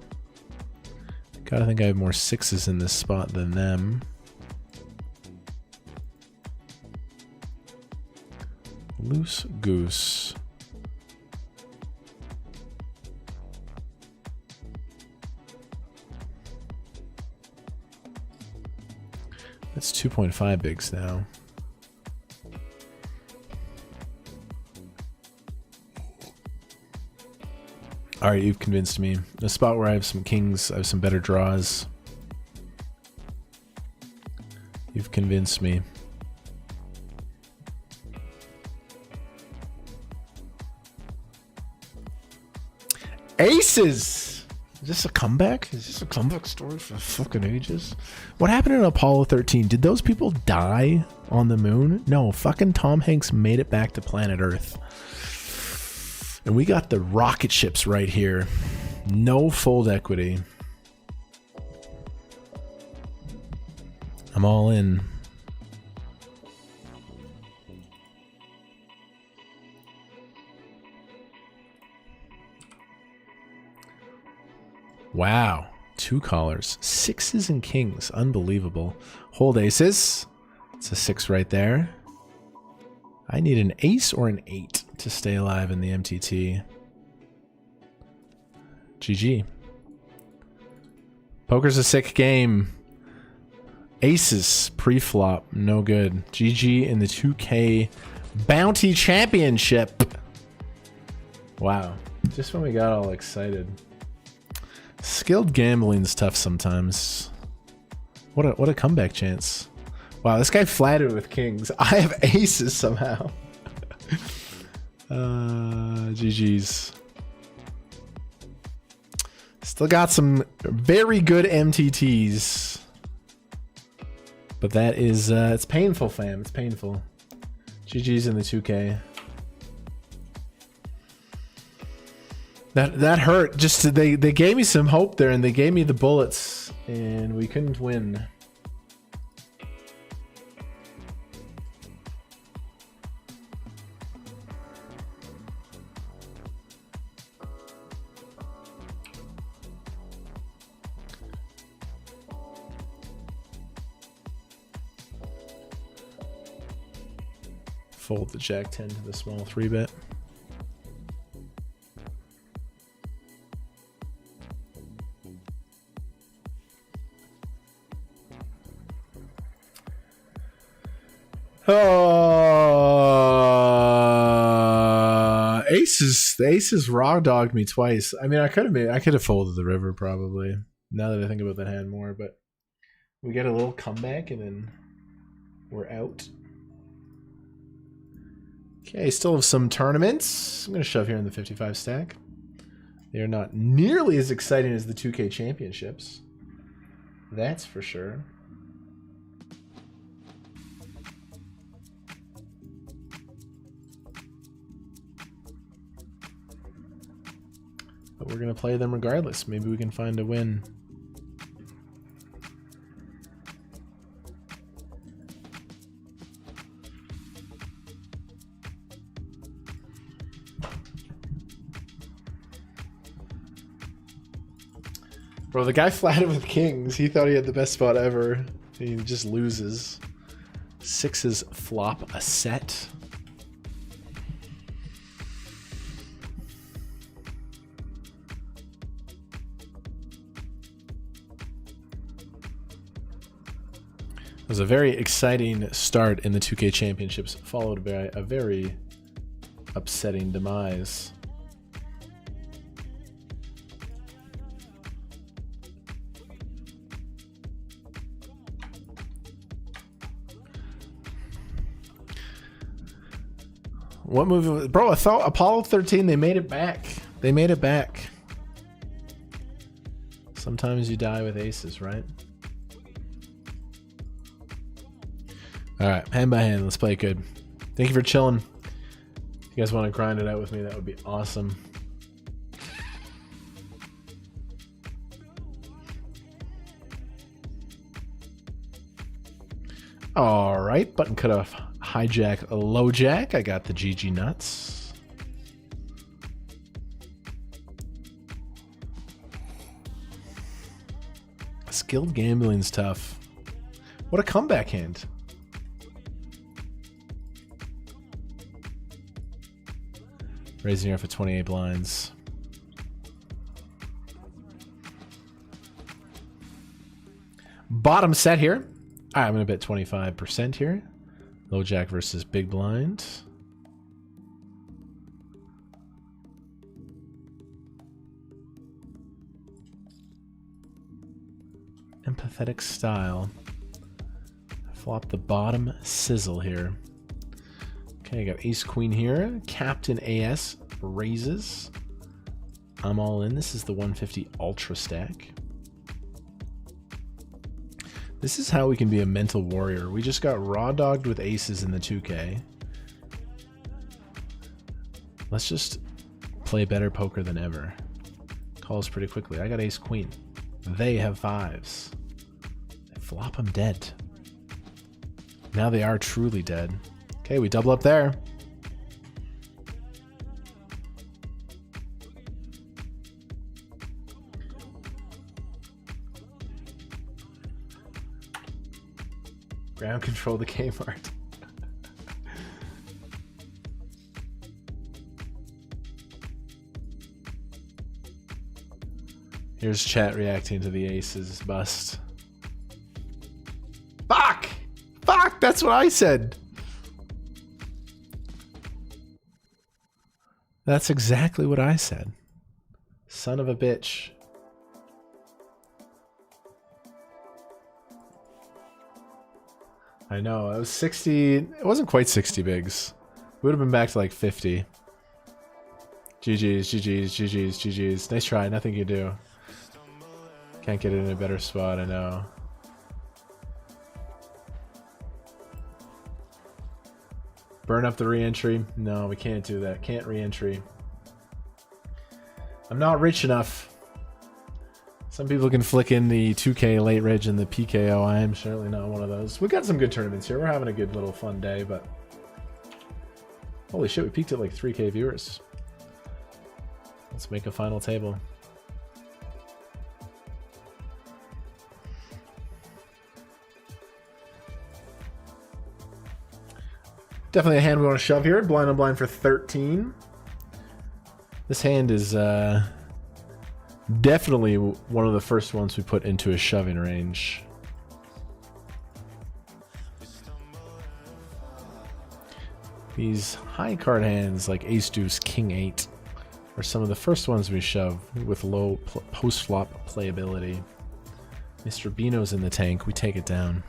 Speaker 2: Gotta think I have more 6s in this spot than them. Loose goose. That's 2.5 bigs now. All right, you've convinced me. A spot where I have some kings, I have some better draws. You've convinced me. Aces! Is this a comeback? Is this a comeback story for fucking ages? What happened in Apollo 13? Did those people die on the moon? No, fucking Tom Hanks made it back to planet Earth. And we got the rocket ships right here. No fold equity. I'm all in. Wow. 2 callers. 6s and kings. Unbelievable. Hold aces. It's a 6 right there. I need an ace or an 8 to stay alive in the MTT. GG. Poker's a sick game. Aces pre-flop. No good. GG in the 2K Bounty Championship. Wow. Just when we got all excited. Skilled gambling's tough sometimes. What a comeback chance. Wow, this guy flattered with kings. I have aces somehow. GG's. Still got some very good MTTs. But that is, it's painful, fam. It's painful. GG's in the 2K. That hurt. Just they gave me some hope there, and they gave me the bullets, and we couldn't win. Fold the jack 10 to the small 3-bet. the aces raw dogged me twice. I mean, I could have folded the river probably. Now that I think about that hand more, but we get a little comeback and then we're out. Okay, still have some tournaments. I'm gonna shove here in the 55 stack. They are not nearly as exciting as the 2K championships. That's for sure. But we're going to play them regardless. Maybe we can find a win. Bro, the guy flatted with kings. He thought he had the best spot ever. He just loses. Sixes flop a set. It was a very exciting start in the 2K championships, followed by a very upsetting demise. What movie was, bro? I thought Apollo 13, they made it back. They made it back. Sometimes you die with aces, right? All right, hand by hand, let's play it good. Thank you for chilling. If you guys want to grind it out with me, that would be awesome. All right, button cutoff, hijack, low jack. I got the GG nuts. Skilled gambling's tough. What a comeback hand. Raising here for 28 blinds. Bottom set here. All right, I'm going to bet 25% here. Low jack versus big blind. Empathetic style. Flop the bottom sizzle here. Okay, I got ace queen here. Captain AS raises. I'm all in. This is the 150 ultra stack. This is how we can be a mental warrior. We just got raw dogged with aces in the 2K. Let's just play better poker than ever. Calls pretty quickly. I got ace queen. They have fives. They flop them dead. Now they are truly dead. Okay, we double up there. Ground control the KMART. Here's chat reacting to the aces bust. Fuck! Fuck! That's what I said! That's exactly what I said. Son of a bitch. I know, it was 60. It wasn't quite 60 bigs. We would have been back to like 50. GG's, GG's, GG's, GG's. Nice try, nothing you do. Can't get it in a better spot, I know. Burn up the re-entry. No, we can't do that. Can't re-entry. I'm not rich enough. Some people can flick in the 2K late reg and the PKO. I am certainly not one of those. We got some good tournaments here. We're having a good little fun day, but holy shit, we peaked at like 3K viewers. Let's make a final table. Definitely a hand we want to shove here. Blind on blind for 13. This hand is definitely one of the first ones we put into a shoving range. These high card hands like ace deuce, king eight are some of the first ones we shove with low post-flop playability. Mr. Beano's in the tank. We take it down.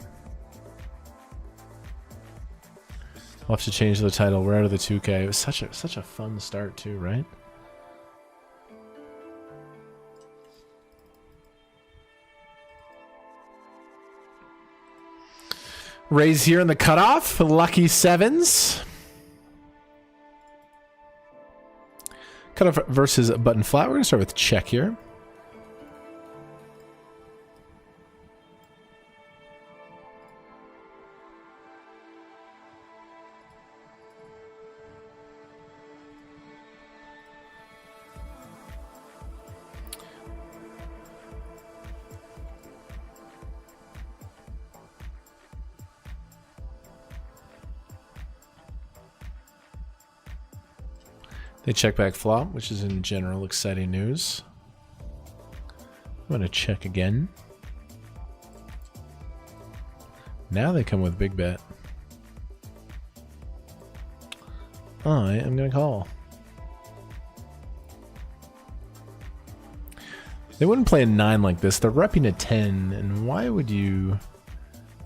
Speaker 2: We'll have to change the title. We're out of the 2K. It was such a fun start too, right? Raise here in the cutoff. Lucky sevens. Cutoff versus button flat. We're going to start with check here. They check back flop, which is in general exciting news. I'm going to check again. Now they come with big bet. I am going to call. They wouldn't play a 9 like this. They're repping a 10. And why would you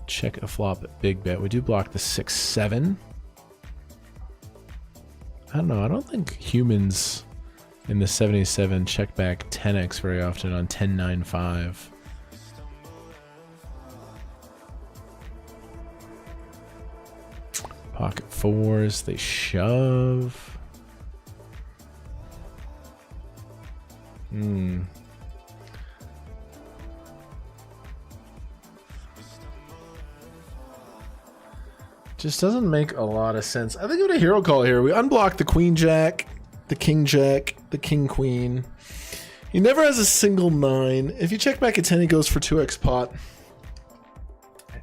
Speaker 2: check a flop at big bet? We do block the 6-7. I don't know. I don't think humans in the 77 check back 10x very often on 10-9-5. Pocket fours. They shove. Just doesn't make a lot of sense. I think we have a hero call here. We unblock the queen jack, the king jack, the king queen. He never has a single 9. If you check back a 10, he goes for 2x pot. I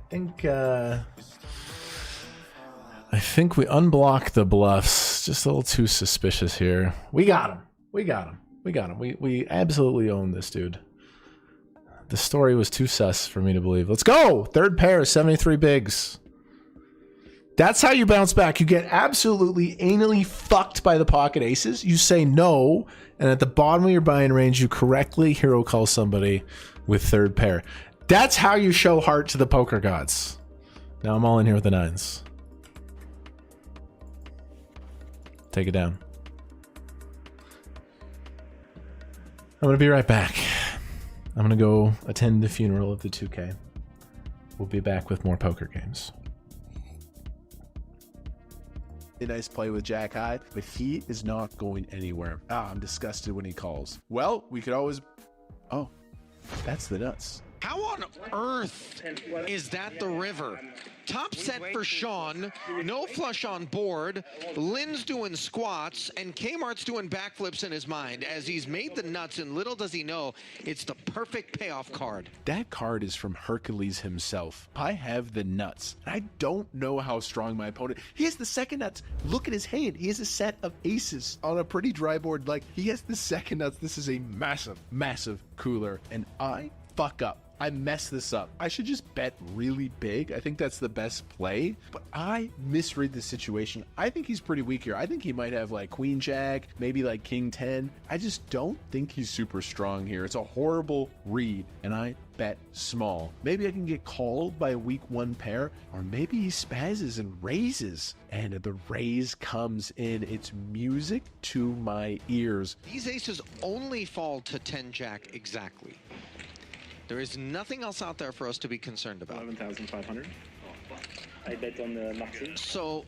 Speaker 2: think we unblock the bluffs. Just a little too suspicious here. We got him. We got him. We got him. We absolutely own this dude. The story was too sus for me to believe. Let's go. Third pair, 73 bigs. That's how you bounce back. You get absolutely anally fucked by the pocket aces. You say no, and at the bottom of your buying range, you correctly hero call somebody with third pair. That's how you show heart to the poker gods. Now I'm all in here with the 9s. Take it down. I'm going to be right back. I'm going to go attend the funeral of the 2K. We'll be back with more poker games.
Speaker 5: A nice play with Jack High, but he is not going anywhere. I'm disgusted when he calls. Well, we could always... Oh, that's the nuts.
Speaker 6: How on earth is that the river? Top set for Sean, no flush on board, Lynn's doing squats, and KMART's doing backflips in his mind as he's made the nuts, and little does he know, it's the perfect payoff card.
Speaker 5: That card is from Hercules himself. I have the nuts. I don't know how strong my opponent... He has the second nuts. Look at his hand. He has a set of aces on a pretty dry board. Like, he has the second nuts. This is a massive, massive cooler, and I fuck up. I mess this up. I should just bet really big. I think that's the best play, but I misread the situation. I think he's pretty weak here. I think he might have like queen jack, maybe like king 10. I just don't think he's super strong here. It's a horrible read, and I bet small. Maybe I can get called by a weak 1 pair, or maybe he spazzes and raises, and the raise comes in. It's music to my ears.
Speaker 6: These aces only fall to 10 jack exactly. There is nothing else out there for us to be concerned about.
Speaker 7: 11,500. I bet on the maximum.
Speaker 6: So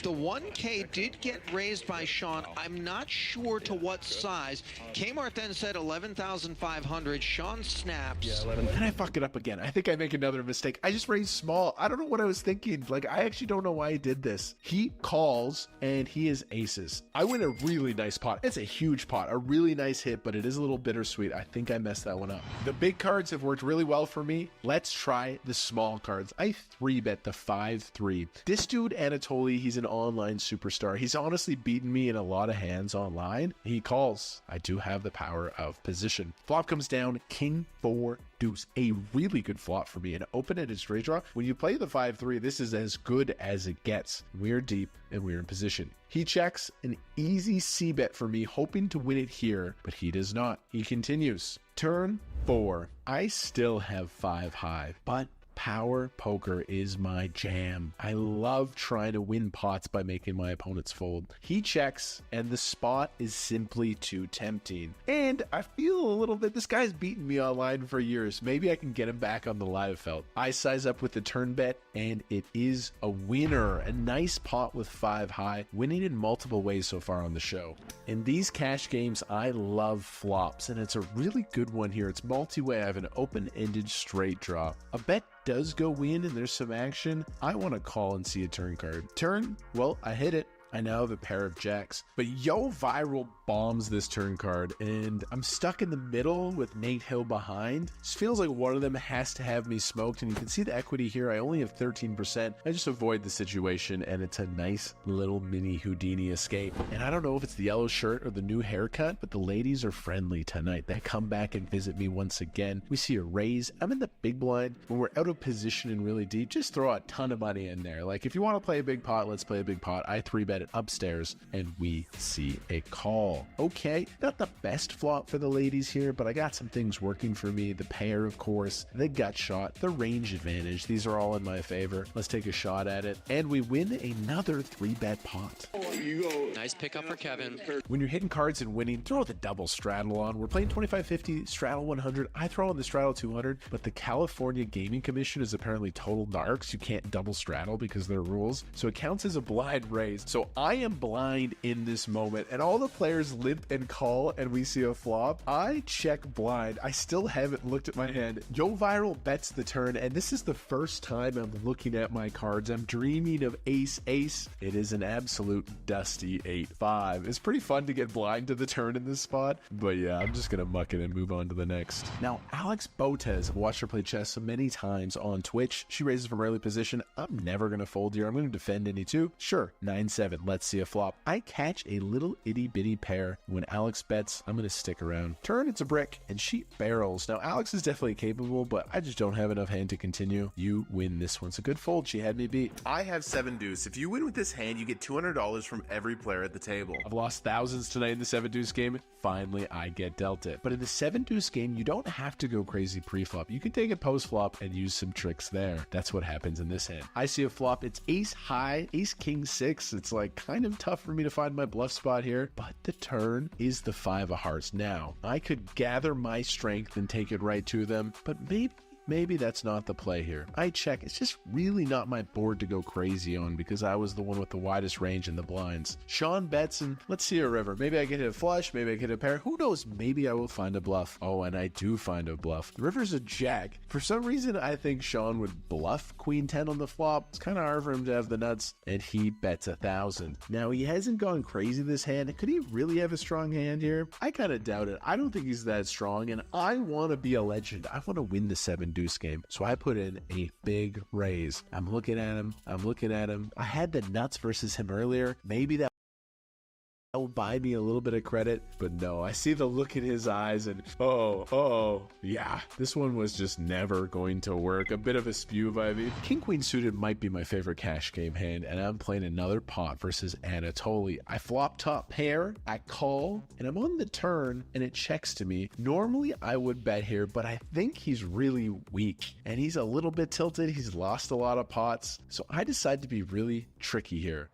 Speaker 6: the 1K did get raised by Sean. I'm not sure to what size. KMART then said 11,500. Sean snaps.
Speaker 5: Yeah, 11. And I fuck it up again. I think I make another mistake. I just raised small. I don't know what I was thinking. Like, I actually don't know why he did this. He calls, and he is aces. I win a really nice pot. It's a huge pot. A really nice hit, but it is a little bittersweet. I think I messed that one up. The big cards have worked really well for me. Let's try the small cards. I 3-bet the 5-3. This dude, Anatoly, he's he's an online superstar. He's honestly beaten me in a lot of hands online. He calls. I do have the power of position. Flop comes down, king 4 deuce. A really good flop for me. An open-ended straight draw. When you play the 5-3, this is as good as it gets. We're deep and we're in position. He checks, an easy c-bet for me, hoping to win it here, but he does not. He continues. Turn 4. I still have 5 high, but power poker is my jam. I love trying to win pots by making my opponents fold. He checks, and the spot is simply too tempting. And I feel a little bit, this guy's beaten me online for years. Maybe I can get him back on the live felt. I size up with the turn bet, and it is a winner. A nice pot with 5 high, winning in multiple ways so far on the show. In these cash games, I love flops, and it's a really good one here. It's multi-way. I have an open-ended straight draw. A bet does go in and there's some action. I want to call and see a turn card. Turn, well, I hit it. I now have a pair of jacks, but Yo Viral bombs this turn card, and I'm stuck in the middle with Nate Hill behind. This feels like one of them has to have me smoked, and you can see the equity here. I only have 13%. I just avoid the situation, and it's a nice little mini Houdini escape. And I don't know if it's the yellow shirt or the new haircut, but the ladies are friendly tonight. They come back and visit me once again. We see a raise. I'm in the big blind. When we're out of position and really deep, just throw a ton of money in there. Like, if you want to play a big pot, let's play a big pot. I 3-bet it upstairs, and we see a call. Okay, not the best flop for the ladies here, but I got some things working for me. The pair, of course, the gut shot, the range advantage. These are all in my favor. Let's take a shot at it, and we win another 3-bet pot.
Speaker 8: Nice pickup for Kevin.
Speaker 5: When you're hitting cards and winning, throw the double straddle on. We're playing 25-50, straddle 100. I throw on the straddle 200, but the California Gaming Commission is apparently total narcs. You can't double straddle because of their rules, so it counts as a blind raise. So I am blind in this moment, and all the players limp and call, and we see a flop. I check blind. I still haven't looked at my hand. Yo Viral bets the turn, and this is the first time I'm looking at my cards. I'm dreaming of ace-ace. It is an absolute dusty 8-5. It's pretty fun to get blind to the turn in this spot, but yeah, I'm just gonna muck it and move on to the next. Now, Alex Botez, I've watched her play chess so many times on Twitch. She raises from early position. I'm never gonna fold here. I'm gonna defend any two. Sure, 9-7. Let's see a flop. I catch a little itty bitty pair. When Alex bets, I'm gonna stick around. Turn, it's a brick, and she barrels. Now, Alex is definitely capable, but I just don't have enough hand to continue. You win this one. It's a good fold. She had me beat.
Speaker 2: I have 7 deuce. If you win with this hand, you get $200 from every player at the table.
Speaker 5: I've lost thousands tonight in the 7 deuce game. Finally, I get dealt it. But in the 7 deuce game, you don't have to go crazy pre-flop. You can take it post-flop and use some tricks there. That's what happens in this hand. I see a flop. It's ace high, ace king 6. It's like kind of tough for me to find my bluff spot here, but the turn is the 5 of hearts. Now, I could gather my strength and take it right to them, but maybe that's not the play here. I check. It's just really not my board to go crazy on because I was the one with the widest range in the blinds. Sean bets, and let's see a river. Maybe I get hit a flush. Maybe I get a pair. Who knows? Maybe I will find a bluff. Oh, and I do find a bluff. The river's a jack. For some reason, I think Sean would bluff queen 10 on the flop. It's kind of hard for him to have the nuts, and he bets 1,000. Now, he hasn't gone crazy this hand. Could he really have a strong hand here? I kind of doubt it. I don't think he's that strong, and I want to be a legend. I want to win the 7 deuce game. So I put in a big raise. I'm looking at him. I had the nuts versus him earlier. Maybe that will buy me a little bit of credit, but no, I see the look in his eyes and yeah, this one was just never going to work. A bit of a spew vibey. King Queen suited might be my favorite cash game hand, and I'm playing another pot versus Anatoly. I flop top pair, I call, and I'm on the turn, and it checks to me. Normally I would bet here, but I think he's really weak, and he's a little bit tilted. He's lost a lot of pots, so I decide to be really tricky here.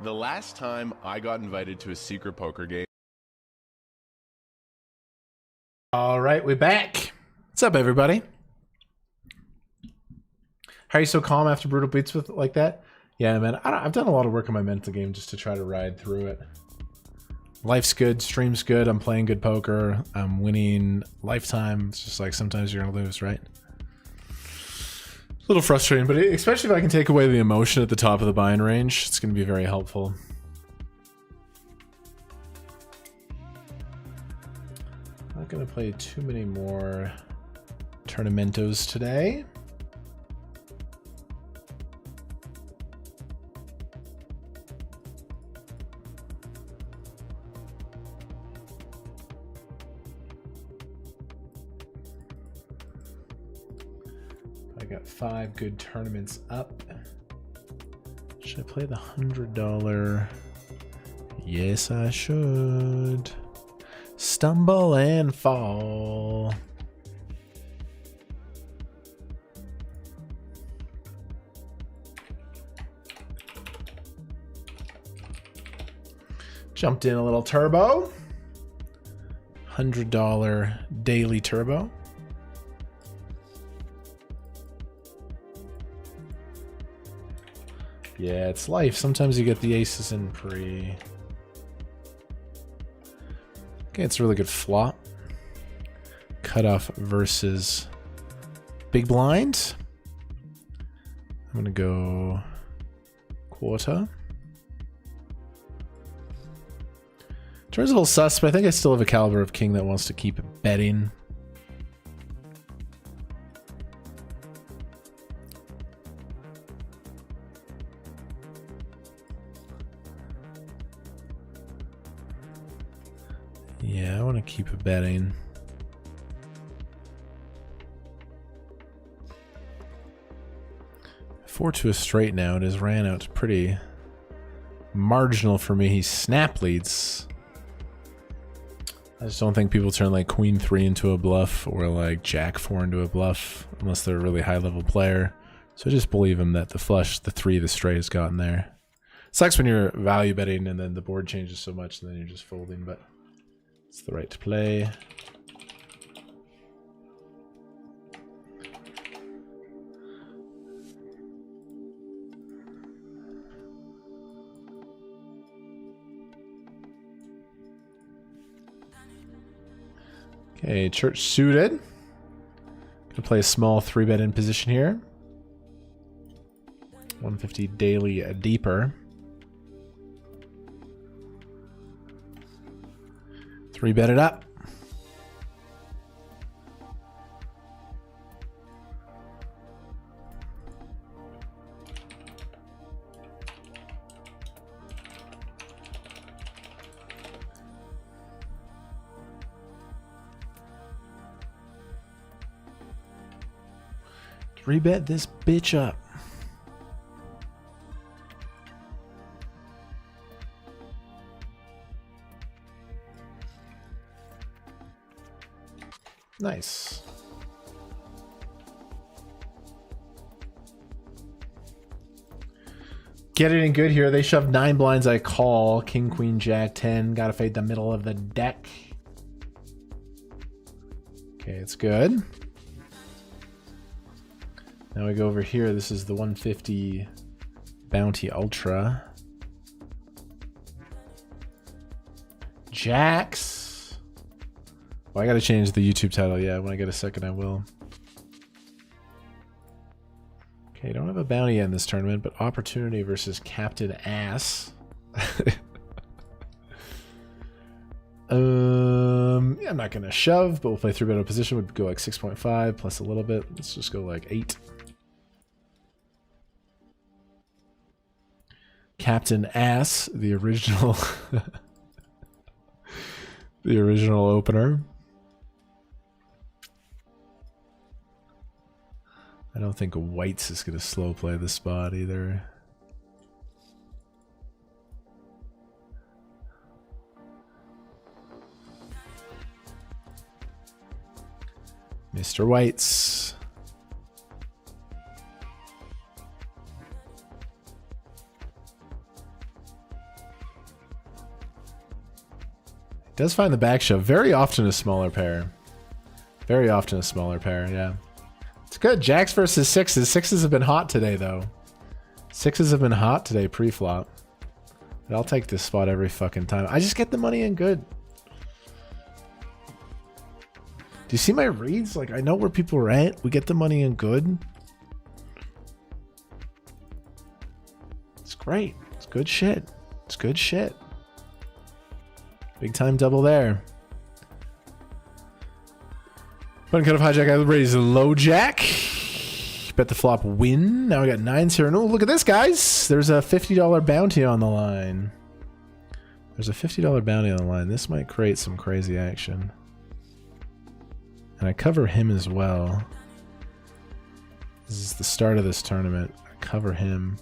Speaker 2: The last time I got invited to a secret poker game.
Speaker 9: All right, we're back. What's up, everybody? How are you so calm after brutal beats with like that? Yeah, man, I've done a lot of work on my mental game just to try to ride through it. Life's good, stream's good, I'm playing good poker, I'm winning lifetime. It's just like sometimes you're gonna lose, right? A little frustrating, but especially if I can take away the emotion at the top of the buying range, it's going to be very helpful. I'm not going to play too many more tournamentos today. I got 5 good tournaments up. Should I play the $100? Yes, I should. Stumble and fall. Jumped in a little turbo. $100 daily turbo. Yeah, it's life. Sometimes you get the aces in pre. Okay, it's a really good flop. Cutoff versus big blind. I'm gonna go quarter. Turn's a little sus, but I think I still have a caliber of king that wants to keep betting. Yeah, I want to keep betting. Four to a straight now. It has ran out pretty marginal for me. He snap leads. I just don't think people turn like queen 3 into a bluff or like jack 4 into a bluff unless they're a really high level player. So I just believe him that the flush, the 3, the straight has gotten there. It sucks when you're value betting and then the board changes so much and then you're just folding, but it's the right to play. Okay, church suited. Gonna play a small 3-bet in position here. 150 daily deeper. 3-bet it up. Rebet this bitch up. Nice. Get it in good here. They shoved 9 blinds. I call. King, queen, jack, 10. Gotta fade the middle of the deck. Okay, it's good. Now we go over here. This is the 150 Bounty Ultra. Jacks. Oh, I gotta change the YouTube title. Yeah, when I get a second, I will. Okay, don't have a bounty in this tournament, but opportunity versus Captain Ass. Yeah, I'm not gonna shove, but we'll play 3-bet opposition. Would go like 6.5 plus a little bit. Let's just go like 8. Captain Ass, the original, the original opener. I don't think Whites is going to slow play this spot either. Mr. Whites. Does find the back shove. Very often a smaller pair. Very often a smaller pair, yeah. It's good. Jacks versus 6s. 6s have been hot today, though. 6s have been hot today pre-flop. But I'll take this spot every fucking time. I just get the money in good. Do you see my reads? Like, I know where people are at. We get the money in good. It's great. It's good shit. It's good shit. Big time double there. Button cut off hijack. I raise low jack. Bet the flop win. Now we got 9s here. And oh, look at this, guys. There's a $50 bounty on the line. There's a $50 bounty on the line. This might create some crazy action. And I cover him as well. This is the start of this tournament. I cover him.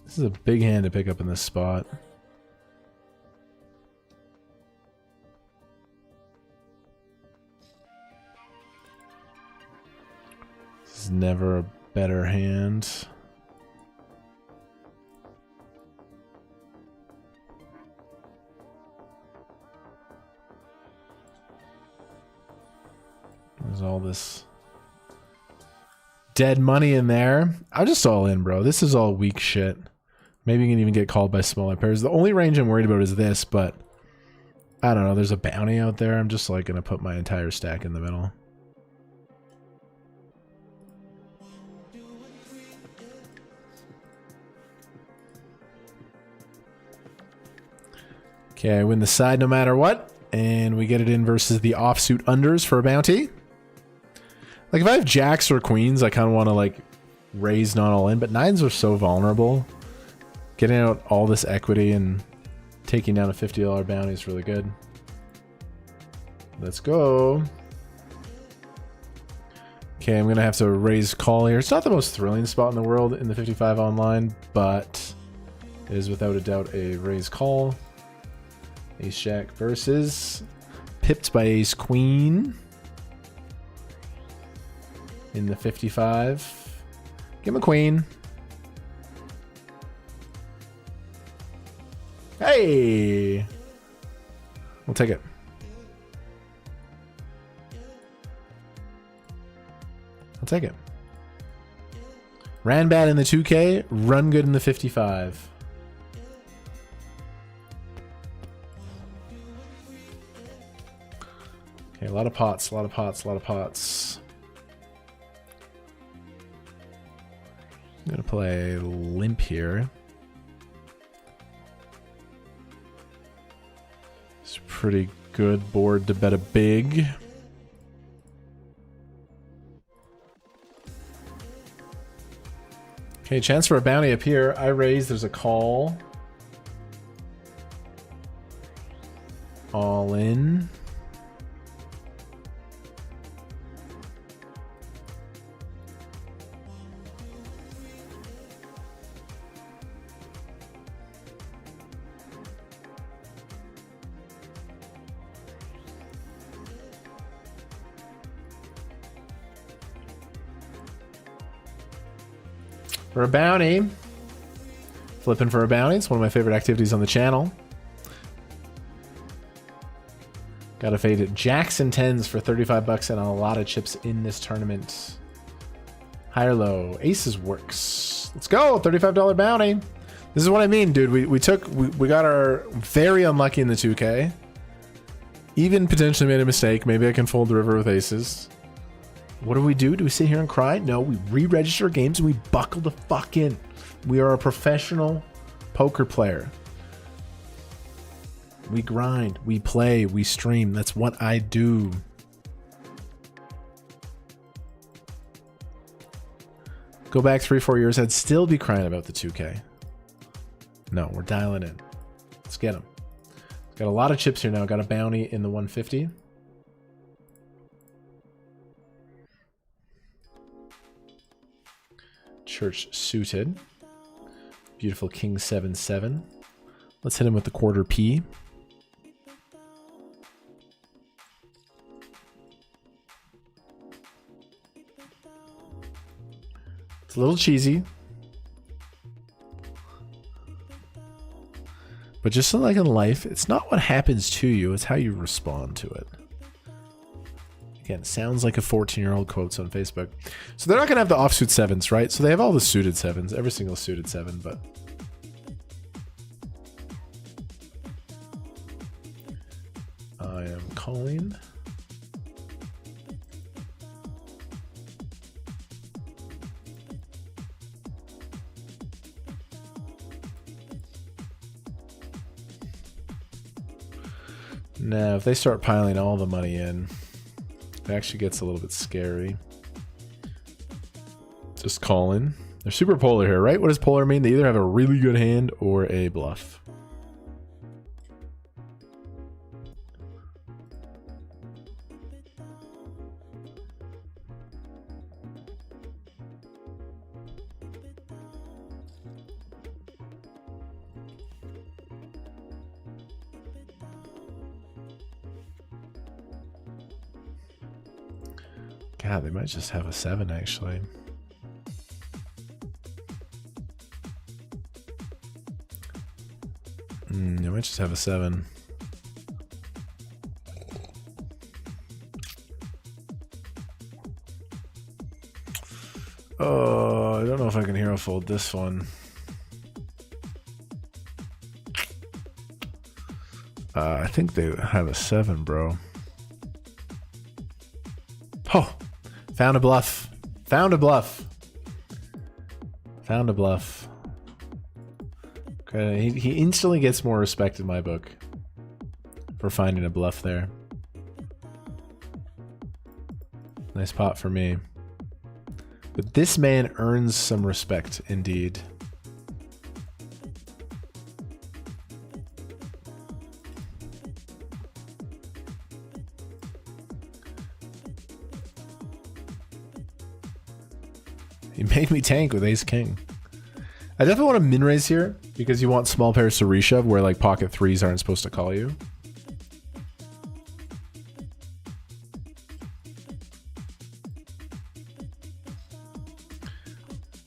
Speaker 9: This is a big hand to pick up in this spot. This is never a better hand. There's all this dead money in there. I'm just all in, bro. This is all weak shit. Maybe you can even get called by smaller pairs. The only range I'm worried about is this, but I don't know. There's a bounty out there. I'm just like going to put my entire stack in the middle. Okay, I win the side no matter what. And we get it in versus the offsuit unders for a bounty. Like, if I have jacks or queens, I kind of want to, like, raise not all in. But nines are so vulnerable. Getting out all this equity and taking down a $50 bounty is really good. Let's go. Okay, I'm going to have to raise call here. It's not the most thrilling spot in the world in the 55 online, but it is without a doubt a raise call. Ace Jack versus pipped by Ace Queen in the 55. Give him a queen. Hey! We'll take it. I'll take it. Ran bad in the 2K, run good in the 55. Okay, a lot of pots, a lot of pots, a lot of pots. I'm gonna play limp here. It's a pretty good board to bet a big. Okay, chance for a bounty up here. I raise, there's a call. All in. For a bounty. Flipping for a bounty. It's one of my favorite activities on the channel. Got to fade it. Jacks and 10s for 35 bucks and a lot of chips in this tournament. High or low? Aces works. Let's go. $35 bounty. This is what I mean, dude. We got our very unlucky in the 2K. Even potentially made a mistake. Maybe I can fold the river with aces. What do? Do we sit here and cry? No, we re-register games and we buckle the fuck in. We are a professional poker player. We grind, we play, we stream. That's what I do. Go back 3-4 years, I'd still be crying about the 2K. No, we're dialing in. Let's get them. Got a lot of chips here now. Got a bounty in the 150. Church suited. Beautiful King 7-7. Let's hit him with the quarter P. It's a little cheesy. But just like in life, it's not what happens to you, it's how you respond to it. Again, sounds like a 14-year-old quotes on Facebook. So they're not going to have the offsuit 7s, right? So they have all the suited 7s, every single suited 7, but... I am calling. Now, if they start piling all the money in, it actually gets a little bit scary. Just calling. They're super polar here, right? What does polar mean? They either have a really good hand or a bluff. God, they might just have a 7 actually. They might just have a 7. Oh, I don't know if I can hero fold this one. I think they have a 7, bro. Oh, found a bluff. Found a bluff. Found a bluff. Okay, he instantly gets more respect in my book for finding a bluff there. Nice pot for me. But this man earns some respect, indeed. He made me tank with ace king. I definitely want to min raise here because you want small pairs to reshove where like pocket threes aren't supposed to call you.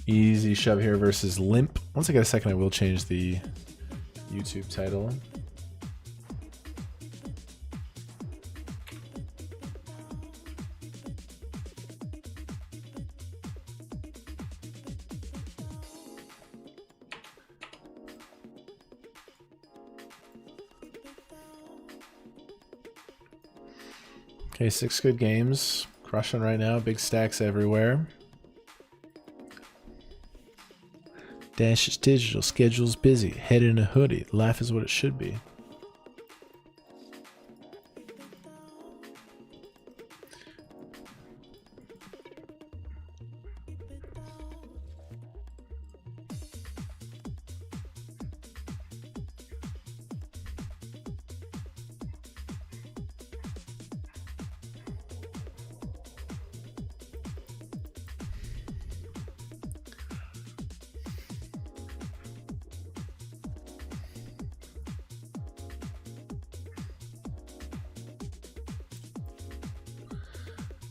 Speaker 9: Easy shove here versus limp. Once I get a second, I will change the YouTube title. Okay, 6 good games. Crushing right now. Big stacks everywhere. Dash is digital. Schedule's busy. Head in a hoodie. Life is what it should be.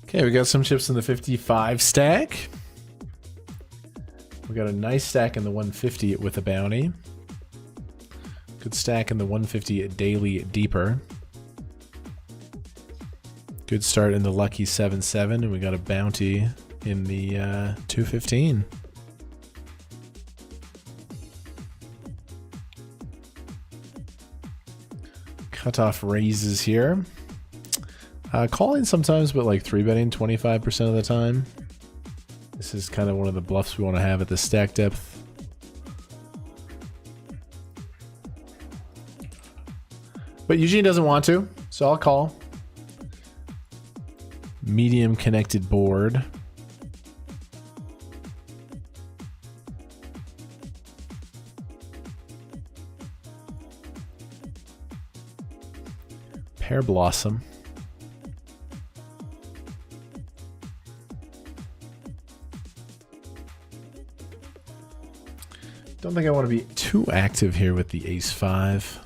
Speaker 9: Okay, we got some chips in the 55 stack. We got a nice stack in the 150 with a bounty. Good stack in the 150 daily deeper. Good start in the lucky 7-7, and we got a bounty in the 215. Cutoff raises here. Calling sometimes, but like 3-betting 25% of the time. This is kind of one of the bluffs we want to have at the stack depth. But Eugene doesn't want to, so I'll call. Medium connected board. Pear Blossom. Don't think I want to be too active here with the ace-5.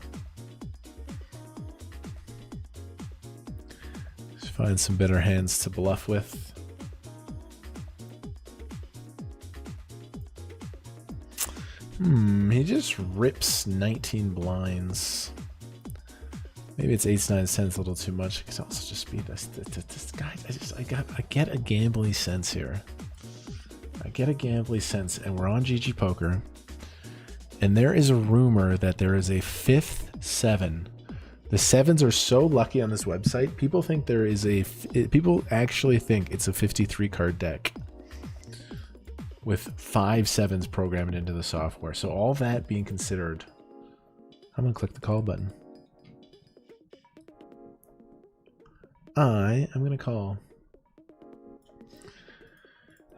Speaker 9: Let's find some better hands to bluff with. He just rips 19 blinds. Maybe it's 8s, 9s, 10s a little too much. It could also just be this guy. I get a gambly sense here. I get a gambly sense, and we're on GG Poker. And there is a rumor that there is a 5th 7. The 7s are so lucky on this website. People think there is people actually think it's a 53 card deck with 5 7s programmed into the software. So all that being considered, I'm gonna click the call button. I'm gonna call.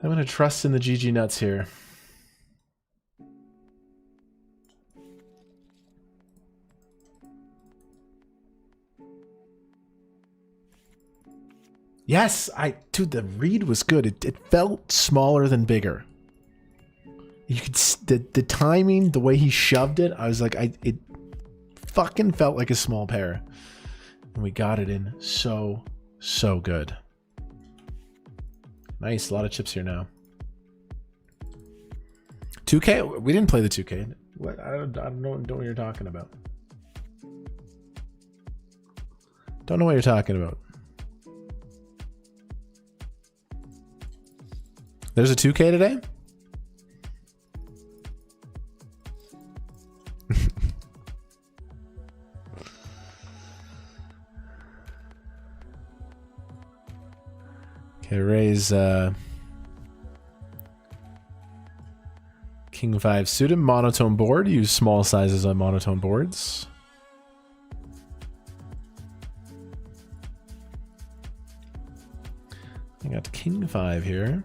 Speaker 9: I'm gonna trust in the GG nuts here. Yes, dude, the read was good. It felt smaller than bigger. You could the timing, the way he shoved it. I was like, it fucking felt like a small pair, and we got it in so good. Nice, a lot of chips here now. 2K? We didn't play the 2K. What? I don't know what you're talking about. Don't know what you're talking about. There's a 2K today? Okay, raise King 5 suited monotone board. Use small sizes on monotone boards. I got King 5 here.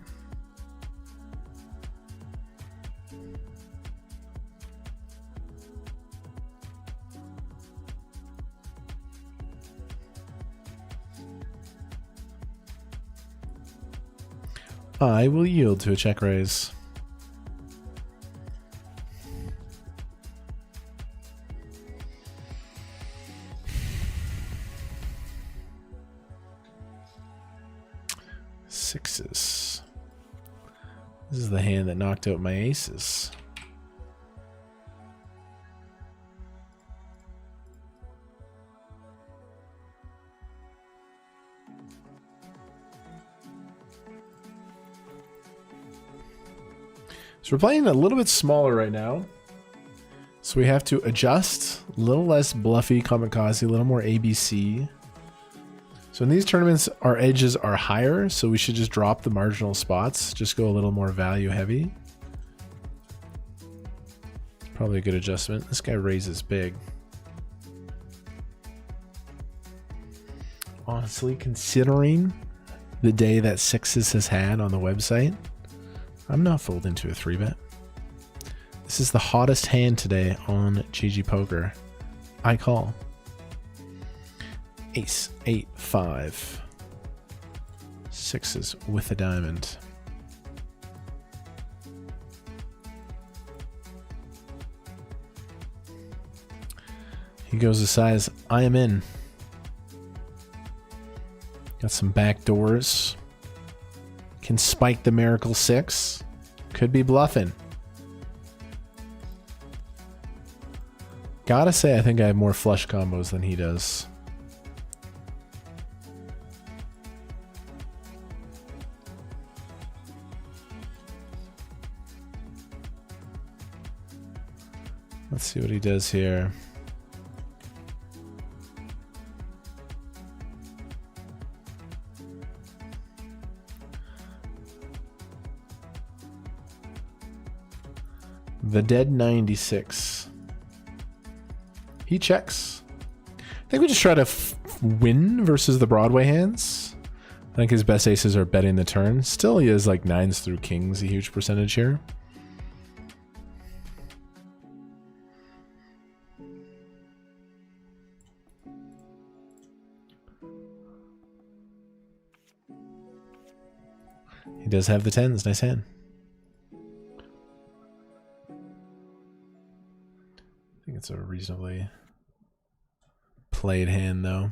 Speaker 9: I will yield to a check raise. Sixes. This is the hand that knocked out my aces. So we're playing a little bit smaller right now. So we have to adjust, a little less bluffy kamikaze, a little more ABC. So in these tournaments, our edges are higher, so we should just drop the marginal spots, just go a little more value heavy. Probably a good adjustment. This guy raises big. Honestly, considering the day that Sixes has had on the website, I'm not folding to a 3-bet. This is the hottest hand today on GG Poker. I call. Ace, 8, 5. Sixes with a diamond. He goes as size. I am in. Got some back doors. Can spike the Miracle 6. Could be bluffing. Gotta say, I think I have more flush combos than he does. Let's see what he does here. The dead 96. He checks. I think we just try to win versus the Broadway hands. I think his best aces are betting the turn. Still, he has like 9s through kings, a huge percentage here. He does have the 10s. Nice hand. I think it's a reasonably played hand, though.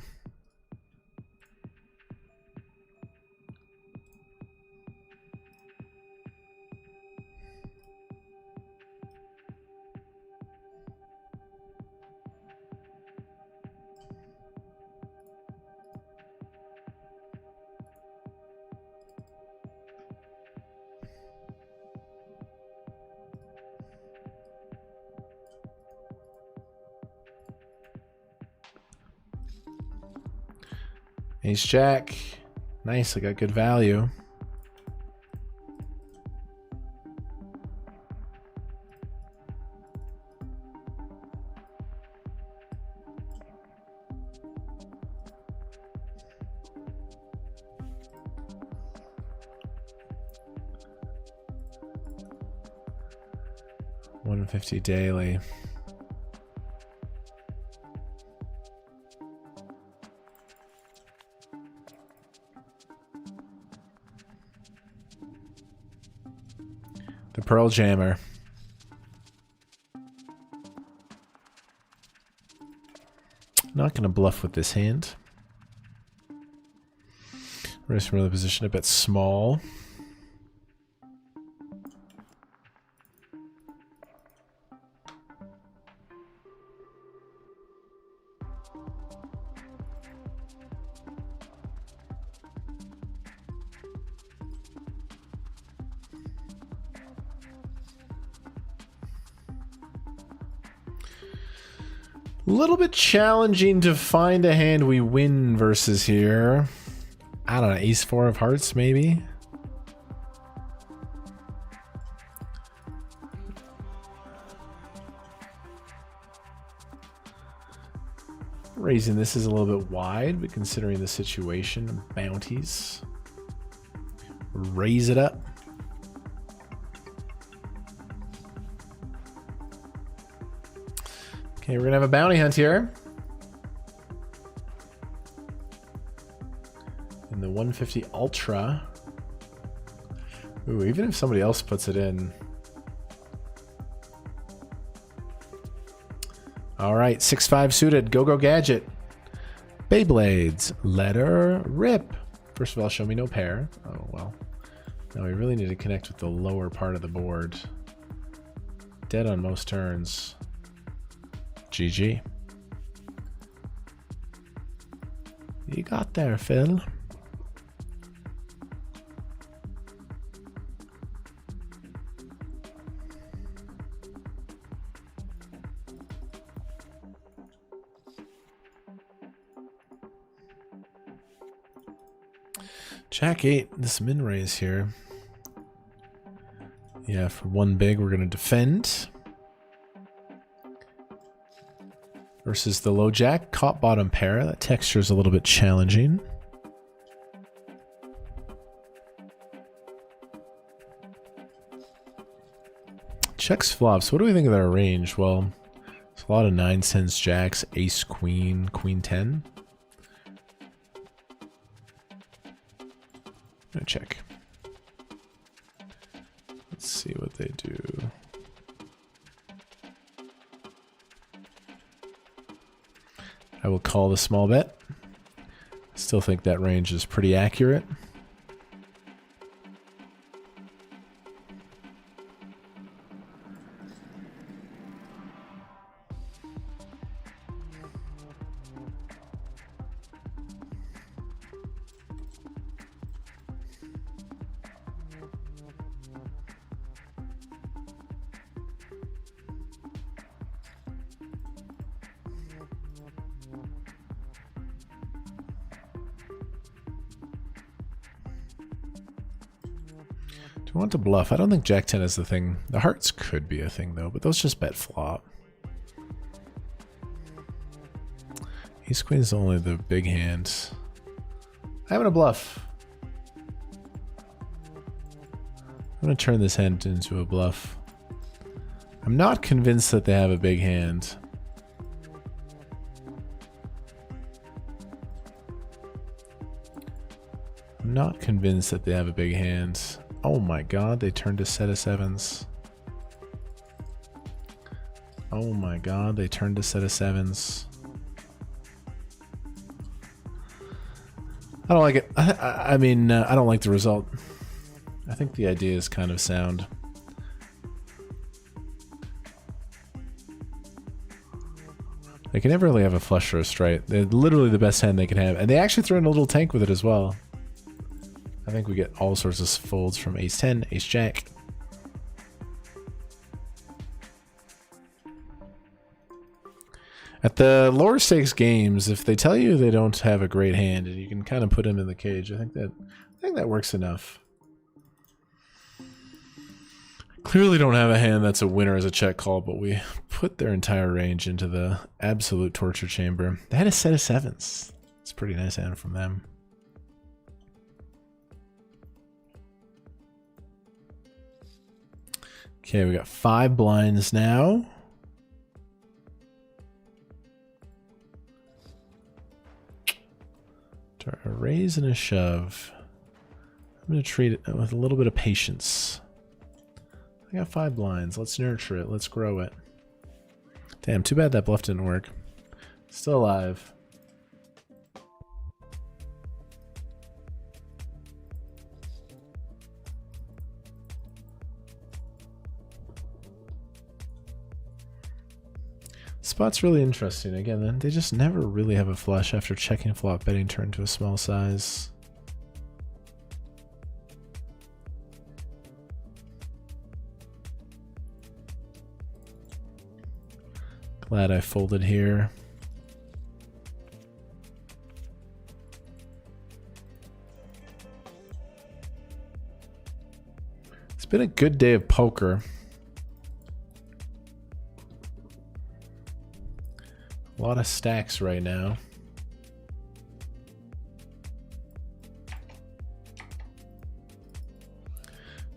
Speaker 9: Ace Jack. Nice, I got good value. $150 daily. The Pearl Jammer. Not going to bluff with this hand. We're just from the position a bit small. little bit challenging to find a hand we win versus here. I don't know, ace 4 of hearts maybe? Raising this is a little bit wide, but considering the situation, bounties. Raise it up. Okay, we're gonna have a bounty hunt here. In the 150 Ultra. Ooh, even if somebody else puts it in. All right, 6-5 suited. Go Gadget. Beyblades. Letter rip. First of all, show me no pair. Oh, well. No, we really need to connect with the lower part of the board. Dead on most turns. GG. You got there, Phil. Jack 8, this min raise here. Yeah, for one big, we're going to defend. Versus the low jack, caught bottom pair. That texture is a little bit challenging. Checks flops. What do we think of their range? Well, it's a lot of 9s, 10s, jacks, ace, queen, queen 10. I'm gonna check. Let's see what they do. I will call the small bet. Still think that range is pretty accurate. Do we want to bluff? I don't think Jack 10 is the thing. The hearts could be a thing though, but those just bet flop. Ace Queen is only the big hand. I'm gonna bluff. I'm gonna turn this hand into a bluff. I'm not convinced that they have a big hand. I'm not convinced that they have a big hand. Oh my god, they turned a set of 7s. Oh my god, they turned a set of 7s. I don't like it. I mean, I don't like the result. I think the idea is kind of sound. They can never really have a flush or a straight. They're literally the best hand they can have. And they actually throw in a little tank with it as well. I think we get all sorts of folds from ace 10, ace jack. At the lower stakes games, if they tell you they don't have a great hand and you can kind of put them in the cage, I think that works enough. Clearly don't have a hand that's a winner as a check call, but we put their entire range into the absolute torture chamber. They had a set of 7s. It's a pretty nice hand from them. Okay, we got 5 blinds now. A raise and a shove. I'm going to treat it with a little bit of patience. I got 5 blinds. Let's nurture it. Let's grow it. Damn, too bad that bluff didn't work. Still alive. Spot's really interesting. Again, they just never really have a flush after checking flop, betting turn to a small size. Glad I folded here. It's been a good day of poker. A lot of stacks right now.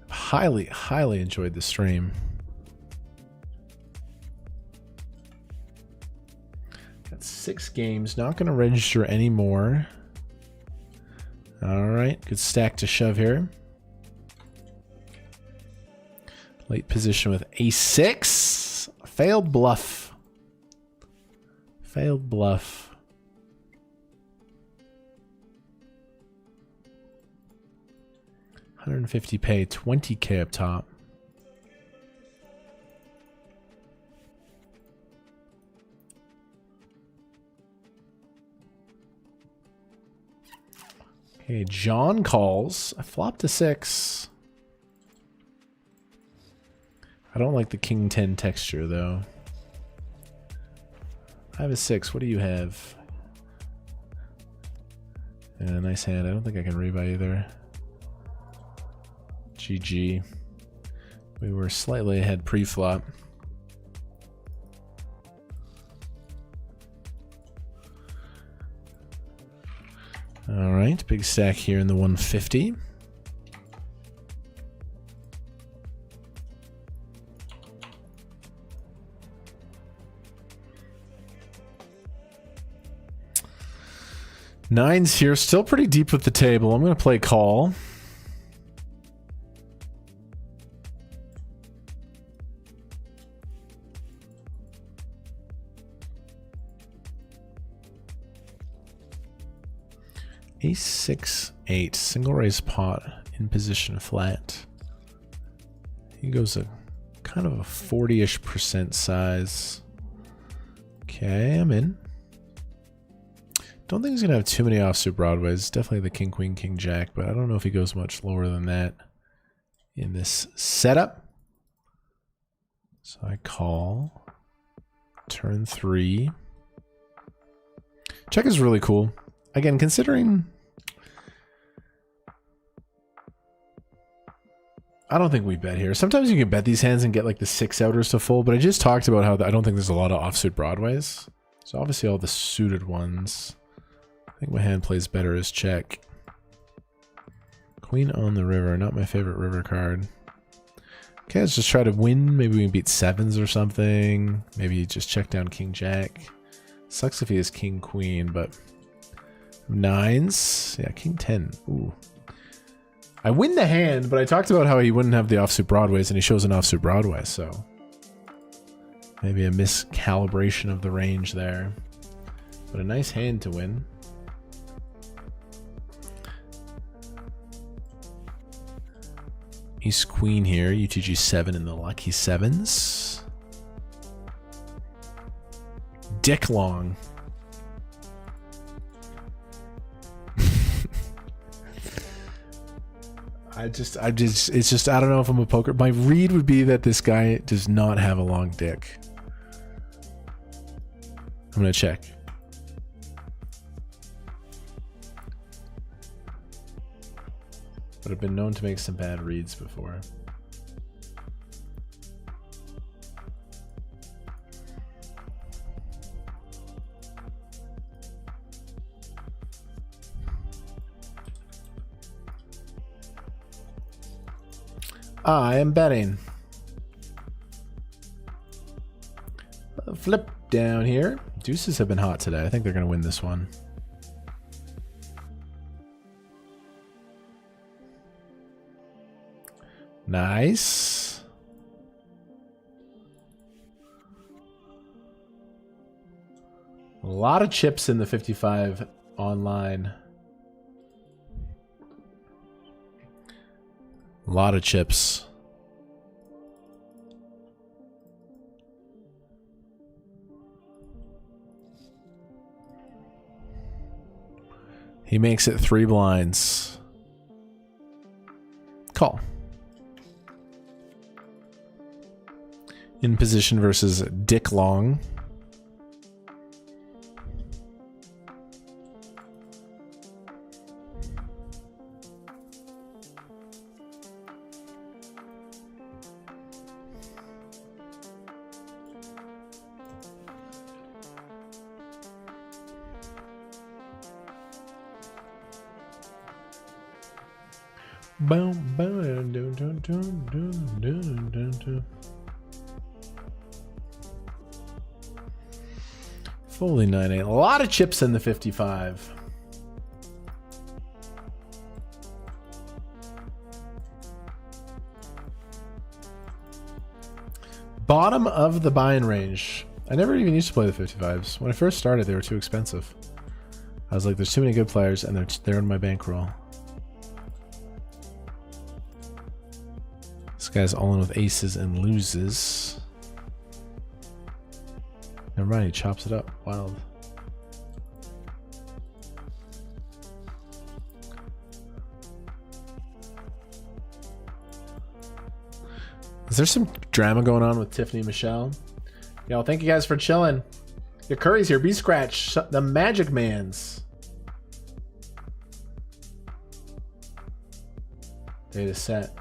Speaker 9: Highly enjoyed the stream. Got 6 games. Not going to register anymore. All right. Good stack to shove here. Late position with a6. Failed bluff. Failed bluff. $150 pay, $20K up top. Okay, John calls. I flopped a 6. I don't like the King 10 texture though. I have a 6. What do you have? Yeah, nice hand. I don't think I can rebuy either. GG. We were slightly ahead pre-flop. All right, big stack here in the 150. Nines here, still pretty deep with the table. I'm going to play call. Ace 6 8 single raise pot in position flat. He goes a kind of a 40-ish% size. Okay, I'm in. Don't think he's gonna have too many offsuit broadways. Definitely the king queen king jack, but I don't know if he goes much lower than that in this setup. So I call. Turn 3. Check is really cool. Again, considering I don't think we bet here. Sometimes you can bet these hands and get like the 6 outers to fold, but I just talked about how I don't think there's a lot of offsuit broadways. So obviously all the suited ones. I think my hand plays better as check. Queen on the river, not my favorite river card. Okay, let's just try to win. Maybe we can beat 7s or something. Maybe just check down king jack. Sucks if he has king queen, but 9s. Yeah, king 10. Ooh. I win the hand, but I talked about how he wouldn't have the offsuit broadways, and he shows an offsuit broadway, so maybe a miscalibration of the range there. But a nice hand to win. Ace queen here, UTG 7 in the lucky 7s. Dick long. it's just, I don't know if I'm a poker. My read would be that this guy does not have a long dick. I'm gonna check. But I've been known to make some bad reads before. I am betting. Flip down here. Deuces have been hot today. I think they're going to win this one. Nice. A lot of chips in the 55 online. A lot of chips. He makes it 3 blinds. Call. In position versus Dick Long. Boom, boom, dun, dun, dun, dun, dun, dun, dun. Fully 9-8. A lot of chips in the 55. Bottom of the buy-in range. I never even used to play the 55s. When I first started, they were too expensive. I was like, there's too many good players, and they're in my bankroll. This guy's all in with aces and loses. Never mind, he chops it up. Wild. Is there some drama going on with Tiffany Michelle? Yo, thank you guys for chilling. Your Curry's here. B-Scratch. The Magic Mans. Data set.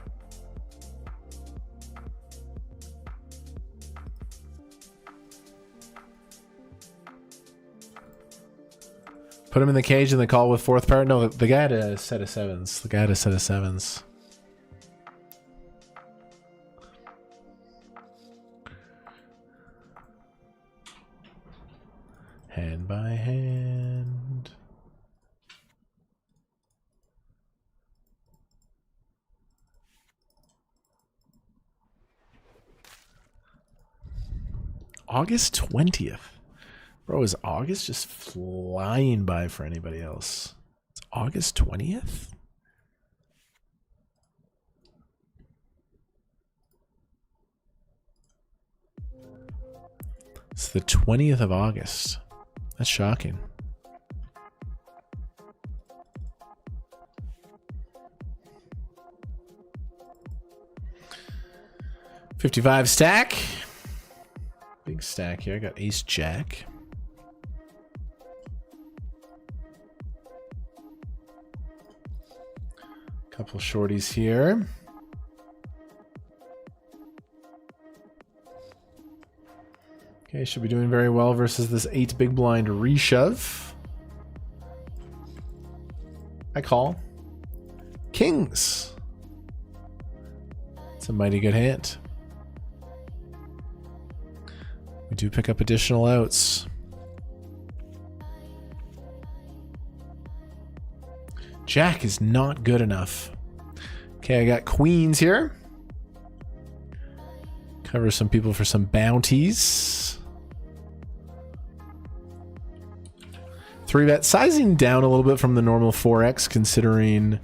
Speaker 9: Put him in the cage and they call with fourth pair. No, the guy had a set of sevens. The guy had a set of sevens. Hand by hand. August 20th. Bro, is August just flying by for anybody else? It's August 20th? It's the 20th of August. That's shocking. $55 stack. Big stack here. I got ace jack. Couple shorties here. Okay, should be doing very well versus this 8 big blind reshove. I call. Kings. It's a mighty good hand. We do pick up additional outs. Jack is not good enough. Okay, I got queens here. Cover some people for some bounties. 3-bet, sizing down a little bit from the normal 4x, considering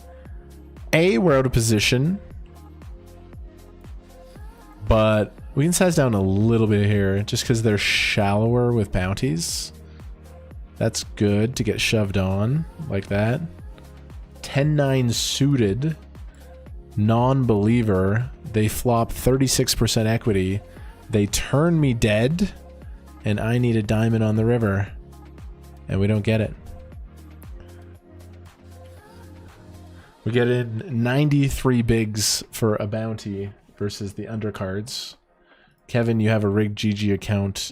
Speaker 9: A, we're out of position, but we can size down a little bit here just because they're shallower with bounties. That's good to get shoved on like that. 10-9 suited, non-believer. They flop 36% equity. They turn me dead, and I need a diamond on the river. And we don't get it. We get in 93 bigs for a bounty versus the undercards. Kevin, you have a rigged GG account.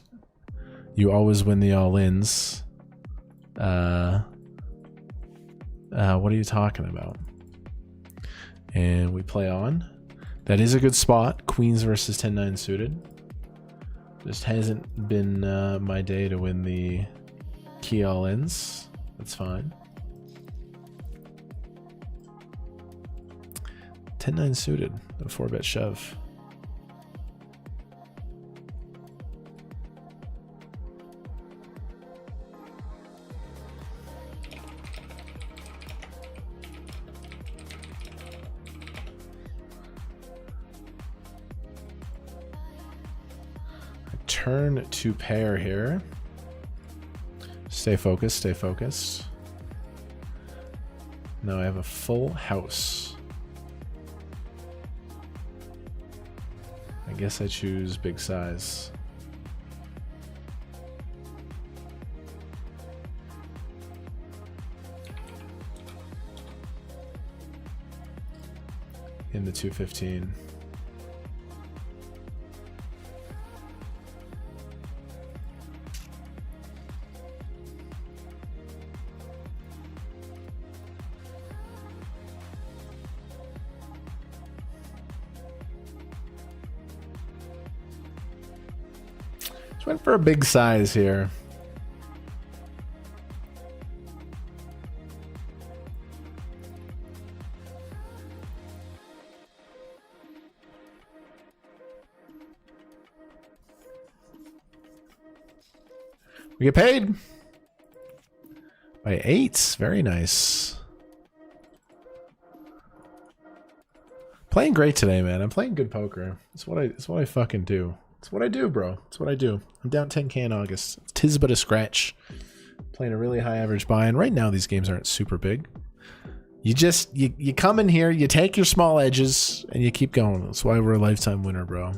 Speaker 9: You always win the all-ins. What are you talking about? And we play on. That is a good spot. Queens versus 10-9 suited. Just hasn't been my day to win the key all-ins. That's fine. 10-9 suited. A 4-bet shove. Turn to pair here. Stay focused, stay focused. Now I have a full house. I guess I choose big size. In the 215. Just went for a big size here. We get paid by 8. Very nice. Playing great today, man. I'm playing good poker. It's what I fucking do. It's what I do, bro. It's what I do. I'm down 10K in August. Tis but a scratch. Playing a really high average buy-in. Right now, these games aren't super big. You come in here, you take your small edges, and you keep going. That's why we're a lifetime winner, bro.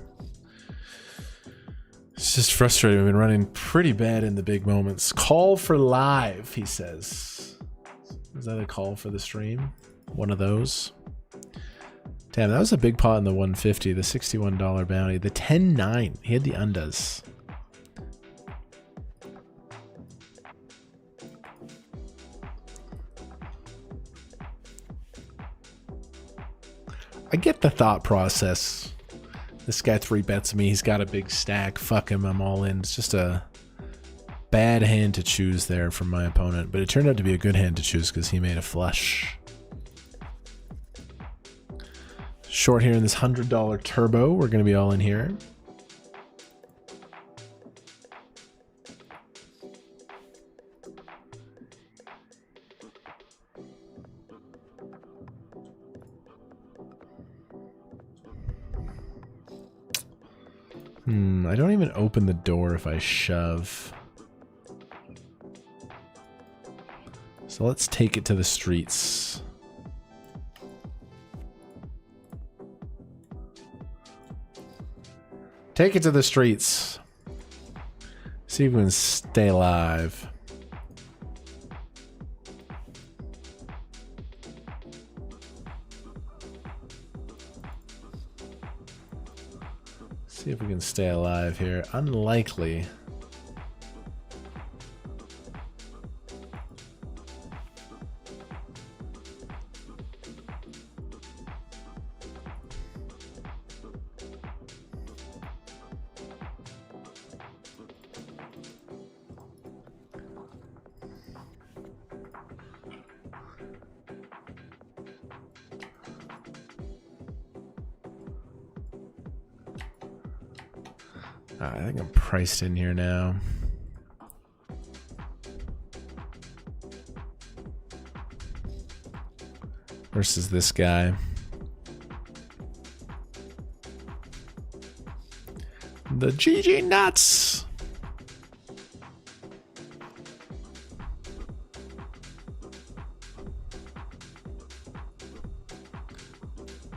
Speaker 9: It's just frustrating. We've been running pretty bad in the big moments. Call for live, he says. Is that a call for the stream? One of those. Damn, that was a big pot in the 150, the $61 bounty. The 10-9. He had the undoes. I get the thought process. This guy 3-bets me. He's got a big stack. Fuck him. I'm all in. It's just a bad hand to choose there from my opponent. But it turned out to be a good hand to choose because he made a flush. Short here in this $100 turbo. We're going to be all in here. I don't even open the door if I shove. So let's take it to the streets. Take it to the streets. See if we can stay alive. See if we can stay alive here. Unlikely. I think I'm priced in here now. Versus this guy. The GG nuts.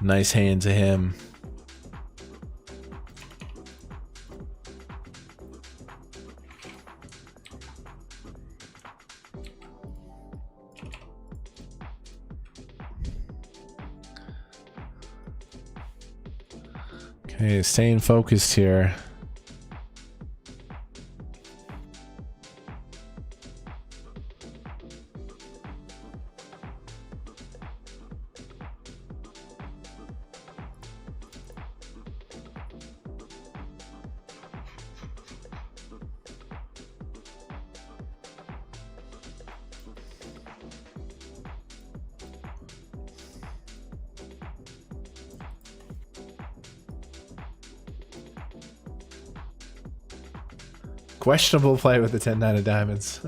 Speaker 9: Nice hand to him. Okay, staying focused here. Questionable play with the 10-9 of diamonds.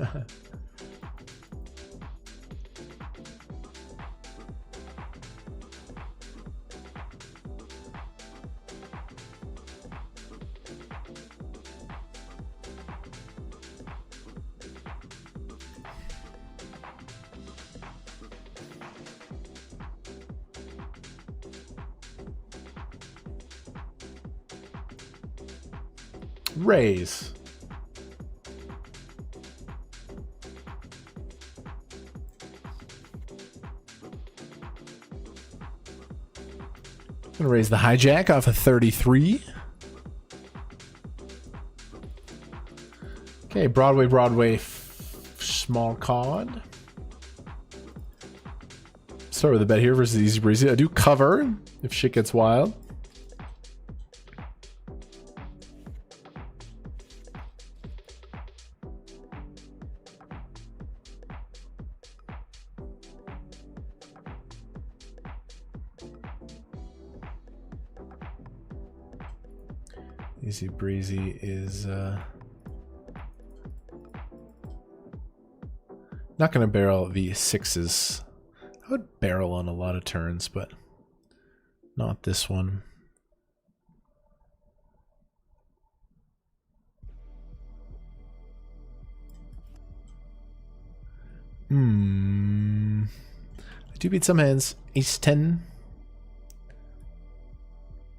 Speaker 9: Raise. Gonna raise the hijack off of 33. Okay, Broadway, small cod. Start with a bet here versus Easy Breezy. I do cover if shit gets wild. Easy breezy is not going to barrel the sixes. I would barrel on a lot of turns, but not this one. I do beat some hands. Ace 10.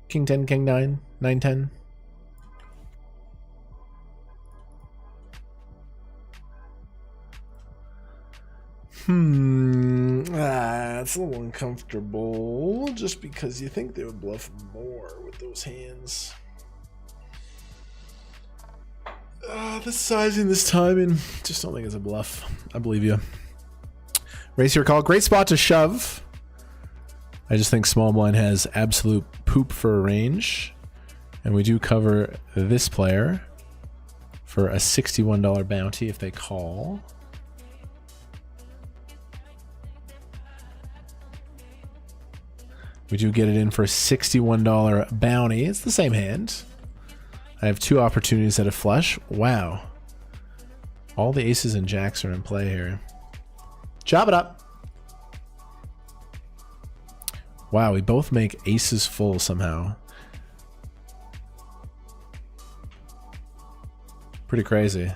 Speaker 9: King 10, King 9, 9 10. It's a little uncomfortable just because you think they would bluff more with those hands. This sizing, this timing, just don't think it's a bluff. I believe you. Raise your call. Great spot to shove. I just think small blind has absolute poop for a range. And we do cover this player for a $61 bounty if they call. We do get it in for a $61 bounty. It's the same hand. I have two opportunities at a flush. Wow. All the aces and jacks are in play here. Chop it up. Wow, we both make aces full somehow. Pretty crazy.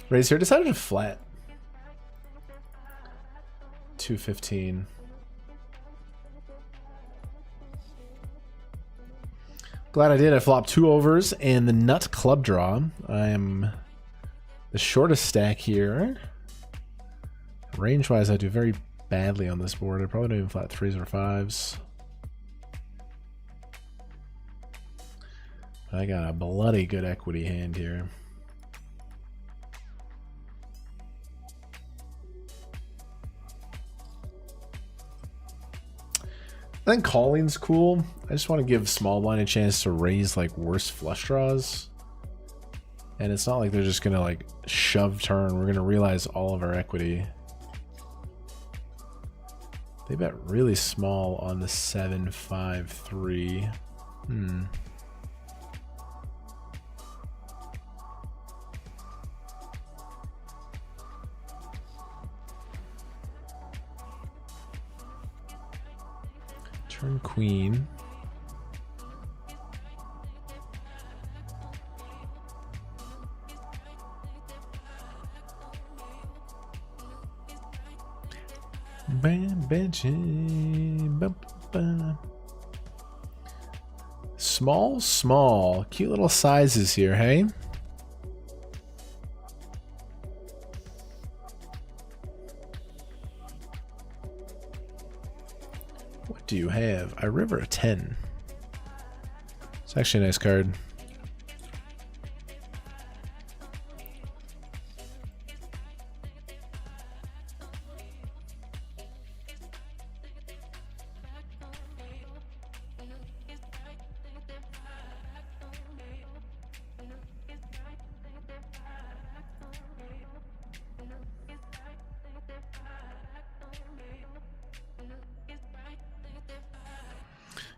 Speaker 9: Raise here, decided to flat. 215. Glad I did. I flopped 2 overs and the nut club draw. I am the shortest stack here. Range wise, I do very badly on this board. I probably don't even flat 3s or 5s. I got a bloody good equity hand here. I think calling's cool. I just want to give small blind a chance to raise like worse flush draws. And it's not like they're just gonna like shove turn. We're gonna realize all of our equity. They bet really small on the 7-5-3. Turn queen. Small. Cute little sizes here, hey? What do you have? I river a 10. It's actually a nice card.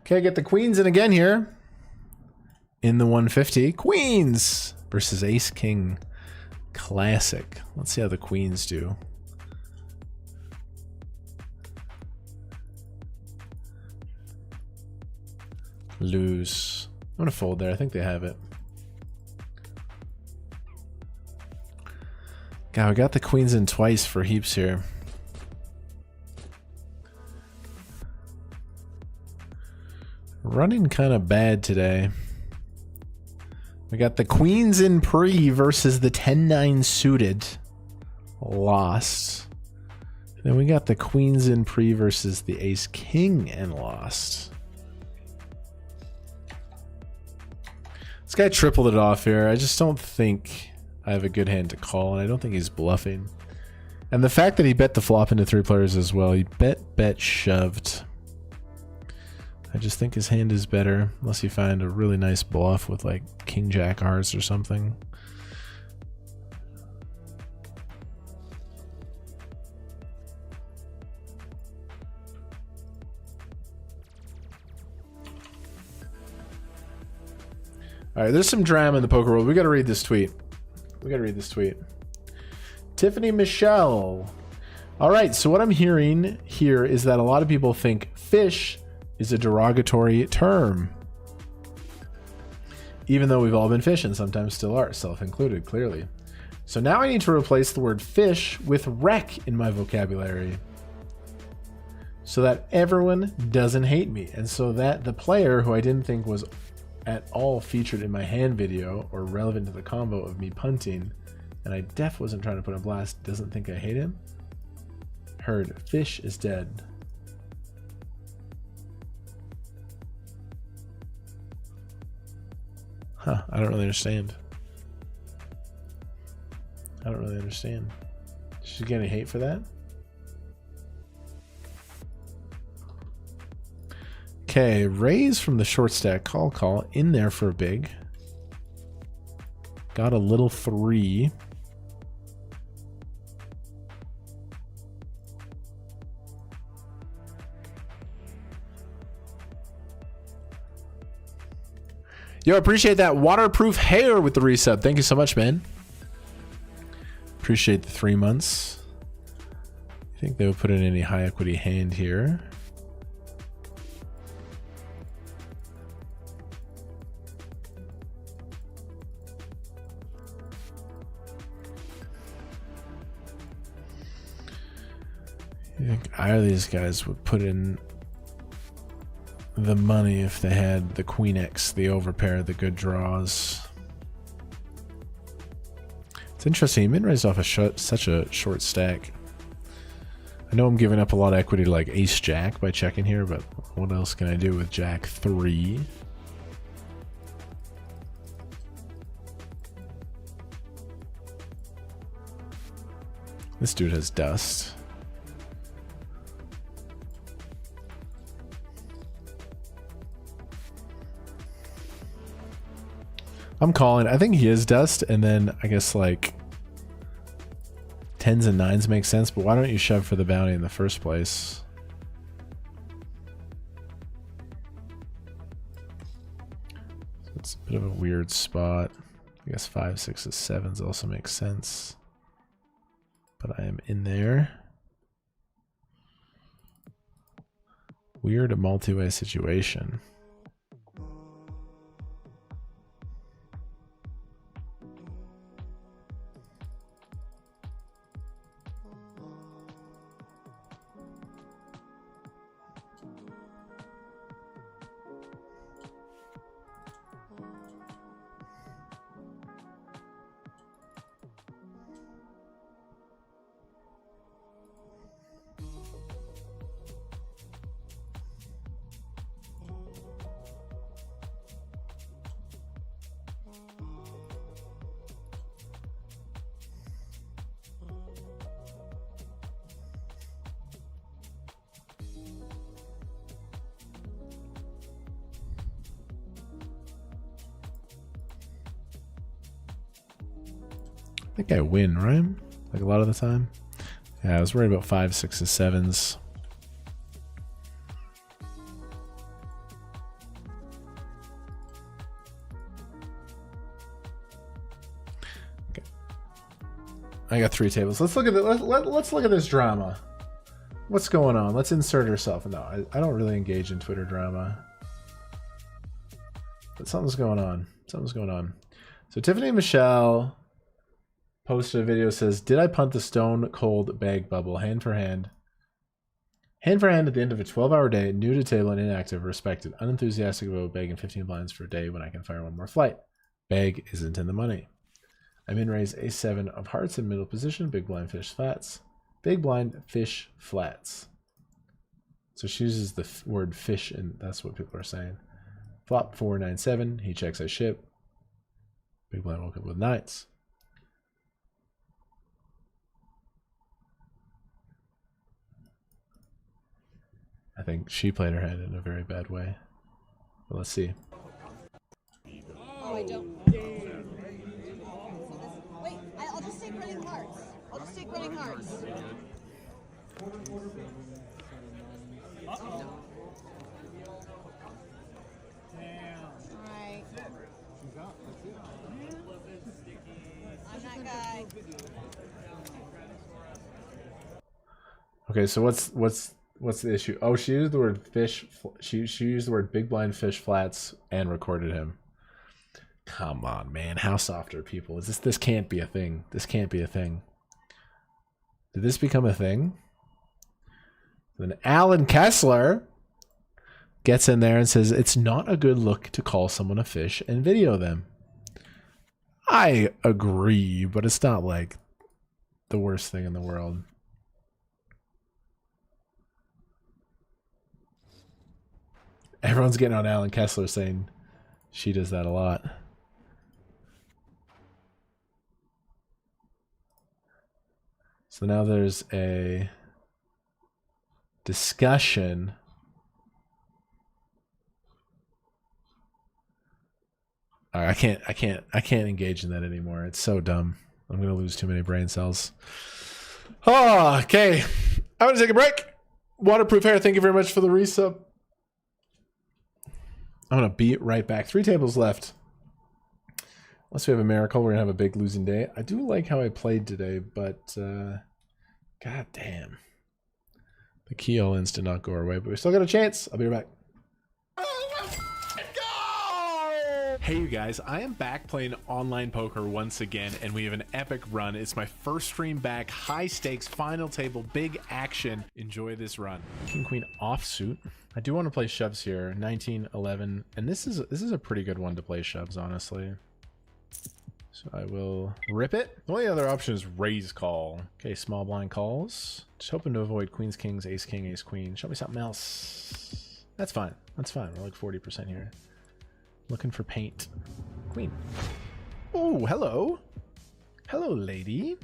Speaker 9: Okay, get the queens in again here. In the 150. Queens versus ace king. Classic. Let's see how the queens do. Lose. I'm going to fold there. I think they have it. God, we got the queens in twice for heaps here. Running kind of bad today. We got the queens in pre versus the 10-9 suited. Lost. Then we got the queens in pre versus the ace king and lost. This guy tripled it off here. I just don't think I have a good hand to call, and I don't think he's bluffing. And the fact that he bet the flop into 3 players as well, he bet, shoved. I just think his hand is better, unless you find a really nice bluff with like King Jack hearts or something. All right, there's some drama in the poker world. We got to read this tweet. Tiffany Michelle. All right, so what I'm hearing here is that a lot of people think fish is a derogatory term. Even though we've all been fishing, sometimes still are, self-included, clearly. So now I need to replace the word fish with wreck in my vocabulary so that everyone doesn't hate me. And so that the player who I didn't think was at all featured in my hand video or relevant to the combo of me punting, and I def wasn't trying to put a blast, doesn't think I hate him. Heard fish is dead. Huh, I don't really understand. Should you get any hate for that? Okay, raise from the short stack. Call in there for a big. Got a little 3. Yo, appreciate that waterproof hair with the resub. Thank you so much, man. Appreciate the 3 months. I think they would put in any high equity hand here. I think either of these guys would put in the money if they had the Queen X, the overpair, the good draws. It's interesting. He min-raised off such a short stack. I know I'm giving up a lot of equity to like Ace Jack by checking here, but what else can I do with Jack 3? This dude has dust. I'm calling. I think he is dust, and then I guess like 10s and 9s make sense, but why don't you shove for the bounty in the first place? So it's a bit of a weird spot. I guess 5, 6s, 7s also makes sense. But I am in there. Weird multi-way situation. I think I win, right? Like a lot of the time. Yeah, I was worried about 5, 6s, 7s. Okay. I got 3 tables. Let's look at let's look at this drama. What's going on? Let's insert ourselves. No, I don't really engage in Twitter drama. But something's going on. Something's going on. So Tiffany Michelle posted a video, says, did I punt the stone cold bag bubble hand for hand? Hand for hand at the end of a 12-hour day, new to table and inactive, respected, unenthusiastic about bagging 15 blinds for a day when I can fire one more flight. Bag isn't in the money. I'm in raise A7 of hearts in middle position, big blind fish flats. Big blind fish flats. So she uses the word fish, and that's what people are saying. Flop 4-9-7, he checks I ship. Big blind woke up with 9s. I think she played her hand in a very bad way. But let's see.
Speaker 10: Oh, I don't. Wait, I'll just take running hearts. I'll just take running hearts. Alright. I'm that guy.
Speaker 9: Okay, so what's the issue? Oh, she used the word fish. She used the word big blind fish flats and recorded him. Come on, man. How soft are people? This can't be a thing. This can't be a thing. Did this become a thing? Then Alan Kessler gets in there and says it's not a good look to call someone a fish and video them. I agree, but it's not like the worst thing in the world. Everyone's getting on Alan Kessler saying she does that a lot. So now there's a discussion. I can't engage in that anymore. It's so dumb. I'm gonna lose too many brain cells. Oh, okay. I'm gonna take a break. Waterproof hair, thank you very much for the resub. I'm gonna be right back. 3 tables left. Unless we have a miracle, we're gonna have a big losing day. I do like how I played today, but god damn. The key all-ins did not go our way, but we still got a chance. I'll be right back. Hey you guys, I am back playing online poker once again, and we have an epic run. It's my first stream back, high stakes, final table, big action. Enjoy this run. King Queen offsuit. I do want to play shoves here, 19, 11, and this is a pretty good one to play shoves, honestly. So I will rip it. The only other option is raise call. Okay, small blind calls. Just hoping to avoid queens, kings, ace, king, ace, queen. Show me something else. That's fine. That's fine. We're like 40% here. Looking for paint. Queen. Oh, hello. Hello, lady.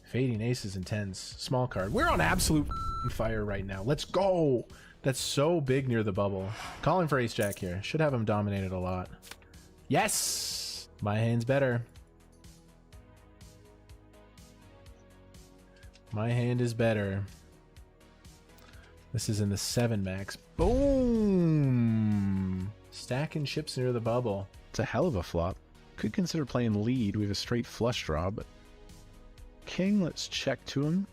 Speaker 9: Fading aces and tens. Small card. We're on absolute fire right now. Let's go. That's so big near the bubble. Calling for ace jack here. Should have him dominated a lot. Yes. My hand's better. My hand is better. This is in the 7 max. Boom. Stacking chips near the bubble.
Speaker 5: It's a hell of a flop. Could consider playing lead. We have a straight flush draw, but king, let's check to him.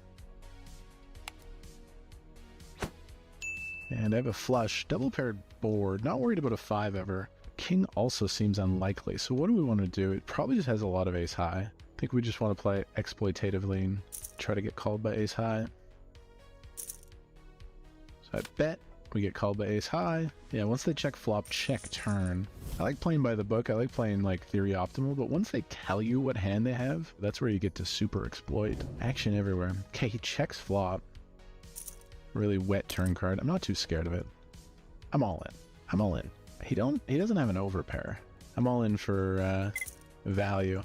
Speaker 5: And I have a flush. Double paired board. Not worried about a 5 ever. King also seems unlikely. So what do we want to do? It probably just has a lot of ace high. I think we just want to play exploitatively and try to get called by ace high. So I bet we get called by ace high. Yeah, once they check flop, check turn. I like playing by the book. I like playing like theory optimal, but once they tell you what hand they have, that's where you get to super exploit. Action everywhere. Okay, he checks flop. Really wet turn card. I'm not too scared of it. I'm all in. I'm all in. He doesn't have an overpair. I'm all in for value.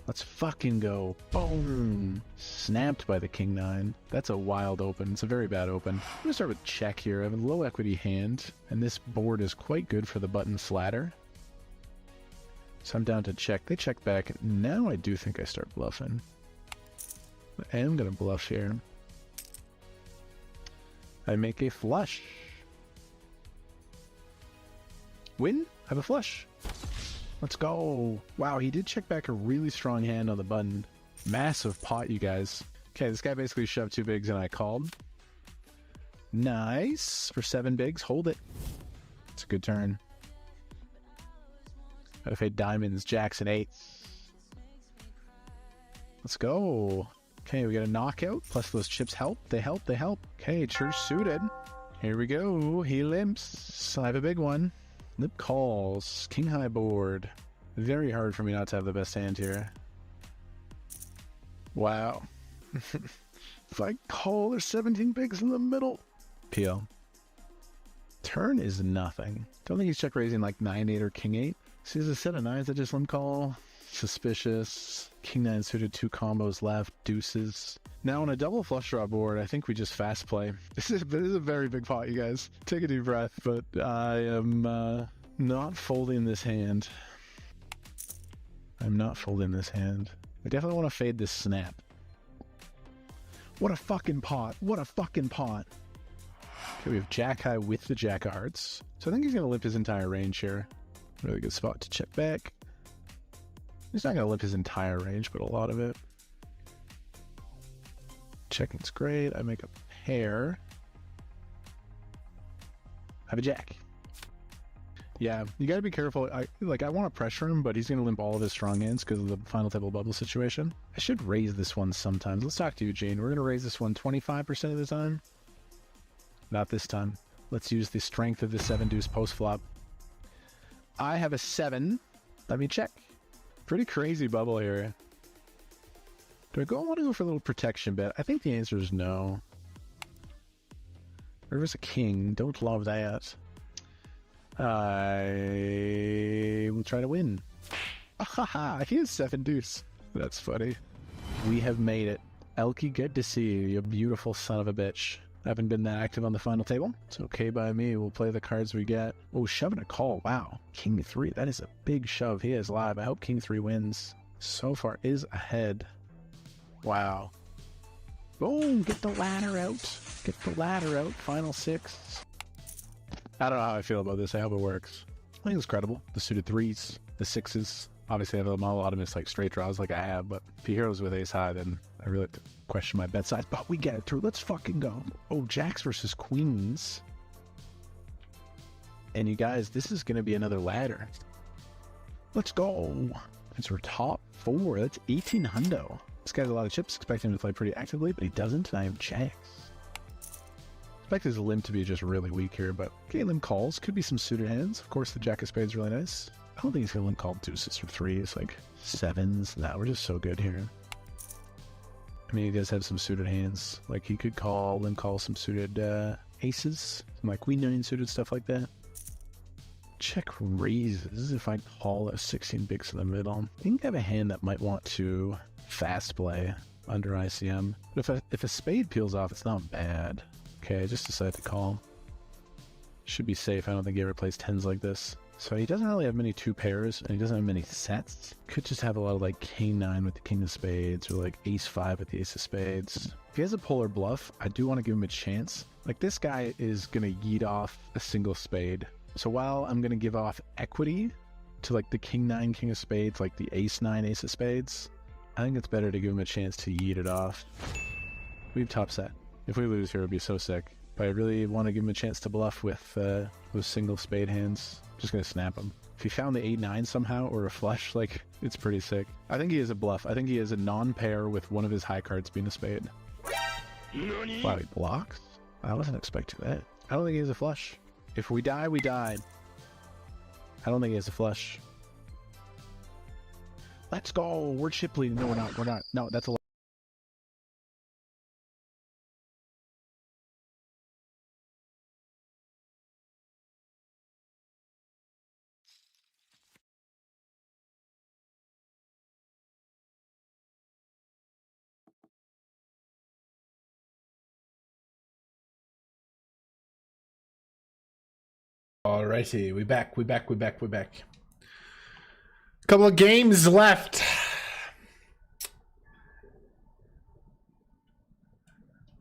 Speaker 5: Let's fucking go. Boom. Snapped by the king 9. That's a wild open. It's a very bad open. I'm gonna start with check here. I have a low equity hand, and this board is quite good for the button flatter. So I'm down to check. They check back. Now I do think I start bluffing. I am gonna bluff here. I make a flush. Win? I have a flush. Let's go. Wow, he did check back a really strong hand on the button. Massive pot, you guys. Okay, this guy basically shoved 2 bigs and I called. Nice. For 7 bigs, hold it. It's a good turn. I've had diamonds, jacks, and 8. Let's go. Okay, we got a knockout. Plus those chips help. They help. They help. Okay, church suited. Here we go. He limps. I have a big one. Lip calls. King high board. Very hard for me not to have the best hand here. Wow. If I call, there's 17 bigs in the middle. PL. Turn is nothing. Don't think he's check raising like 9-8 or king 8. See, there's a set of 9s that just limp call. Suspicious. King 9 suited, 2 combos left. Deuces. Now on a double flush draw board, I think we just fast play. This is a very big pot, you guys. Take a deep breath, but I am not folding this hand. I'm not folding this hand. I definitely want to fade this snap. What a fucking pot. What a fucking pot. Okay, we have Jack High with the Jack of Hearts. So I think he's going to limp his entire range here. Really good spot to check back. He's not going to limp his entire range, but a lot of it. Checking's great. I make a pair. I have a Jack. Yeah, you got to be careful. I want to pressure him, but he's going to limp all of his strong hands because of the final table bubble situation. I should raise this one sometimes. Let's talk to Eugene. We're going to raise this one 25% of the time. Not this time. Let's use the strength of the 7 deuce post flop. I have a 7. Let me check. Pretty crazy bubble here. Do I want to go for a little protection bet? I think the answer is no. River's a king. Don't love that. I will try to win. Haha, he has 7 deuce. That's funny. We have made it. Elkie, good to see you, you beautiful son of a bitch. I haven't been that active on the final table. It's okay by me. We'll play the cards we get. Oh, shoving a call. Wow. King 3. That is a big shove. He is live. I hope King 3 wins. So far is ahead. Wow. Boom. Get the ladder out. Get the ladder out. Final 6. I don't know how I feel about this. I hope it works. I think it's credible. The suited 3s, the 6s. Obviously, I have a lot of miss like straight draws like I have, but if he heroes with ace high, then I really have to question my bet size. But we get it through. Let's fucking go. Oh, jacks versus queens. And you guys, this is going to be another ladder. Let's go. It's our top 4. That's 18 hundo. This guy's a lot of chips. Expect him to play pretty actively, but he doesn't. And I have jacks. Expect his limp to be just really weak here, but okay, limp calls. Could be some suited hands. Of course, the jack of spades is really nice. I don't think he's going to limp call deuces or 3s, like 7s. Nah, we're just so good here. I mean, he does have some suited hands. Like, he could limp call some suited aces, some like queen 9 suited stuff like that. Check raises if I call a 16 bigs to the middle. I think I have a hand that might want to fast play under ICM. But if a spade peels off, it's not bad. Okay, I just decided to call. Should be safe. I don't think he ever plays 10s like this. So he doesn't really have many 2 pairs, and he doesn't have many sets. Could just have a lot of like king 9 with the king of spades, or like ace 5 with the ace of spades. If he has a polar bluff, I do want to give him a chance. Like, this guy is going to yeet off a single spade. So while I'm going to give off equity to like the king 9, king of spades, like the ace 9, ace of spades, I think it's better to give him a chance to yeet it off. We have top set. If we lose here, it would be so sick. But I really want to give him a chance to bluff with those single spade hands. Just going to snap him. If he found the 8-9 somehow, or a flush, like, it's pretty sick. I think he is a bluff. I think he is a non-pair with one of his high cards being a spade. Wow, he blocks? I wasn't expecting that. I don't think he has a flush. If we die, we die. I don't think he has a flush. Let's go. We're chip leading. No, we're not. We're not. No, that's a
Speaker 9: Alrighty, we back. Couple of games left.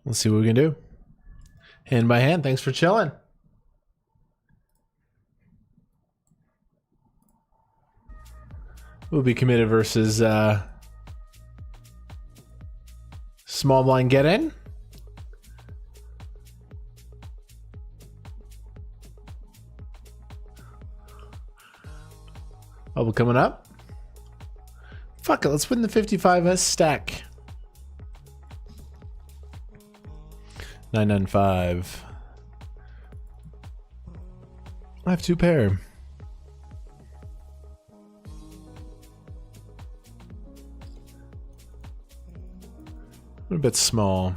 Speaker 9: Let's see what we can do. Hand by hand. Thanks for chilling. We'll be committed versus small blind get in. Bubble coming up. Fuck it, let's win the 55S stack. 995. I have 2 pair. A bit small.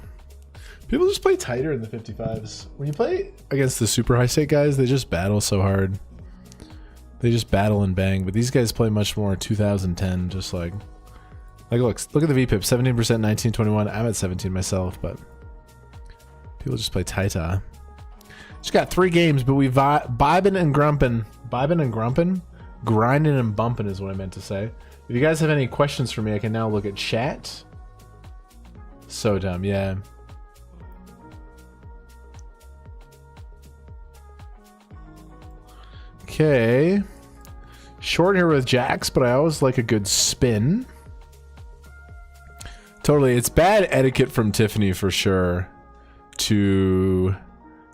Speaker 9: People just play tighter in the 55s. When you play against the super high stake guys, they just battle so hard. They just battle and bang, but these guys play much more 2010, just like look at the VPIP, 17%, 1921. I'm at 17 myself, but people just play Taita. Just got 3 games, but we vibing and grumping. Vibing and grumping? Grinding and bumping is what I meant to say. If you guys have any questions for me, I can now look at chat. So dumb, yeah. Okay. Short here with jacks, but I always like a good spin. Totally, it's bad etiquette from Tiffany for sure to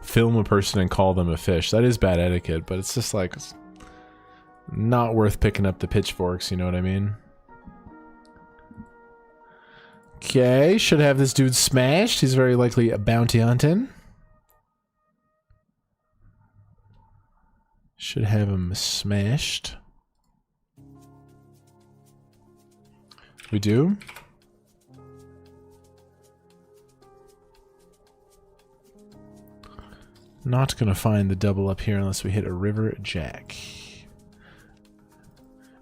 Speaker 9: film a person and call them a fish. That is bad etiquette, but it's just like it's not worth picking up the pitchforks, you know what I mean? Okay, should have this dude smashed. He's very likely a bounty hunting. Should have him smashed. We do. Not gonna find the double up here unless we hit a river jack.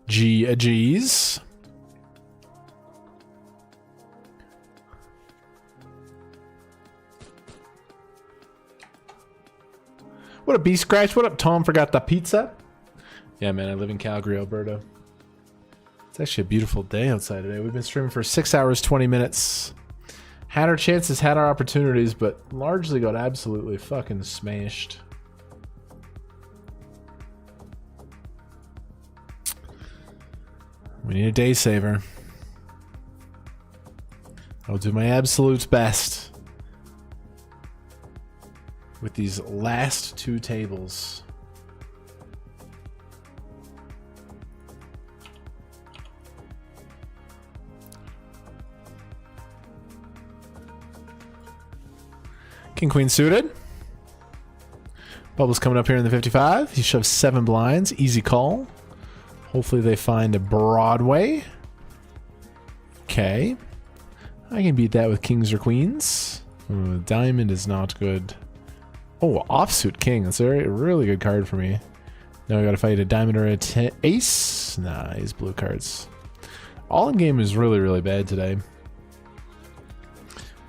Speaker 9: G's. What up, B-Scratch? What up, Tom? Forgot the pizza? Yeah, man, I live in Calgary, Alberta. It's actually a beautiful day outside today. We've been streaming for 6 hours, 20 minutes. Had our chances, had our opportunities, but largely got absolutely fucking smashed. We need a day saver. I'll do my absolute best with these last 2 tables. King Queen suited. Bubble's coming up here in the 55. He shoves 7 blinds. Easy call. Hopefully they find a Broadway. Okay. I can beat that with kings or queens. Ooh, diamond is not good. Oh, offsuit king. That's a really good card for me. Now I gotta fight a diamond or a ace. Nah, he's blue cards. All in game is really, really bad today.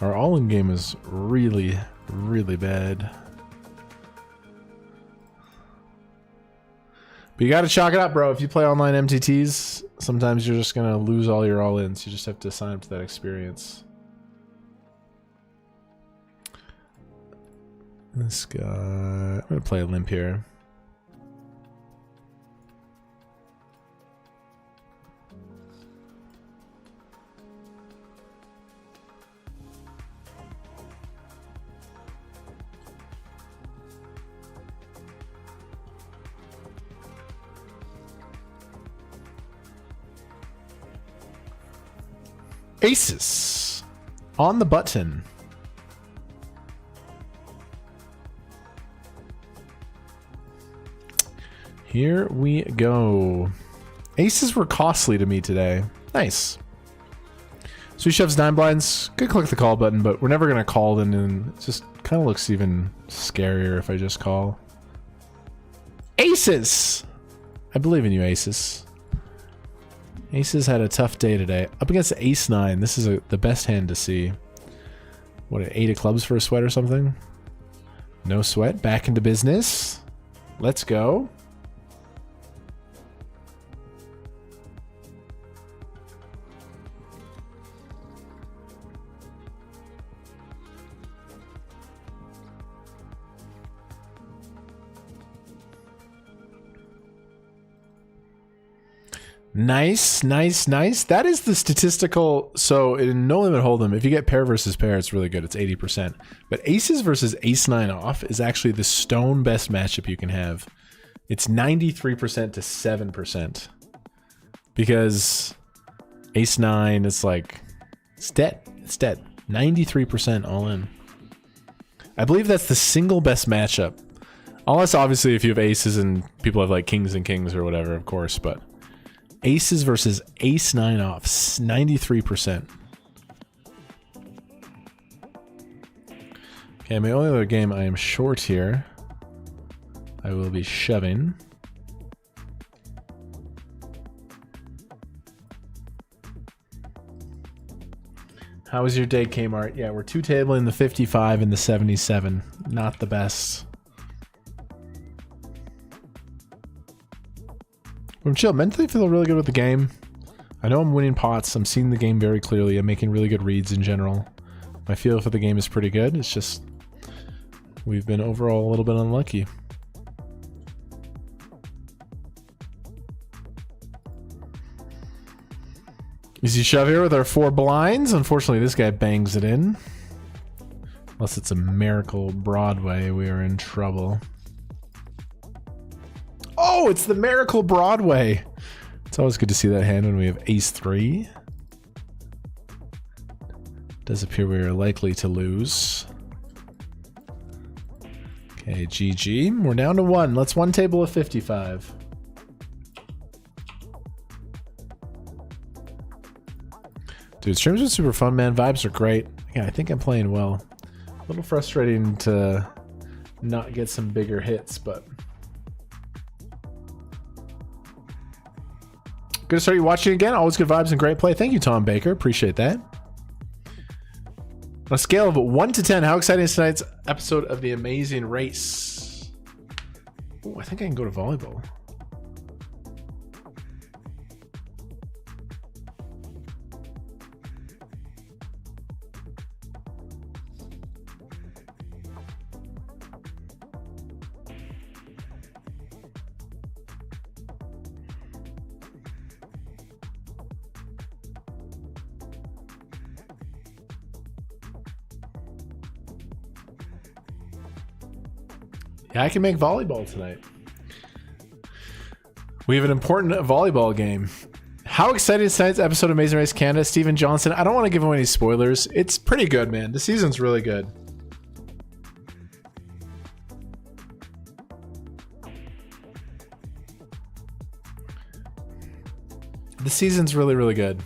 Speaker 9: Our all in game is really, really bad. But you gotta chalk it up, bro. If you play online MTTs, sometimes you're just gonna lose all your all-ins. You just have to sign up to that experience. This guy... I'm gonna play a limp here. Aces on the button. Here we go. Aces were costly to me today. Nice. So he shoves 9 blinds. Good click the call button, but we're never going to call them, and it just kind of looks even scarier if I just call. Aces! I believe in you, Aces. Aces had a tough day today. Up against Ace 9. This is the best hand to see. What, an 8 of clubs for a sweat or something? No sweat. Back into business. Let's go. Nice, nice, nice. That is the statistical. So in No Limit Hold'em, if you get pair versus pair, it's really good. It's 80%. But aces versus ace 9 off is actually the stone best matchup you can have. It's 93% to 7%. Because ace 9 is like, it's dead. It's dead. 93% all in. I believe that's the single best matchup. Unless obviously if you have aces and people have like kings and kings or whatever, of course, but aces versus ace 9 off, 93%. Okay, my only other game I am short here. I will be shoving. How was your day, KMART? Yeah, we're 2-tabling the 55 and the 77. Not the best. I'm chill. Mentally feel really good with the game. I know I'm winning pots. I'm seeing the game very clearly. I'm making really good reads in general. My feel for the game is pretty good. It's just we've been overall a little bit unlucky. Easy shove here with our 4 blinds. Unfortunately, this guy bangs it in. Unless it's a Miracle Broadway, we are in trouble. Oh, it's the Miracle Broadway. It's always good to see that hand when we have ace-3. Does appear we are likely to lose. Okay, GG. We're down to 1. Let's 1 table of 55. Dude, streams are super fun, man. Vibes are great. Yeah, I think I'm playing well. A little frustrating to not get some bigger hits, but... Good to start you watching again. Always good vibes and great play. Thank you, Tom Baker. Appreciate that. On a scale of 1 to 10, how exciting is tonight's episode of The Amazing Race? Ooh, I think I can go to volleyball. Yeah, I can make volleyball tonight. We have an important volleyball game. How excited is tonight's episode of Amazing Race Canada? Steven Johnson. I don't want to give away any spoilers. It's pretty good, man. The season's really good. The season's really, really good.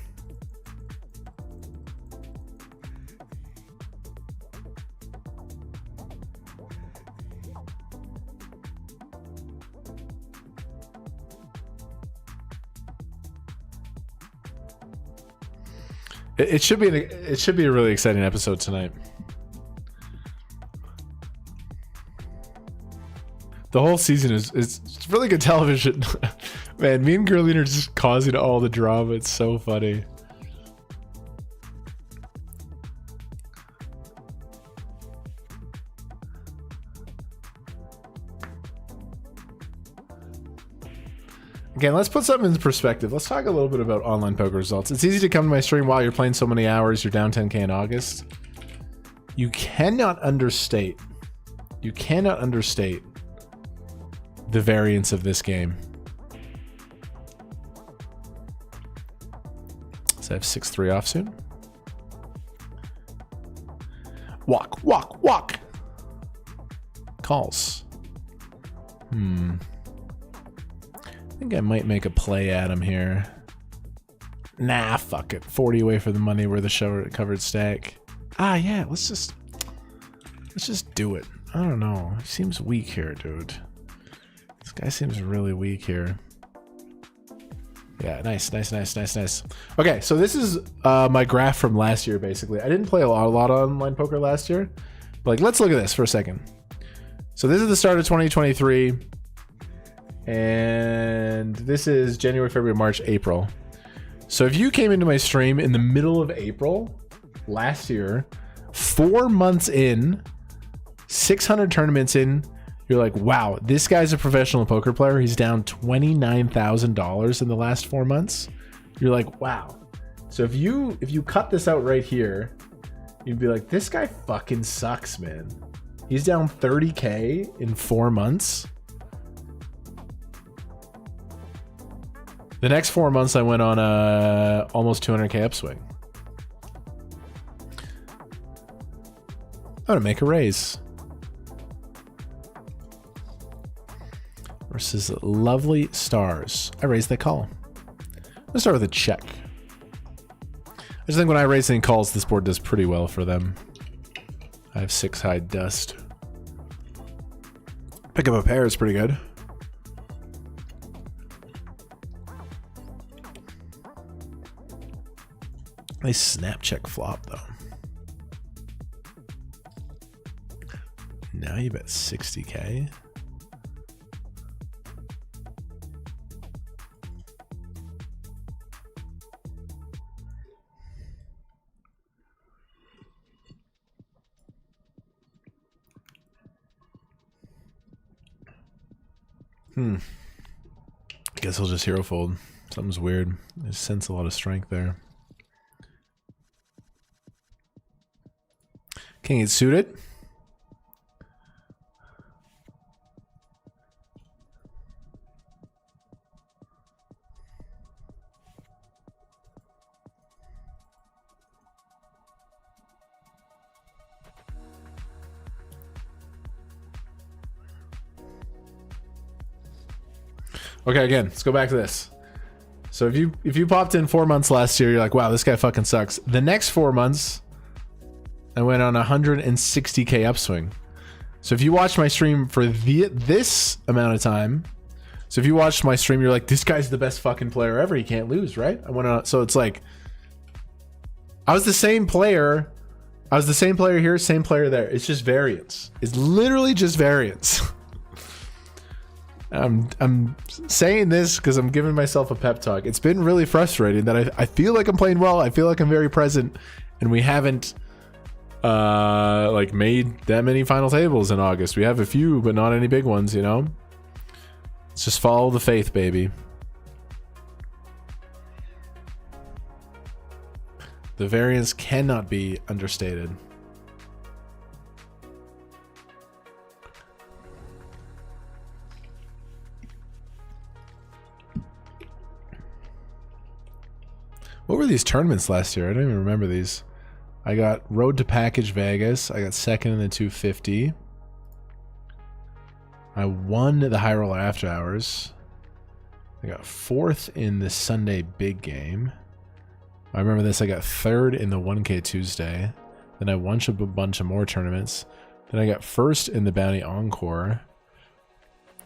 Speaker 9: It should be a really exciting episode tonight. The whole season is really good television. Man, me and Gerline are just causing all the drama. It's so funny. Again, let's put something into perspective. Let's talk a little bit about online poker results. It's easy to come to my stream while you're playing so many hours. You're down 10K in August. You cannot understate the variance of this game. So I have 6-3 off soon. Walk, walk, walk. Calls. I think I might make a play at him here. Nah, fuck it. 40 away for the money. We're the covered stack. Ah, yeah. Let's just do it. I don't know. He seems weak here, dude. This guy seems really weak here. Yeah, nice. Okay, so this is my graph from last year, basically. I didn't play a lot of online poker last year. But like, let's look at this for a second. So this is the start of 2023. And this is January, February, March, April. So if you came into my stream in the middle of April last year, 4 months in, 600 tournaments in, you're like, wow, this guy's a professional poker player. He's down $29,000 in the last 4 months. You're like, wow. So if you cut this out right here, you'd be like, this guy fucking sucks, man. He's down 30K in 4 months. The next 4 months, I went on a almost 200K upswing. I'm gonna make a raise versus Lovely Stars. I raise that call. Let's start with a check. I just think when I raise any calls, this board does pretty well for them. I have 6 high dust. Pick up a pair is pretty good. Nice snap check flop though. Now you bet 60K. Guess I'll just hero fold. Something's weird. I sense a lot of strength there. King 8 suited. Okay, again, let's go back to this. So if you popped in 4 months last year, you're like, wow, this guy fucking sucks. The next 4 months, I went on a 160K upswing. So if you watched my stream for this amount of time, so if you watched my stream, you're like, this guy's the best fucking player ever. He can't lose, right? I went on. So it's like, I was the same player. I was the same player here, same player there. It's just variance. It's literally just variance. I'm saying this because I'm giving myself a pep talk. It's been really frustrating that I feel like I'm playing well. I feel like I'm very present, and we haven't like made that many final tables in August. We have a few, but not any big ones, you know? Let's just follow the faith, baby. The variance cannot be understated. What were these tournaments last year? I don't even remember these. I got Road to Package Vegas. I got second in the 250. I won the High Roller After Hours. I got fourth in the Sunday Big Game. I remember this. I got third in the 1K Tuesday. Then I won a bunch of more tournaments. Then I got first in the Bounty Encore.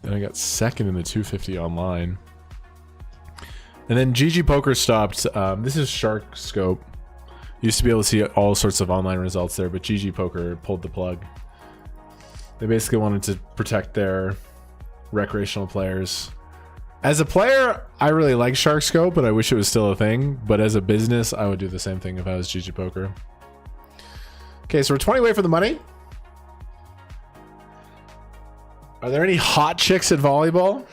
Speaker 9: Then I got second in the 250 online. And then GG Poker stopped. This is Shark Scope. Used to be able to see all sorts of online results there, but GG Poker pulled the plug. They basically wanted to protect their recreational players. As a player, I really like Shark Scope, and I wish it was still a thing. But as a business, I would do the same thing if I was GG Poker. Okay, so we're 20 away from the money. Are there any hot chicks at volleyball?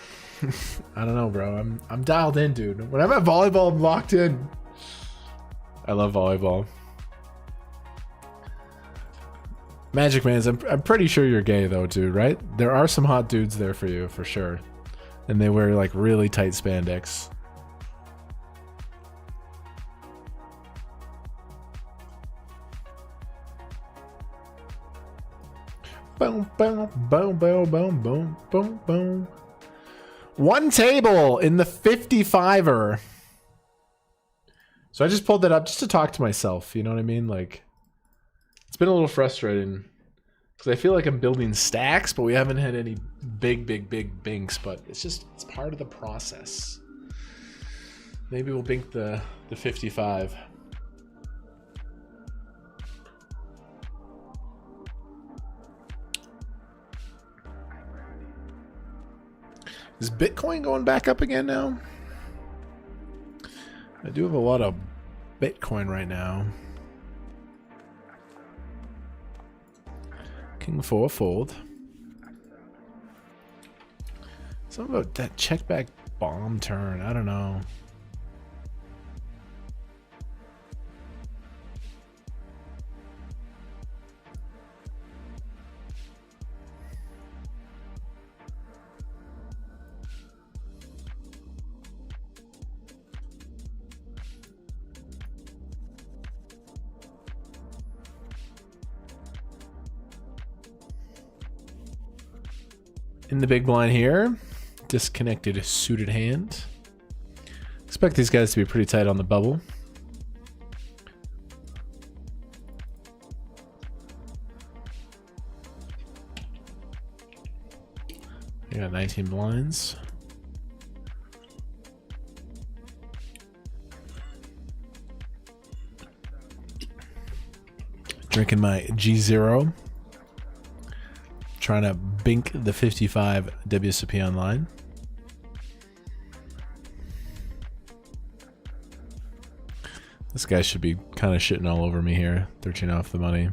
Speaker 9: I don't know, bro. I'm dialed in, dude. When I'm at volleyball, I'm locked in. I love volleyball. Magic Man's, I'm pretty sure you're gay though, dude, right? There are some hot dudes there for you, for sure. And they wear like really tight spandex. Boom, boom, boom, boom, boom, boom, boom, boom. One table in the 55er. So I just pulled that up just to talk to myself. You know what I mean? Like, it's been a little frustrating because I feel like I'm building stacks, but we haven't had any big binks. But it's part of the process. Maybe we'll bink the 55. Is Bitcoin going back up again now? I do have a lot of Bitcoin right now. King 4 fold. Something about that check back bomb turn. I don't know. In the big blind here, disconnected suited hand. Expect these guys to be pretty tight on the bubble. You got 19 blinds. Drinking my G0. Trying to bink the 55 WSOP online. This guy should be kind of shitting all over me here. 13 off the money.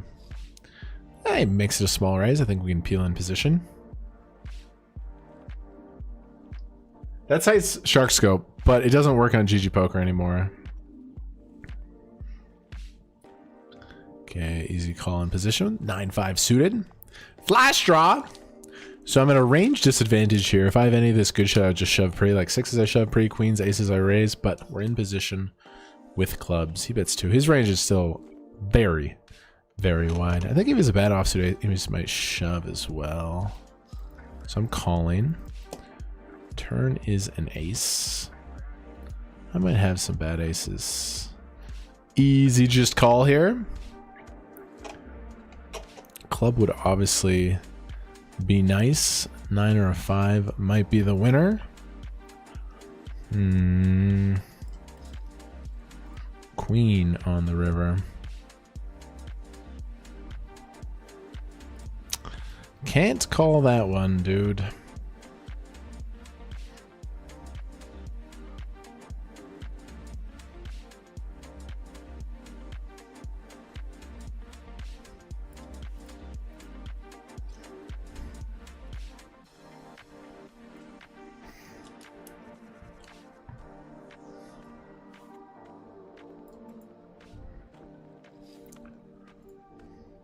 Speaker 9: He makes it a small raise. I think we can peel in position. That site's Shark Scope, but it doesn't work on GG Poker anymore. Okay, easy call in position. 9-5 suited. Flash draw. So I'm at a range disadvantage here. If I have any of this good shit, I would just shove pre. Like sixes I shove pre, queens, aces I raise, but we're in position with clubs. He bets 2. His range is still very, very wide. I think if he's a bad offsuit, he just might shove as well. So I'm calling. Turn is an ace. I might have some bad aces. Easy just call here. Club would obviously be nice. 9 or a 5 might be the winner. Queen on the river. Can't call that one, dude.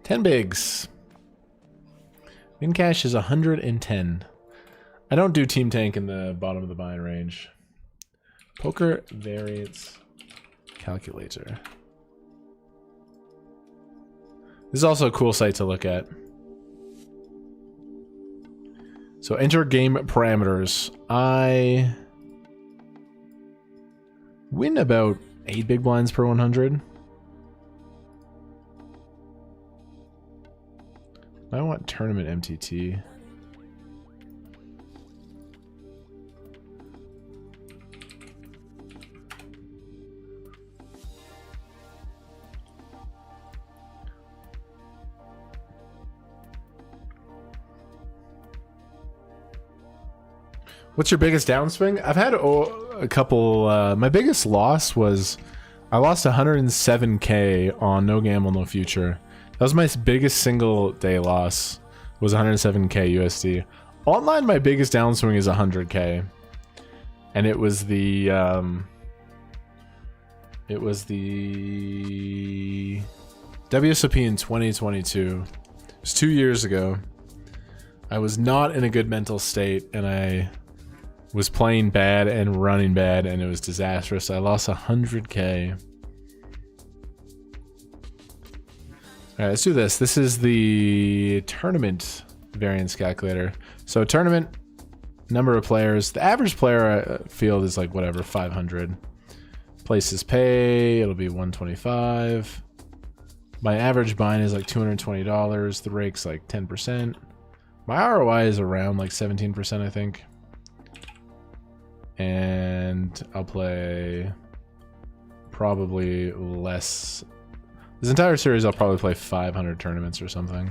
Speaker 9: Ten bigs. Min cash is 110. I don't do team tank in the bottom of the buy-in range. Poker variance calculator. This is also a cool site to look at. So enter game parameters. I win about 8 big blinds per 100. I want tournament MTT. What's your biggest downswing? I've had a couple. My biggest loss was I lost 107K on No Gamble, No Future. That was my biggest single day loss, was 107K USD. Online, my biggest downswing is 100K. And it was the WSOP in 2022. It was 2 years ago. I was not in a good mental state, and I was playing bad and running bad, and it was disastrous. I lost 100K. All right, let's do this. This is the tournament variance calculator. So tournament, number of players. The average player field is like whatever, 500. Places pay, it'll be 125. My average buy-in is like $220. The rake's like 10%. My ROI is around like 17%, I think. And I'll play probably less. This entire series, I'll probably play 500 tournaments or something.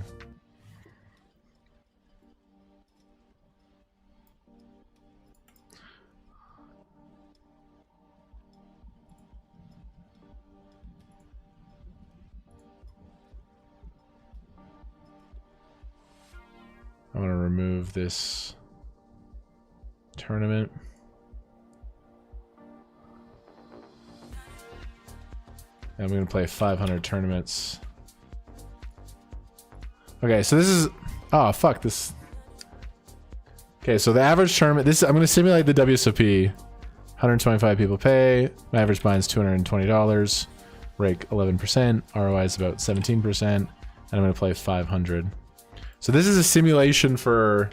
Speaker 9: I'm going to remove this tournament. I'm going to play 500 tournaments. Okay, so this is... Oh, fuck this. Okay, so the average tournament... This I'm going to simulate the WSOP. 125 people pay. My average buy is $220. Rake 11%. ROI is about 17%. And I'm going to play 500. So this is a simulation for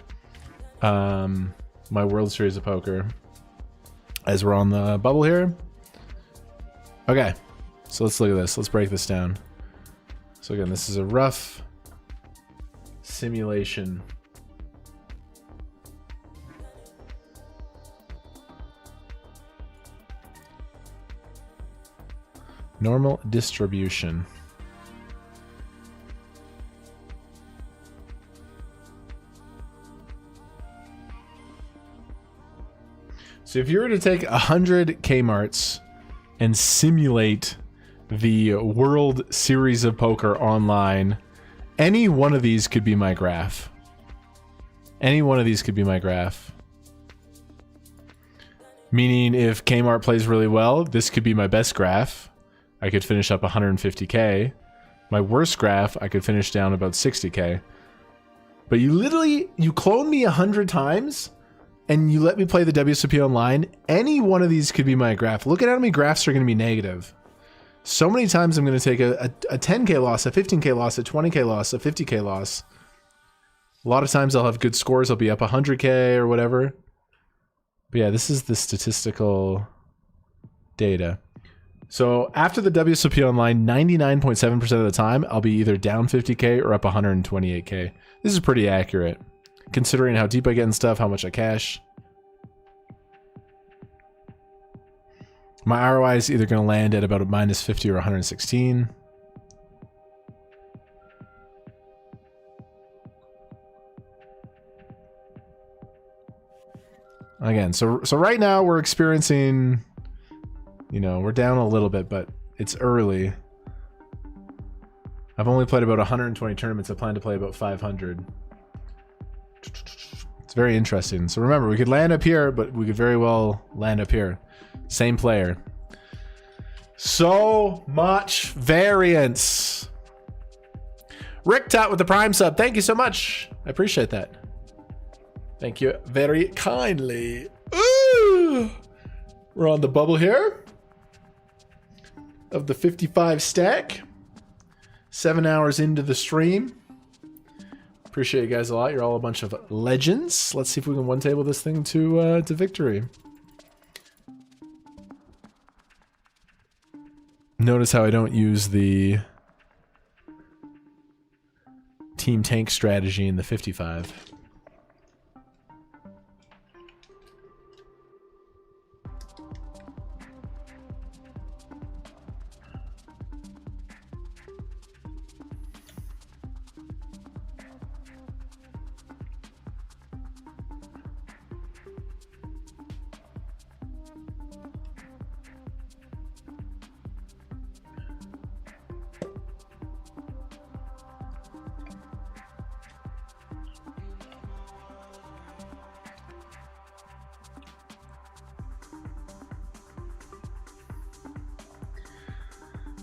Speaker 9: my World Series of Poker. As we're on the bubble here. Okay. So let's look at this. Let's break this down. So again, this is a rough simulation. Normal distribution. So if you were to take 100 KMARTs and simulate the World Series of Poker online, any one of these could be my graph. Any one of these could be my graph. Meaning if KMART plays really well, this could be my best graph. I could finish up 150k. My worst graph, I could finish down about 60k. But you clone me 100 times and you let me play the WSOP online, any one of these could be my graph. Look at how many graphs are going to be negative. So many times I'm going to take a 10k loss, a 15k loss, a 20k loss, a 50k loss. A lot of times I'll have good scores. I'll be up 100k or whatever. But yeah, this is the statistical data. So after the WSOP online, 99.7% of the time, I'll be either down 50k or up 128k. This is pretty accurate, considering how deep I get in stuff, how much I cash. My ROI is either going to land at about a minus 50 or 116. Again, so right now we're experiencing, you know, we're down a little bit, but it's early. I've only played about 120 tournaments. I plan to play about 500. It's very interesting. So remember, we could land up here, but we could very well land up here. Same player. So much variance. Rick Tot with the Prime sub. Thank you so much. I appreciate that. Thank you very kindly. Ooh! We're on the bubble here of the 55 stack. 7 hours into the stream. Appreciate you guys a lot. You're all a bunch of legends. Let's see if we can one table this thing to victory. Notice how I don't use the team tank strategy in the 55.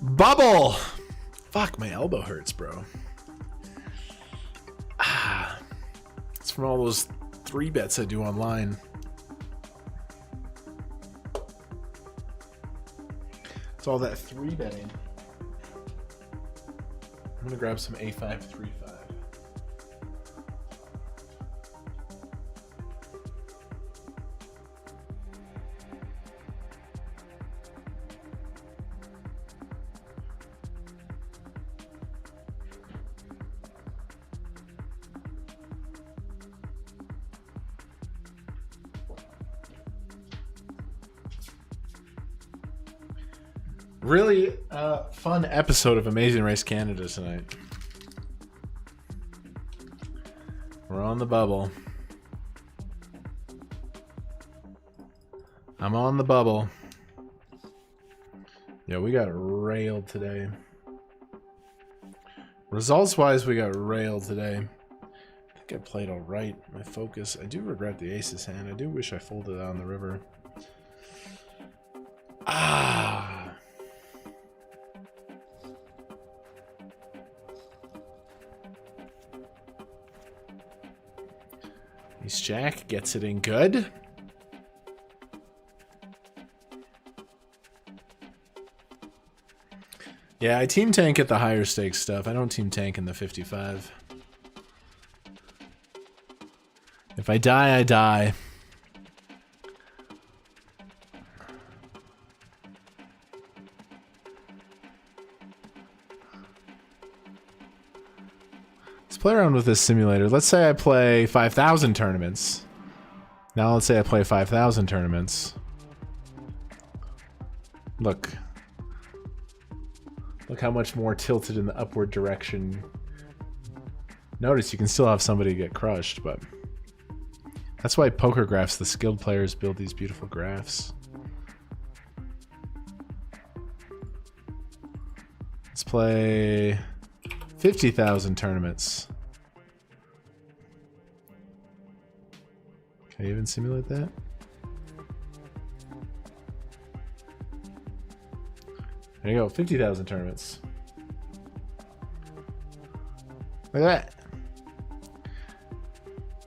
Speaker 9: Bubble! Fuck, my elbow hurts, bro. It's from all those 3 bets I do online. It's all that 3 betting. I'm gonna grab some A5 3-5. Really fun episode of Amazing Race Canada tonight. We're on the bubble. I'm on the bubble. Yeah, we got railed today. Results-wise, we got railed today. I think I played all right. My focus. I do regret the aces hand. I do wish I folded on the river. Ace Jack gets it in good. Yeah, I team tank at the higher stakes stuff. I don't team tank in the 55. If I die, I die. Play around with this simulator. Let's say I play 5,000 tournaments. Now let's say I play 5,000 tournaments. Look. Look how much more tilted in the upward direction. Notice you can still have somebody get crushed, but That's why poker graphs, the skilled players build these beautiful graphs. Let's play 50,000 tournaments. Can I even simulate that? There you go, 50,000 tournaments. Look at that.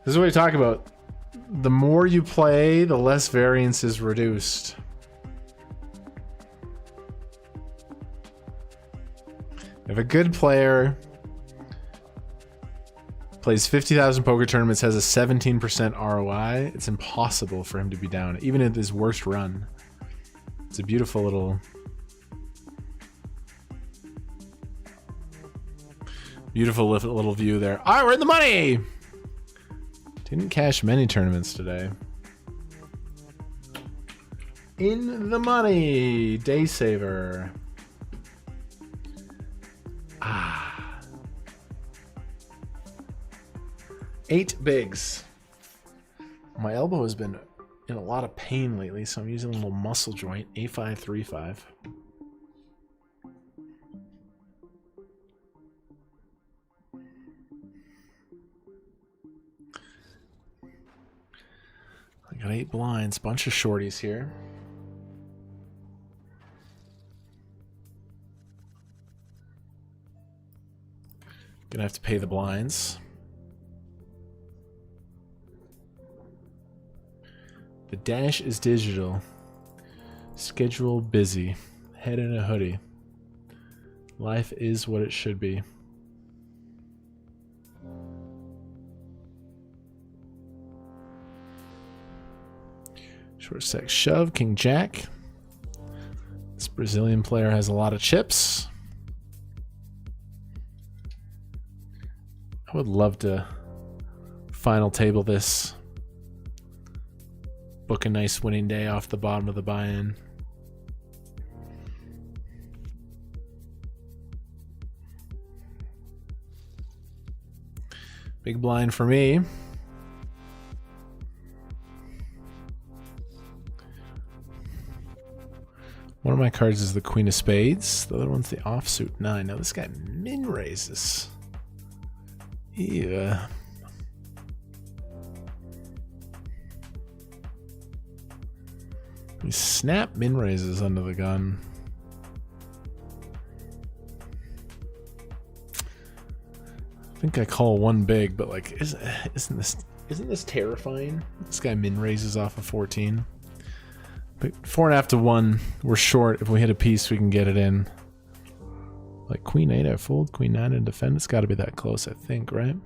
Speaker 9: This is what we talk about. The more you play, the less variance is reduced. If a good player plays 50,000 poker tournaments, has a 17% ROI, it's impossible for him to be down, even at his worst run. It's a beautiful little view there. All right, we're in the money. Didn't cash many tournaments today. In the money, day saver. 8 bigs. My elbow has been in a lot of pain lately, so I'm using a little muscle joint. A535. I got 8 blinds, bunch of shorties here. Gonna have to pay the blinds. The dash is digital. Schedule busy. Head in a hoodie. Life is what it should be. Short stack shove, king jack. This Brazilian player has a lot of chips. I would love to final table this. Book a nice winning day off the bottom of the buy-in. Big blind for me. One of my cards is the Queen of Spades. The other one's the offsuit 9. Now this guy min raises. Yeah. He snap min raises under the gun. I think I call one big, but like, isn't this terrifying? This guy min raises off of 14. But 4.5 to 1, we're short. If we hit a piece, we can get it in. Like Queen 8, I fold. Queen 9 and defend. It's got to be that close, I think, right?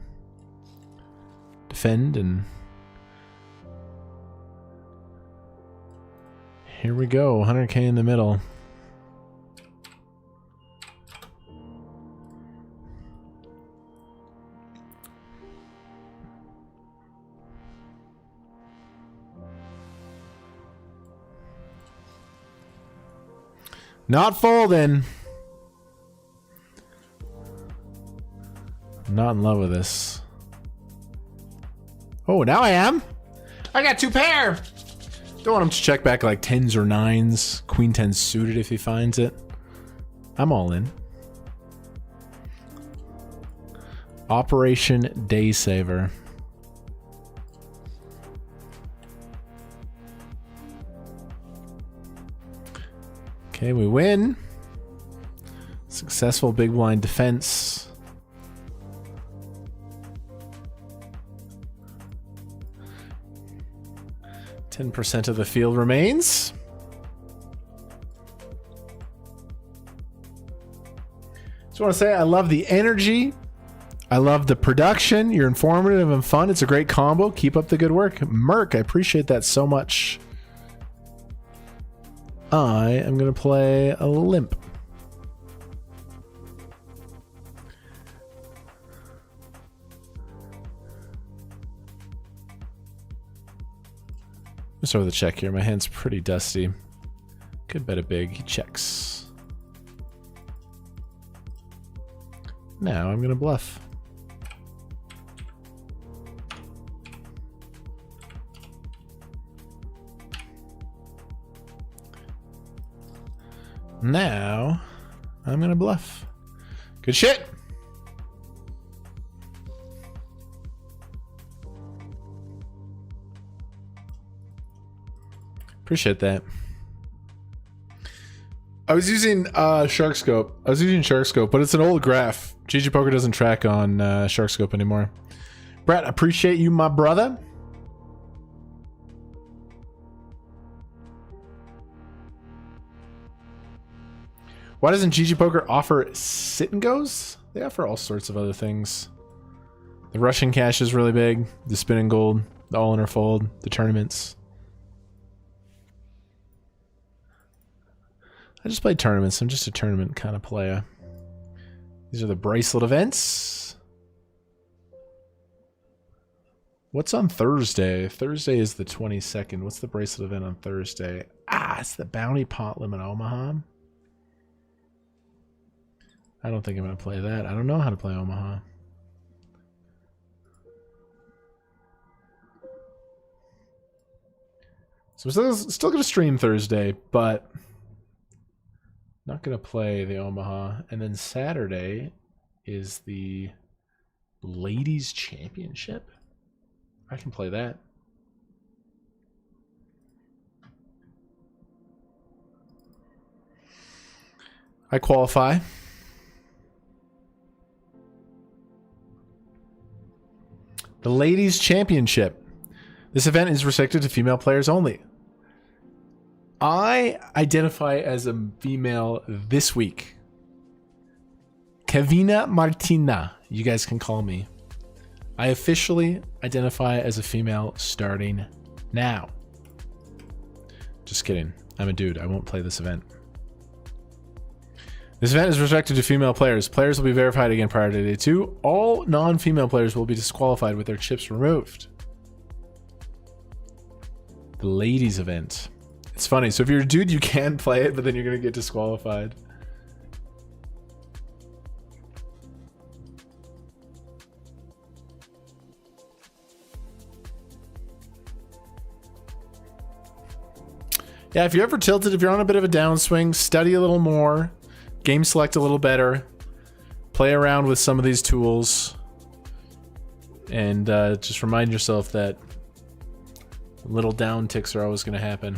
Speaker 9: Defend and here we go. 100K in the middle. Not folding. I'm not in love with this. Oh, now I am. I got 2 pair. Don't want him to check back like 10s or 9s. Queen 10 suited if he finds it. I'm all in. Operation Day Saver. Okay, we win. Successful big blind defense. %10 of the field remains. Just want to say I love the energy. I love the production. You're informative and fun. It's a great combo. Keep up the good work. Merc, I appreciate that so much. I am going to play a limp. Let's start with a check here. My hand's pretty dusty. Could bet a big. He checks. Now I'm going to bluff. Now, I'm going to bluff. Good shit. Appreciate that. I was using SharkScope. But it's an old graph. GG Poker doesn't track on SharkScope anymore. Brett, appreciate you, my brother. Why doesn't GG Poker offer sit and goes? They offer all sorts of other things. The Russian cash is really big. The spin and gold, the all in or fold, the tournaments. I just play tournaments. I'm just a tournament kind of player. These are the bracelet events. What's on Thursday? Thursday is the 22nd. What's the bracelet event on Thursday? It's the Bounty Pot Limit Omaha. I don't think I'm going to play that. I don't know how to play Omaha. So I'm still going to stream Thursday, but not going to play the Omaha. And then Saturday is the Ladies Championship. I can play that. I qualify. The Ladies Championship. This event is restricted to female players only. I identify as a female this week. Kevina Martina, you guys can call me. I officially identify as a female starting now. Just kidding. I'm a dude. I won't play this event. This event is restricted to female players. Players will be verified again prior to day 2. All non-female players will be disqualified with their chips removed. The ladies event. It's funny. So if you're a dude, you can play it, but then you're going to get disqualified. Yeah, if you're ever tilted, if you're on a bit of a downswing, study a little more. Game select a little better. Play around with some of these tools. And just remind yourself that little down ticks are always going to happen.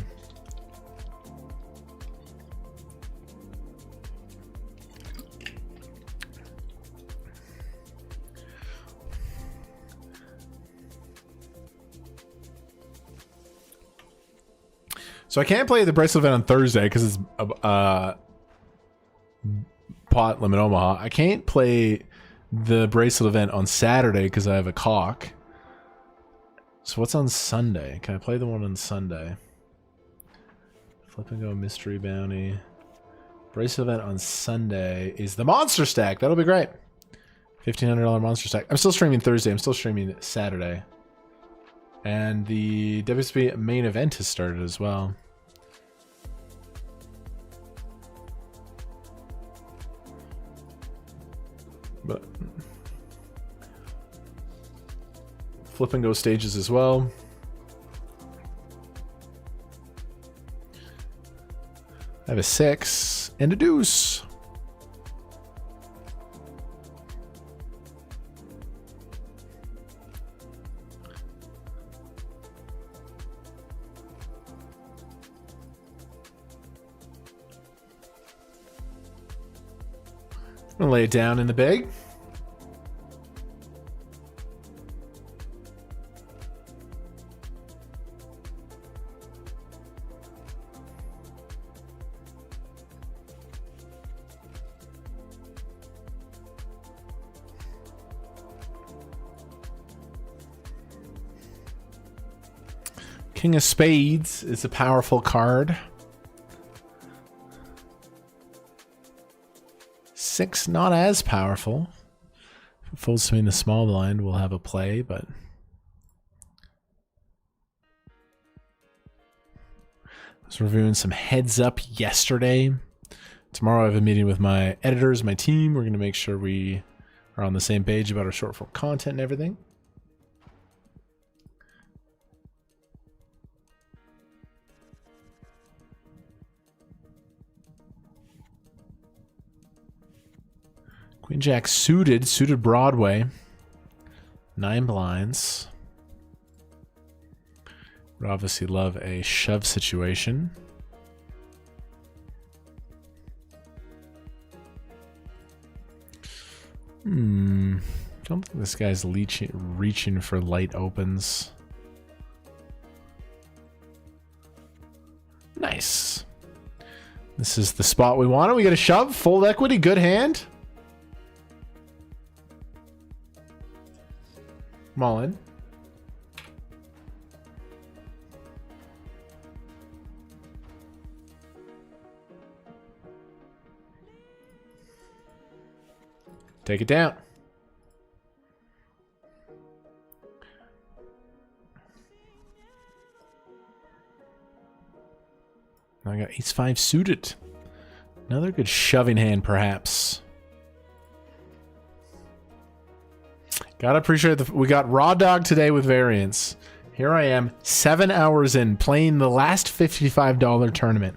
Speaker 9: So I can't play the bracelet event on Thursday because it's pot limit Omaha. I can't play the bracelet event on Saturday because I have a cock. So what's on Sunday? Can I play the one on Sunday? Flip and go mystery bounty. Bracelet event on Sunday is the monster stack. That'll be great. $1,500 monster stack. I'm still streaming Thursday. I'm still streaming Saturday. And the WSOP main event has started as well. But flip and go stages as well. I have a 6 and a deuce. I'm gonna lay it down in the bag. King of Spades is a powerful card. 6, not as powerful. If it folds to me in the small blind, we'll have a play, but I was reviewing some heads up yesterday. Tomorrow I have a meeting with my editors, my team. We're going to make sure we are on the same page about our short form content and everything. Queen Jack suited Broadway. 9 blinds. Would obviously love a shove situation. Don't think this guy's reaching for light opens. Nice. This is the spot we wanted. We get a shove, fold equity, good hand. I'm all in. Take it down. I got ace-5 suited. Another good shoving hand, perhaps. Gotta appreciate we got raw dog today with variance. Here I am, 7 hours in, playing the last $55 tournament.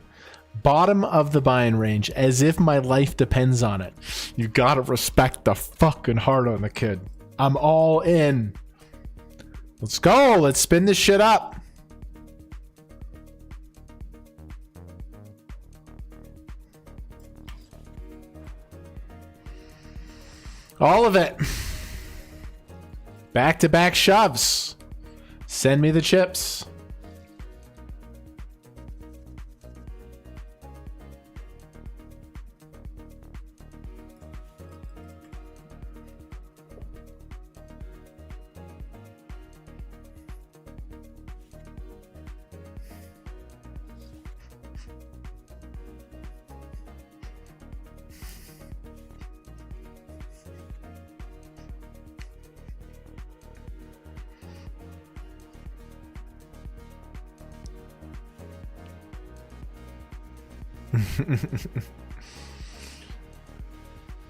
Speaker 9: Bottom of the buy-in range, as if my life depends on it. You gotta respect the fucking heart on the kid. I'm all in. Let's go. Let's spin this shit up. All of it. Back-to-back shoves. Send me the chips.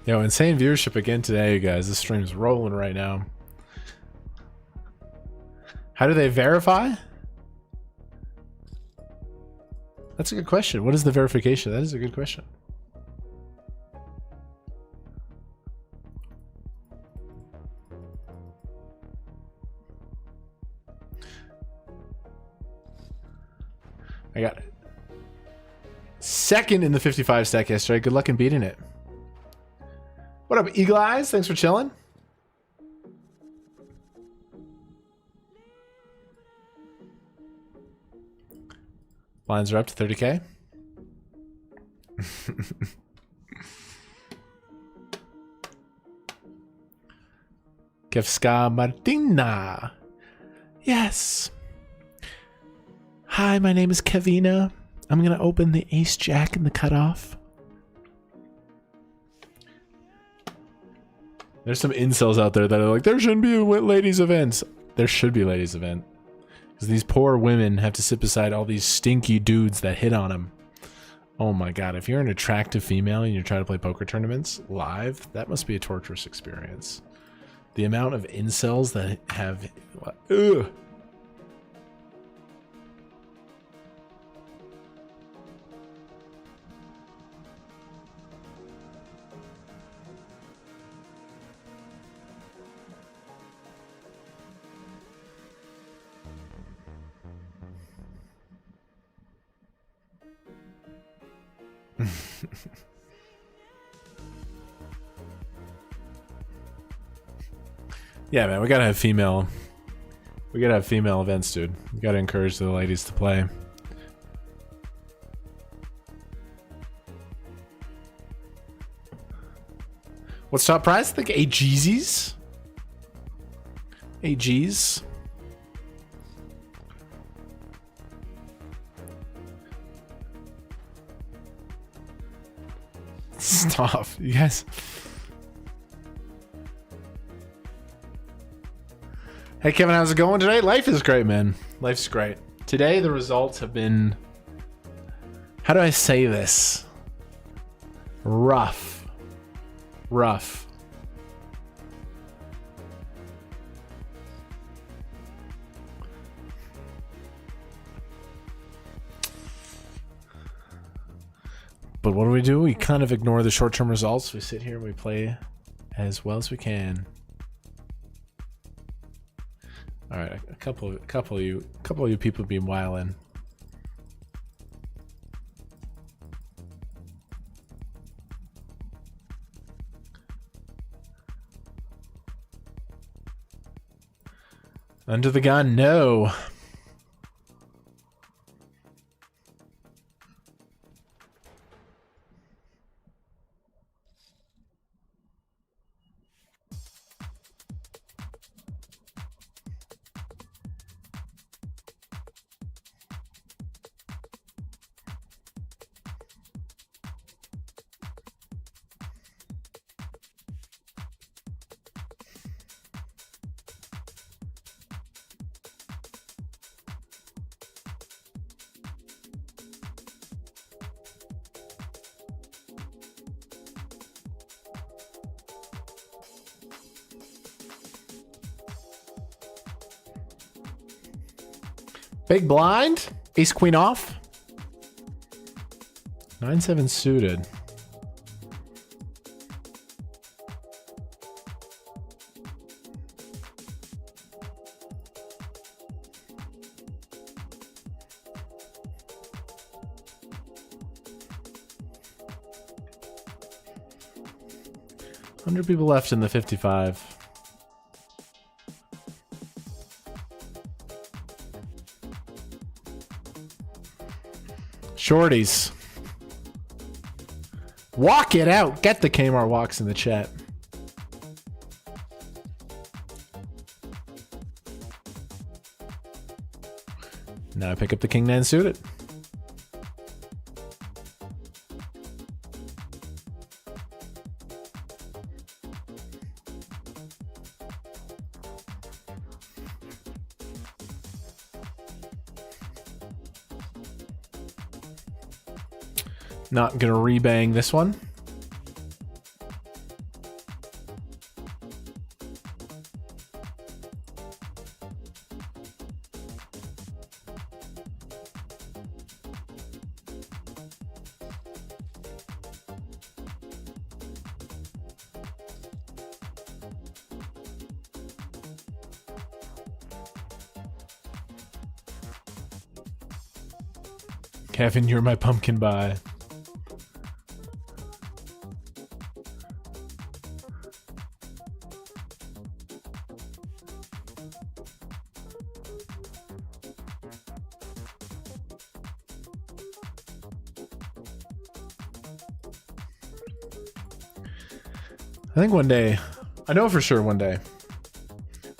Speaker 9: Yo, insane viewership again today, you guys. This stream's rolling right now. How do they verify? That's a good question. What is the verification? That is a good question. I got it. Second in the 55 stack yesterday. Good luck in beating it. What up, Eagle Eyes? Thanks for chilling. Lines are up to 30K. Kevska Martina. Yes. Hi, my name is Kevina. I'm going to open the ace jack in the cutoff. There's some incels out there that are like, there shouldn't be ladies' events. There should be ladies' event. Because these poor women have to sit beside all these stinky dudes that hit on them. Oh my god, if you're an attractive female and you're trying to play poker tournaments live, that must be a torturous experience. The amount of incels that have... Ugh. Yeah, man, we gotta have female events, dude. We gotta encourage the ladies to play. What's top prize? I think 8 Jeezys. 8 G's. Stop, you guys. Hey Kevin, how's it going today? Life is great, man. Life's great. Today the results have been, how do I say this? Rough. Rough. But what do? We kind of ignore the short-term results. We sit here and we play as well as we can. All right, a couple of you people be wildin'. Under the gun, no. Big blind. Ace queen off. 9-7 suited. Hundred people left in the 55. Shorties. Walk it out. Get the KMART walks in the chat. Now I pick up the king 9 suited. Not gonna rebang this one. Kevin, you're my pumpkin buy. I think one day, I know for sure one day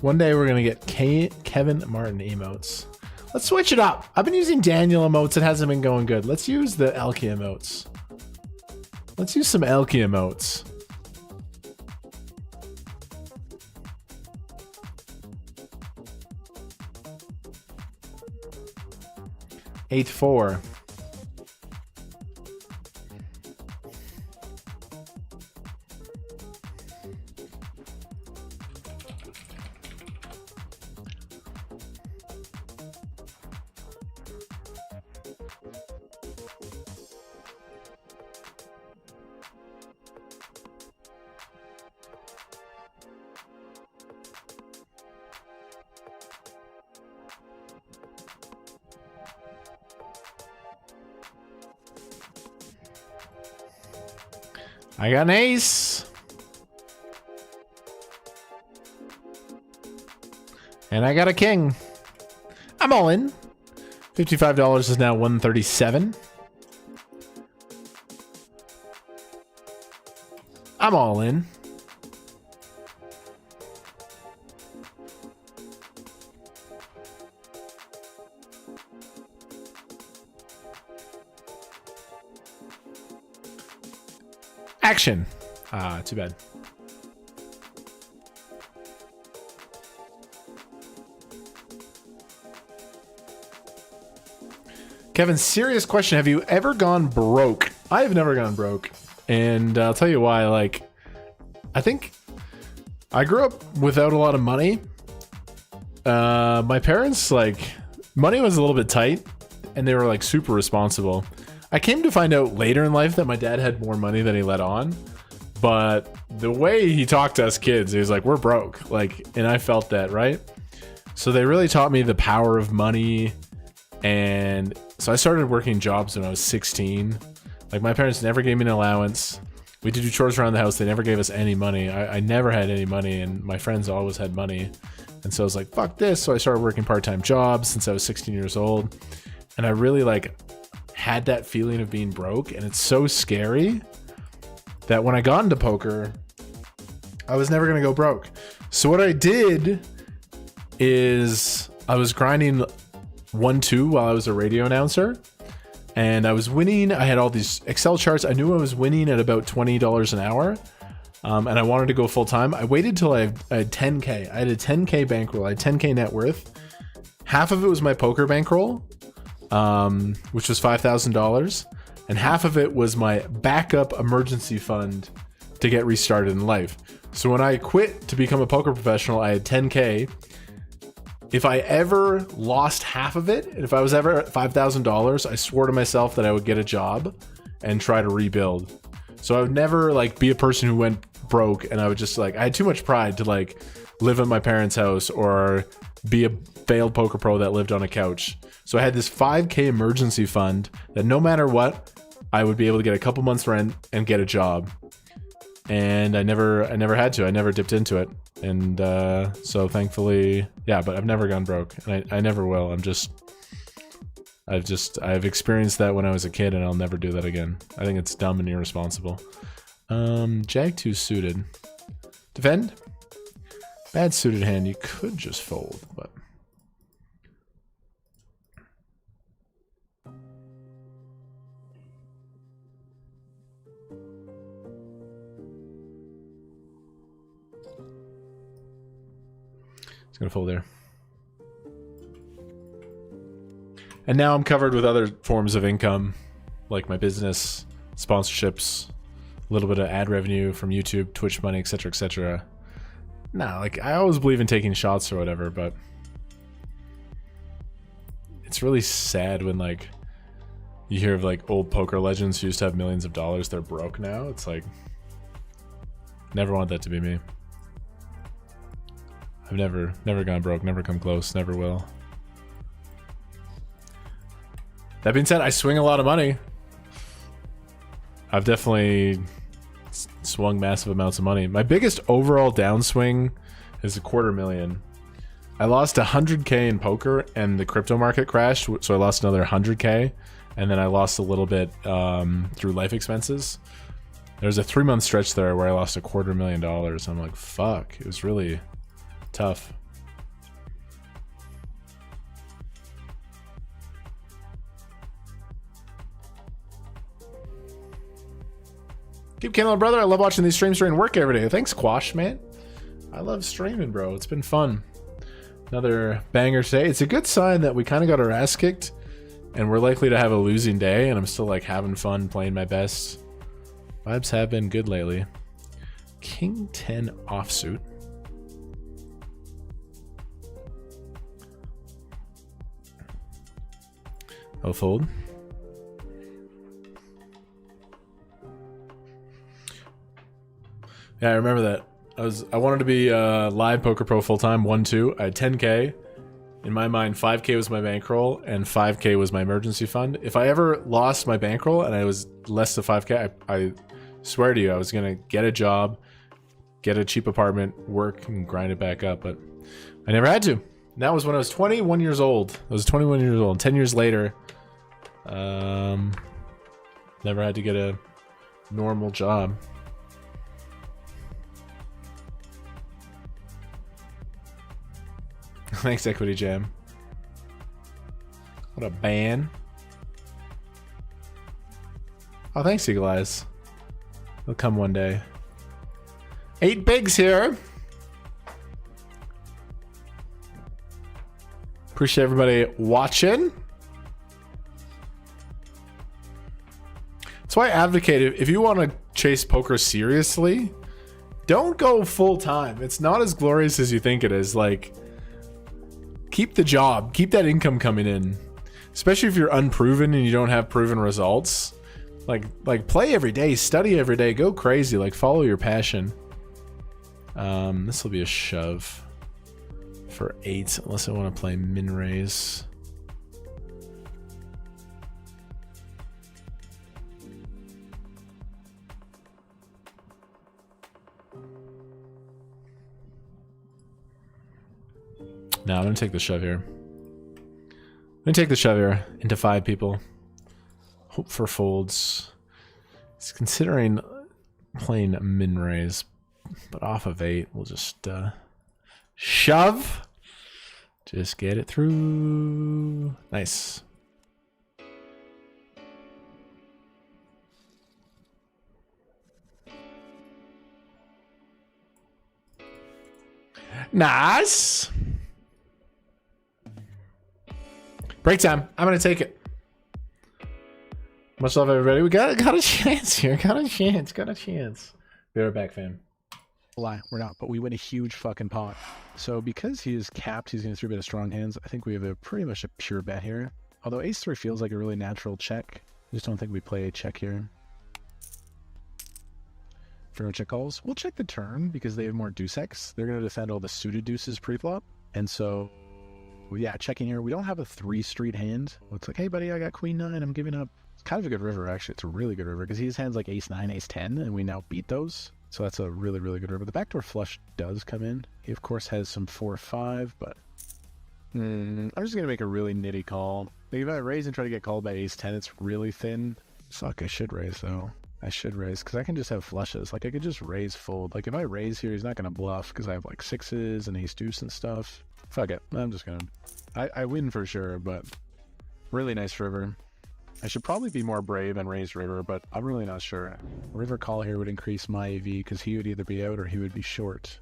Speaker 9: we're going to get Kevin Martin emotes. Let's switch it up. I've been using Daniel emotes. It hasn't been going good. Let's use the Elky emotes. Let's use some Elky emotes. Eight 4. I got an ace. And I got a king. I'm all in. $55 is now $137. I'm all in. Action. Ah, too bad. Kevin, serious question. Have you ever gone broke? I have never gone broke. And I'll tell you why. Like, I think I grew up without a lot of money. My parents, like, money was a little bit tight and they were like super responsible. I came to find out later in life that my dad had more money than he let on, But the way he talked to us kids, he was like, we're broke. Like, and I felt that, right? So they really taught me the power of money. And so I started working jobs when I was 16. Like, my parents never gave me an allowance. We did do chores around the house. They never gave us any money. I never had any money, and my friends always had money. And so I was like, fuck this. So I started working part-time jobs since I was 16 years old. And I really like had that feeling of being broke. And it's so scary that when I got into poker, I was never going to go broke. So what I did is I was grinding 1-2 while I was a radio announcer. And I was winning. I had all these Excel charts. I knew I was winning at about $20 an hour. And I wanted to go full time. I waited till I had 10K. I had a 10K bankroll. I had 10K net worth. Half of it was my poker bankroll, which was $5,000. And half of it was my backup emergency fund to get restarted in life. So when I quit to become a poker professional, I had 10K. If I ever lost half of it, if I was ever at $5,000, I swore to myself that I would get a job and try to rebuild. So I would never like be a person who went broke, and I would just like, I had too much pride to like live at my parents' house or be a failed poker pro that lived on a couch. So I had this 5K emergency fund that no matter what, I would be able to get a couple months rent and get a job. And I never had to. I never dipped into it. And so thankfully, yeah, but I've never gone broke, and I never will. I've experienced that when I was a kid, and I'll never do that again. I think it's dumb and irresponsible. Jag 2 suited. Defend? Bad suited hand. You could just fold, but it's gonna fold there. And now I'm covered with other forms of income, like my business, sponsorships, a little bit of ad revenue from YouTube, Twitch money, etc., etc. Nah, like I always believe in taking shots or whatever, but it's really sad when like you hear of like old poker legends who used to have millions of dollars, they're broke now. It's like, never want that to be me. I've never gone broke, never come close, never will. That being said, I swing a lot of money. I've definitely swung massive amounts of money. My biggest overall downswing is $250,000. I lost 100K in poker, and the crypto market crashed, so I lost another 100K, and then I lost a little bit through life expenses. There was a 3-month stretch there where I lost $250,000. I'm like, fuck. It was really tough. Keep killing, brother. I love watching these streams during work every day. Thanks, Quash, man. I love streaming, bro. It's been fun. Another banger today. It's a good sign that we kind of got our ass kicked, and we're likely to have a losing day, and I'm still like having fun playing my best. Vibes have been good lately. King 10 offsuit. I'll fold. Yeah, I remember that. I wanted to be live poker pro full time, 1-2. I had 10K. In my mind, 5K was my bankroll and 5K was my emergency fund. If I ever lost my bankroll and I was less than 5K, I swear to you, I was gonna get a job, get a cheap apartment, work, and grind it back up. But I never had to. And that was when I was 21 years old. I was 21 years old. 10 years later, never had to get a normal job. Thanks, Equity Jam. What a ban. Oh, thanks, Eagle Eyes. They'll come one day. 8 bigs here. Appreciate everybody watching. That's why I advocate, if you want to chase poker seriously, don't go full time. It's not as glorious as you think it is. Like, keep the job, keep that income coming in, especially if you're unproven and you don't have proven results. Like play every day, study every day, go crazy, like follow your passion. This will be a shove for 8, unless I want to play min raise. No, I'm gonna take the shove here. I'm gonna take the shove here into 5 people. Hope for folds. He's considering playing min raise, but off of 8, we'll just shove. Just get it through. Nice. Nice. Break time. I'm gonna take it. Much love, everybody. We got a chance here. Got a chance. Be right back, fam.
Speaker 5: Lie, we're not, but we win a huge fucking pot. So because he is capped, he's going to 3-bet of strong hands. I think we have a pretty much a pure bet here. Although ace-3 feels like a really natural check. I just don't think we play a check here. For no check calls, we'll check the turn because they have more deuce-X. They're going to defend all the suited deuces pre-flop. And so, yeah, checking here. We don't have a 3-street hand. It's like, hey, buddy, I got queen 9. I'm giving up. It's kind of a good river, actually. It's a really good river because he has hands like ace 9, ace 10, and we now beat those. So that's a really, really good river. The backdoor flush does come in. He, of course, has some 4-5, but I'm just going to make a really nitty call. Like if I raise and try to get called by ace 10, it's really thin. Fuck, I should raise, though. I should raise, because I can just have flushes. Like, I could just raise fold. Like, if I raise here, he's not going to bluff, because I have, like, 6s and ace deuce and stuff. Fuck it. I'm just going to... I win for sure, but really nice river. I should probably be more brave and raise river, but I'm really not sure. River call here would increase my AV because he would either be out or he would be short.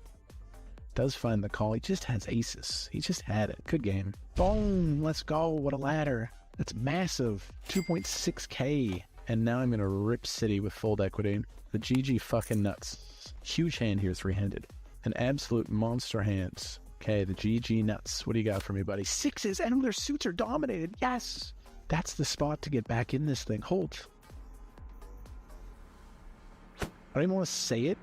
Speaker 5: Does find the call. He just has aces. He just had it. Good game. Boom! Let's go. What a ladder. That's massive. 2.6k. And now I'm going to rip city with fold equity. The GG fucking nuts. Huge hand here, 3-handed. An absolute monster hand. Okay, the GG nuts. What do you got for me, buddy? 6s and their suits are dominated. Yes! That's the spot to get back in this thing. Hold. I don't even want to say it.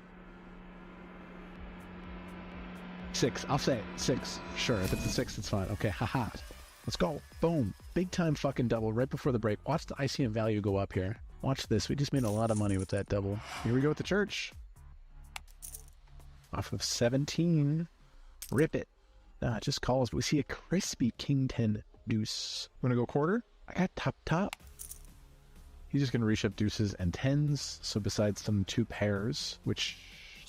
Speaker 5: 6. I'll say it. 6. Sure, if it's a 6, it's fine. Okay, haha. Let's go. Boom. Big time fucking double right before the break. Watch the ICM value go up here. Watch this. We just made a lot of money with that double. Here we go with the church. Off of 17. Rip it. Nah, it just calls. But we see a crispy king 10 deuce. I'm going to go quarter. I got top. He's just going to reshove deuces and 10s. So besides some 2 pairs, which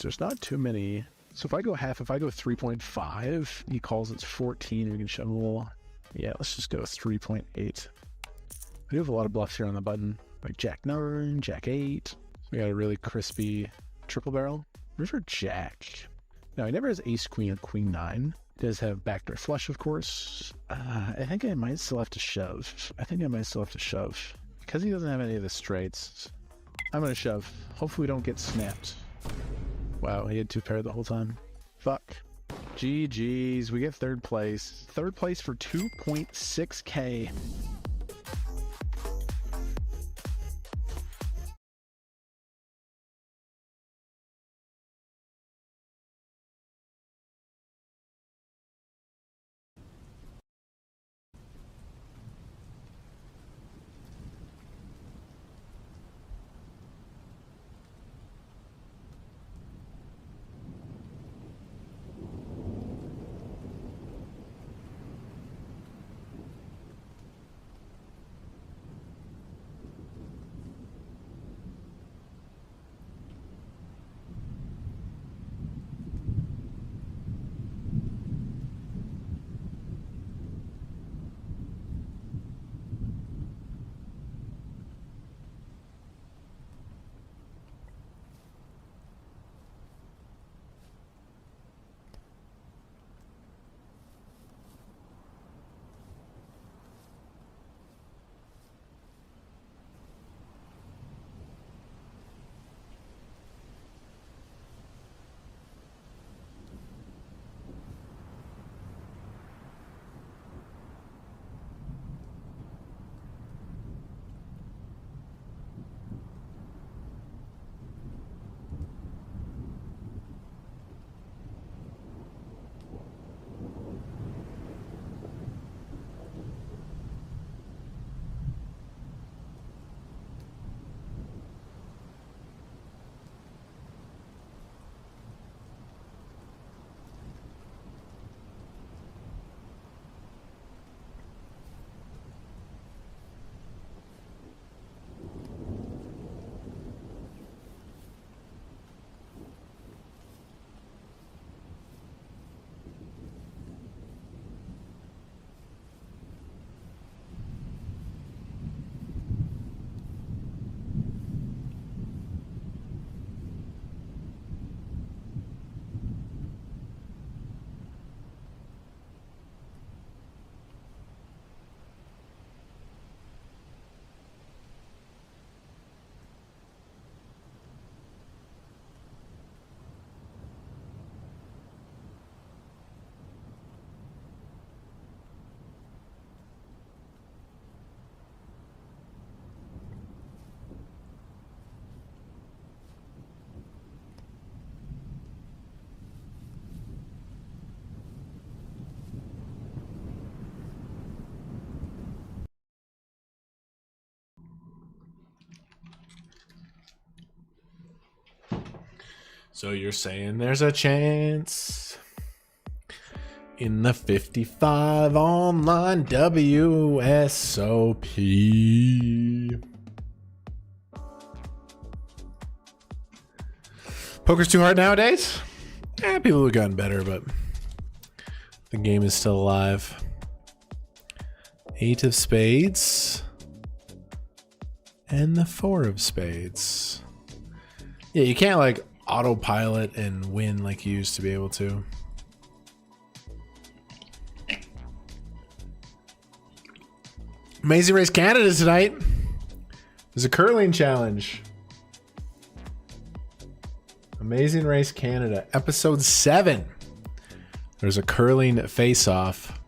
Speaker 5: there's not too many. So if I go half, if I go 3.5, he calls it's 14. We can shove a little. Yeah, let's just go 3.8. I do have a lot of bluffs here on the button. Like Jack 9, Jack 8. We got a really crispy triple barrel. River Jack. Now, he never has ace queen or queen 9. He does have backdoor flush, of course. I think I might still have to shove. Because he doesn't have any of the straights, I'm going to shove. Hopefully we don't get snapped. Wow, he had 2 pair the whole time. Fuck. GG's. We get 3rd place. 3rd place for 2.6k.
Speaker 9: So you're saying there's a chance in the 55 online WSOP. Poker's too hard nowadays? People have gotten better, but the game is still alive. 8 of spades. And the 4 of spades. Yeah, you can't like autopilot and win like you used to be able to. Amazing Race Canada tonight. There's a curling challenge. Amazing Race Canada, episode 7. There's a curling face-off.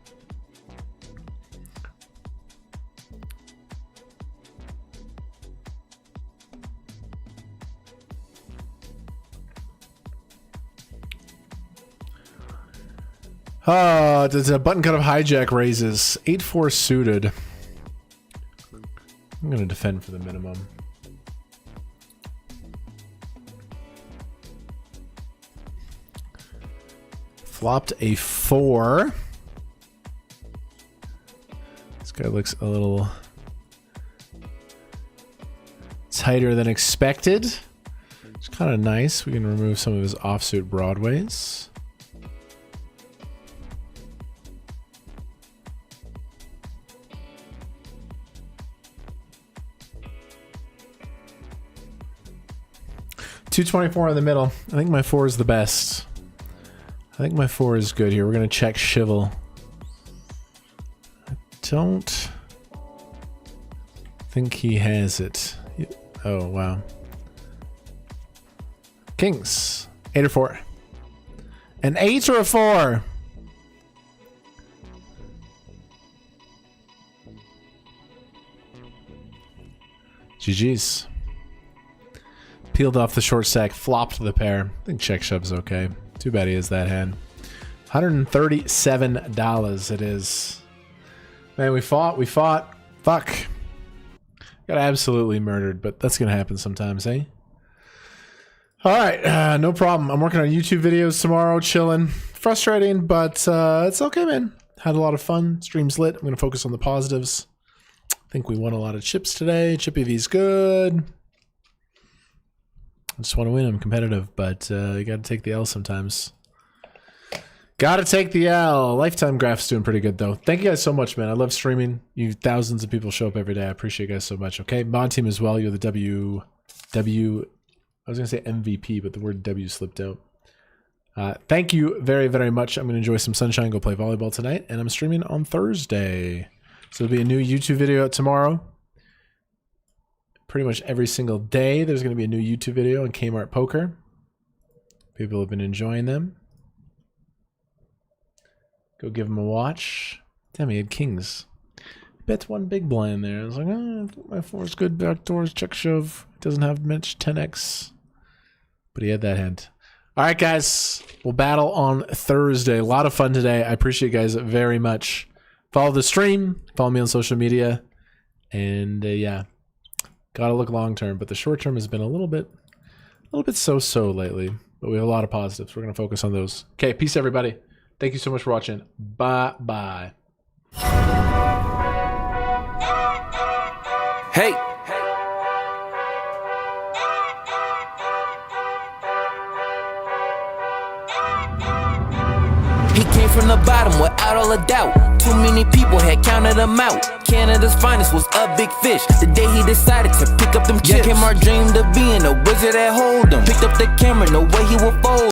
Speaker 9: There's a button cut of hijack raises. 8-4 suited. I'm going to defend for the minimum. Flopped a 4. This guy looks a little tighter than expected. It's kind of nice. We can remove some of his offsuit broadways. $224 in the middle. I think my 4 is the best. I think my 4 is good here. We're going to check Shivel. I don't think he has it. Oh, wow. Kings. 8 or 4. An 8 or a 4? GG's. Peeled off the short stack, flopped the pair. I think check shove's okay. Too bad he has that hand. $137 it is. Man, we fought. Fuck. Got absolutely murdered, but that's gonna happen sometimes, eh? Alright, no problem. I'm working on YouTube videos tomorrow, chilling. Frustrating, but it's okay, man. Had a lot of fun. Stream's lit. I'm gonna focus on the positives. I think we won a lot of chips today. Chippy V's good. I just want to win. I'm competitive, but you got to take the L sometimes. Got to take the L. Lifetime Graph's doing pretty good, though. Thank you guys so much, man. I love streaming. You thousands of people show up every day. I appreciate you guys so much. Okay, mod team as well. You're the W. I was gonna say MVP, but the word W slipped out. Thank you very, very much. I'm gonna enjoy some sunshine. Go play volleyball tonight, and I'm streaming on Thursday. So there'll be a new YouTube video out tomorrow. Pretty much every single day there's going to be a new YouTube video on KMART Poker. People have been enjoying them. Go give them a watch. Damn, he had kings. Bet one big blind there. I was like, oh, my 4's good. Backdoors, check shove. Doesn't have much 10x. But he had that hand. All right, guys. We'll battle on Thursday. A lot of fun today. I appreciate you guys very much. Follow the stream. Follow me on social media. And yeah. Gotta look long term, but the short term has been a little bit so-so lately. But we have a lot of positives. We're gonna focus on those. Okay, peace everybody. Thank you so much for watching. Bye.
Speaker 1: Hey. He came from the bottom without all a doubt. Too many people had counted him out. Canada's finest was a big fish. The day he decided to pick up them chips. KMART dreamed of being a wizard at Hold'em. Picked up the camera, no way he would fold.